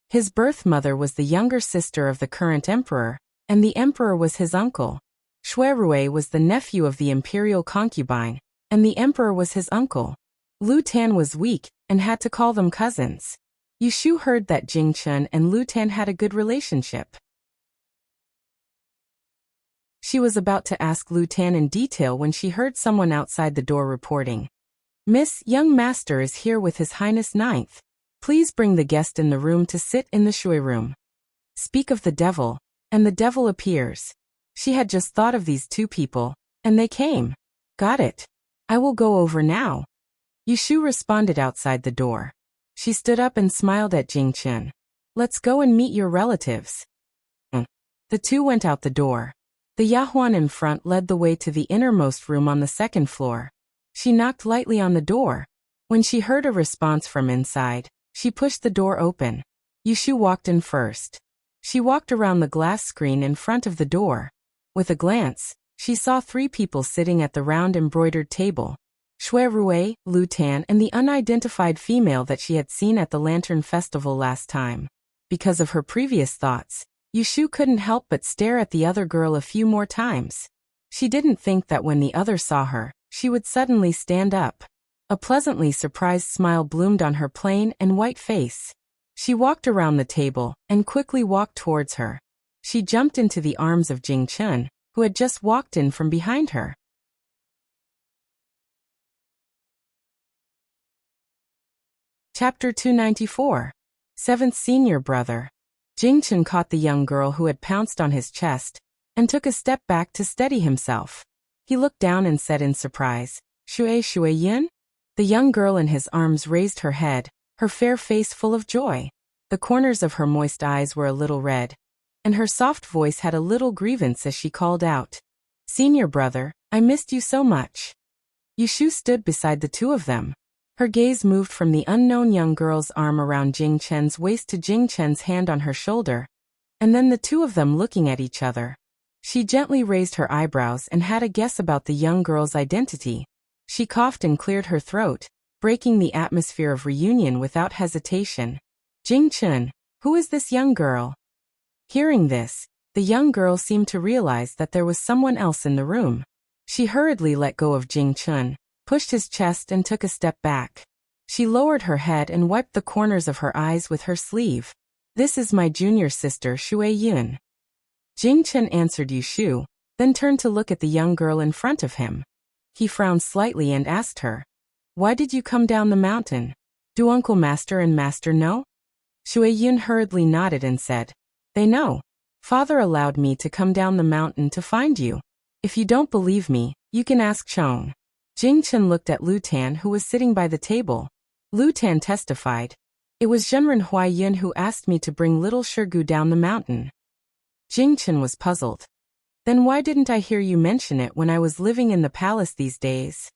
His birth mother was the younger sister of the current emperor, and the emperor was his uncle. Shui Rui was the nephew of the imperial concubine, and the emperor was his uncle. Lu Tan was weak and had to call them cousins. Yushu heard that Jing Chen and Lu Tan had a good relationship. She was about to ask Lu Tan in detail when she heard someone outside the door reporting, Miss, young master is here with His Highness 9th. Please bring the guest in the room to sit in the Shui room. Speak of the devil, and the devil appears. She had just thought of these 2 people, and they came. Got it. I will go over now. Yushu responded outside the door. She stood up and smiled at Jing Chen. Let's go and meet your relatives. The two went out the door. The Yahuan in front led the way to the innermost room on the second floor. She knocked lightly on the door. When she heard a response from inside, she pushed the door open. Yushu walked in first. She walked around the glass screen in front of the door. With a glance, she saw 3 people sitting at the round embroidered table. Shui Rui, Lu Tan, and the unidentified female that she had seen at the Lantern Festival last time. Because of her previous thoughts, Yushu couldn't help but stare at the other girl a few more times. She didn't think that when the other saw her, she would suddenly stand up. A pleasantly surprised smile bloomed on her plain and white face. She walked around the table and quickly walked towards her. She jumped into the arms of Jing Chen, who had just walked in from behind her. Chapter 294. 7th Senior Brother. Jing Chen caught the young girl who had pounced on his chest and took a step back to steady himself. He looked down and said in surprise, Shui Yin? The young girl in his arms raised her head, her fair face full of joy. The corners of her moist eyes were a little red, and her soft voice had a little grievance as she called out, Senior brother, I missed you so much. Yushu stood beside the two of them. Her gaze moved from the unknown young girl's arm around Jing Chen's waist to Jing Chen's hand on her shoulder, and then the two of them looking at each other. She gently raised her eyebrows and had a guess about the young girl's identity. She coughed and cleared her throat, breaking the atmosphere of reunion without hesitation. Jing Chen, who is this young girl? Hearing this, the young girl seemed to realize that there was someone else in the room. She hurriedly let go of Jing Chen, pushed his chest and took a step back. She lowered her head and wiped the corners of her eyes with her sleeve. This is my junior sister Shui Yun. Jing Chen answered Yushu, then turned to look at the young girl in front of him. He frowned slightly and asked her, Why did you come down the mountain? Do Uncle Master and Master know? Shui Yun hurriedly nodded and said, They know. Father allowed me to come down the mountain to find you. If you don't believe me, you can ask Chong. Jing Chen looked at Lu Tan who was sitting by the table. Lu Tan testified, It was Zhenren Huayan who asked me to bring little Shirgu down the mountain. Jing Chen was puzzled. Then why didn't I hear you mention it when I was living in the palace these days?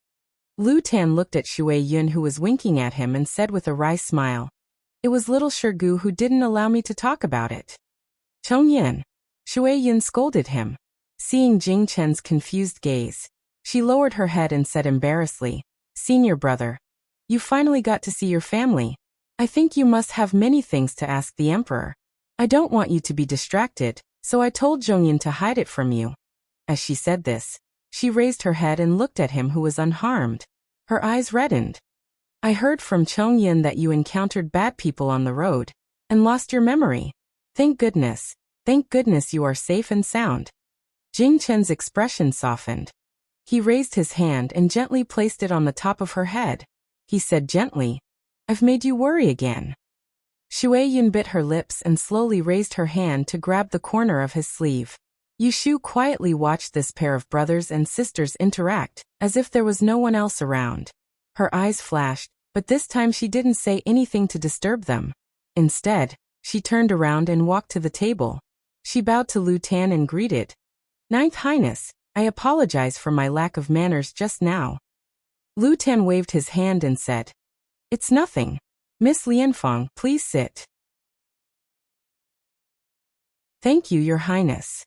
Lu Tan looked at Shui Yun who was winking at him and said with a wry smile, It was little Shirgu who didn't allow me to talk about it. Chong Yin. Shui Yun scolded him. Seeing Jing Chen's confused gaze, she lowered her head and said embarrassedly, Senior brother, you finally got to see your family. I think you must have many things to ask the emperor. I don't want you to be distracted, so I told Zhongyin to hide it from you. As she said this, she raised her head and looked at him who was unharmed. Her eyes reddened. I heard from Chongyin that you encountered bad people on the road and lost your memory. Thank goodness you are safe and sound. Jing Chen's expression softened. He raised his hand and gently placed it on the top of her head. He said gently, I've made you worry again. Shui Yun bit her lips and slowly raised her hand to grab the corner of his sleeve. Yushu quietly watched this pair of brothers and sisters interact, as if there was no one else around. Her eyes flashed, but this time she didn't say anything to disturb them. Instead, she turned around and walked to the table. She bowed to Lu Tan and greeted, Ninth Highness, I apologize for my lack of manners just now. Lu Tan waved his hand and said, It's nothing. Miss Lianfeng, please sit. Thank you, Your Highness.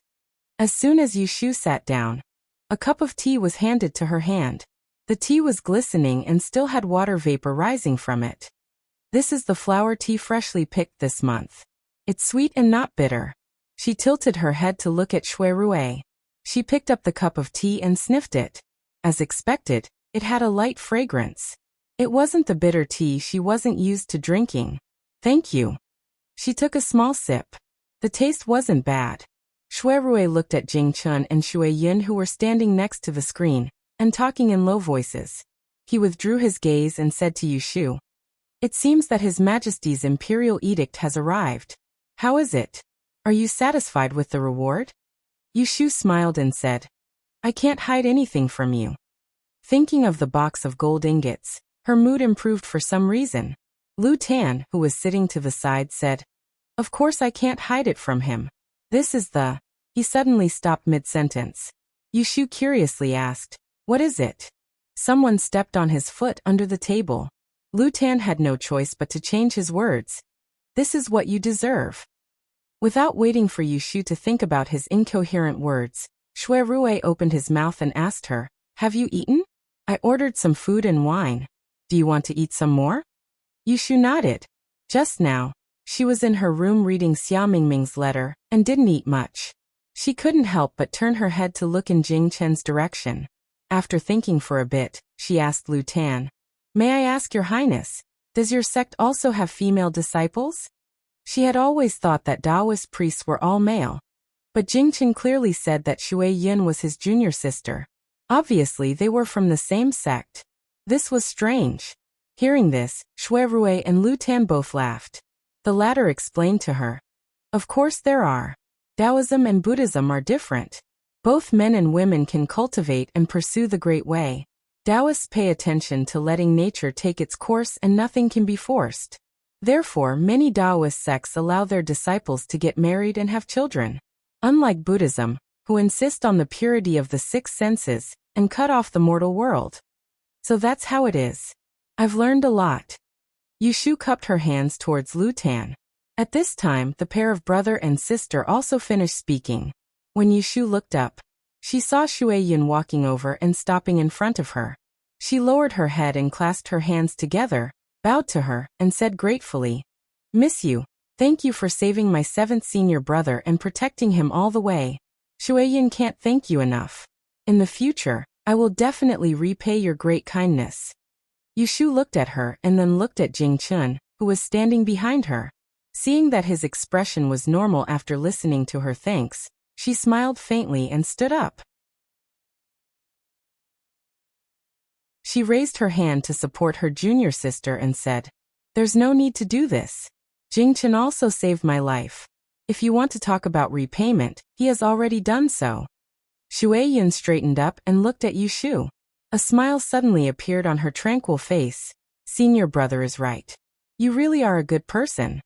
As soon as Yushu sat down, a cup of tea was handed to her hand. The tea was glistening and still had water vapor rising from it. This is the flower tea freshly picked this month. It's sweet and not bitter. She tilted her head to look at Shui Rui. She picked up the cup of tea and sniffed it. As expected, it had a light fragrance. It wasn't the bitter tea she wasn't used to drinking. Thank you. She took a small sip. The taste wasn't bad. Shui Rui looked at Jing Chen and Shui Yun who were standing next to the screen and talking in low voices. He withdrew his gaze and said to Yushu, It seems that His Majesty's imperial edict has arrived. How is it? Are you satisfied with the reward? Yushu smiled and said, I can't hide anything from you. Thinking of the box of gold ingots, her mood improved for some reason. Lu Tan, who was sitting to the side, said, "Of course I can't hide it from him. This is the—" He suddenly stopped mid-sentence. Yushu curiously asked, "What is it?" Someone stepped on his foot under the table. Lu Tan had no choice but to change his words. "This is what you deserve." Without waiting for Yushu to think about his incoherent words, Shui Rui opened his mouth and asked her, "Have you eaten? I ordered some food and wine. Do you want to eat some more?" Yushu nodded. Just now, she was in her room reading Xia Mingming's letter and didn't eat much. She couldn't help but turn her head to look in Jing Chen's direction. After thinking for a bit, she asked Lu Tan, "May I ask your highness, does your sect also have female disciples?" She had always thought that Taoist priests were all male. But Jing Chen clearly said that Shui Yin was his junior sister. Obviously they were from the same sect. This was strange. Hearing this, Shui Rui and Lu Tan both laughed. The latter explained to her, "Of course there are. Taoism and Buddhism are different. Both men and women can cultivate and pursue the Great Way. Taoists pay attention to letting nature take its course and nothing can be forced. Therefore, many Taoist sects allow their disciples to get married and have children. Unlike Buddhism, who insist on the purity of the six senses and cut off the mortal world. So that's how it is. I've learned a lot." Yushu cupped her hands towards Lu Tan. At this time, the pair of brother and sister also finished speaking. When Yushu looked up, she saw Shui Yin walking over and stopping in front of her. She lowered her head and clasped her hands together, bowed to her, and said gratefully, "Miss you. Thank you for saving my 7th senior brother and protecting him all the way. Shui Yin can't thank you enough. In the future, I will definitely repay your great kindness." Yushu looked at her and then looked at Jing Chen, who was standing behind her. Seeing that his expression was normal after listening to her thanks, she smiled faintly and stood up. She raised her hand to support her junior sister and said, "There's no need to do this. Jing Chen also saved my life. If you want to talk about repayment, he has already done so." Shui Yin straightened up and looked at Yushu. A smile suddenly appeared on her tranquil face. "Senior brother is right. You really are a good person."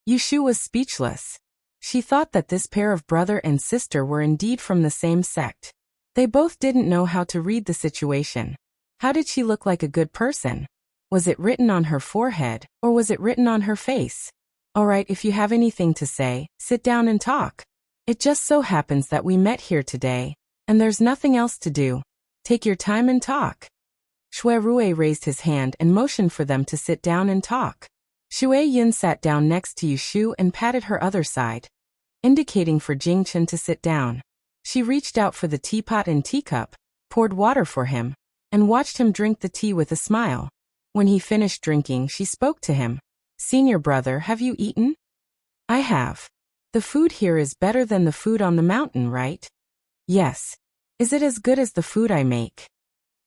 Yushu was speechless. She thought that this pair of brother and sister were indeed from the same sect. They both didn't know how to read the situation. How did she look like a good person? Was it written on her forehead, or was it written on her face? "All right, if you have anything to say, sit down and talk. It just so happens that we met here today, and there's nothing else to do. Take your time and talk." Shui Rui raised his hand and motioned for them to sit down and talk. Shui Yin sat down next to Yushu and patted her other side, indicating for Jing Chen to sit down. She reached out for the teapot and teacup, poured water for him, and watched him drink the tea with a smile. When he finished drinking, she spoke to him. "Senior brother, have you eaten?" "I have. The food here is better than the food on the mountain, right?" "Yes. Is it as good as the food I make?"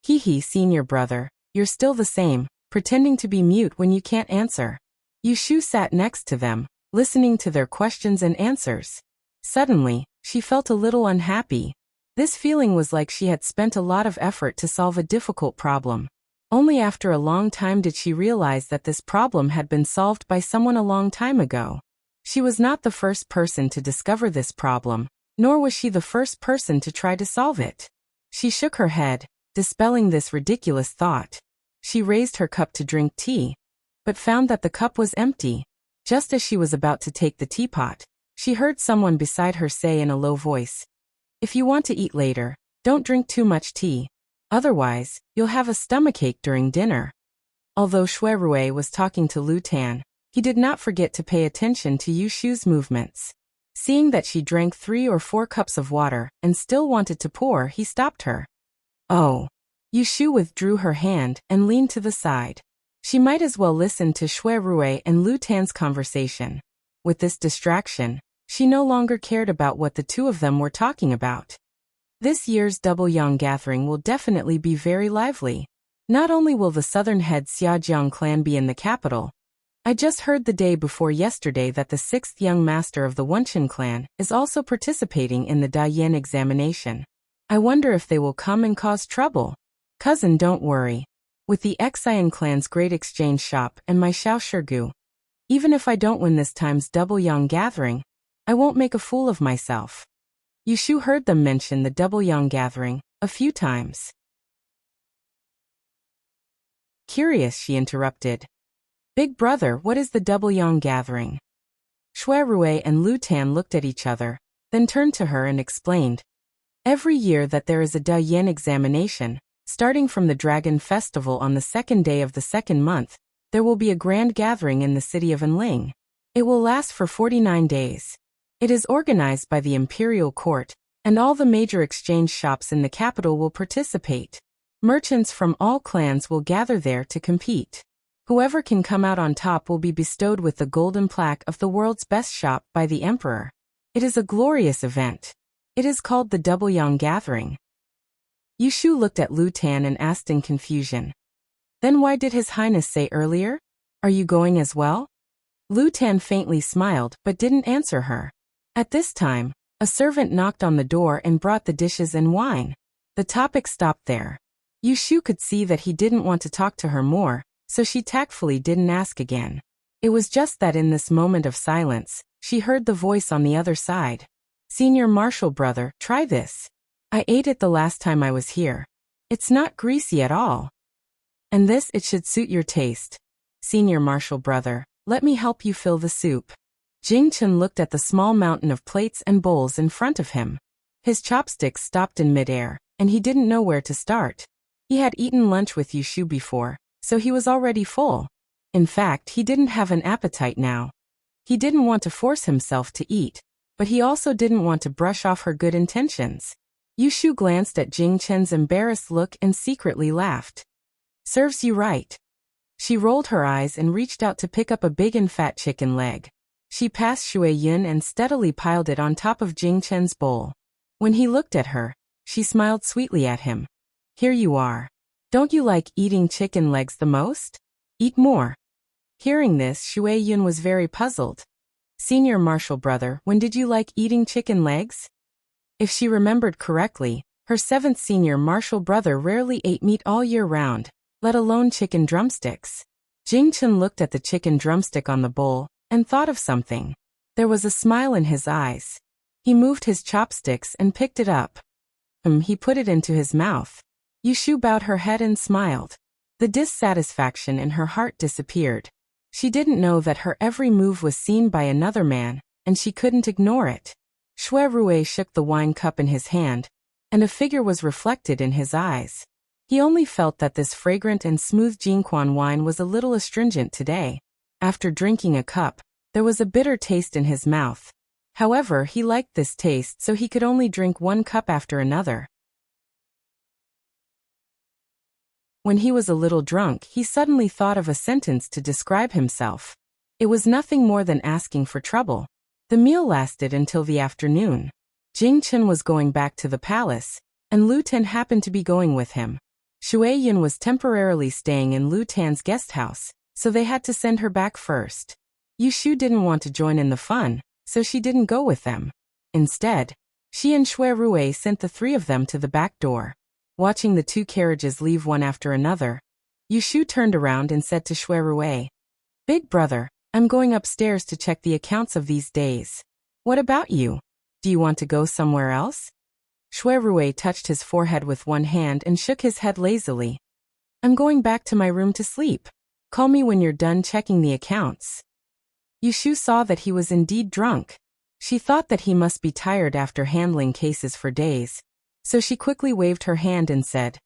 "Hee, senior brother, you're still the same, pretending to be mute when you can't answer." Yushu sat next to them, listening to their questions and answers. Suddenly, she felt a little unhappy. This feeling was like she had spent a lot of effort to solve a difficult problem. Only after a long time did she realize that this problem had been solved by someone a long time ago. She was not the first person to discover this problem, nor was she the first person to try to solve it. She shook her head, dispelling this ridiculous thought. She raised her cup to drink tea, but found that the cup was empty. Just as she was about to take the teapot, she heard someone beside her say in a low voice, "If you want to eat later, don't drink too much tea. Otherwise, you'll have a stomachache during dinner." Although Shui Rui was talking to Lu Tan, he did not forget to pay attention to Yushu's movements. Seeing that she drank 3 or 4 cups of water and still wanted to pour, he stopped her. "Oh." Yushu withdrew her hand and leaned to the side. She might as well listen to Shui Rui and Lu Tan's conversation. With this distraction, she no longer cared about what the two of them were talking about. This year's Double Yang gathering will definitely be very lively. Not only will the southern head Xiajiang clan be in the capital, I just heard the day before yesterday that the 6th young master of the Wenqin clan is also participating in the Daiyan examination. I wonder if they will come and cause trouble. Cousin, don't worry. with the Xian clan's great exchange shop and my Xiaoshirgu. Even if I don't win this time's double yang gathering, I won't make a fool of myself. Yushu heard them mention the double yang gathering a few times. Curious, she interrupted. Big brother, what is the double yang gathering? Shui Rui and Lu Tan looked at each other, then turned to her and explained. Every year that there is a Da Yin examination, starting from the Dragon Festival on the second day of the second month, there will be a grand gathering in the city of Anling. It will last for 49 days. It is organized by the Imperial Court, and all the major exchange shops in the capital will participate. Merchants from all clans will gather there to compete. Whoever can come out on top will be bestowed with the golden plaque of the world's best shop by the emperor. It is a glorious event. It is called the Double Yang Gathering. Yushu looked at Lu Tan and asked in confusion. Then why did His Highness say earlier? Are you going as well? Lu Tan faintly smiled but didn't answer her. At this time, a servant knocked on the door and brought the dishes and wine. The topic stopped there. Yushu could see that he didn't want to talk to her more, so she tactfully didn't ask again. It was just that in this moment of silence, she heard the voice on the other side. Senior Marshal brother, try this. I ate it the last time I was here. It's not greasy at all. And this, it should suit your taste. Senior Marshal brother, let me help you fill the soup. Jing Chen looked at the small mountain of plates and bowls in front of him. His chopsticks stopped in midair, and he didn't know where to start. He had eaten lunch with Yushu before, so he was already full. In fact, he didn't have an appetite now. He didn't want to force himself to eat, but he also didn't want to brush off her good intentions. Yushu glanced at Jing Chen's embarrassed look and secretly laughed. Serves you right. She rolled her eyes and reached out to pick up a big and fat chicken leg. She passed Shui Yun and steadily piled it on top of Jing Chen's bowl. When he looked at her, she smiled sweetly at him. Here you are. Don't you like eating chicken legs the most? Eat more. Hearing this, Shui Yun was very puzzled. Senior Marshal brother, when did you like eating chicken legs? If she remembered correctly, her seventh senior Marshal brother rarely ate meat all year round, let alone chicken drumsticks. Jing Chen looked at the chicken drumstick on the bowl and thought of something. There was a smile in his eyes. He moved his chopsticks and picked it up. He put it into his mouth. Yushu bowed her head and smiled. The dissatisfaction in her heart disappeared. She didn't know that her every move was seen by another man, and she couldn't ignore it. Shui Rui shook the wine cup in his hand, and a figure was reflected in his eyes. He only felt that this fragrant and smooth Jingquan wine was a little astringent today. After drinking a cup, there was a bitter taste in his mouth. However, he liked this taste, so he could only drink one cup after another. When he was a little drunk, he suddenly thought of a sentence to describe himself. It was nothing more than asking for trouble. The meal lasted until the afternoon. Jing Chen was going back to the palace, and Lu Tan happened to be going with him. Shui Yun was temporarily staying in Lu Tan's guest house, so they had to send her back first. Yushu didn't want to join in the fun, so she didn't go with them. Instead, she and Shui Rui sent the three of them to the back door. Watching the two carriages leave one after another, Yushu turned around and said to Shui Rui, Big brother, I'm going upstairs to check the accounts of these days. What about you? Do you want to go somewhere else? Shui Rui touched his forehead with one hand and shook his head lazily. I'm going back to my room to sleep. Call me when you're done checking the accounts. Yushu saw that he was indeed drunk. She thought that he must be tired after handling cases for days, so she quickly waved her hand and said,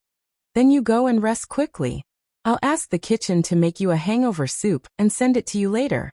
Then you go and rest quickly. I'll ask the kitchen to make you a hangover soup and send it to you later.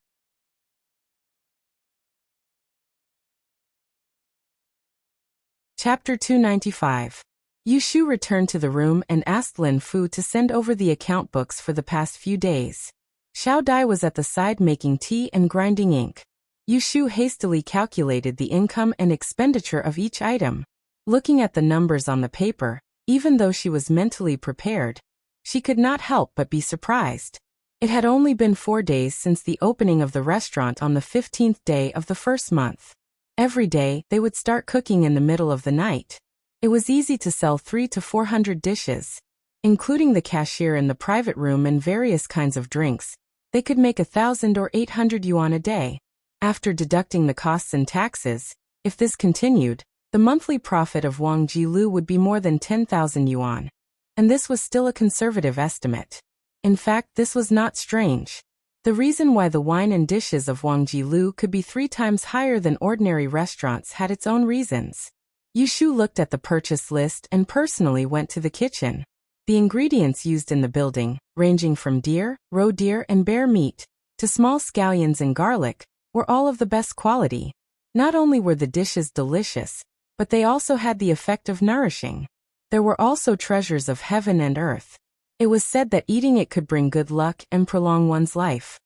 Chapter 295. Yushu returned to the room and asked Lin Fu to send over the account books for the past few days. Xiao Dai was at the side making tea and grinding ink. Yushu hastily calculated the income and expenditure of each item. Looking at the numbers on the paper, even though she was mentally prepared, she could not help but be surprised. It had only been 4 days since the opening of the restaurant on the 15th day of the first month. Every day, they would start cooking in the middle of the night. It was easy to sell 300 to 400 dishes. Including the cashier in the private room and various kinds of drinks, they could make 1,000 or 800 yuan a day. After deducting the costs and taxes, if this continued, the monthly profit of Wang Jilu would be more than 10,000 yuan. And this was still a conservative estimate. In fact, this was not strange. The reason why the wine and dishes of Wang Jilu could be 3 times higher than ordinary restaurants had its own reasons. Yushu looked at the purchase list and personally went to the kitchen. The ingredients used in the building, ranging from deer, roe deer and bear meat, to small scallions and garlic, were all of the best quality. Not only were the dishes delicious, but they also had the effect of nourishing. There were also treasures of heaven and earth. It was said that eating it could bring good luck and prolong one's life.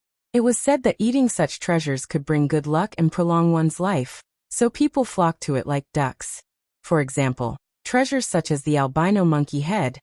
So people flocked to it like ducks. For example, treasures such as the albino monkey head,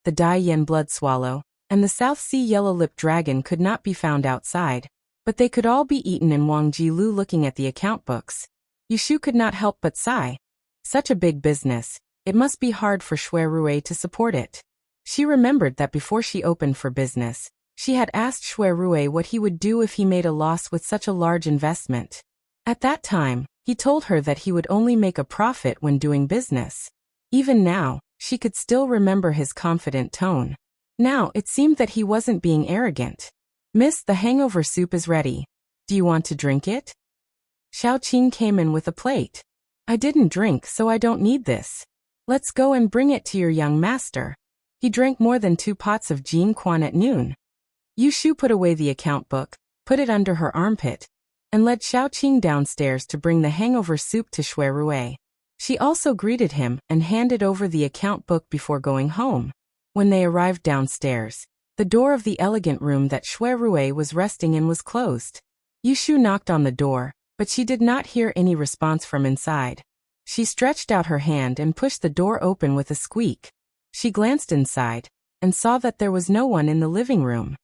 the Dai Yen blood swallow, and the South Sea yellow-lipped dragon could not be found outside, but they could all be eaten in Wang Jilu. Looking at the account books, Yushu could not help but sigh. Such a big business, it must be hard for Shui Rui to support it. She remembered that before she opened for business, she had asked Shui Rui what he would do if he made a loss with such a large investment. At that time, he told her that he would only make a profit when doing business. Even now, she could still remember his confident tone. Now, it seemed that he wasn't being arrogant. "Miss, the hangover soup is ready. Do you want to drink it?" Xiaoqing came in with a plate. "I didn't drink, so I don't need this. Let's go and bring it to your young master. He drank more than 2 pots of Jin Quan at noon." Yushu put away the account book, put it under her armpit, and led Xiaoqing downstairs to bring the hangover soup to Shui Rui. She also greeted him and handed over the account book before going home. When they arrived downstairs, the door of the elegant room that Shui Rui was resting in was closed. Yushu knocked on the door, but she did not hear any response from inside. She stretched out her hand and pushed the door open with a squeak. She glanced inside and saw that there was no one in the living room.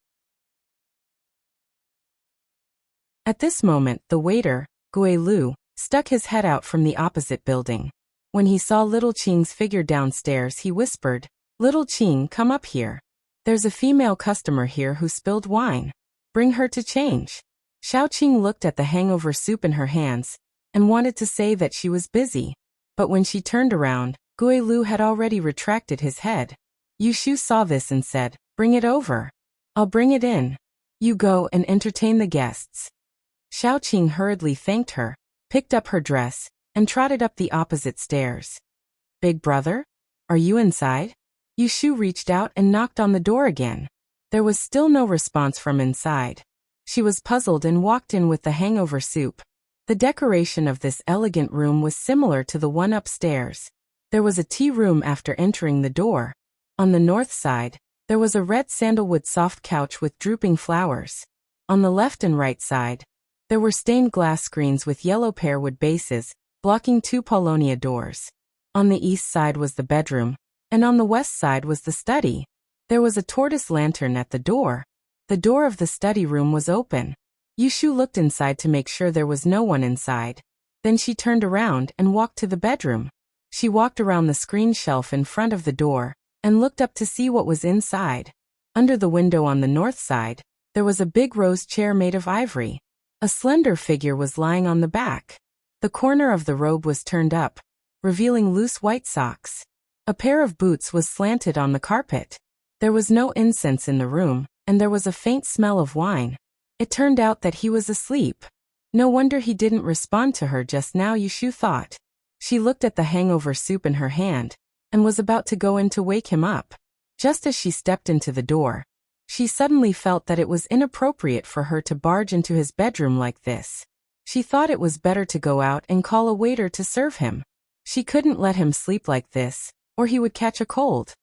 At this moment, the waiter, Gui Lu, stuck his head out from the opposite building. When he saw Little Qing's figure downstairs, he whispered, "Little Qing, come up here. There's a female customer here who spilled wine. Bring her to change." Xiaoqing looked at the hangover soup in her hands and wanted to say that she was busy. But when she turned around, Gui Lu had already retracted his head. Yushu saw this and said, "Bring it over. I'll bring it in. You go and entertain the guests." Xiaoqing hurriedly thanked her, picked up her dress, and trotted up the opposite stairs. "Big brother? Are you inside?" Yushu reached out and knocked on the door again. There was still no response from inside. She was puzzled and walked in with the hangover soup. The decoration of this elegant room was similar to the one upstairs. There was a tea room after entering the door. On the north side, there was a red sandalwood soft couch with drooping flowers. On the left and right side, there were stained glass screens with yellow pearwood bases, blocking 2 Polonia doors. On the east side was the bedroom, and on the west side was the study. There was a tortoise lantern at the door. The door of the study room was open. Yushu looked inside to make sure there was no one inside. Then she turned around and walked to the bedroom. She walked around the screen shelf in front of the door and looked up to see what was inside. Under the window on the north side, there was a big rose chair made of ivory. A slender figure was lying on the back. The corner of the robe was turned up, revealing loose white socks. A pair of boots was slanted on the carpet. There was no incense in the room, and there was a faint smell of wine. It turned out that he was asleep. No wonder he didn't respond to her just now, Yushu thought. She looked at the hangover soup in her hand, and was about to go in to wake him up. Just as she stepped into the door, she suddenly felt that it was inappropriate for her to barge into his bedroom like this. She thought it was better to go out and call a waiter to serve him. She couldn't let him sleep like this, or he would catch a cold.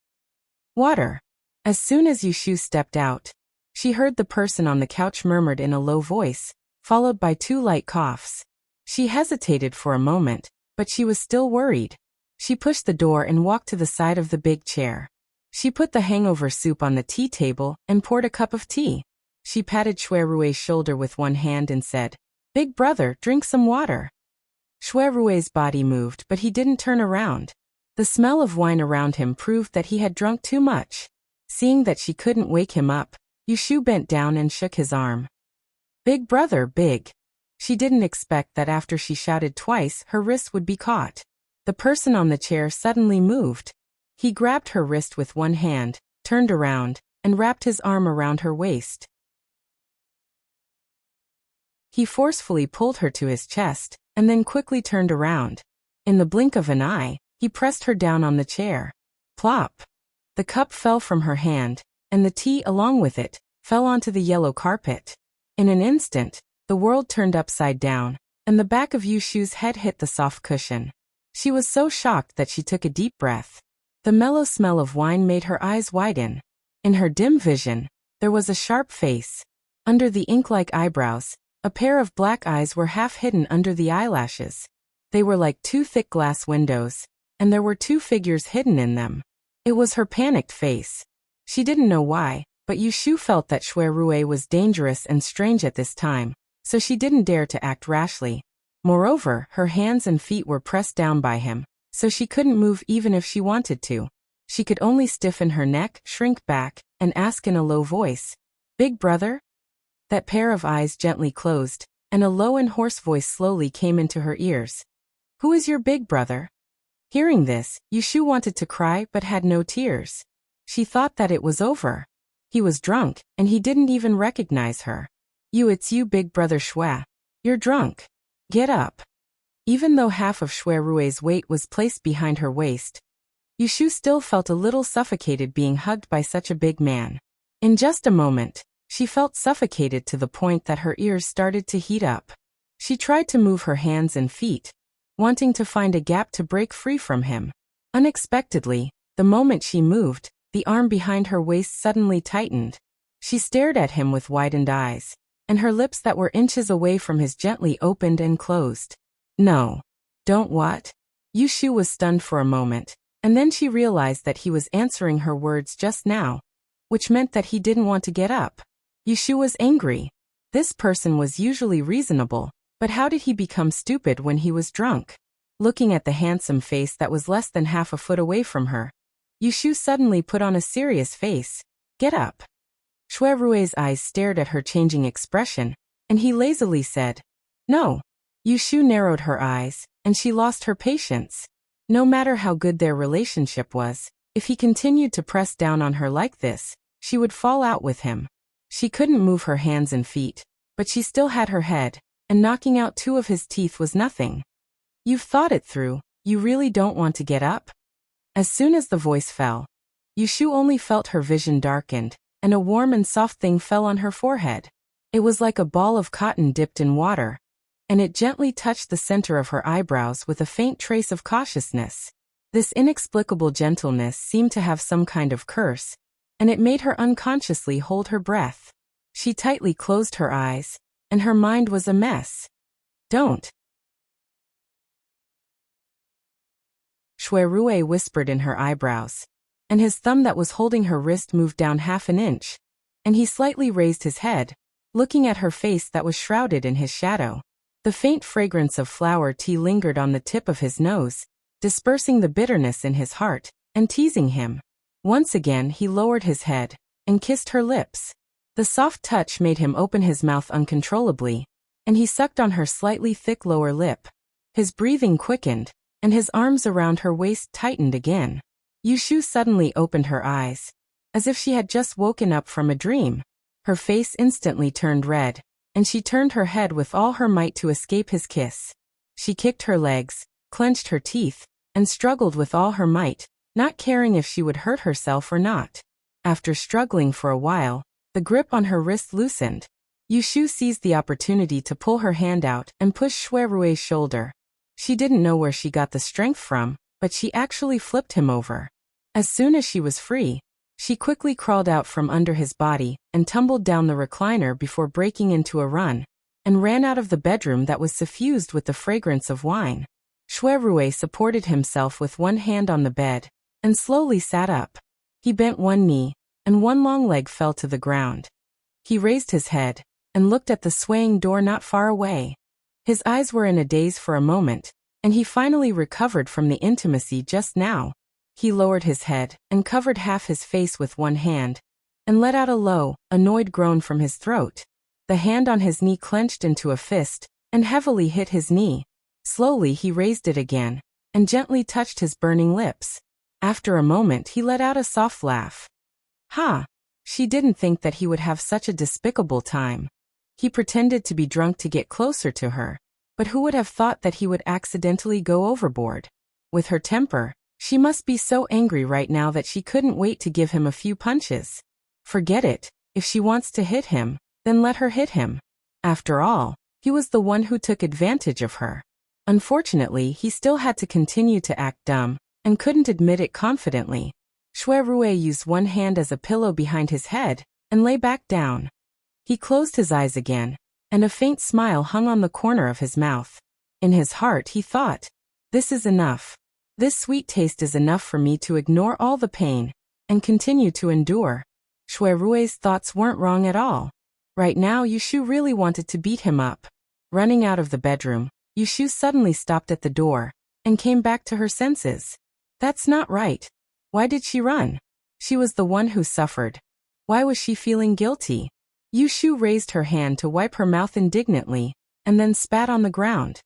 "Water." As soon as Yushu stepped out, she heard the person on the couch murmured in a low voice, followed by 2 light coughs. She hesitated for a moment, but she was still worried. She pushed the door and walked to the side of the big chair. She put the hangover soup on the tea table and poured a cup of tea. She patted Shui Rui's shoulder with one hand and said, "Big brother, drink some water." Shui Rui's body moved, but he didn't turn around. The smell of wine around him proved that he had drunk too much. Seeing that she couldn't wake him up, Yushu bent down and shook his arm. Big brother, big. She didn't expect that after she shouted twice, her wrist would be caught. The person on the chair suddenly moved. He grabbed her wrist with one hand, turned around, and wrapped his arm around her waist. He forcefully pulled her to his chest, and then quickly turned around. In the blink of an eye, he pressed her down on the chair. Plop! The cup fell from her hand, and the tea along with it fell onto the yellow carpet. In an instant, the world turned upside down, and the back of Yushu's head hit the soft cushion. She was so shocked that she took a deep breath. The mellow smell of wine made her eyes widen. In her dim vision, there was a sharp face. Under the ink-like eyebrows, a pair of black eyes were half hidden under the eyelashes. They were like two thick glass windows, and there were two figures hidden in them. It was her panicked face. She didn't know why, but Yushu felt that Xue Rui was dangerous and strange at this time, so she didn't dare to act rashly. Moreover, her hands and feet were pressed down by him, so she couldn't move even if she wanted to. She could only stiffen her neck, shrink back, and ask in a low voice, "Big brother?" That pair of eyes gently closed, and a low and hoarse voice slowly came into her ears. "Who is your big brother?" Hearing this, Yushu wanted to cry but had no tears. She thought that it was over. He was drunk, and he didn't even recognize her. It's you, big brother Xue. You're drunk. Get up." Even though half of Xue Rui's weight was placed behind her waist, Yushu still felt a little suffocated being hugged by such a big man. In just a moment, she felt suffocated to the point that her ears started to heat up. She tried to move her hands and feet, wanting to find a gap to break free from him. Unexpectedly, the moment she moved, the arm behind her waist suddenly tightened. She stared at him with widened eyes, and her lips that were inches away from his gently opened and closed. "No. Don't what?" Yushu was stunned for a moment, and then she realized that he was answering her words just now, which meant that he didn't want to get up. Yushu was angry. This person was usually reasonable, but how did he become stupid when he was drunk? Looking at the handsome face that was less than half a foot away from her, Yushu suddenly put on a serious face. "Get up." Xue Rui's eyes stared at her changing expression, and he lazily said, "No." Yushu narrowed her eyes, and she lost her patience. No matter how good their relationship was, if he continued to press down on her like this, she would fall out with him. She couldn't move her hands and feet, but she still had her head, and knocking out two of his teeth was nothing. "You've thought it through. You really don't want to get up?" As soon as the voice fell, Yushu only felt her vision darkened, and a warm and soft thing fell on her forehead. It was like a ball of cotton dipped in water, and it gently touched the center of her eyebrows with a faint trace of cautiousness. This inexplicable gentleness seemed to have some kind of curse, and it made her unconsciously hold her breath. She tightly closed her eyes, and her mind was a mess. "Don't." Xue Rui whispered in her eyebrows, and his thumb that was holding her wrist moved down half an inch, and he slightly raised his head, looking at her face that was shrouded in his shadow. The faint fragrance of flower tea lingered on the tip of his nose, dispersing the bitterness in his heart, and teasing him. Once again he lowered his head, and kissed her lips. The soft touch made him open his mouth uncontrollably, and he sucked on her slightly thick lower lip. His breathing quickened, and his arms around her waist tightened again. Yushu suddenly opened her eyes, as if she had just woken up from a dream. Her face instantly turned red, and she turned her head with all her might to escape his kiss. She kicked her legs, clenched her teeth, and struggled with all her might, not caring if she would hurt herself or not. After struggling for a while, the grip on her wrist loosened. Yushu seized the opportunity to pull her hand out and push Xue Rui's shoulder. She didn't know where she got the strength from, but she actually flipped him over. As soon as she was free, she quickly crawled out from under his body and tumbled down the recliner before breaking into a run, and ran out of the bedroom that was suffused with the fragrance of wine. Xue Rui supported himself with one hand on the bed, and slowly sat up. He bent one knee, and one long leg fell to the ground. He raised his head, and looked at the swaying door not far away. His eyes were in a daze for a moment, and he finally recovered from the intimacy just now. He lowered his head and covered half his face with one hand and let out a low, annoyed groan from his throat. The hand on his knee clenched into a fist and heavily hit his knee. Slowly he raised it again and gently touched his burning lips. After a moment he let out a soft laugh. Ha! She didn't think that he would have such a despicable time. He pretended to be drunk to get closer to her, but who would have thought that he would accidentally go overboard? With her temper, she must be so angry right now that she couldn't wait to give him a few punches. Forget it, if she wants to hit him, then let her hit him. After all, he was the one who took advantage of her. Unfortunately, he still had to continue to act dumb, and couldn't admit it confidently. Shui Rui used one hand as a pillow behind his head, and lay back down. He closed his eyes again, and a faint smile hung on the corner of his mouth. In his heart he thought, "This is enough. This sweet taste is enough for me to ignore all the pain, and continue to endure." Shui Rui's thoughts weren't wrong at all. Right now Yushu really wanted to beat him up. Running out of the bedroom, Yushu suddenly stopped at the door, and came back to her senses. That's not right. Why did she run? She was the one who suffered. Why was she feeling guilty? Yushu raised her hand to wipe her mouth indignantly, and then spat on the ground.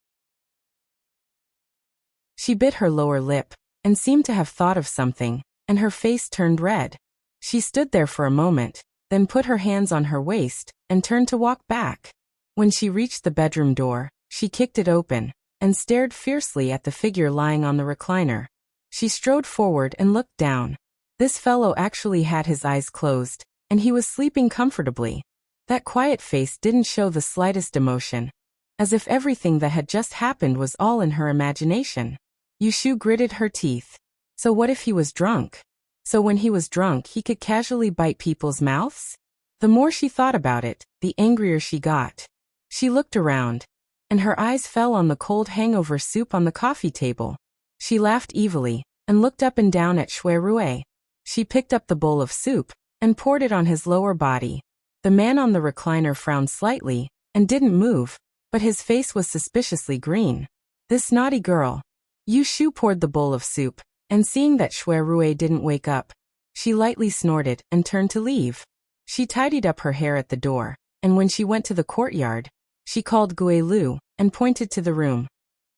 She bit her lower lip, and seemed to have thought of something, and her face turned red. She stood there for a moment, then put her hands on her waist, and turned to walk back. When she reached the bedroom door, she kicked it open, and stared fiercely at the figure lying on the recliner. She strode forward and looked down. This fellow actually had his eyes closed, and he was sleeping comfortably. That quiet face didn't show the slightest emotion, as if everything that had just happened was all in her imagination. Yushu gritted her teeth. So what if he was drunk? So when he was drunk he could casually bite people's mouths? The more she thought about it, the angrier she got. She looked around, and her eyes fell on the cold hangover soup on the coffee table. She laughed evilly, and looked up and down at Shui Rui. She picked up the bowl of soup, and poured it on his lower body. The man on the recliner frowned slightly, and didn't move, but his face was suspiciously green. This naughty girl. Yushu poured the bowl of soup, and seeing that Shui Rui didn't wake up, she lightly snorted and turned to leave. She tidied up her hair at the door, and when she went to the courtyard, she called Gui Lu, and pointed to the room.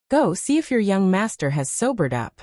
Go see if your young master has sobered up.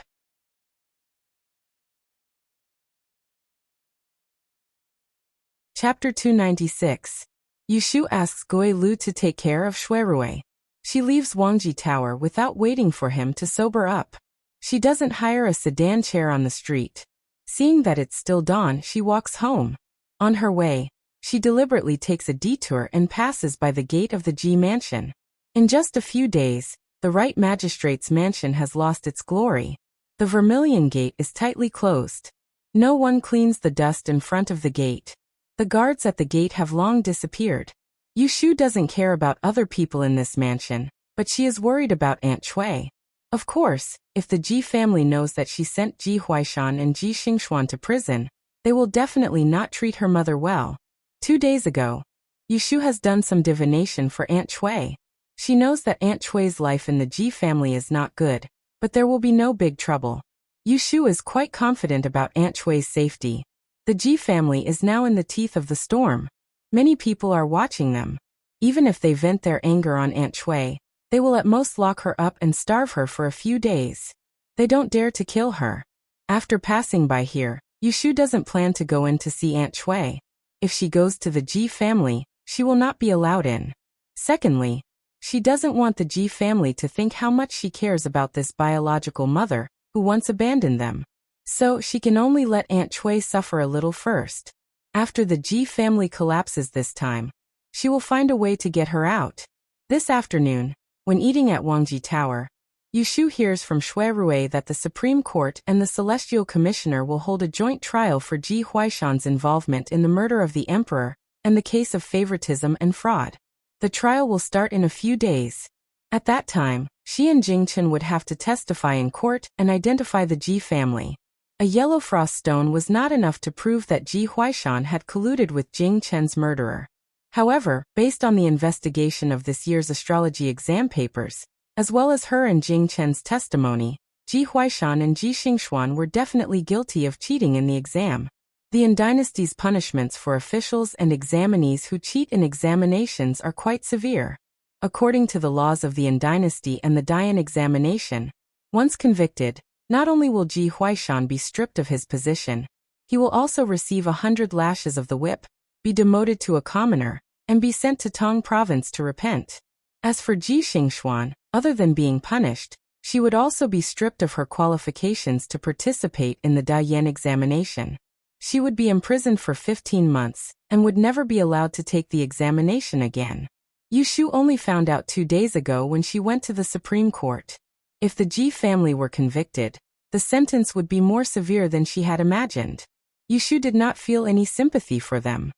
Chapter 296. Yushu asks Gui Lu to take care of Shui Rui. She leaves Wangji Tower without waiting for him to sober up. She doesn't hire a sedan chair on the street. Seeing that it's still dawn, she walks home. On her way, she deliberately takes a detour and passes by the gate of the Ji mansion. In just a few days, the right magistrate's mansion has lost its glory. The Vermilion Gate is tightly closed. No one cleans the dust in front of the gate. The guards at the gate have long disappeared. Yushu doesn't care about other people in this mansion, but she is worried about Aunt Chui. Of course, if the Ji family knows that she sent Ji Huaishan and Ji Xingxuan to prison, they will definitely not treat her mother well. 2 days ago, Yushu has done some divination for Aunt Chui. She knows that Aunt Chui's life in the Ji family is not good, but there will be no big trouble. Yushu is quite confident about Aunt Chui's safety. The Ji family is now in the teeth of the storm. Many people are watching them. Even if they vent their anger on Aunt Chui, they will at most lock her up and starve her for a few days. They don't dare to kill her. After passing by here, Yushu doesn't plan to go in to see Aunt Chui. If she goes to the Ji family, she will not be allowed in. Secondly, she doesn't want the Ji family to think how much she cares about this biological mother, who once abandoned them. So she can only let Aunt Chui suffer a little first. After the Ji family collapses this time, she will find a way to get her out. This afternoon, when eating at Wangji Tower, Yushu hears from Shui Rui that the Supreme Court and the Celestial Commissioner will hold a joint trial for Ji Huaishan's involvement in the murder of the Emperor and the case of favoritism and fraud. The trial will start in a few days. At that time, she and Jingchen would have to testify in court and identify the Ji family. A yellow frost stone was not enough to prove that Ji Huaishan had colluded with Jing Chen's murderer. However, based on the investigation of this year's astrology exam papers, as well as her and Jing Chen's testimony, Ji Huaishan and Ji Xingxuan were definitely guilty of cheating in the exam. The Han Dynasty's punishments for officials and examinees who cheat in examinations are quite severe. According to the laws of the Han Dynasty and the Dian examination, once convicted, not only will Ji Huaishan be stripped of his position, he will also receive 100 lashes of the whip, be demoted to a commoner, and be sent to Tong province to repent. As for Ji Xingxuan, other than being punished, she would also be stripped of her qualifications to participate in the Dian examination. She would be imprisoned for 15 months, and would never be allowed to take the examination again. Yu Shu only found out 2 days ago when she went to the Supreme Court. If the Ji family were convicted, the sentence would be more severe than she had imagined. Yu Shu did not feel any sympathy for them.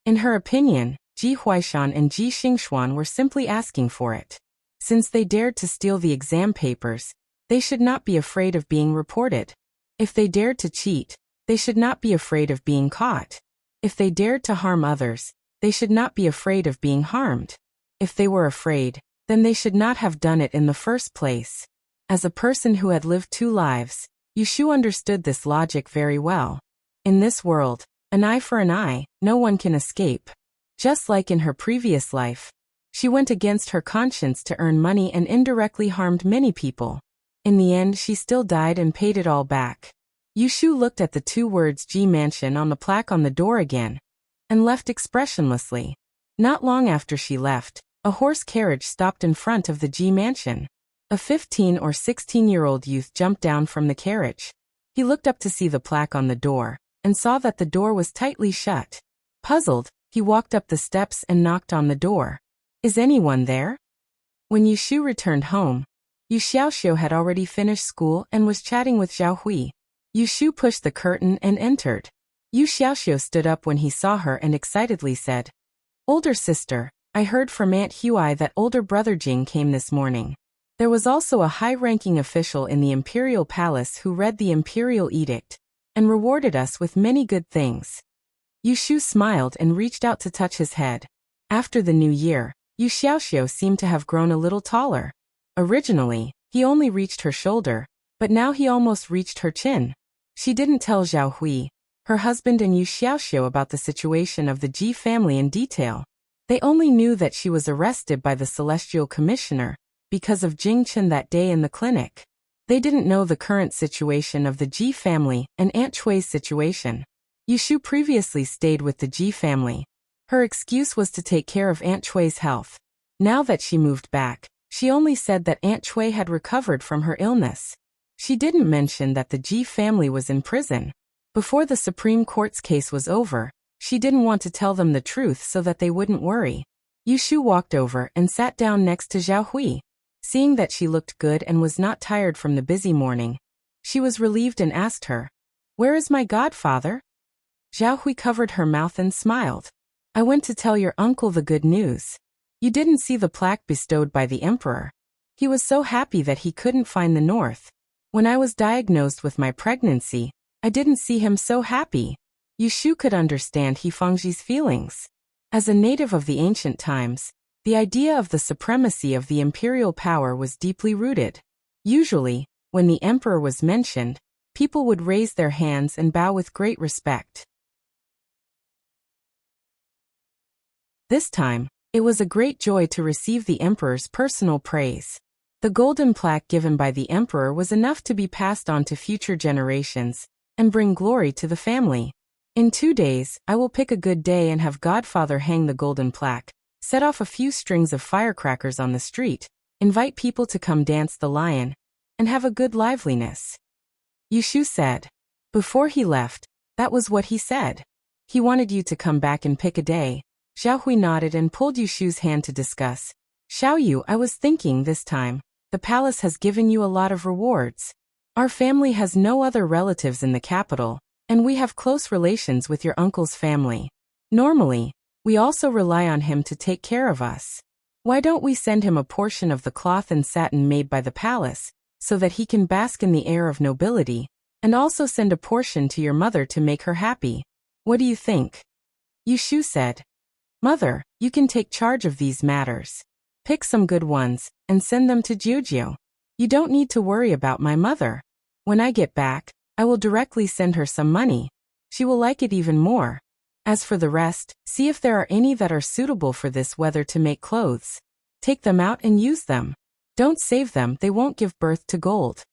In her opinion, Ji Huaishan and Ji Xingxuan were simply asking for it. Since they dared to steal the exam papers, they should not be afraid of being reported. If they dared to cheat, they should not be afraid of being caught. If they dared to harm others, they should not be afraid of being harmed. If they were afraid, then they should not have done it in the first place. As a person who had lived 2 lives, Yu Shu understood this logic very well. In this world, an eye for an eye, no one can escape. Just like in her previous life, she went against her conscience to earn money and indirectly harmed many people. In the end, she still died and paid it all back. Yu Shu looked at the 2 words Ji Mansion on the plaque on the door again, and left expressionlessly. Not long after she left, a horse carriage stopped in front of the Ji Mansion. A 15 or 16-year-old youth jumped down from the carriage. He looked up to see the plaque on the door, and saw that the door was tightly shut. Puzzled, he walked up the steps and knocked on the door. "Is anyone there?" When Yu Shu returned home, Yu Xiaoxiu had already finished school and was chatting with Zhao Hui. Yu Shu pushed the curtain and entered. Yu Xiaoxiu stood up when he saw her and excitedly said, "Older sister, I heard from Aunt Huai that older brother Jing came this morning." There was also a high-ranking official in the imperial palace who read the imperial edict and rewarded us with many good things. Yu Shu smiled and reached out to touch his head. After the new year, Yu Xiaoxiu seemed to have grown a little taller. Originally, he only reached her shoulder, but now he almost reached her chin. She didn't tell Zhao Hui, her husband, and Yu Xiaoxiu about the situation of the Ji family in detail. They only knew that she was arrested by the Celestial Commissioner because of Jing Chen that day in the clinic. They didn't know the current situation of the Ji family and Aunt Chui's situation. Yu Shu previously stayed with the Ji family. Her excuse was to take care of Aunt Chui's health. Now that she moved back, she only said that Aunt Chui had recovered from her illness. She didn't mention that the Ji family was in prison. Before the Supreme Court's case was over, she didn't want to tell them the truth so that they wouldn't worry. Yu Shu walked over and sat down next to Zhao Hui. Seeing that she looked good and was not tired from the busy morning, she was relieved and asked her, "Where is my godfather?" Zhao Hui covered her mouth and smiled. "I went to tell your uncle the good news. You didn't see the plaque bestowed by the emperor. He was so happy that he couldn't find the north. When I was diagnosed with my pregnancy, I didn't see him so happy." Yu Shu could understand He Fengji's feelings. As a native of the ancient times, the idea of the supremacy of the imperial power was deeply rooted. Usually, when the emperor was mentioned, people would raise their hands and bow with great respect. This time, it was a great joy to receive the emperor's personal praise. The golden plaque given by the emperor was enough to be passed on to future generations and bring glory to the family. "In 2 days, I will pick a good day and have Godfather hang the golden plaque, set off a few strings of firecrackers on the street, invite people to come dance the lion, and have a good liveliness," Yu Shu said. Before he left, that was what he said. "He wanted you to come back and pick a day." Zhao Hui nodded and pulled Yu Shu's hand to discuss. "Xiao Yu, I was thinking this time, the palace has given you a lot of rewards. Our family has no other relatives in the capital, and we have close relations with your uncle's family. Normally, we also rely on him to take care of us. Why don't we send him a portion of the cloth and satin made by the palace, so that he can bask in the air of nobility, and also send a portion to your mother to make her happy? What do you think?" Yu Shu said, "Mother, you can take charge of these matters. Pick some good ones, and send them to Juju. You don't need to worry about my mother. When I get back, I will directly send her some money. She will like it even more. As for the rest, see if there are any that are suitable for this weather to make clothes. Take them out and use them. Don't save them, they won't give birth to gold.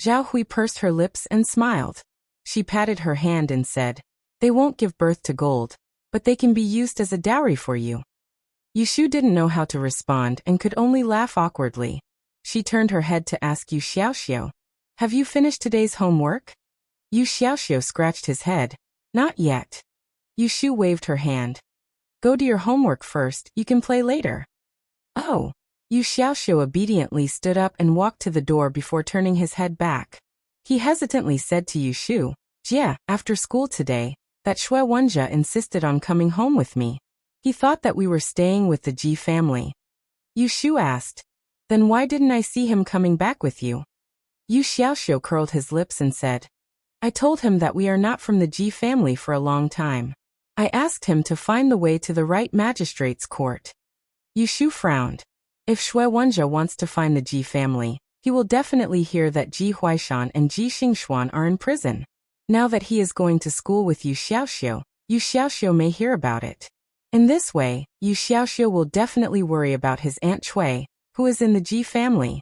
Zhao Hui pursed her lips and smiled. She patted her hand and said, they won't give birth to gold, but they can be used as a dowry for you. Yushu didn't know how to respond and could only laugh awkwardly. She turned her head to ask Yu Xiaoxiu, have you finished today's homework? Yu Xiaoxiu scratched his head. Not yet. Yushu waved her hand. Go do your homework first, you can play later. Oh. Yu Xiaoxiu obediently stood up and walked to the door before turning his head back. He hesitantly said to Yushu, Jia, after school today, that Shui Wenjia insisted on coming home with me. He thought that we were staying with the Ji family. Yushu asked, then why didn't I see him coming back with you? Yu Xiaoxiu curled his lips and said, I told him that we are not from the Ji family for a long time. I asked him to find the way to the right magistrate's court. Yushu frowned. If Shui Wenjia wants to find the Ji family, he will definitely hear that Ji Huaishan and Ji Xingxuan are in prison. Now that he is going to school with Yu Xiaoxiu may hear about it. In this way, Yu Xiaoxiu will definitely worry about his Aunt Cui, who is in the Ji family.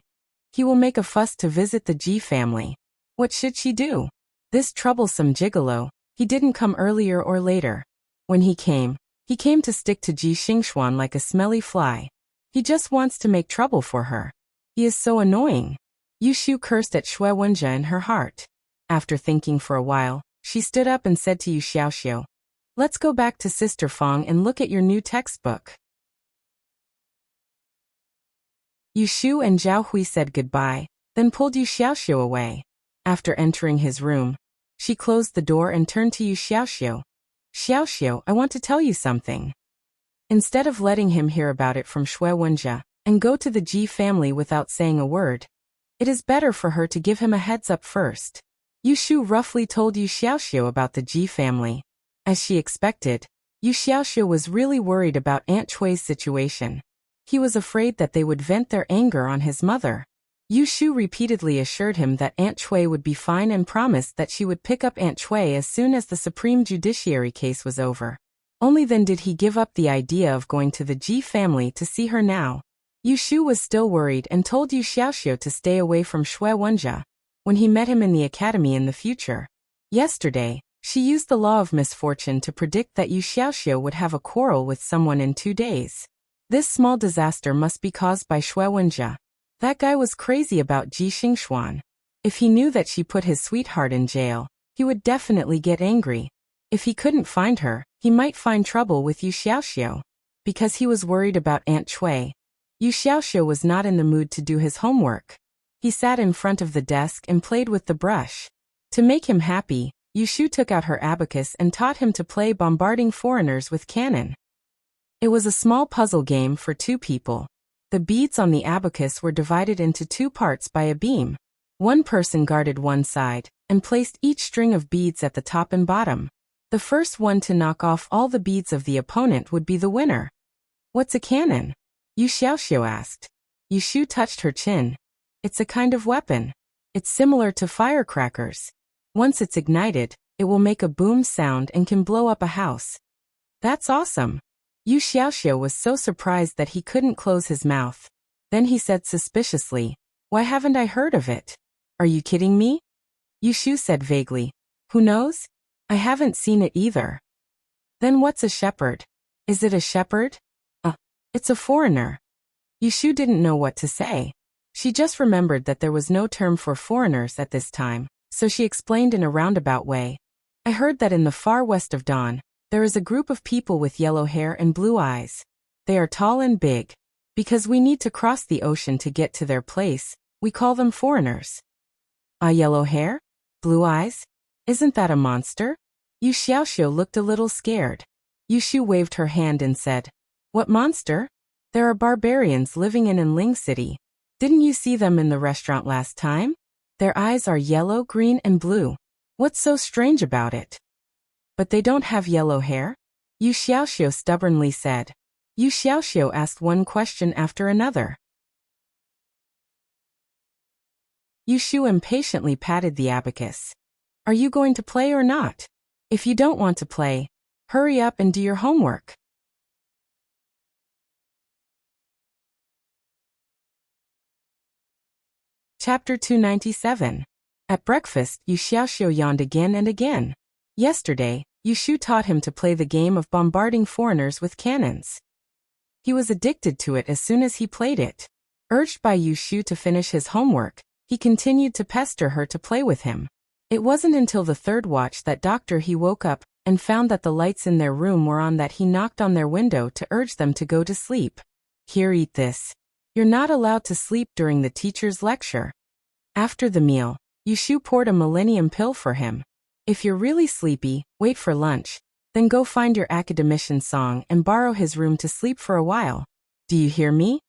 He will make a fuss to visit the Ji family. What should she do? This troublesome gigolo, he didn't come earlier or later. When he came to stick to Ji Xingxuan like a smelly fly. He just wants to make trouble for her. He is so annoying. Yushu cursed at Shui Wenjia in her heart. After thinking for a while, she stood up and said to Yu Xiaoxiu, let's go back to Sister Fang and look at your new textbook. Yushu and Zhao Hui said goodbye, then pulled Yu Xiaoxiu away. After entering his room, she closed the door and turned to Yu Xiaoxiu. Xiaoxiu, I want to tell you something. Instead of letting him hear about it from Shui Wenjia and go to the Ji family without saying a word, it is better for her to give him a heads up first. Yushu roughly told Yu Xiaoxiu about the Ji family. As she expected, Yu Xiaoxiu was really worried about Aunt Cui's situation. He was afraid that they would vent their anger on his mother. Yushu repeatedly assured him that Aunt Cui would be fine and promised that she would pick up Aunt Cui as soon as the Supreme Judiciary case was over. Only then did he give up the idea of going to the Ji family to see her now. Yushu was still worried and told Yu Xiaoxiu to stay away from Shui Wenjia when he met him in the academy in the future. Yesterday, she used the law of misfortune to predict that Yu Xiaoxiu would have a quarrel with someone in 2 days. This small disaster must be caused by Shui Wenjia. That guy was crazy about Ji Xingxuan. If he knew that she put his sweetheart in jail, he would definitely get angry. If he couldn't find her, he might find trouble with Yu Xiaoxiu. Because he was worried about Aunt Cui, Yu Xiaoxiu was not in the mood to do his homework. He sat in front of the desk and played with the brush. To make him happy, Yushu took out her abacus and taught him to play bombarding foreigners with cannon. It was a small puzzle game for 2 people. The beads on the abacus were divided into 2 parts by a beam. One person guarded one side and placed each string of beads at the top and bottom. The first one to knock off all the beads of the opponent would be the winner. What's a cannon? Yu Xiaoxiu asked. Yushu touched her chin. It's a kind of weapon. It's similar to firecrackers. Once it's ignited, it will make a boom sound and can blow up a house. That's awesome. Yu Xiaoxiu was so surprised that he couldn't close his mouth. Then he said suspiciously, why haven't I heard of it? Are you kidding me? Yushu said vaguely, who knows? I haven't seen it either. Then what's a shepherd? Is it a shepherd? It's a foreigner. Yushu didn't know what to say. She just remembered that there was no term for foreigners at this time, so she explained in a roundabout way. I heard that in the far west of Dawn, there is a group of people with yellow hair and blue eyes. They are tall and big. Because we need to cross the ocean to get to their place, we call them foreigners. Yellow hair? Blue eyes? Isn't that a monster? Yu Xiaoxiu looked a little scared. Yushu waved her hand and said, what monster? There are barbarians living in Ling City. Didn't you see them in the restaurant last time? Their eyes are yellow, green, and blue. What's so strange about it? But they don't have yellow hair? Yu Xiaoxiu stubbornly said. Yu Xiaoxiu asked one question after another. Yu Shu impatiently patted the abacus. Are you going to play or not? If you don't want to play, hurry up and do your homework. Chapter 297. At breakfast, Yu Xiaoxiu yawned again and again. Yesterday, Yu Shu taught him to play the game of bombarding foreigners with cannons. He was addicted to it as soon as he played it. Urged by Yu Shu to finish his homework, he continued to pester her to play with him. It wasn't until the third watch that he woke up and found that the lights in their room were on that he knocked on their window to urge them to go to sleep. Here, eat this. You're not allowed to sleep during the teacher's lecture. After the meal, Yu Shu poured a millennium pill for him. If you're really sleepy, wait for lunch. Then go find your academician Song and borrow his room to sleep for a while. Do you hear me?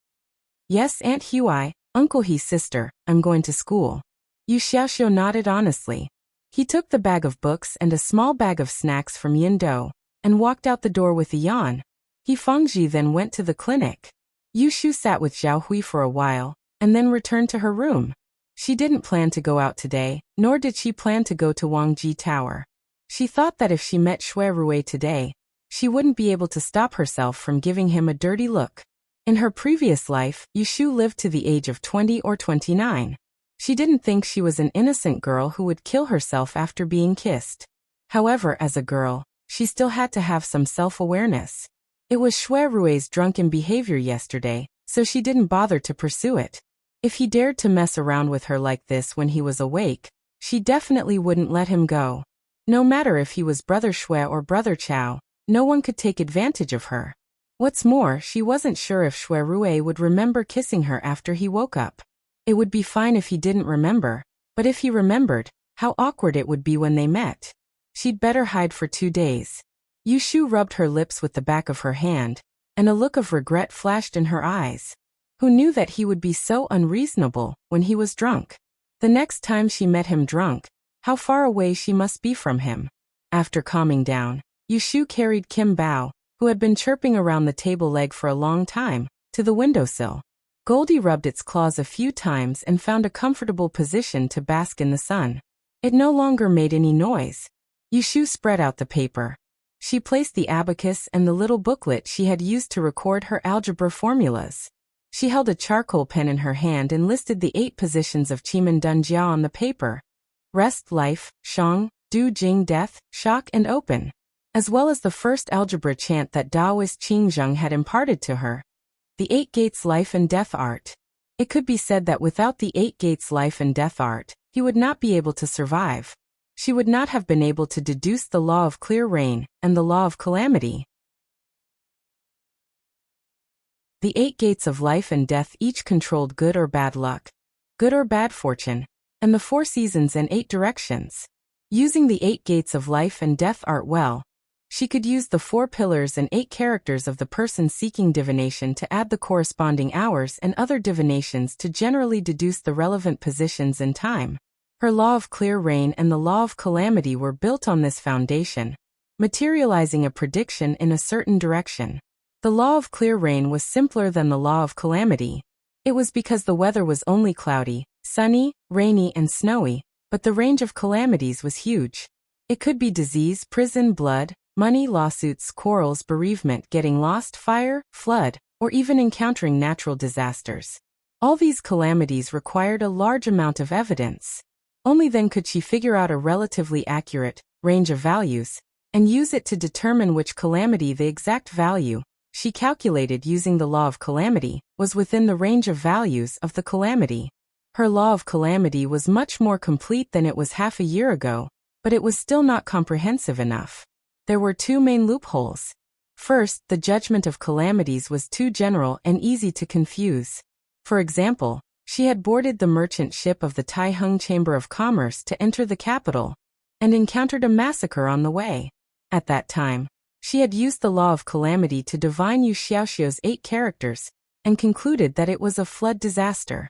Yes, Aunt Hui, Uncle He's sister, I'm going to school. Yu Xiaoxiu nodded honestly. He took the bag of books and a small bag of snacks from Yindo, and walked out the door with a yawn. He Fengji then went to the clinic. Yu Shu sat with Zhao Hui for a while, and then returned to her room. She didn't plan to go out today, nor did she plan to go to Wangji Tower. She thought that if she met Shui Rui today, she wouldn't be able to stop herself from giving him a dirty look. In her previous life, Yu Shu lived to the age of 20 or 29. She didn't think she was an innocent girl who would kill herself after being kissed. However, as a girl, she still had to have some self-awareness. It was Shui Rui's drunken behavior yesterday, so she didn't bother to pursue it. If he dared to mess around with her like this when he was awake, she definitely wouldn't let him go. No matter if he was Brother Shui or Brother Chao, no one could take advantage of her. What's more, she wasn't sure if Shui Rui would remember kissing her after he woke up. It would be fine if he didn't remember, but if he remembered, how awkward it would be when they met. She'd better hide for 2 days. Yu Shu rubbed her lips with the back of her hand, and a look of regret flashed in her eyes. Who knew that he would be so unreasonable when he was drunk? The next time she met him drunk, how far away she must be from him. After calming down, Yu Shu carried Kim Bao, who had been chirping around the table leg for a long time, to the windowsill. Goldie rubbed its claws a few times and found a comfortable position to bask in the sun. It no longer made any noise. Yu Shu spread out the paper. She placed the abacus and the little booklet she had used to record her algebra formulas. She held a charcoal pen in her hand and listed the 8 positions of Qimen Dunjia on the paper: rest, life, shang, du jing, death, shock, and open, as well as the first algebra chant that Taoist Qingzheng had imparted to her. The 8 gates life and death art. It could be said that without the 8 gates life and death art, he would not be able to survive. She would not have been able to deduce the law of clear rain and the law of calamity. The 8 gates of life and death each controlled good or bad luck, good or bad fortune, and the 4 seasons and 8 directions. Using the 8 gates of life and death art well, she could use the 4 pillars and 8 characters of the person seeking divination to add the corresponding hours and other divinations to generally deduce the relevant positions in time. Her law of clear rain and the law of calamity were built on this foundation, materializing a prediction in a certain direction. The law of clear rain was simpler than the law of calamity. It was because the weather was only cloudy, sunny, rainy, and snowy, but the range of calamities was huge. It could be disease, prison, blood, money, lawsuits, quarrels, bereavement, getting lost, fire, flood, or even encountering natural disasters. All these calamities required a large amount of evidence. Only then could she figure out a relatively accurate range of values and use it to determine which calamity the exact value she calculated using the law of calamity was within the range of values of the calamity. Her law of calamity was much more complete than it was half a year ago, but it was still not comprehensive enough. There were 2 main loopholes. First, the judgment of calamities was too general and easy to confuse. For example, she had boarded the merchant ship of the Taiheng Chamber of Commerce to enter the capital, and encountered a massacre on the way. At that time, she had used the law of calamity to divine Yu Xiaoxiu's 8 characters, and concluded that it was a flood disaster.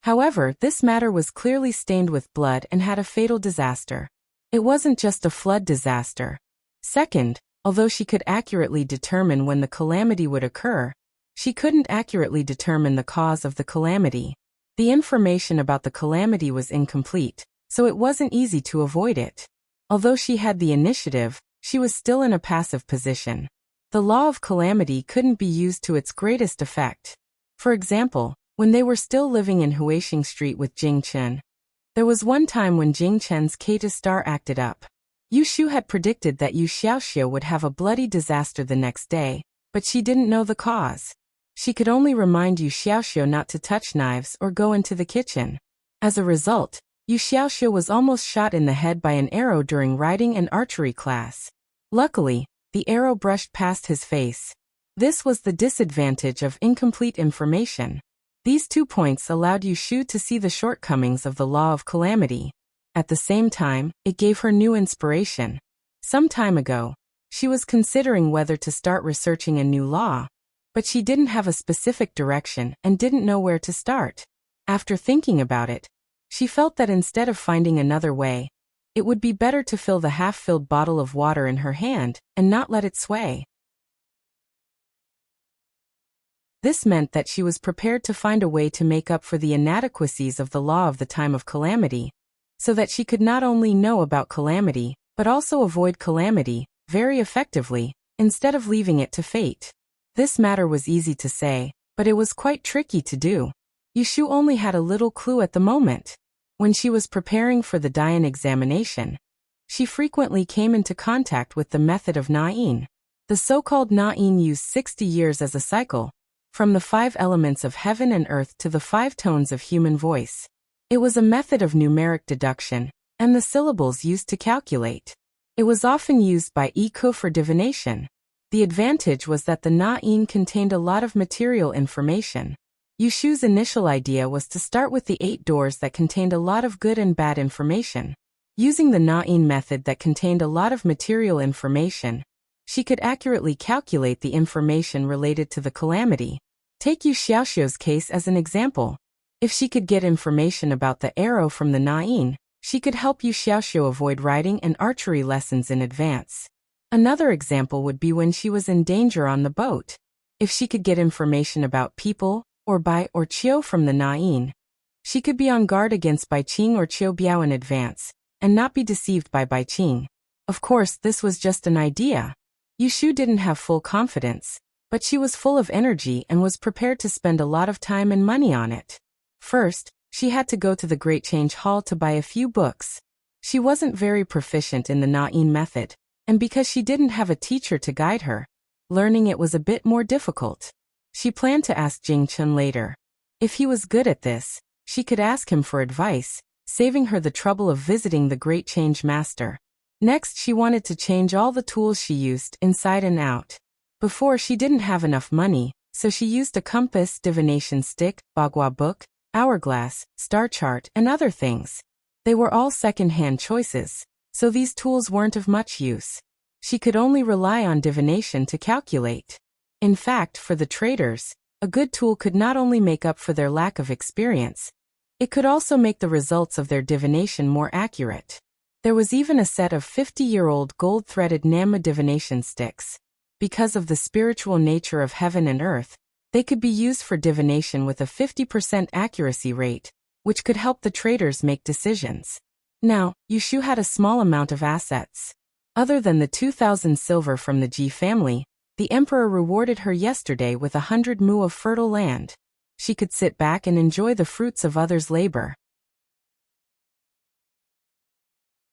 However, this matter was clearly stained with blood and had a fatal disaster. It wasn't just a flood disaster. Second, Although she could accurately determine when the calamity would occur, she couldn't accurately determine the cause of the calamity. The information about the calamity was incomplete, so it wasn't easy to avoid it. Although she had the initiative, she was still in a passive position. The law of calamity couldn't be used to its greatest effect. For example, when they were still living in Huixing Street with Jing Chen, there was one time when Jing Chen's Kata star acted up. Yu Shu had predicted that Yu Xiaoxiu would have a bloody disaster the next day, but she didn't know the cause. She could only remind Yu Xiaoxiu not to touch knives or go into the kitchen. As a result, Yu Xiaoxiu was almost shot in the head by an arrow during riding and archery class. Luckily, the arrow brushed past his face. This was the disadvantage of incomplete information. These 2 points allowed Yu Shu to see the shortcomings of the law of calamity. At the same time, it gave her new inspiration. Some time ago, she was considering whether to start researching a new law, but she didn't have a specific direction and didn't know where to start. After thinking about it, she felt that instead of finding another way, it would be better to fill the half-filled bottle of water in her hand and not let it sway. This meant that she was prepared to find a way to make up for the inadequacies of the law of the time of calamity, so that she could not only know about calamity, but also avoid calamity, very effectively, instead of leaving it to fate. This matter was easy to say, but it was quite tricky to do. Yu Shu only had a little clue at the moment. When she was preparing for the Dian examination, she frequently came into contact with the method of Na'in. The so-called Na'in used 60 years as a cycle, from the 5 elements of heaven and earth to the 5 tones of human voice. It was a method of numeric deduction, and the syllables used to calculate. It was often used by Iku for divination. The advantage was that the Na'in contained a lot of material information. Yu Shu's initial idea was to start with the 8 doors that contained a lot of good and bad information. Using the Na'in method that contained a lot of material information, she could accurately calculate the information related to the calamity. Take Yu Xiaoxiu's case as an example. If she could get information about the arrow from the Na'in, she could help Yu Xiaoxiu avoid riding and archery lessons in advance. Another example would be when she was in danger on the boat. If she could get information about people, or Bai or Qiu from the Na'in, she could be on guard against Bai Qing or Qiu Biao in advance, and not be deceived by Bai Qing. Of course, this was just an idea. Yu Shu didn't have full confidence, but she was full of energy and was prepared to spend a lot of time and money on it. First, she had to go to the Great Change Hall to buy a few books. She wasn't very proficient in the Na'in method, and because she didn't have a teacher to guide her, learning it was a bit more difficult. She planned to ask Jing Chen later. If he was good at this, she could ask him for advice, saving her the trouble of visiting the Great Change Master. Next, she wanted to change all the tools she used inside and out. Before, she didn't have enough money, so she used a compass, divination stick, bagua book, hourglass, star chart, and other things. They were all second-hand choices, so these tools weren't of much use. She could only rely on divination to calculate. In fact, for the traders, a good tool could not only make up for their lack of experience, it could also make the results of their divination more accurate. There was even a set of 50-year-old gold-threaded Namma divination sticks. Because of the spiritual nature of heaven and earth, they could be used for divination with a 50% accuracy rate, which could help the traders make decisions. Now, Yu Shu had a small amount of assets. Other than the 2,000 silver from the Ji family, the emperor rewarded her yesterday with 100 mu of fertile land. She could sit back and enjoy the fruits of others' labor.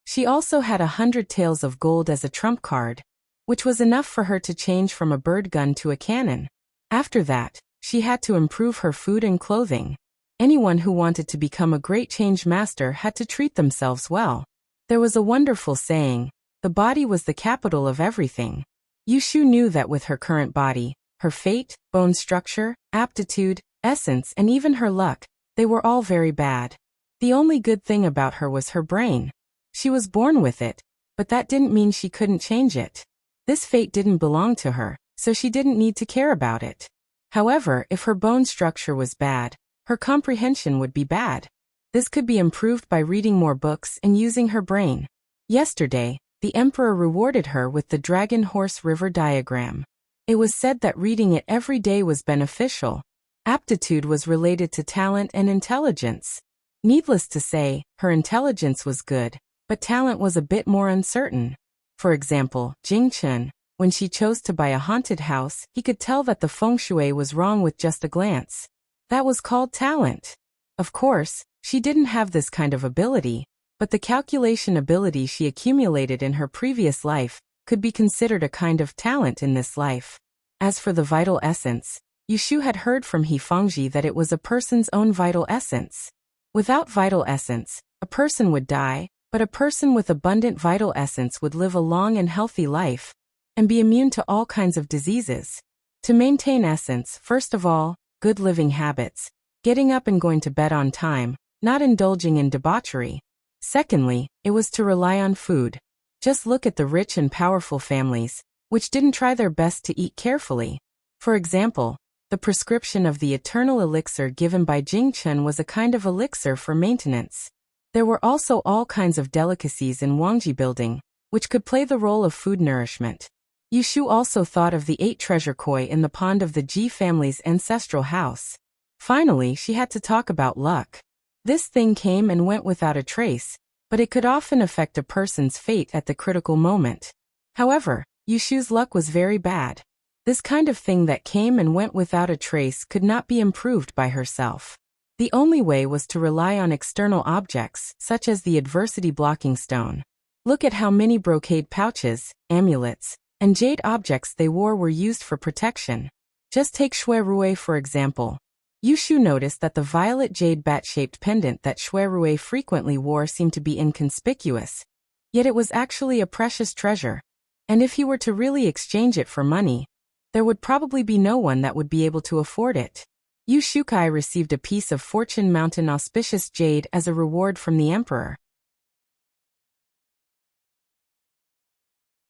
She also had 100 taels of gold as a trump card, which was enough for her to change from a bird gun to a cannon. After that, she had to improve her food and clothing. Anyone who wanted to become a great change master had to treat themselves well. There was a wonderful saying, the body was the capital of everything. Yu Shu knew that with her current body, her fate, bone structure, aptitude, essence, and even her luck, they were all very bad. The only good thing about her was her brain. She was born with it, but that didn't mean she couldn't change it. This fate didn't belong to her, so she didn't need to care about it. However, if her bone structure was bad, her comprehension would be bad. This could be improved by reading more books and using her brain. Yesterday, The emperor rewarded her with the dragon horse river diagram. It was said that reading it every day was beneficial. Aptitude was related to talent and intelligence. Needless to say, her intelligence was good, but talent was a bit more uncertain. For example, Jing Chun, when she chose to buy a haunted house, he could tell that the feng shui was wrong with just a glance. That was called talent. Of course, she didn't have this kind of ability, but the calculation ability she accumulated in her previous life could be considered a kind of talent in this life. As for the vital essence, Yushu had heard from He Fengji that it was a person's own vital essence. Without vital essence, a person would die, but a person with abundant vital essence would live a long and healthy life, and be immune to all kinds of diseases. To maintain essence, first of all, good living habits, getting up and going to bed on time, not indulging in debauchery. Secondly, it was to rely on food. Just look at the rich and powerful families, which didn't try their best to eat carefully. For example, the prescription of the eternal elixir given by Jing Chun was a kind of elixir for maintenance. There were also all kinds of delicacies in Wangji building, which could play the role of food nourishment. Yushu also thought of the 8 treasure koi in the pond of the Ji family's ancestral house. Finally, she had to talk about luck. This thing came and went without a trace, but it could often affect a person's fate at the critical moment. However, Yushu's luck was very bad. This kind of thing that came and went without a trace could not be improved by herself. The only way was to rely on external objects, such as the adversity blocking stone. Look at how many brocade pouches, amulets, and jade objects they wore were used for protection. Just take Shui Rui for example. Yushu noticed that the violet jade bat-shaped pendant that Shui Rui frequently wore seemed to be inconspicuous. Yet it was actually a precious treasure. And if he were to really exchange it for money, there would probably be no one that would be able to afford it. Yu Shukai received a piece of Fortune Mountain auspicious jade as a reward from the emperor.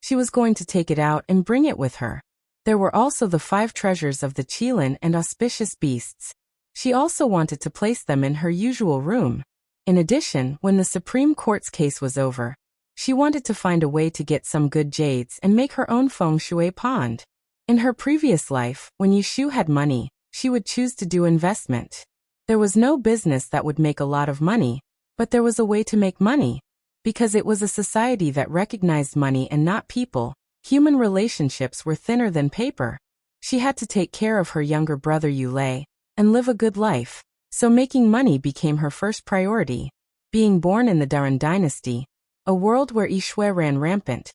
She was going to take it out and bring it with her. There were also the 5 treasures of the Qilin and auspicious beasts. She also wanted to place them in her usual room. In addition, when the Supreme Court's case was over, she wanted to find a way to get some good jades and make her own feng shui pond. In her previous life, when Yushu had money, she would choose to do investment. There was no business that would make a lot of money, but there was a way to make money. Because it was a society that recognized money and not people, human relationships were thinner than paper. She had to take care of her younger brother Yulei and live a good life, so making money became her first priority. Being born in the Daran dynasty, a world where Yishui ran rampant,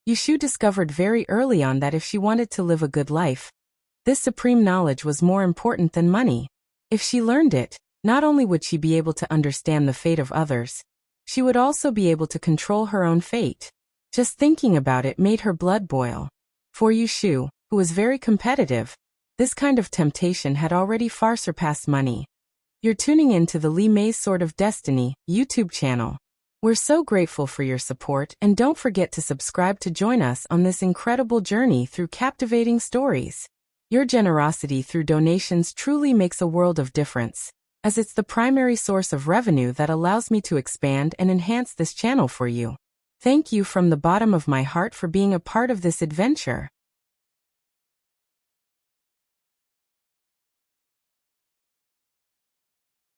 Yushu discovered very early on that if she wanted to live a good life, this supreme knowledge was more important than money. If she learned it, not only would she be able to understand the fate of others, she would also be able to control her own fate. Just thinking about it made her blood boil. For Yushu, who was very competitive, this kind of temptation had already far surpassed money. You're tuning in to the Li Mei's Sword of Destiny YouTube channel. We're so grateful for your support, and don't forget to subscribe to join us on this incredible journey through captivating stories. Your generosity through donations truly makes a world of difference, as it's the primary source of revenue that allows me to expand and enhance this channel for you. Thank you from the bottom of my heart for being a part of this adventure.